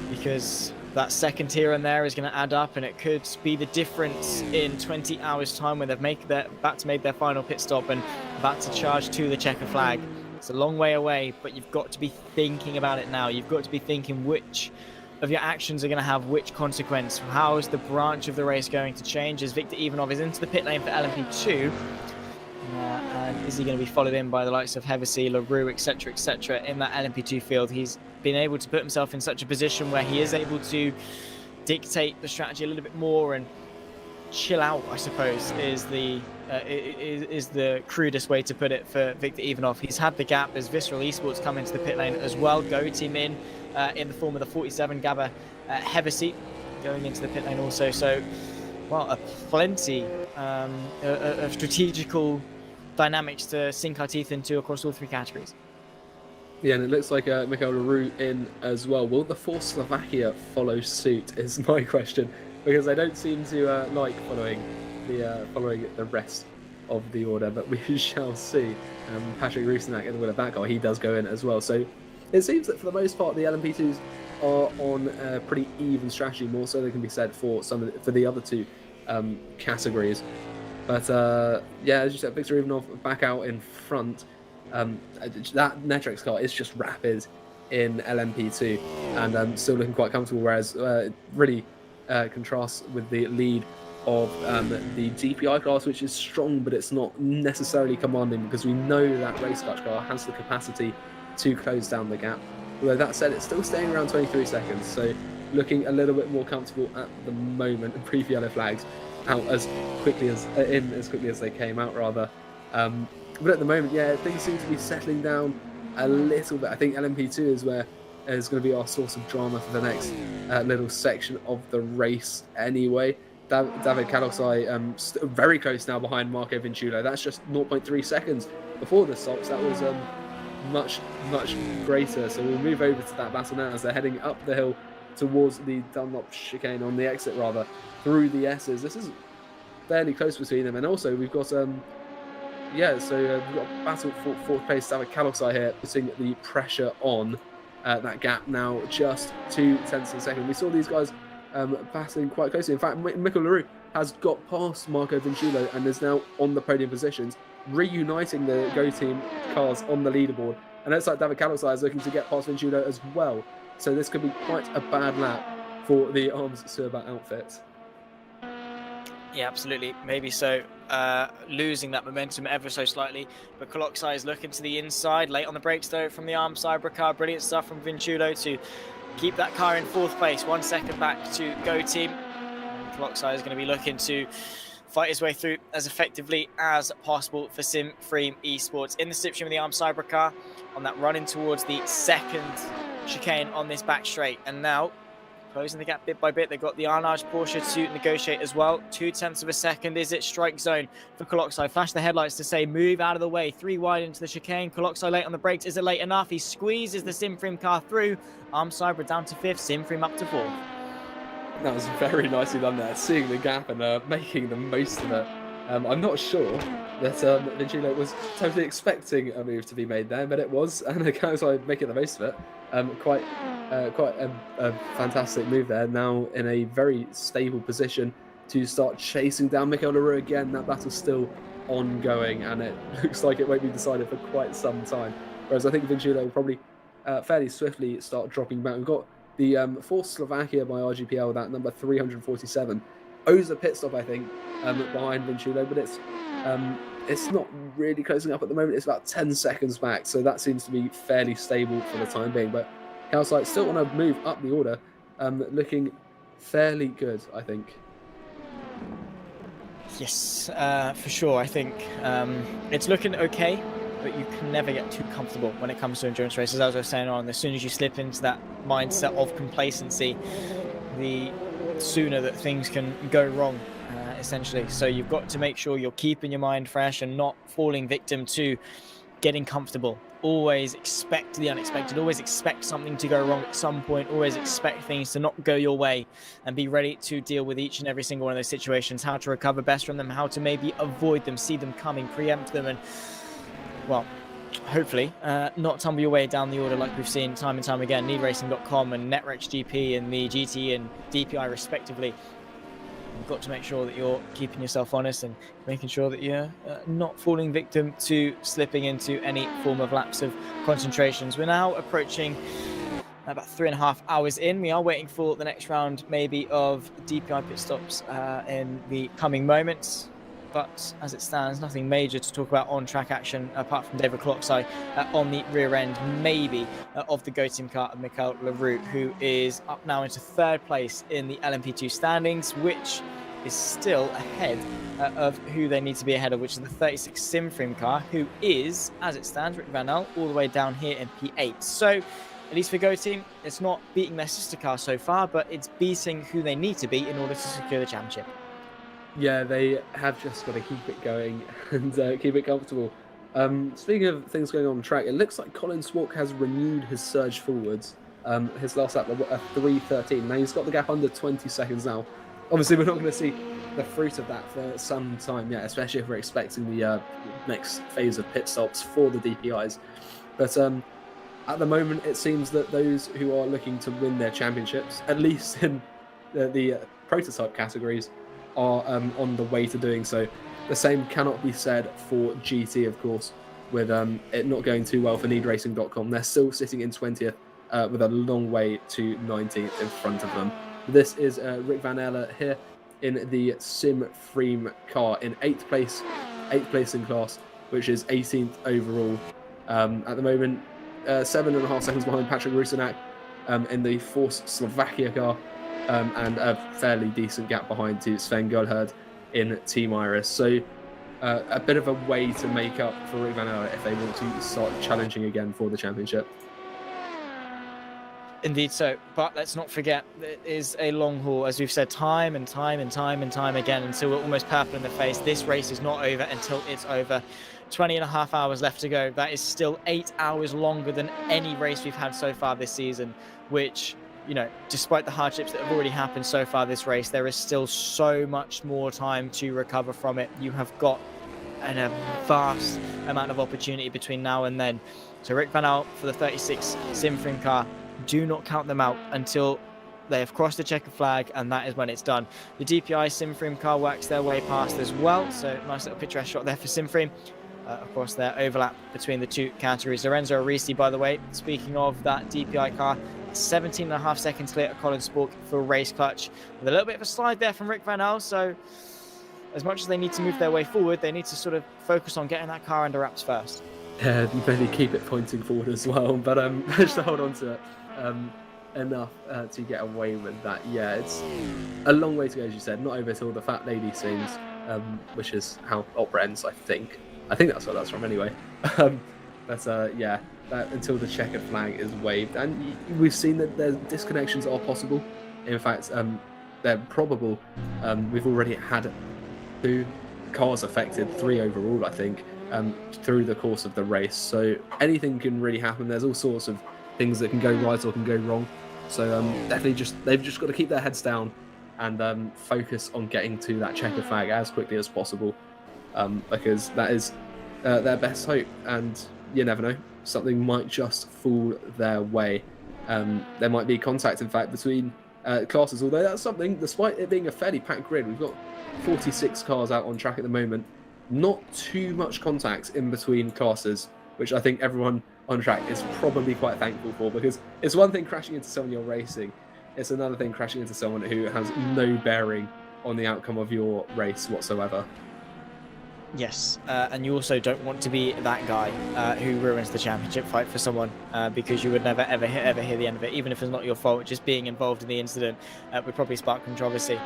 because that second here and there is going to add up, and it could be the difference in 20 hours time when they've about to make their final pit stop and about to charge to the checker flag. It's a long way away, but you've got to be thinking about it now. You've got to be thinking which of your actions are going to have which consequence. How is the branch of the race going to change as Victor Ivanov is into the pit lane for LMP2? And is he going to be followed in by the likes of Hevesy, LaRue, etc., in that LMP2 field? He's been able to put himself in such a position where he is able to dictate the strategy a little bit more and chill out, I suppose, is the crudest way to put it for Victor Ivanov. He's had the gap as Visceral Esports come into the pit lane as well. Go team in the form of the 47 Gabba Hevesy going into the pit lane also. So, well, plenty of strategical dynamics to sink our teeth into across all three categories. Yeah, and it looks like Michael Leroux in as well. Will the Force Slovakia follow suit? Is my question, because they don't seem to like following the rest of the order. But we shall see. Patrick Rusinak in the winner that guy, he does go in as well. So it seems that for the most part, the LMP2s are on a pretty even strategy. More so than can be said for for the other two categories. But yeah, as you said, Victor Ivanov back out in front. That Netrix car is just rapid in LMP2 and still looking quite comfortable, whereas really contrasts with the lead of the DPI class, which is strong, but it's not necessarily commanding, because we know that race Dutch car has the capacity to close down the gap. Although that said, it's still staying around 23 seconds, so looking a little bit more comfortable at the moment. And brief yellow flags out as quickly as they came out, rather. But at the moment, yeah, things seem to be settling down a little bit. I think LMP2 is where is going to be our source of drama for the next little section of the race anyway. David Kaloksai very close now behind Marco Vinchulo. That's just 0.3 seconds before the stops. That was much greater. So we'll move over to that battle now as they're heading up the hill towards the Dunlop chicane, on the exit rather, through the S's. This is fairly close between them, and also we've got we've got battle for fourth place. David Kaloksai here putting the pressure on that gap now, just 0.2 of a second. We saw these guys battling quite closely. In fact, Michael Leroux has got past Marco Vinchulo and is now on the podium positions, reuniting the Go Team cars on the leaderboard. And it looks like David Kaloksai is looking to get past Vinchulo as well. So this could be quite a bad lap for the Arms Surba outfit. Yeah, absolutely. Maybe so. Losing that momentum ever so slightly. But Kaloksai is looking to the inside. Late on the brakes, though, from the Arms Cyber car. Brilliant stuff from Vinchulo to keep that car in fourth place. 1 second back to Go Team. Kaloksai is going to be looking to fight his way through as effectively as possible for SimFrame Esports in the slipstream of the Arms Cyber car on that run in towards the second chicane on this back straight. And now closing the gap bit by bit. They've got the Arnage Porsche to negotiate as well. 0.2 of a second is it strike zone for Kaloksai. Flash the headlights to say move out of the way. 3 wide into the chicane. Kaloksai late on the brakes. Is it late enough? He squeezes the SimFrame car through. Arm Cyber down to 5th. SimFrame up to 4th. That was very nicely done there, seeing the gap and making the most of it. I'm not sure that Vinchulo was totally expecting a move to be made there, but it was, and Kaloksai making the most of it. Quite a fantastic move there. Now in a very stable position to start chasing down Michael Leroux again. That battle's still ongoing, and it looks like it won't be decided for quite some time. Whereas I think Vinchulo will probably fairly swiftly start dropping back. We've got the Force Slovakia by RGPL, that number 347. Owes a pit stop, I think, behind Vinchulo, but it's not really closing up at the moment. It's about 10 seconds back, so that seems to be fairly stable for the time being. But Kaloksai still on a move up the order, looking fairly good, I think. Yes, for sure. I think it's looking okay, but you can never get too comfortable when it comes to endurance races. As I was saying on, as soon as you slip into that mindset of complacency, the sooner that things can go wrong, essentially. So you've got to make sure you're keeping your mind fresh and not falling victim to getting comfortable. Always expect the unexpected. Always expect something to go wrong at some point. Always expect things to not go your way, and be ready to deal with each and every single one of those situations. How to recover best from them, how to maybe avoid them, see them coming, preempt them, and, well, hopefully not tumble your way down the order like we've seen time and time again. NeedRacing.com and Netrex GP and the GT and DPI respectively. You've got to make sure that you're keeping yourself honest and making sure that you're not falling victim to slipping into any form of lapse of concentrations. We're now approaching about 3.5 hours in. We are waiting for the next round maybe of DPI pit stops in the coming moments. But as it stands, nothing major to talk about on-track action apart from David Kaloksai on the rear end, maybe, of the Go Team car of Michael Leroux, who is up now into 3rd place in the LMP2 standings, which is still ahead of who they need to be ahead of, which is the 36 SimFrame car, who is, as it stands, Rick Van L, all the way down here in P8. So, at least for Go Team, it's not beating their sister car so far, but it's beating who they need to beat in order to secure the championship. Yeah, they have just got to keep it going and keep it comfortable Speaking of things going on track, it looks like Colin Swalk has renewed his surge forwards. His last lap, a 3:13. Now he's got the gap under 20 seconds now. Obviously, we're not going to see the fruit of that for some time yet, especially if we're expecting the next phase of pit stops for the DPIs. But at the moment, it seems that those who are looking to win their championships, at least in the prototype categories, are on the way to doing so. The same cannot be said for GT, of course, with it not going too well for needracing.com. They're still sitting in 20th with a long way to 19th in front of them. This is Rick Van Eller here in the Sim Freem car in 8th place in class, which is 18th overall. At the moment, 7.5 seconds behind Patrick Rusinak in the Force Slovakia car, and a fairly decent gap behind to Sven Goldherd in Team Iris. So a bit of a way to make up for Rick Van Eller if they want to start challenging again for the championship. Indeed so, but let's not forget it is a long haul, as we've said time and time again, until we're almost purple in the face. This race is not over until it's over. 20.5 hours left to go. That is still 8 hours longer than any race we've had so far this season, which, you know, despite the hardships that have already happened so far this race, there is still so much more time to recover from it. You have got a vast amount of opportunity between now and then. So Rick Van Aert for the 36 Sim Freem car, do not count them out until they have crossed the checkered flag, and that is when it's done. The DPI Sim Freem car works their way past as well, so nice little picturesque shot there for Sim Freem. Of course, their overlap between the two categories. Lorenzo Arisi, by the way, speaking of that DPI car, 17.5 seconds clear at Colin Spork for race clutch, with a little bit of a slide there from Rick Van Aert. So as much as they need to move their way forward, they need to sort of focus on getting that car under wraps first. Yeah, maybe keep it pointing forward as well, but managed to hold on to it enough to get away with that. Yeah, it's a long way to go, as you said. Not over till the Fat Lady sings, which is how opera ends, I think. I think that's what that's from anyway. Yeah, until the checkered flag is waved. And we've seen that their disconnections are possible. In fact, they're probable. We've already had 2 cars affected, 3 overall, I think, through the course of the race. So anything can really happen. There's all sorts of things that can go right or can go wrong. So definitely they've just got to keep their heads down and focus on getting to that checkered flag as quickly as possible. Because that is their best hope, and you never know, something might just fall their way. There might be contact, in fact, between classes, although that's something, despite it being a fairly packed grid. We've got 46 cars out on track at the moment, not too much contact in between classes, which I think everyone on track is probably quite thankful for, because it's one thing crashing into someone you're racing, it's another thing crashing into someone who has no bearing on the outcome of your race whatsoever. Yes, and you also don't want to be that guy who ruins the championship fight for someone, because you would never ever hear the end of it, even if it's not your fault. Just being involved in the incident would probably spark controversy.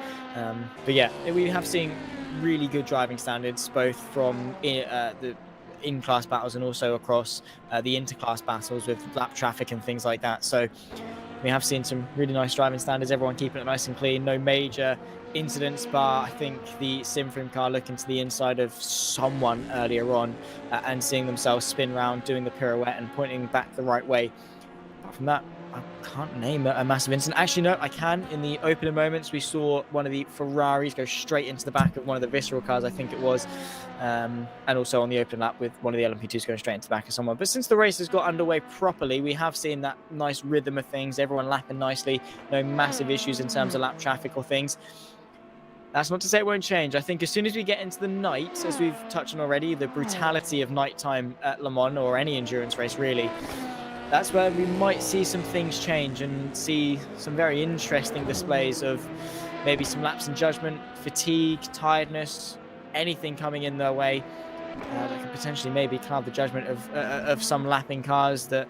But yeah, we have seen really good driving standards, both from the in-class battles and also across the inter-class battles with lap traffic and things like that. So we have seen some really nice driving standards, everyone keeping it nice and clean, no major incidents, bar I think the Sim Freem car looking to the inside of someone earlier on and seeing themselves spin round, doing the pirouette and pointing back the right way. Apart from that, I can't name a massive incident. Actually, no, I can. In the opening moments, we saw one of the Ferraris go straight into the back of one of the Visceral cars, I think it was, and also on the open lap with one of the LMP2s going straight into the back of someone. But since the race has got underway properly, we have seen that nice rhythm of things, everyone lapping nicely, no massive issues in terms of lap traffic or things. That's not to say it won't change. I think as soon as we get into the night, as we've touched on already, the brutality of nighttime at Le Mans, or any endurance race really, that's where we might see some things change and see some very interesting displays of maybe some lapse in judgment, fatigue, tiredness, anything coming in their way that could potentially maybe cloud the judgment of some lapping cars that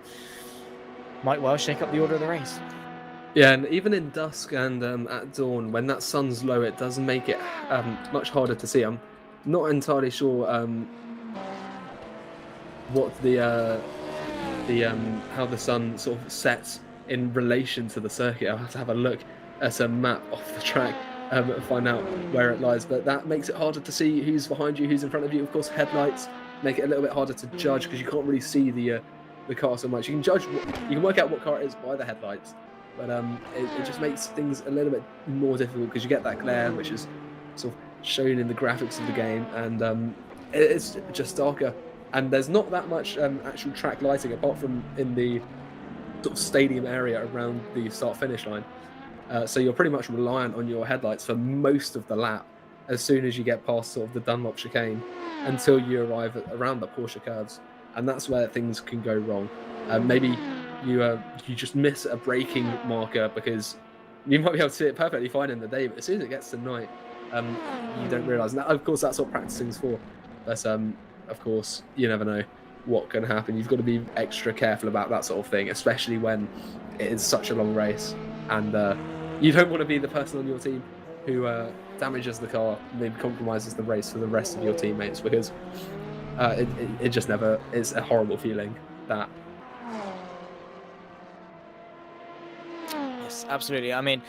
might well shake up the order of the race. Yeah, and even in dusk and at dawn, when that sun's low, it does make it much harder to see. I'm not entirely sure what how the sun sort of sets in relation to the circuit. I'll have to have a look at a map off the track and find out where it lies. But that makes it harder to see who's behind you, who's in front of you. Of course, headlights make it a little bit harder to judge because you can't really see the car so much. You can judge, you can work out what car it is by the headlights, but it just makes things a little bit more difficult because you get that glare, which is sort of shown in the graphics of the game, and it's just darker. And there's not that much actual track lighting apart from in the sort of stadium area around the start-finish line. So you're pretty much reliant on your headlights for most of the lap as soon as you get past sort of the Dunlop chicane until you arrive around the Porsche curves. And that's where things can go wrong. Maybe you just miss a braking marker because you might be able to see it perfectly fine in the day, but as soon as it gets to night, you don't realise. Now, of course, that's what practicing's for. But of course, you never know what can happen. You've got to be extra careful about that sort of thing, especially when it is such a long race, and you don't want to be the person on your team who damages the car, maybe compromises the race for the rest of your teammates, because it just never, it's a horrible feeling, that. Yes, absolutely. I mean,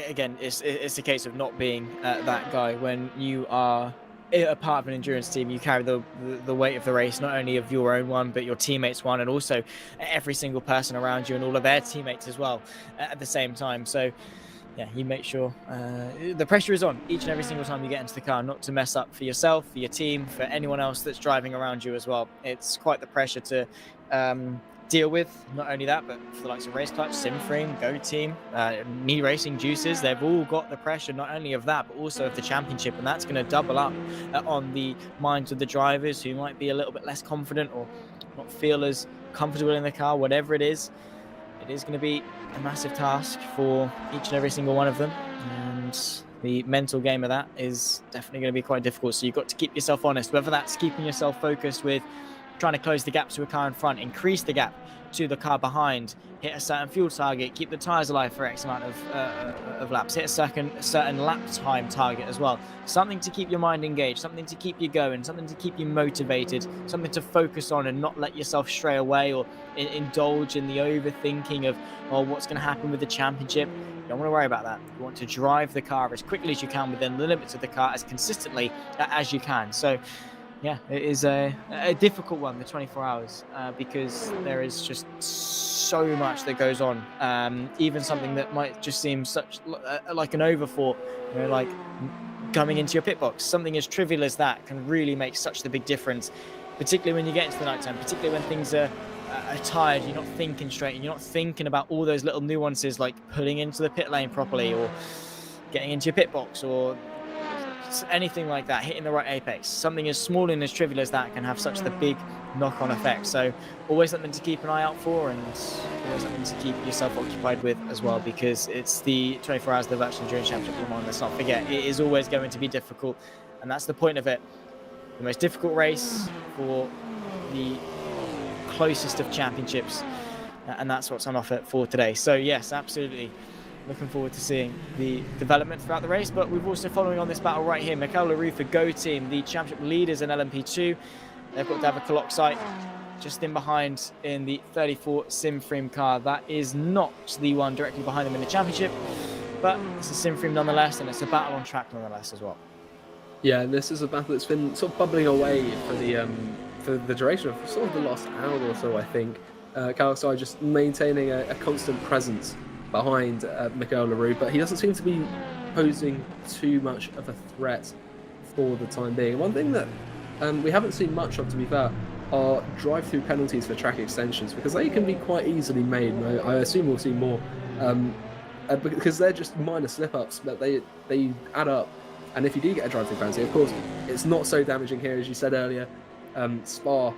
again, it's a case of not being that guy. When you are a part of an endurance team, you carry the weight of the race, not only of your own one, but your teammates' one, and also every single person around you and all of their teammates as well at the same time. So yeah, you make sure the pressure is on each and every single time you get into the car, not to mess up for yourself, for your team, for anyone else that's driving around you as well. It's quite the pressure to deal with. Not only that, but for the likes of Race Clutch, Simframe, Go Team, Me Racing, Juices, they've all got the pressure not only of that, but also of the championship, and that's going to double up on the minds of the drivers who might be a little bit less confident or not feel as comfortable in the car. Whatever it is going to be a massive task for each and every single one of them, and the mental game of that is definitely going to be quite difficult. So you've got to keep yourself honest, whether that's keeping yourself focused with trying to close the gap to a car in front, increase the gap to the car behind, hit a certain fuel target, keep the tyres alive for X amount of laps, hit a certain lap time target as well. Something to keep your mind engaged, something to keep you going, something to keep you motivated, something to focus on and not let yourself stray away or indulge in the overthinking of, oh, what's going to happen with the championship. You don't want to worry about that. You want to drive the car as quickly as you can within the limits of the car as consistently as you can. So yeah, it is a difficult one, the 24 hours, because there is just so much that goes on. Even something that might just seem such like an overthought, you know, like coming into your pit box. Something as trivial as that can really make such the big difference, particularly when you get into the nighttime, particularly when things are tired, you're not thinking straight, and you're not thinking about all those little nuances like pulling into the pit lane properly or getting into your pit box or anything like that, hitting the right apex. Something as small and as trivial as that can have such the big knock-on effect. So always something to keep an eye out for, and always something to keep yourself occupied with as well, because it's the 24 hours of the Virtual Endurance Championship. Come on, let's not forget, it is always going to be difficult, and that's the point of it. The most difficult race for the closest of championships, and that's what's on offer for today. So yes, absolutely looking forward to seeing the development throughout the race. But we've also, following on this battle right here, Mikel LaRue for Go Team, the championship leaders in LMP2. They've got David Caloxite just in behind in the 34 Simframe car. That is not the one directly behind them in the championship, but it's a Simframe nonetheless, and it's a battle on track nonetheless as well. Yeah, this is a battle that's been sort of bubbling away for the duration of sort of the last hour or so, I think. Caloxite just maintaining a constant presence behind Mikel LaRue, but he doesn't seem to be posing too much of a threat for the time being. One thing that we haven't seen much of, to be fair, are drive-through penalties for track extensions, because they can be quite easily made, and I assume we'll see more, because they're just minor slip-ups, but they add up. And if you do get a drive-through penalty, of course, it's not so damaging here, as you said earlier. Spa,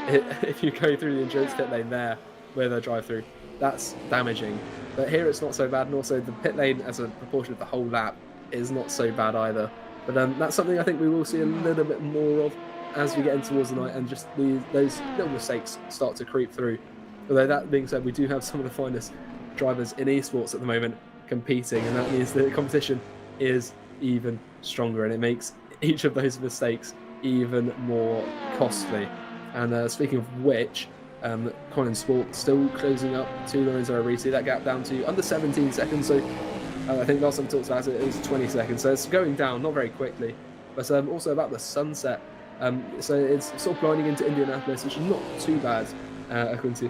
if you go through the endurance pit lane there with a drive-through, that's damaging. But here it's not so bad, and also the pit lane as a proportion of the whole lap is not so bad either. But that's something I think we will see a little bit more of as we get in towards the night, and just those little mistakes start to creep through. Although that being said, we do have some of the finest drivers in esports at the moment competing, and that means the competition is even stronger, and it makes each of those mistakes even more costly. And speaking of which, Colin Sport still closing up to Lorenzo Arisi, that gap down to under 17 seconds. So I think last time we talked about it, it was 20 seconds. So it's going down, not very quickly. But also about the sunset So it's sort of blinding into Indianapolis, which is not too bad, according to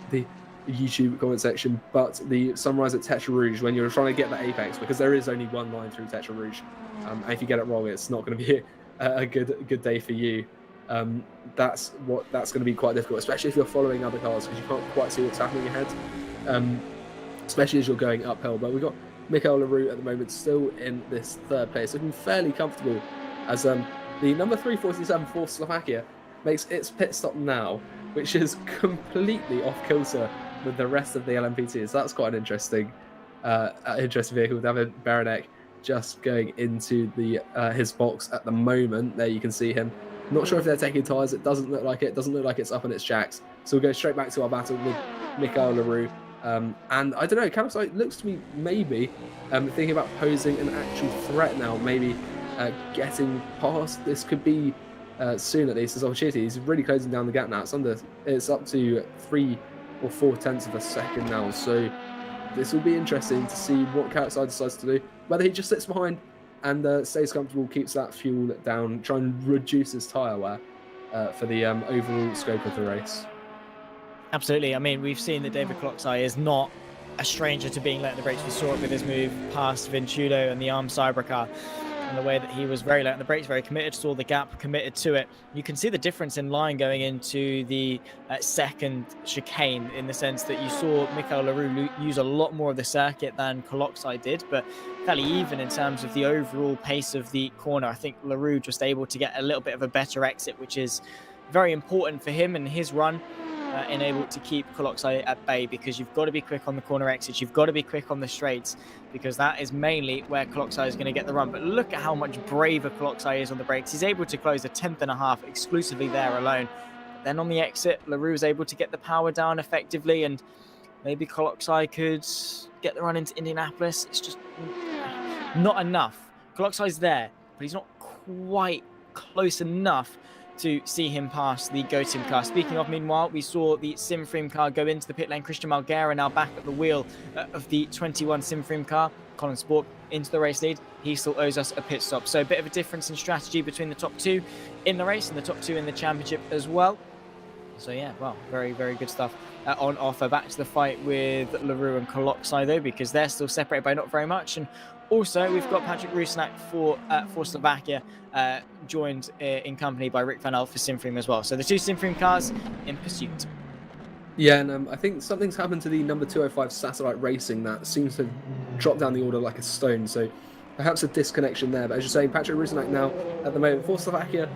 the YouTube comment section. But the sunrise at Tetra Rouge, when you're trying to get the apex, because there is only one line through Tetra Rouge, and if you get it wrong, it's not going to be a good day for you. That's going to be quite difficult, especially if you're following other cars, because you can't quite see what's happening ahead, especially as you're going uphill. But we've got Michael Leroux at the moment still in this third place, looking fairly comfortable, as the number 347 for Slovakia makes its pit stop now, which is completely off kilter with the rest of the LMP2. So that's quite an interesting vehicle. David Baranek just going into the his box at the moment. There you can see him. Not sure if they're taking tyres. It doesn't look like it. Doesn't look like it's up on its jacks. So we'll go straight back to our battle with Michael Leroux. And I don't know, Kalopsai looks to me maybe thinking about posing an actual threat now. Maybe getting past. This could be soon at least his opportunity. He's really closing down the gap now. It's up to 3 or 4 tenths of a second now. So this will be interesting to see what Kalopsai decides to do. Whether he just sits behind and stays comfortable, keeps that fuel down, try and reduce his tyre wear for the overall scope of the race. Absolutely. I mean, we've seen that David Kalopsai is not a stranger to being late in the brakes. We saw it with his move past Vinchudo and the ARM Cybercar, and the way that he was very late on the brakes, very committed, saw the gap, committed to it. You can see the difference in line going into the second chicane, in the sense that you saw Michael Leroux use a lot more of the circuit than Kalopsai did, but fairly even in terms of the overall pace of the corner. I think Leroux just able to get a little bit of a better exit, which is very important for him and his run. Enabled to keep Kalopsai at bay, because you've got to be quick on the corner exits, you've got to be quick on the straights, because that is mainly where Kalopsai is going to get the run. But look at how much braver Kalopsai is on the brakes. He's able to close a 1/10.5 exclusively there alone. But then on the exit, Leroux is able to get the power down effectively, and maybe Kalopsai could get the run into Indianapolis. It's just not enough. Kalopsai's there, but he's not quite close enough to see him pass the GoTeam car. Speaking of, meanwhile, we saw the Simfream car go into the pit lane. Christian Malguera now back at the wheel of the 21 Simfream car. Colin Spork into the race lead. He still owes us a pit stop. So a bit of a difference in strategy between the top two in the race and the top two in the championship as well. So yeah, well, very, very good stuff on offer. Back to the fight with Leroux and Kalopsai though, because they're still separated by not very much. And also, we've got Patrick Rusnak for Slovakia, joined in company by Rick Van Elf for Simfream as well. So the two Simfream cars in pursuit. Yeah, and I think something's happened to the number 205 Satellite Racing that seems to drop down the order like a stone. So perhaps a disconnection there. But as you're saying, Patrick Rusnak now at the moment for Slovakia,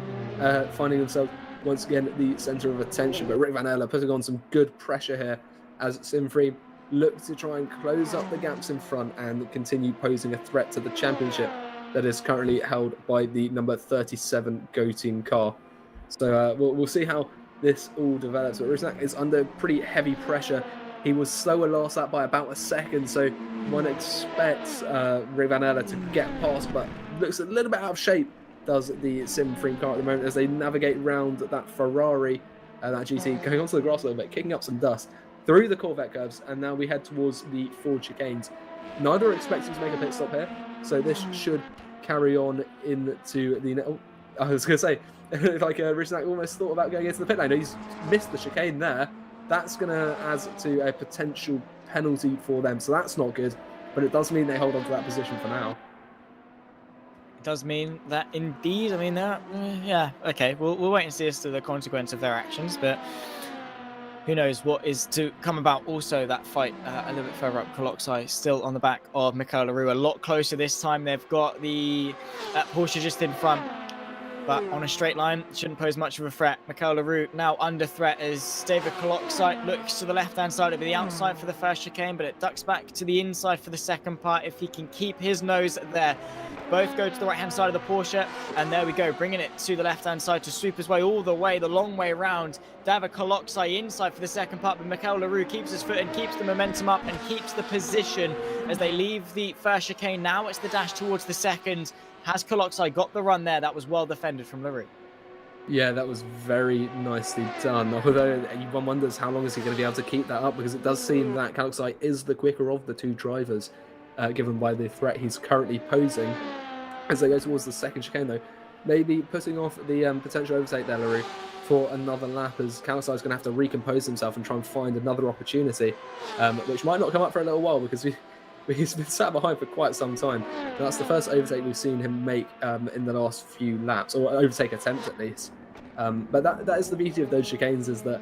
finding himself once again at the centre of attention. But Rick Van Eller putting on some good pressure here as Simfream look to try and close up the gaps in front and continue posing a threat to the championship that is currently held by the number 37 GoTeam car. So we'll see how this all develops. But Rusnak is under pretty heavy pressure. He was slower last lap by about a second, so one expects Rick Van Eller to get past, but looks a little bit out of shape, does the Simfream car at the moment, as they navigate round that Ferrari, that GT, going onto the grass a little bit, kicking up some dust through the Corvette curves, and now we head towards the Ford chicanes. Neither are expecting to make a pit stop here, so this should carry on into the... Oh, I was going to say, like Rusnak almost thought about going into the pit lane. He's missed the chicane there. That's going to add to a potential penalty for them, so that's not good, but it does mean they hold on to that position for now. It does mean that indeed. I mean, yeah, okay, we'll wait and see as to the consequence of their actions, but who knows what is to come about. Also, that fight a little bit further up, Kalopsai still on the back of Michael Leroux, a lot closer this time. They've got the Porsche just in front, but on a straight line, shouldn't pose much of a threat. Michael Leroux now under threat as David Kalopsai looks to the left-hand side. It'll be the outside for the first chicane, but it ducks back to the inside for the second part if he can keep his nose there. Both go to the right-hand side of the Porsche, and there we go, bringing it to the left-hand side to sweep his way all the way, the long way round. David Kalopsai inside for the second part, but Michael Leroux keeps his foot and keeps the momentum up and keeps the position as they leave the first chicane. Now it's the dash towards the second. Has Kalopsai got the run there? That was well defended from Leroux. Yeah, that was very nicely done. Although one wonders how long is he going to be able to keep that up, because it does seem that Kalopsai is the quicker of the two drivers, given by the threat he's currently posing. As they go towards the second chicane, though, maybe putting off the potential overtake there, LaRue, for another lap, as Kawasai is going to have to recompose himself and try and find another opportunity, which might not come up for a little while because he's been sat behind for quite some time. And that's the first overtake we've seen him make in the last few laps, or overtake attempt at least. But that is the beauty of those chicanes, is that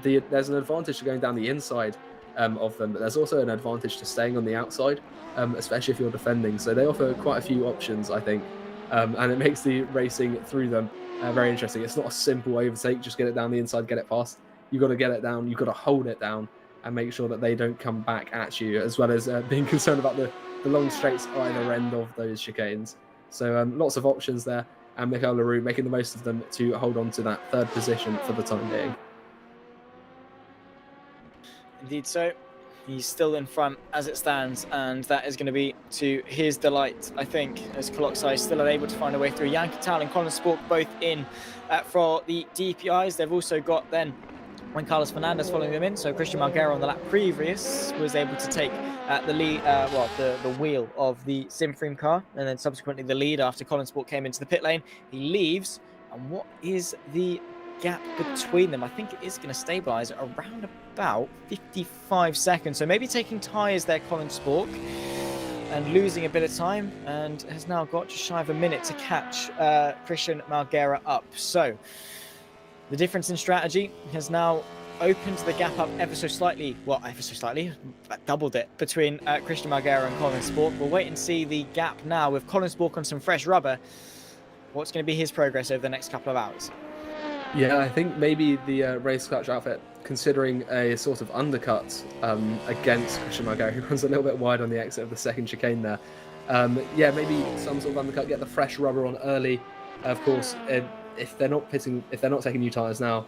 there's an advantage to going down the inside of them, but there's also an advantage to staying on the outside, especially if you're defending. So they offer quite a few options, I think, and it makes the racing through them very interesting. It's not a simple overtake, just get it down the inside, get it past. You've got to get it down, you've got to hold it down and make sure that they don't come back at you, as well as being concerned about the long straights either end of those chicanes. So lots of options there, and Michael LaRue making the most of them to hold on to that third position for the time being. Indeed so. He's still in front as it stands, and that is going to be to his delight, I think, as Koloksai is still unable to find a way through. Jan Katal and Colin Spork both in for the DPIs. They've also got then Juan Carlos Fernandez following them in, so Christian Marguera on the lap previous was able to take the lead, the wheel of the Simfream car, and then subsequently the lead after Colin Spork came into the pit lane. He leaves, and what is the gap between them? I think it is going to stabilize at around about 55 seconds, so maybe taking tyres there, Colin Spork, and losing a bit of time, and has now got just shy of a minute to catch Christian Marguera up. So the difference in strategy has now opened the gap up ever so slightly, doubled it between Christian Marguera and Colin Spork. We'll wait and see the gap now with Colin Spork on some fresh rubber. What's going to be his progress over the next couple of hours? Yeah, I think maybe the race clutch outfit, considering a sort of undercut against Christian Marguera, who runs a little bit wide on the exit of the second chicane there. Yeah, maybe some sort of undercut, get the fresh rubber on early. Of course, if they're not taking new tyres now,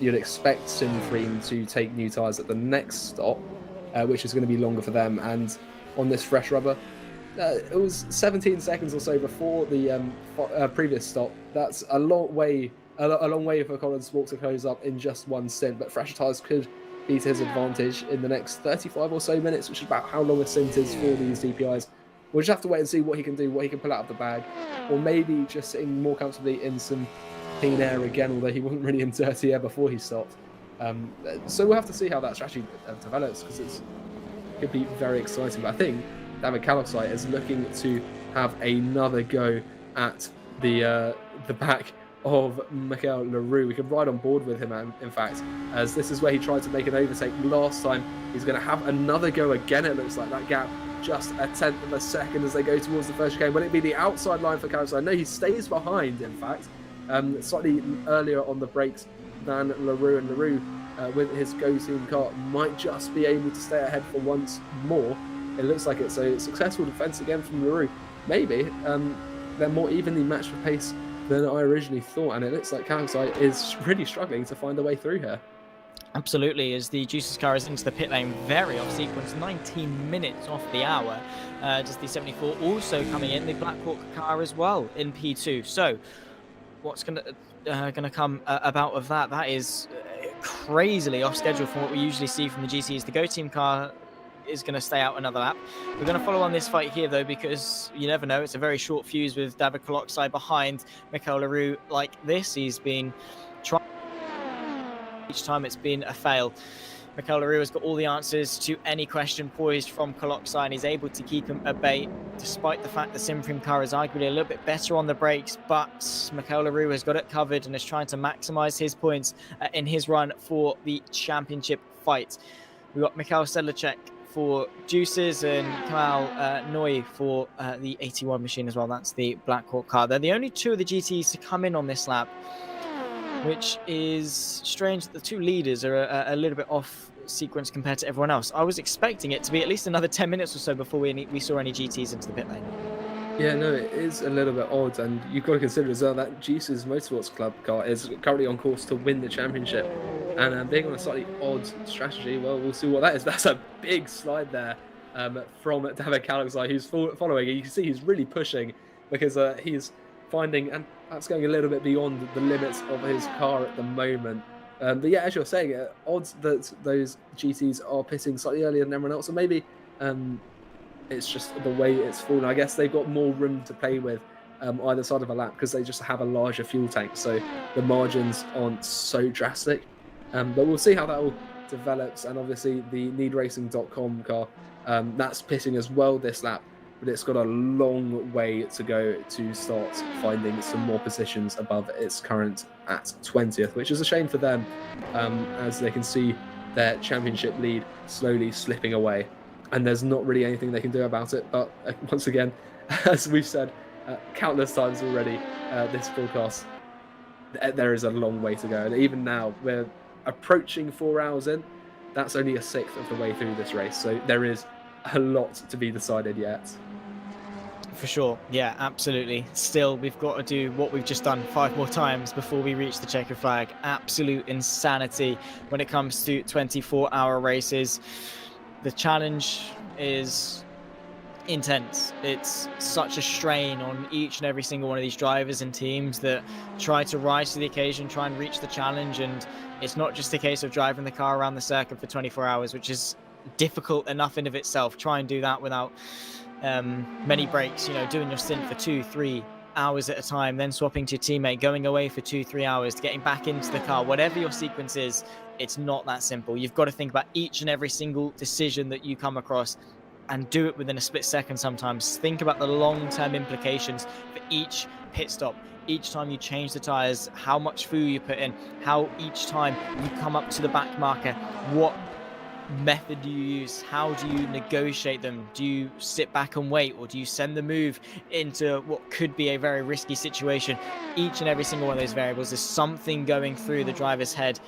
you'd expect Simfream to take new tyres at the next stop, which is going to be longer for them. And on this fresh rubber, it was 17 seconds or so before the previous stop. That's a long way for Colin Spork to close up in just one stint, but fresh tyres could be to his advantage in the next 35 or so minutes, which is about how long a stint is for these DPIs. We'll just have to wait and see what he can do, what he can pull out of the bag, or maybe just sitting more comfortably in some clean air again, although he wasn't really in dirty air before he stopped. So we'll have to see how that strategy develops, because it could be very exciting. But I think David Kaloksai is looking to have another go at the back of Michael LaRue. We could ride on board with him, in fact, as this is where he tried to make an overtake last time. He's going to have another go again, it looks like. That gap just a tenth of a second as they go towards the first chicane. Will it be the outside line for Kaloksai? No, he stays behind, in fact, slightly earlier on the brakes than LaRue, and LaRue with his go-team car might just be able to stay ahead for once more. It looks like it's a successful defense again from LaRue. Maybe they're more evenly matched for pace than I originally thought, and it looks like Kaloksai is really struggling to find a way through here. Absolutely, as the Juices car is into the pit lane very off sequence, 19 minutes off the hour. Just the 74 also coming in, the Blackhawk car as well in P2. So what's going to come about of that? That is crazily off schedule from what we usually see from the GCs. The Go Team car is going to stay out another lap. We're going to follow on this fight here, though, because you never know. It's a very short fuse with David Kaloksai behind Michael LaRue like this. He's been trying. Each time it's been a fail. Michael LaRue has got all the answers to any question poised from Kaloksai, and he's able to keep him at bay, despite the fact the Simfream car is arguably a little bit better on the brakes. But Michael LaRue has got it covered and is trying to maximize his points in his run for the championship fight. We've got Mikhail Sedlacek for Juices and Kamal Noy for the 81 machine as well. That's the Blackhawk car. They're the only two of the GTs to come in on this lap, which is strange that the two leaders are a little bit off sequence compared to everyone else. I was expecting it to be at least another 10 minutes or so before we saw any GTs into the pit lane. Yeah, no, it is a little bit odd, and you've got to consider as well that Juice's Motorsports Club car is currently on course to win the championship, and being on a slightly odd strategy, well, we'll see what that is. That's a big slide there from David Kaloksai, who's following. You can see he's really pushing because he's finding, and that's going a little bit beyond the limits of his car at the moment. But yeah, as you're saying, odds that those GTs are pitting slightly earlier than everyone else, or maybe it's just the way it's fallen. I guess they've got more room to play with either side of a lap because they just have a larger fuel tank, so the margins aren't so drastic. But we'll see how that all develops. And obviously the needracing.com car, that's pitting as well this lap, but it's got a long way to go to start finding some more positions above its current at 20th, which is a shame for them, as they can see their championship lead slowly slipping away. And there's not really anything they can do about it. But once again, as we've said countless times already, this broadcast, there is a long way to go. And even now, we're approaching 4 hours in. That's only a sixth of the way through this race. So there is a lot to be decided yet. For sure. Yeah, absolutely. Still, we've got to do what we've just done 5 more times before we reach the checkered flag. Absolute insanity when it comes to 24-hour races. The challenge is intense. It's such a strain on each and every single one of these drivers and teams that try to rise to the occasion, try and reach the challenge. And it's not just a case of driving the car around the circuit for 24 hours, which is difficult enough in of itself. Try and do that without many breaks, you know, doing your stint for 2-3 hours at a time, then swapping to your teammate, going away for 2-3 hours, getting back into the car. Whatever your sequence is, it's not that simple. You've got to think about each and every single decision that you come across and do it within a split second sometimes. Think about the long-term implications for each pit stop, each time you change the tires, how much fuel you put in, how each time you come up to the back marker, what method do you use, how do you negotiate them, do you sit back and wait, or do you send the move into what could be a very risky situation? Each and every single one of those variables is something going through the driver's head,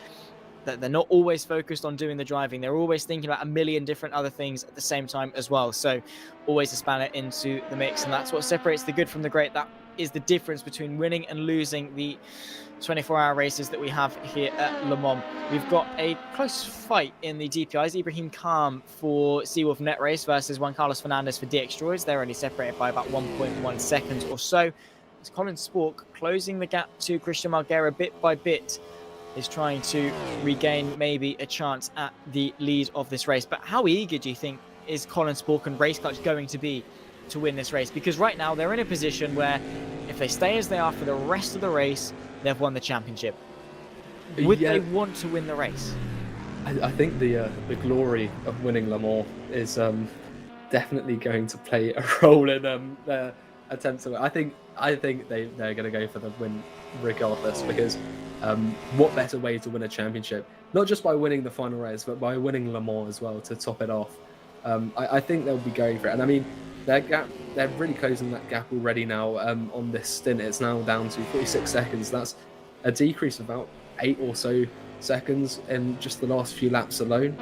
that they're not always focused on doing the driving. They're always thinking about a million different other things at the same time as well. So always a spanner into the mix, and that's what separates the good from the great. That is the difference between winning and losing the 24-hour races that we have here at Le Mans. We've got a close fight in the DPIs. Ibrahim Khan for Seawolf Net Race versus Juan Carlos Fernandez for DX Droids. They're only separated by about 1.1 seconds or so. As Colin Spork closing the gap to Christian Marguera bit by bit, is trying to regain maybe a chance at the lead of this race. But how eager do you think is Colin Spork and Race Clutch going to be to win this race? Because right now they're in a position where if they stay as they are for the rest of the race, they've won the championship. Would they want to win the race? I think the glory of winning Le Mans is definitely going to play a role in their attempts to win. I think they're going to go for the win regardless, because what better way to win a championship? Not just by winning the final race, but by winning Le Mans as well to top it off. I think they'll be going for it. And I mean, they're really closing that gap already now on this stint. It's now down to 46 seconds. That's a decrease of about 8 or so seconds in just the last few laps alone.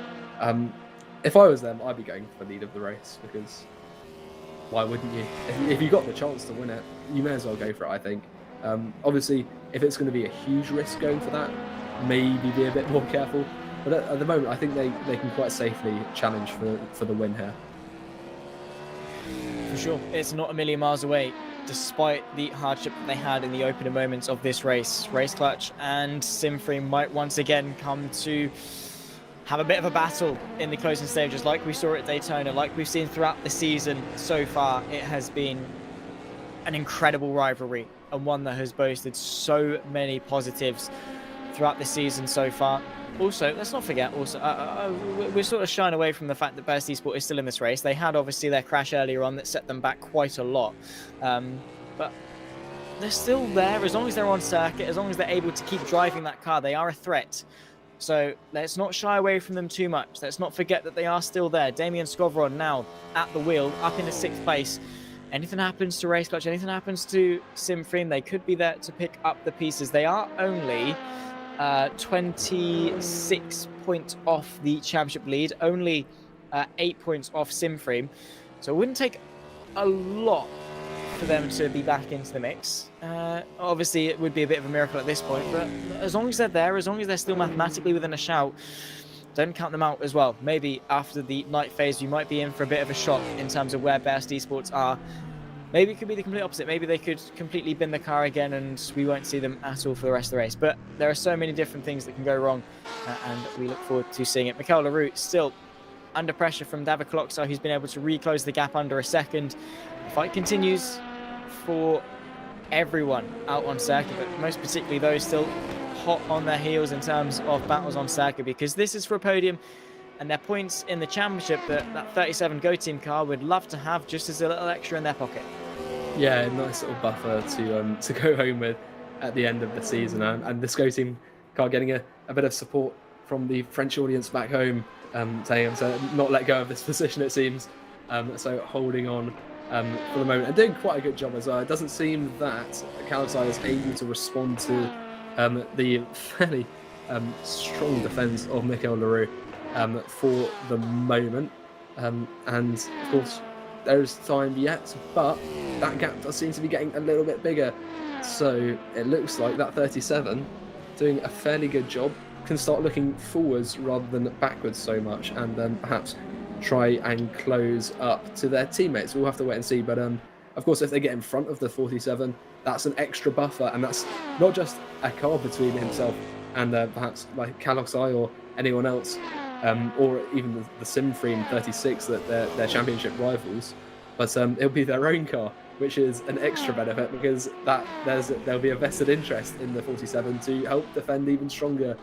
If I was them, I'd be going for the lead of the race, because why wouldn't you? If you got the chance to win it, you may as well go for it, I think. Obviously, if it's going to be a huge risk going for that, maybe be a bit more careful. But at the moment, I think they can quite safely challenge for the win here. For sure, it's not a million miles away, despite the hardship that they had in the opener moments of this race. Race Clutch and Simfree might once again come to have a bit of a battle in the closing stages, like we saw at Daytona, like we've seen throughout the season so far. It has been an incredible rivalry, and one that has boasted so many positives throughout the season so far. Also, let's not forget, we're sort of shying away from the fact that Best Esport is still in this race. They had obviously their crash earlier on that set them back quite a lot. But they're still there. As long as they're on circuit, as long as they're able to keep driving that car, they are a threat. So let's not shy away from them too much. Let's not forget that they are still there. Damien Skovron now at the wheel, up in the 6th place. Anything happens to Race Clutch, anything happens to Simfree, they could be there to pick up the pieces. They are only 26 points off the championship lead, only 8 points off Simfree. So it wouldn't take a lot for them to be back into the mix. Obviously, it would be a bit of a miracle at this point, but as long as they're there, as long as they're still mathematically within a shout, don't count them out as well. Maybe after the night phase, you might be in for a bit of a shock in terms of where Best Esports are. Maybe it could be the complete opposite. Maybe they could completely bin the car again and we won't see them at all for the rest of the race. But there are so many different things that can go wrong, and we look forward to seeing it. Mikel Leroux still under pressure from David Cloxar, who's been able to reclose the gap under a second. The fight continues for everyone out on circuit, but most particularly those still hot on their heels in terms of battles on circuit, because this is for a podium and their points in the championship that 37 Go Team car would love to have just as a little extra in their pocket. Yeah, nice little buffer to go home with at the end of the season, and this Go Team car getting a bit of support from the French audience back home, saying him to not let go of this position, it seems. So holding on for the moment and doing quite a good job as well. It doesn't seem that Kalasai is able to respond to the fairly strong defence of Michael Leroux for the moment. And of course, there's time yet, but that gap does seem to be getting a little bit bigger. So it looks like that 37 doing a fairly good job can start looking forwards rather than backwards so much, and then perhaps try and close up to their teammates. We'll have to wait and see, but of course, if they get in front of the 47, that's an extra buffer, and that's not just a car between himself and perhaps like Kalasai or anyone else, or even the Simfree 36 that they're championship rivals, but it'll be their own car, which is an extra benefit, because there'll be a vested interest in the 47 to help defend even stronger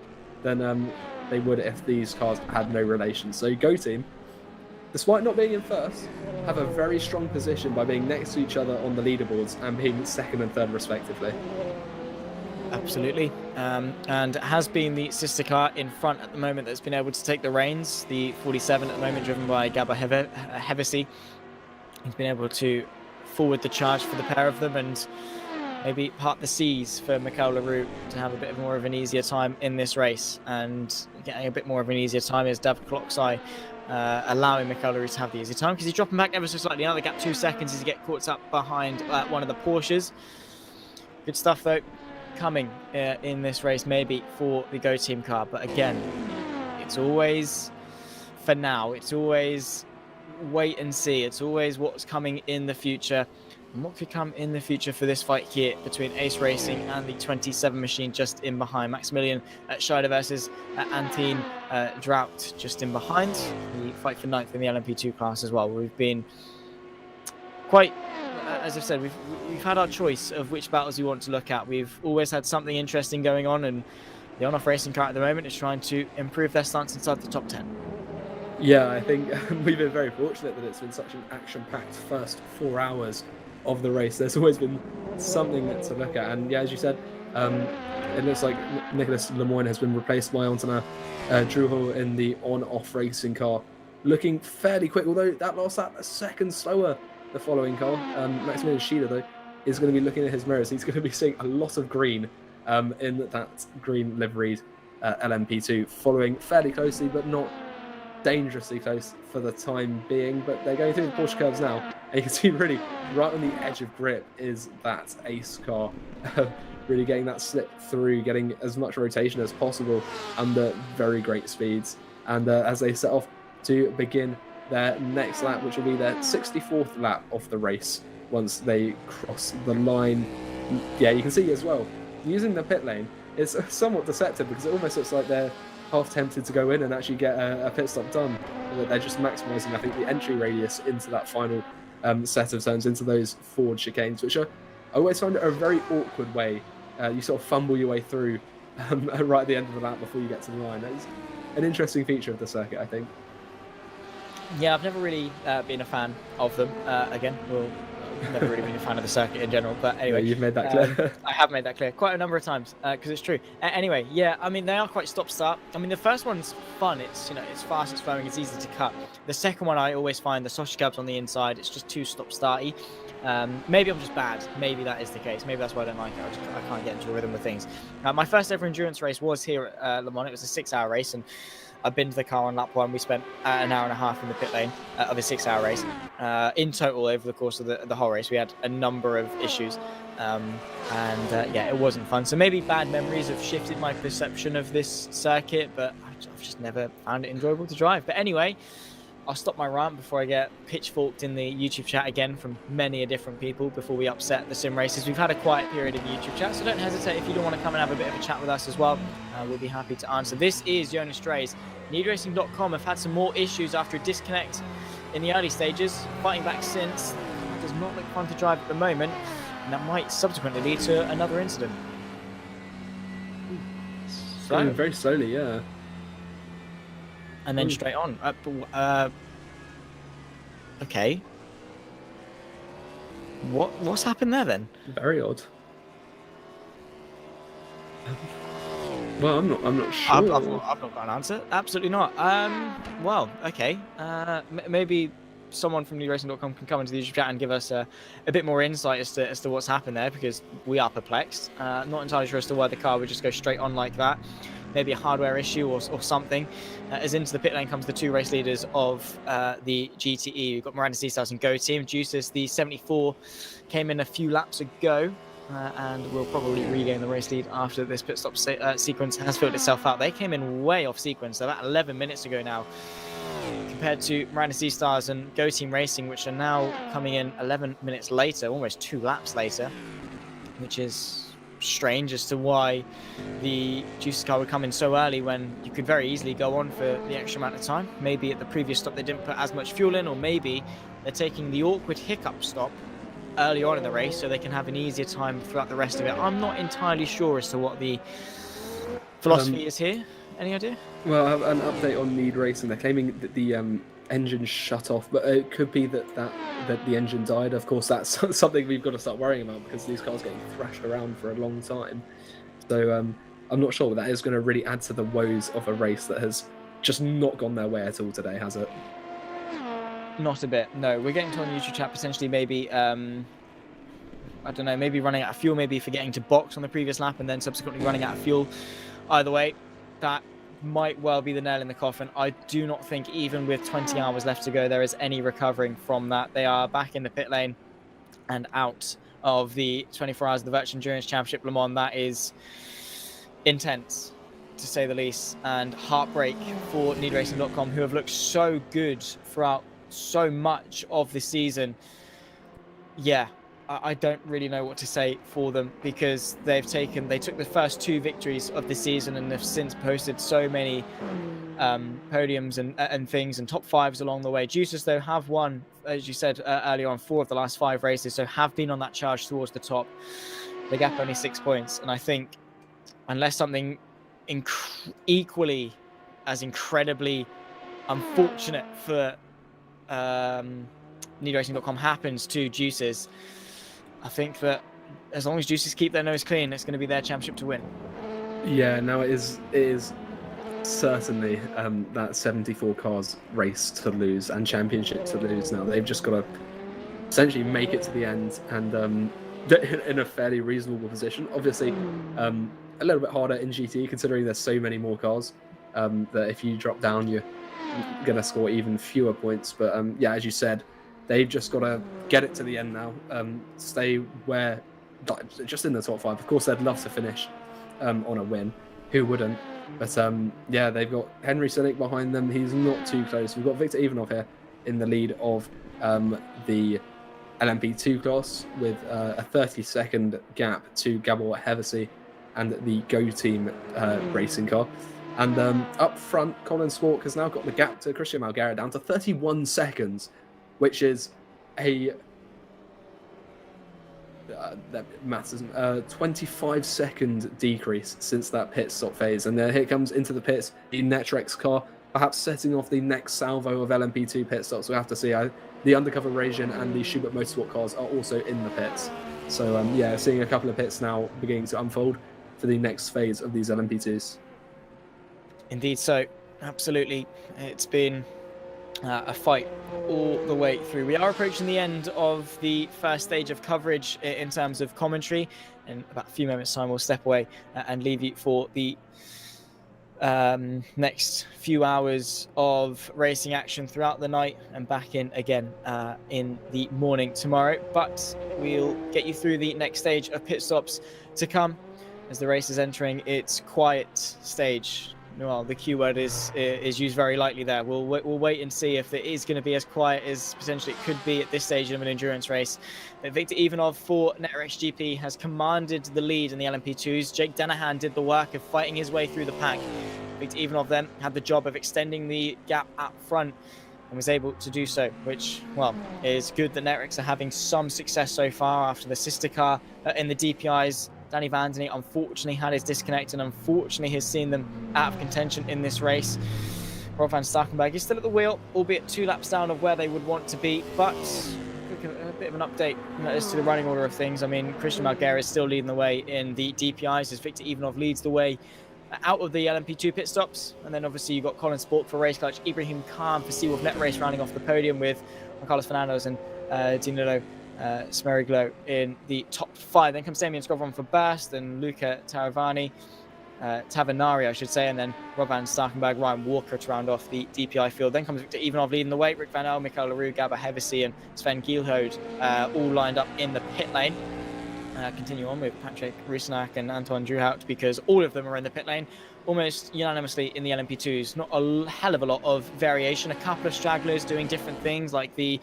than they would if these cars had no relation. So Go Team, despite not being in first, have a very strong position by being next to each other on the leaderboards and being second and third respectively. Absolutely. And it has been the sister car in front at the moment that's been able to take the reins. The 47 at the moment, driven by Gabor Hevesi. He's been able to forward the charge for the pair of them and maybe part the seas for Michael Leroux to have a bit more of an easier time in this race. And getting a bit more of an easier time is David Kloksai allowing Michael Leroux to have the easy time, because he's dropping back ever so slightly. Another gap 2 seconds as he gets caught up behind one of the Porsches. Good stuff though coming in this race, maybe for the Go Team car, but again, it's always, for now, it's always wait and see. It's always what's coming in the future, and what could come in the future for this fight here between Ace Racing and the 27 machine just in behind. Maximilian Scheider versus Antin Drought just in behind. The fight for 9th in the LMP2 class as well. We've been quite, as I've said, we've had our choice of which battles we want to look at. We've always had something interesting going on, and the on-off racing car at the moment is trying to improve their stance inside the top 10. Yeah, I think we've been very fortunate that it's been such an action-packed first 4 hours of the race. There's always been something to look at, and yeah, as you said, it looks like Nicolas Lemoyne has been replaced by Antonin Drouot in the on-off racing car, looking fairly quick, although that last lap a second slower the following car. Maximilian Scheider though is going to be looking at his mirrors. He's going to be seeing a lot of green in that green liveried LMP2, following fairly closely but not dangerously close for the time being. But they're going through the Porsche curves now, and you can see really right on the edge of grip is that Ace car, really getting that slip through, getting as much rotation as possible under very great speeds. And as they set off to begin their next lap, which will be their 64th lap of the race once they cross the line. Yeah, you can see as well, using the pit lane, it's somewhat deceptive, because it almost looks like they're half tempted to go in and actually get a pit stop done. They're just maximising, I think, the entry radius into that final set of turns, into those forward chicanes, which I always find a very awkward way. You sort of fumble your way through right at the end of the lap before you get to the line. It's an interesting feature of the circuit, I think. Yeah, I've never really been a fan of them. Never really been a fan of the circuit in general. But anyway, yeah, you've made that clear. I have made that clear quite a number of times, because it's true. Anyway, yeah, I mean, they are quite stop-start. I mean, the first one's fun. It's, it's fast, it's flowing, it's easy to cut. The second one, I always find the sausage cabs on the inside, it's just too stop-starty. Maybe I'm just bad. Maybe that is the case. Maybe that's why I don't like it. I can't get into a rhythm with things. My first ever endurance race was here at Le Mans. It was a 6-hour race, and I've been to the car on lap 1. We spent an hour and a half in the pit lane of a 6-hour race. In total, over the course of the whole race, we had a number of issues. Yeah, it wasn't fun. So maybe bad memories have shifted my perception of this circuit, but I've just never found it enjoyable to drive. But anyway, I'll stop my rant before I get pitchforked in the YouTube chat again from many different people before we upset the sim races. We've had a quiet period in the YouTube chat, so don't hesitate if you don't want to come and have a bit of a chat with us as well. We'll be happy to answer. This is Jonas Strays. NeedRacing.com have had some more issues after a disconnect in the early stages. Fighting back since. It does not look fun to drive at the moment. And that might subsequently lead to another incident. Going very slowly, yeah. And then straight on. Okay. What's happened there then? Very odd. Well, I'm not sure. I've not got an answer. Absolutely not. Well, okay. Maybe someone from NewRacing.com can come into the YouTube chat and give us a bit more insight as to what's happened there, because we are perplexed. Not entirely sure as to why the car would just go straight on like that. Maybe a hardware issue or something. As into the pit lane comes the two race leaders of the GTE. We've got Miranda Seastars and Go Team. Juices, the 74, came in a few laps ago. And will probably regain the race lead after this pit stop sequence has filled itself out. They came in way off sequence, about 11 minutes ago now, compared to Miranda Seastars and Go Team Racing, which are now coming in 11 minutes later, almost 2 laps later, which is strange as to why the Juices car would come in so early when you could very easily go on for the extra amount of time. Maybe at the previous stop they didn't put as much fuel in, or maybe they're taking the awkward hiccup stop early on in the race so they can have an easier time throughout the rest of it. I'm not entirely sure as to what the philosophy is here. Any idea? Well, I have an update on Need Racing. They're claiming that the engine shut off, but it could be that the engine died. Of course, that's something we've got to start worrying about, because these cars are getting thrashed around for a long time. So I'm not sure, but that is going to really add to the woes of a race that has just not gone their way at all today, has it? Not a bit, no. We're getting to on the YouTube chat potentially maybe, I don't know, maybe running out of fuel, maybe forgetting to box on the previous lap and then subsequently running out of fuel. Either way, that might well be the nail in the coffin. I do not think, even with 20 hours left to go, there is any recovering from that. They are back in the pit lane and out of the 24 Hours of the Virtual Endurance Championship Le Mans. That is intense, to say the least, and heartbreak for NeedRacing.com, who have looked so good throughout so much of the season. Yeah, I don't really know what to say for them, because they took the first 2 victories of the season and have since posted so many podiums and things and top 5s along the way. Juices, though, have won, as you said earlier on, 4 of the last 5 races, so have been on that charge towards the top. The gap only 6 points, and I think unless something equally as incredibly unfortunate for NeedRacing.com happens to Juices, I think that as long as Juices keep their nose clean, it's going to be their championship to win. Yeah, now it is certainly that 74 cars race to lose and championship to lose. Now they've just got to essentially make it to the end and in a fairly reasonable position. Obviously, a little bit harder in GT considering there's so many more cars. That if you drop down, you're going to score even fewer points. But yeah, as you said, they've just got to get it to the end now. Stay where, just in the top 5. Of course, they'd love to finish on a win. Who wouldn't? But yeah, they've got Henry Selick behind them. He's not too close. We've got Victor Ivanov here in the lead of the LMP2 class with a 30-second gap to Gabor Hevesi and the Go Team racing car. And up front, Colin Squawk has now got the gap to Christian Malguera down to 31 seconds, which is a 25-second decrease since that pit stop phase. And then here comes into the pits the Netrex car, perhaps setting off the next salvo of LMP2 pit stops. We have to see. The Undercover Rasian and the Schubert Motorsport cars are also in the pits. So yeah, seeing a couple of pits now beginning to unfold for the next phase of these LMP2s. Indeed so, absolutely. It's been a fight all the way through. We are approaching the end of the first stage of coverage in terms of commentary. In about a few moments' time, we'll step away and leave you for the next few hours of racing action throughout the night and back in again in the morning tomorrow. But we'll get you through the next stage of pit stops to come as the race is entering its quiet stage. Well, the Q word is used very lightly there. We'll wait and see if it is going to be as quiet as potentially it could be at this stage of an endurance race. But Victor Ivanov for Netrex GP has commanded the lead in the LMP2s. Jake Dennehan did the work of fighting his way through the pack. Victor Ivanov then had the job of extending the gap up front and was able to do so, which, well, is good that Netrix are having some success so far after the sister car in the DPIs. Danny Vandeny unfortunately had his disconnect and unfortunately has seen them out of contention in this race. Rob van Starkenberg is still at the wheel, albeit 2 laps down of where they would want to be, but a bit of an update as to the running order of things. I mean, Christian Marguerite is still leading the way in the DPIs as Victor Ivanov leads the way out of the LMP2 pit stops. And then obviously you've got Colin Sport for Race Clutch, Ibrahim Khan for Seawolf Net Race rounding off the podium with Carlos Fernandez and Danilo Smeriglo in the top 5. Then comes Damien Scovron for Burst and Luca Tavanari, I should say, and then Rob van Starkenberg, Ryan Walker to round off the DPI field. Then comes Victor Ivanov leading the way, Rick Van El, Mikael LaRue, Gabor Hevesi and Sven Gielhode all lined up in the pit lane. Continue on with Patrick Rusnak and Anton Druhout because all of them are in the pit lane almost unanimously in the LMP2s. Not a hell of a lot of variation. A couple of stragglers doing different things like the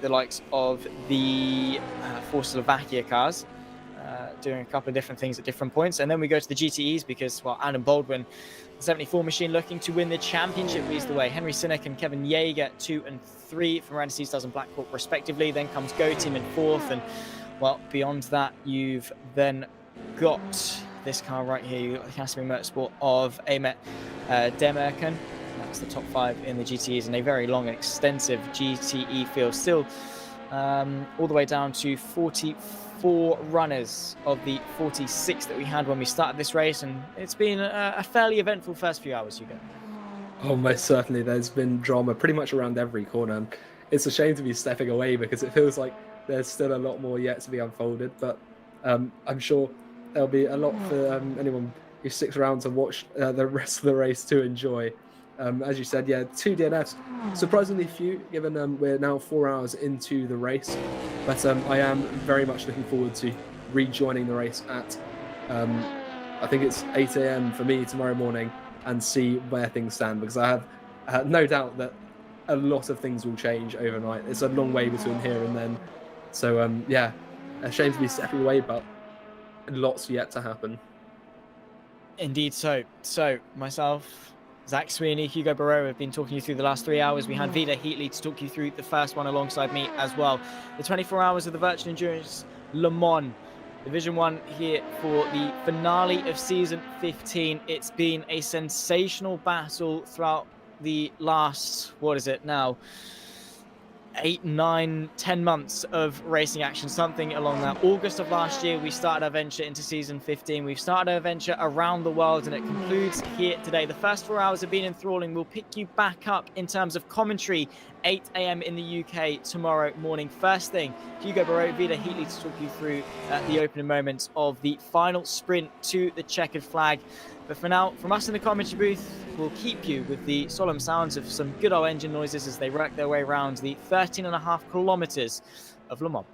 likes of the Force Slovakia cars doing a couple of different things at different points. And then we go to the GTEs because, well, Adam Baldwin, the 74 machine, looking to win the championship, leads the way. Henry Sinek and Kevin Yeager 2 and 3 from Randy Seastars and Black Hawk respectively. Then comes Go Team in 4th. And, well, beyond that, you've then got this car right here, Casimir Motorsport of Amet Demerken. That's the top 5 in the GTEs, and a very long and extensive GTE field. Still all the way down to 44 runners of the 46 that we had when we started this race, and it's been a fairly eventful first few hours, Hugo. Oh, most certainly. There's been drama pretty much around every corner, and it's a shame to be stepping away because it feels like there's still a lot more yet to be unfolded, but I'm sure there'll be a lot for anyone who sticks around to watch the rest of the race to enjoy. As you said, yeah, 2 DNFs. Surprisingly few, given we're now 4 hours into the race. But I am very much looking forward to rejoining the race at, I think it's 8 a.m. for me tomorrow morning, and see where things stand. Because I have no doubt that a lot of things will change overnight. It's a long way between here and then. So, yeah, a shame to be stepping away, but lots yet to happen. Indeed so. So, myself, Zach Sweeney, Hugo Barreau have been talking you through the last 3 hours. We had Vida Heatley to talk you through the first one alongside me as well. The 24 hours of the Virtual Endurance Le Mans Division 1 here for the finale of Season 15. It's been a sensational battle throughout the last, 8, 9, 10 months of racing action, something along that. August of last year, we started our venture into Season 15. We've started our venture around the world, and it concludes here today. The first 4 hours have been enthralling. We'll pick you back up in terms of commentary, 8 a.m. in the UK tomorrow morning. First thing, Hugo Barreau, Vida Heatley to talk you through the opening moments of the final sprint to the checkered flag. But for now, from us in the commentary booth, we'll keep you with the solemn sounds of some good old engine noises as they work their way around the 13.5 kilometers of Le Mans.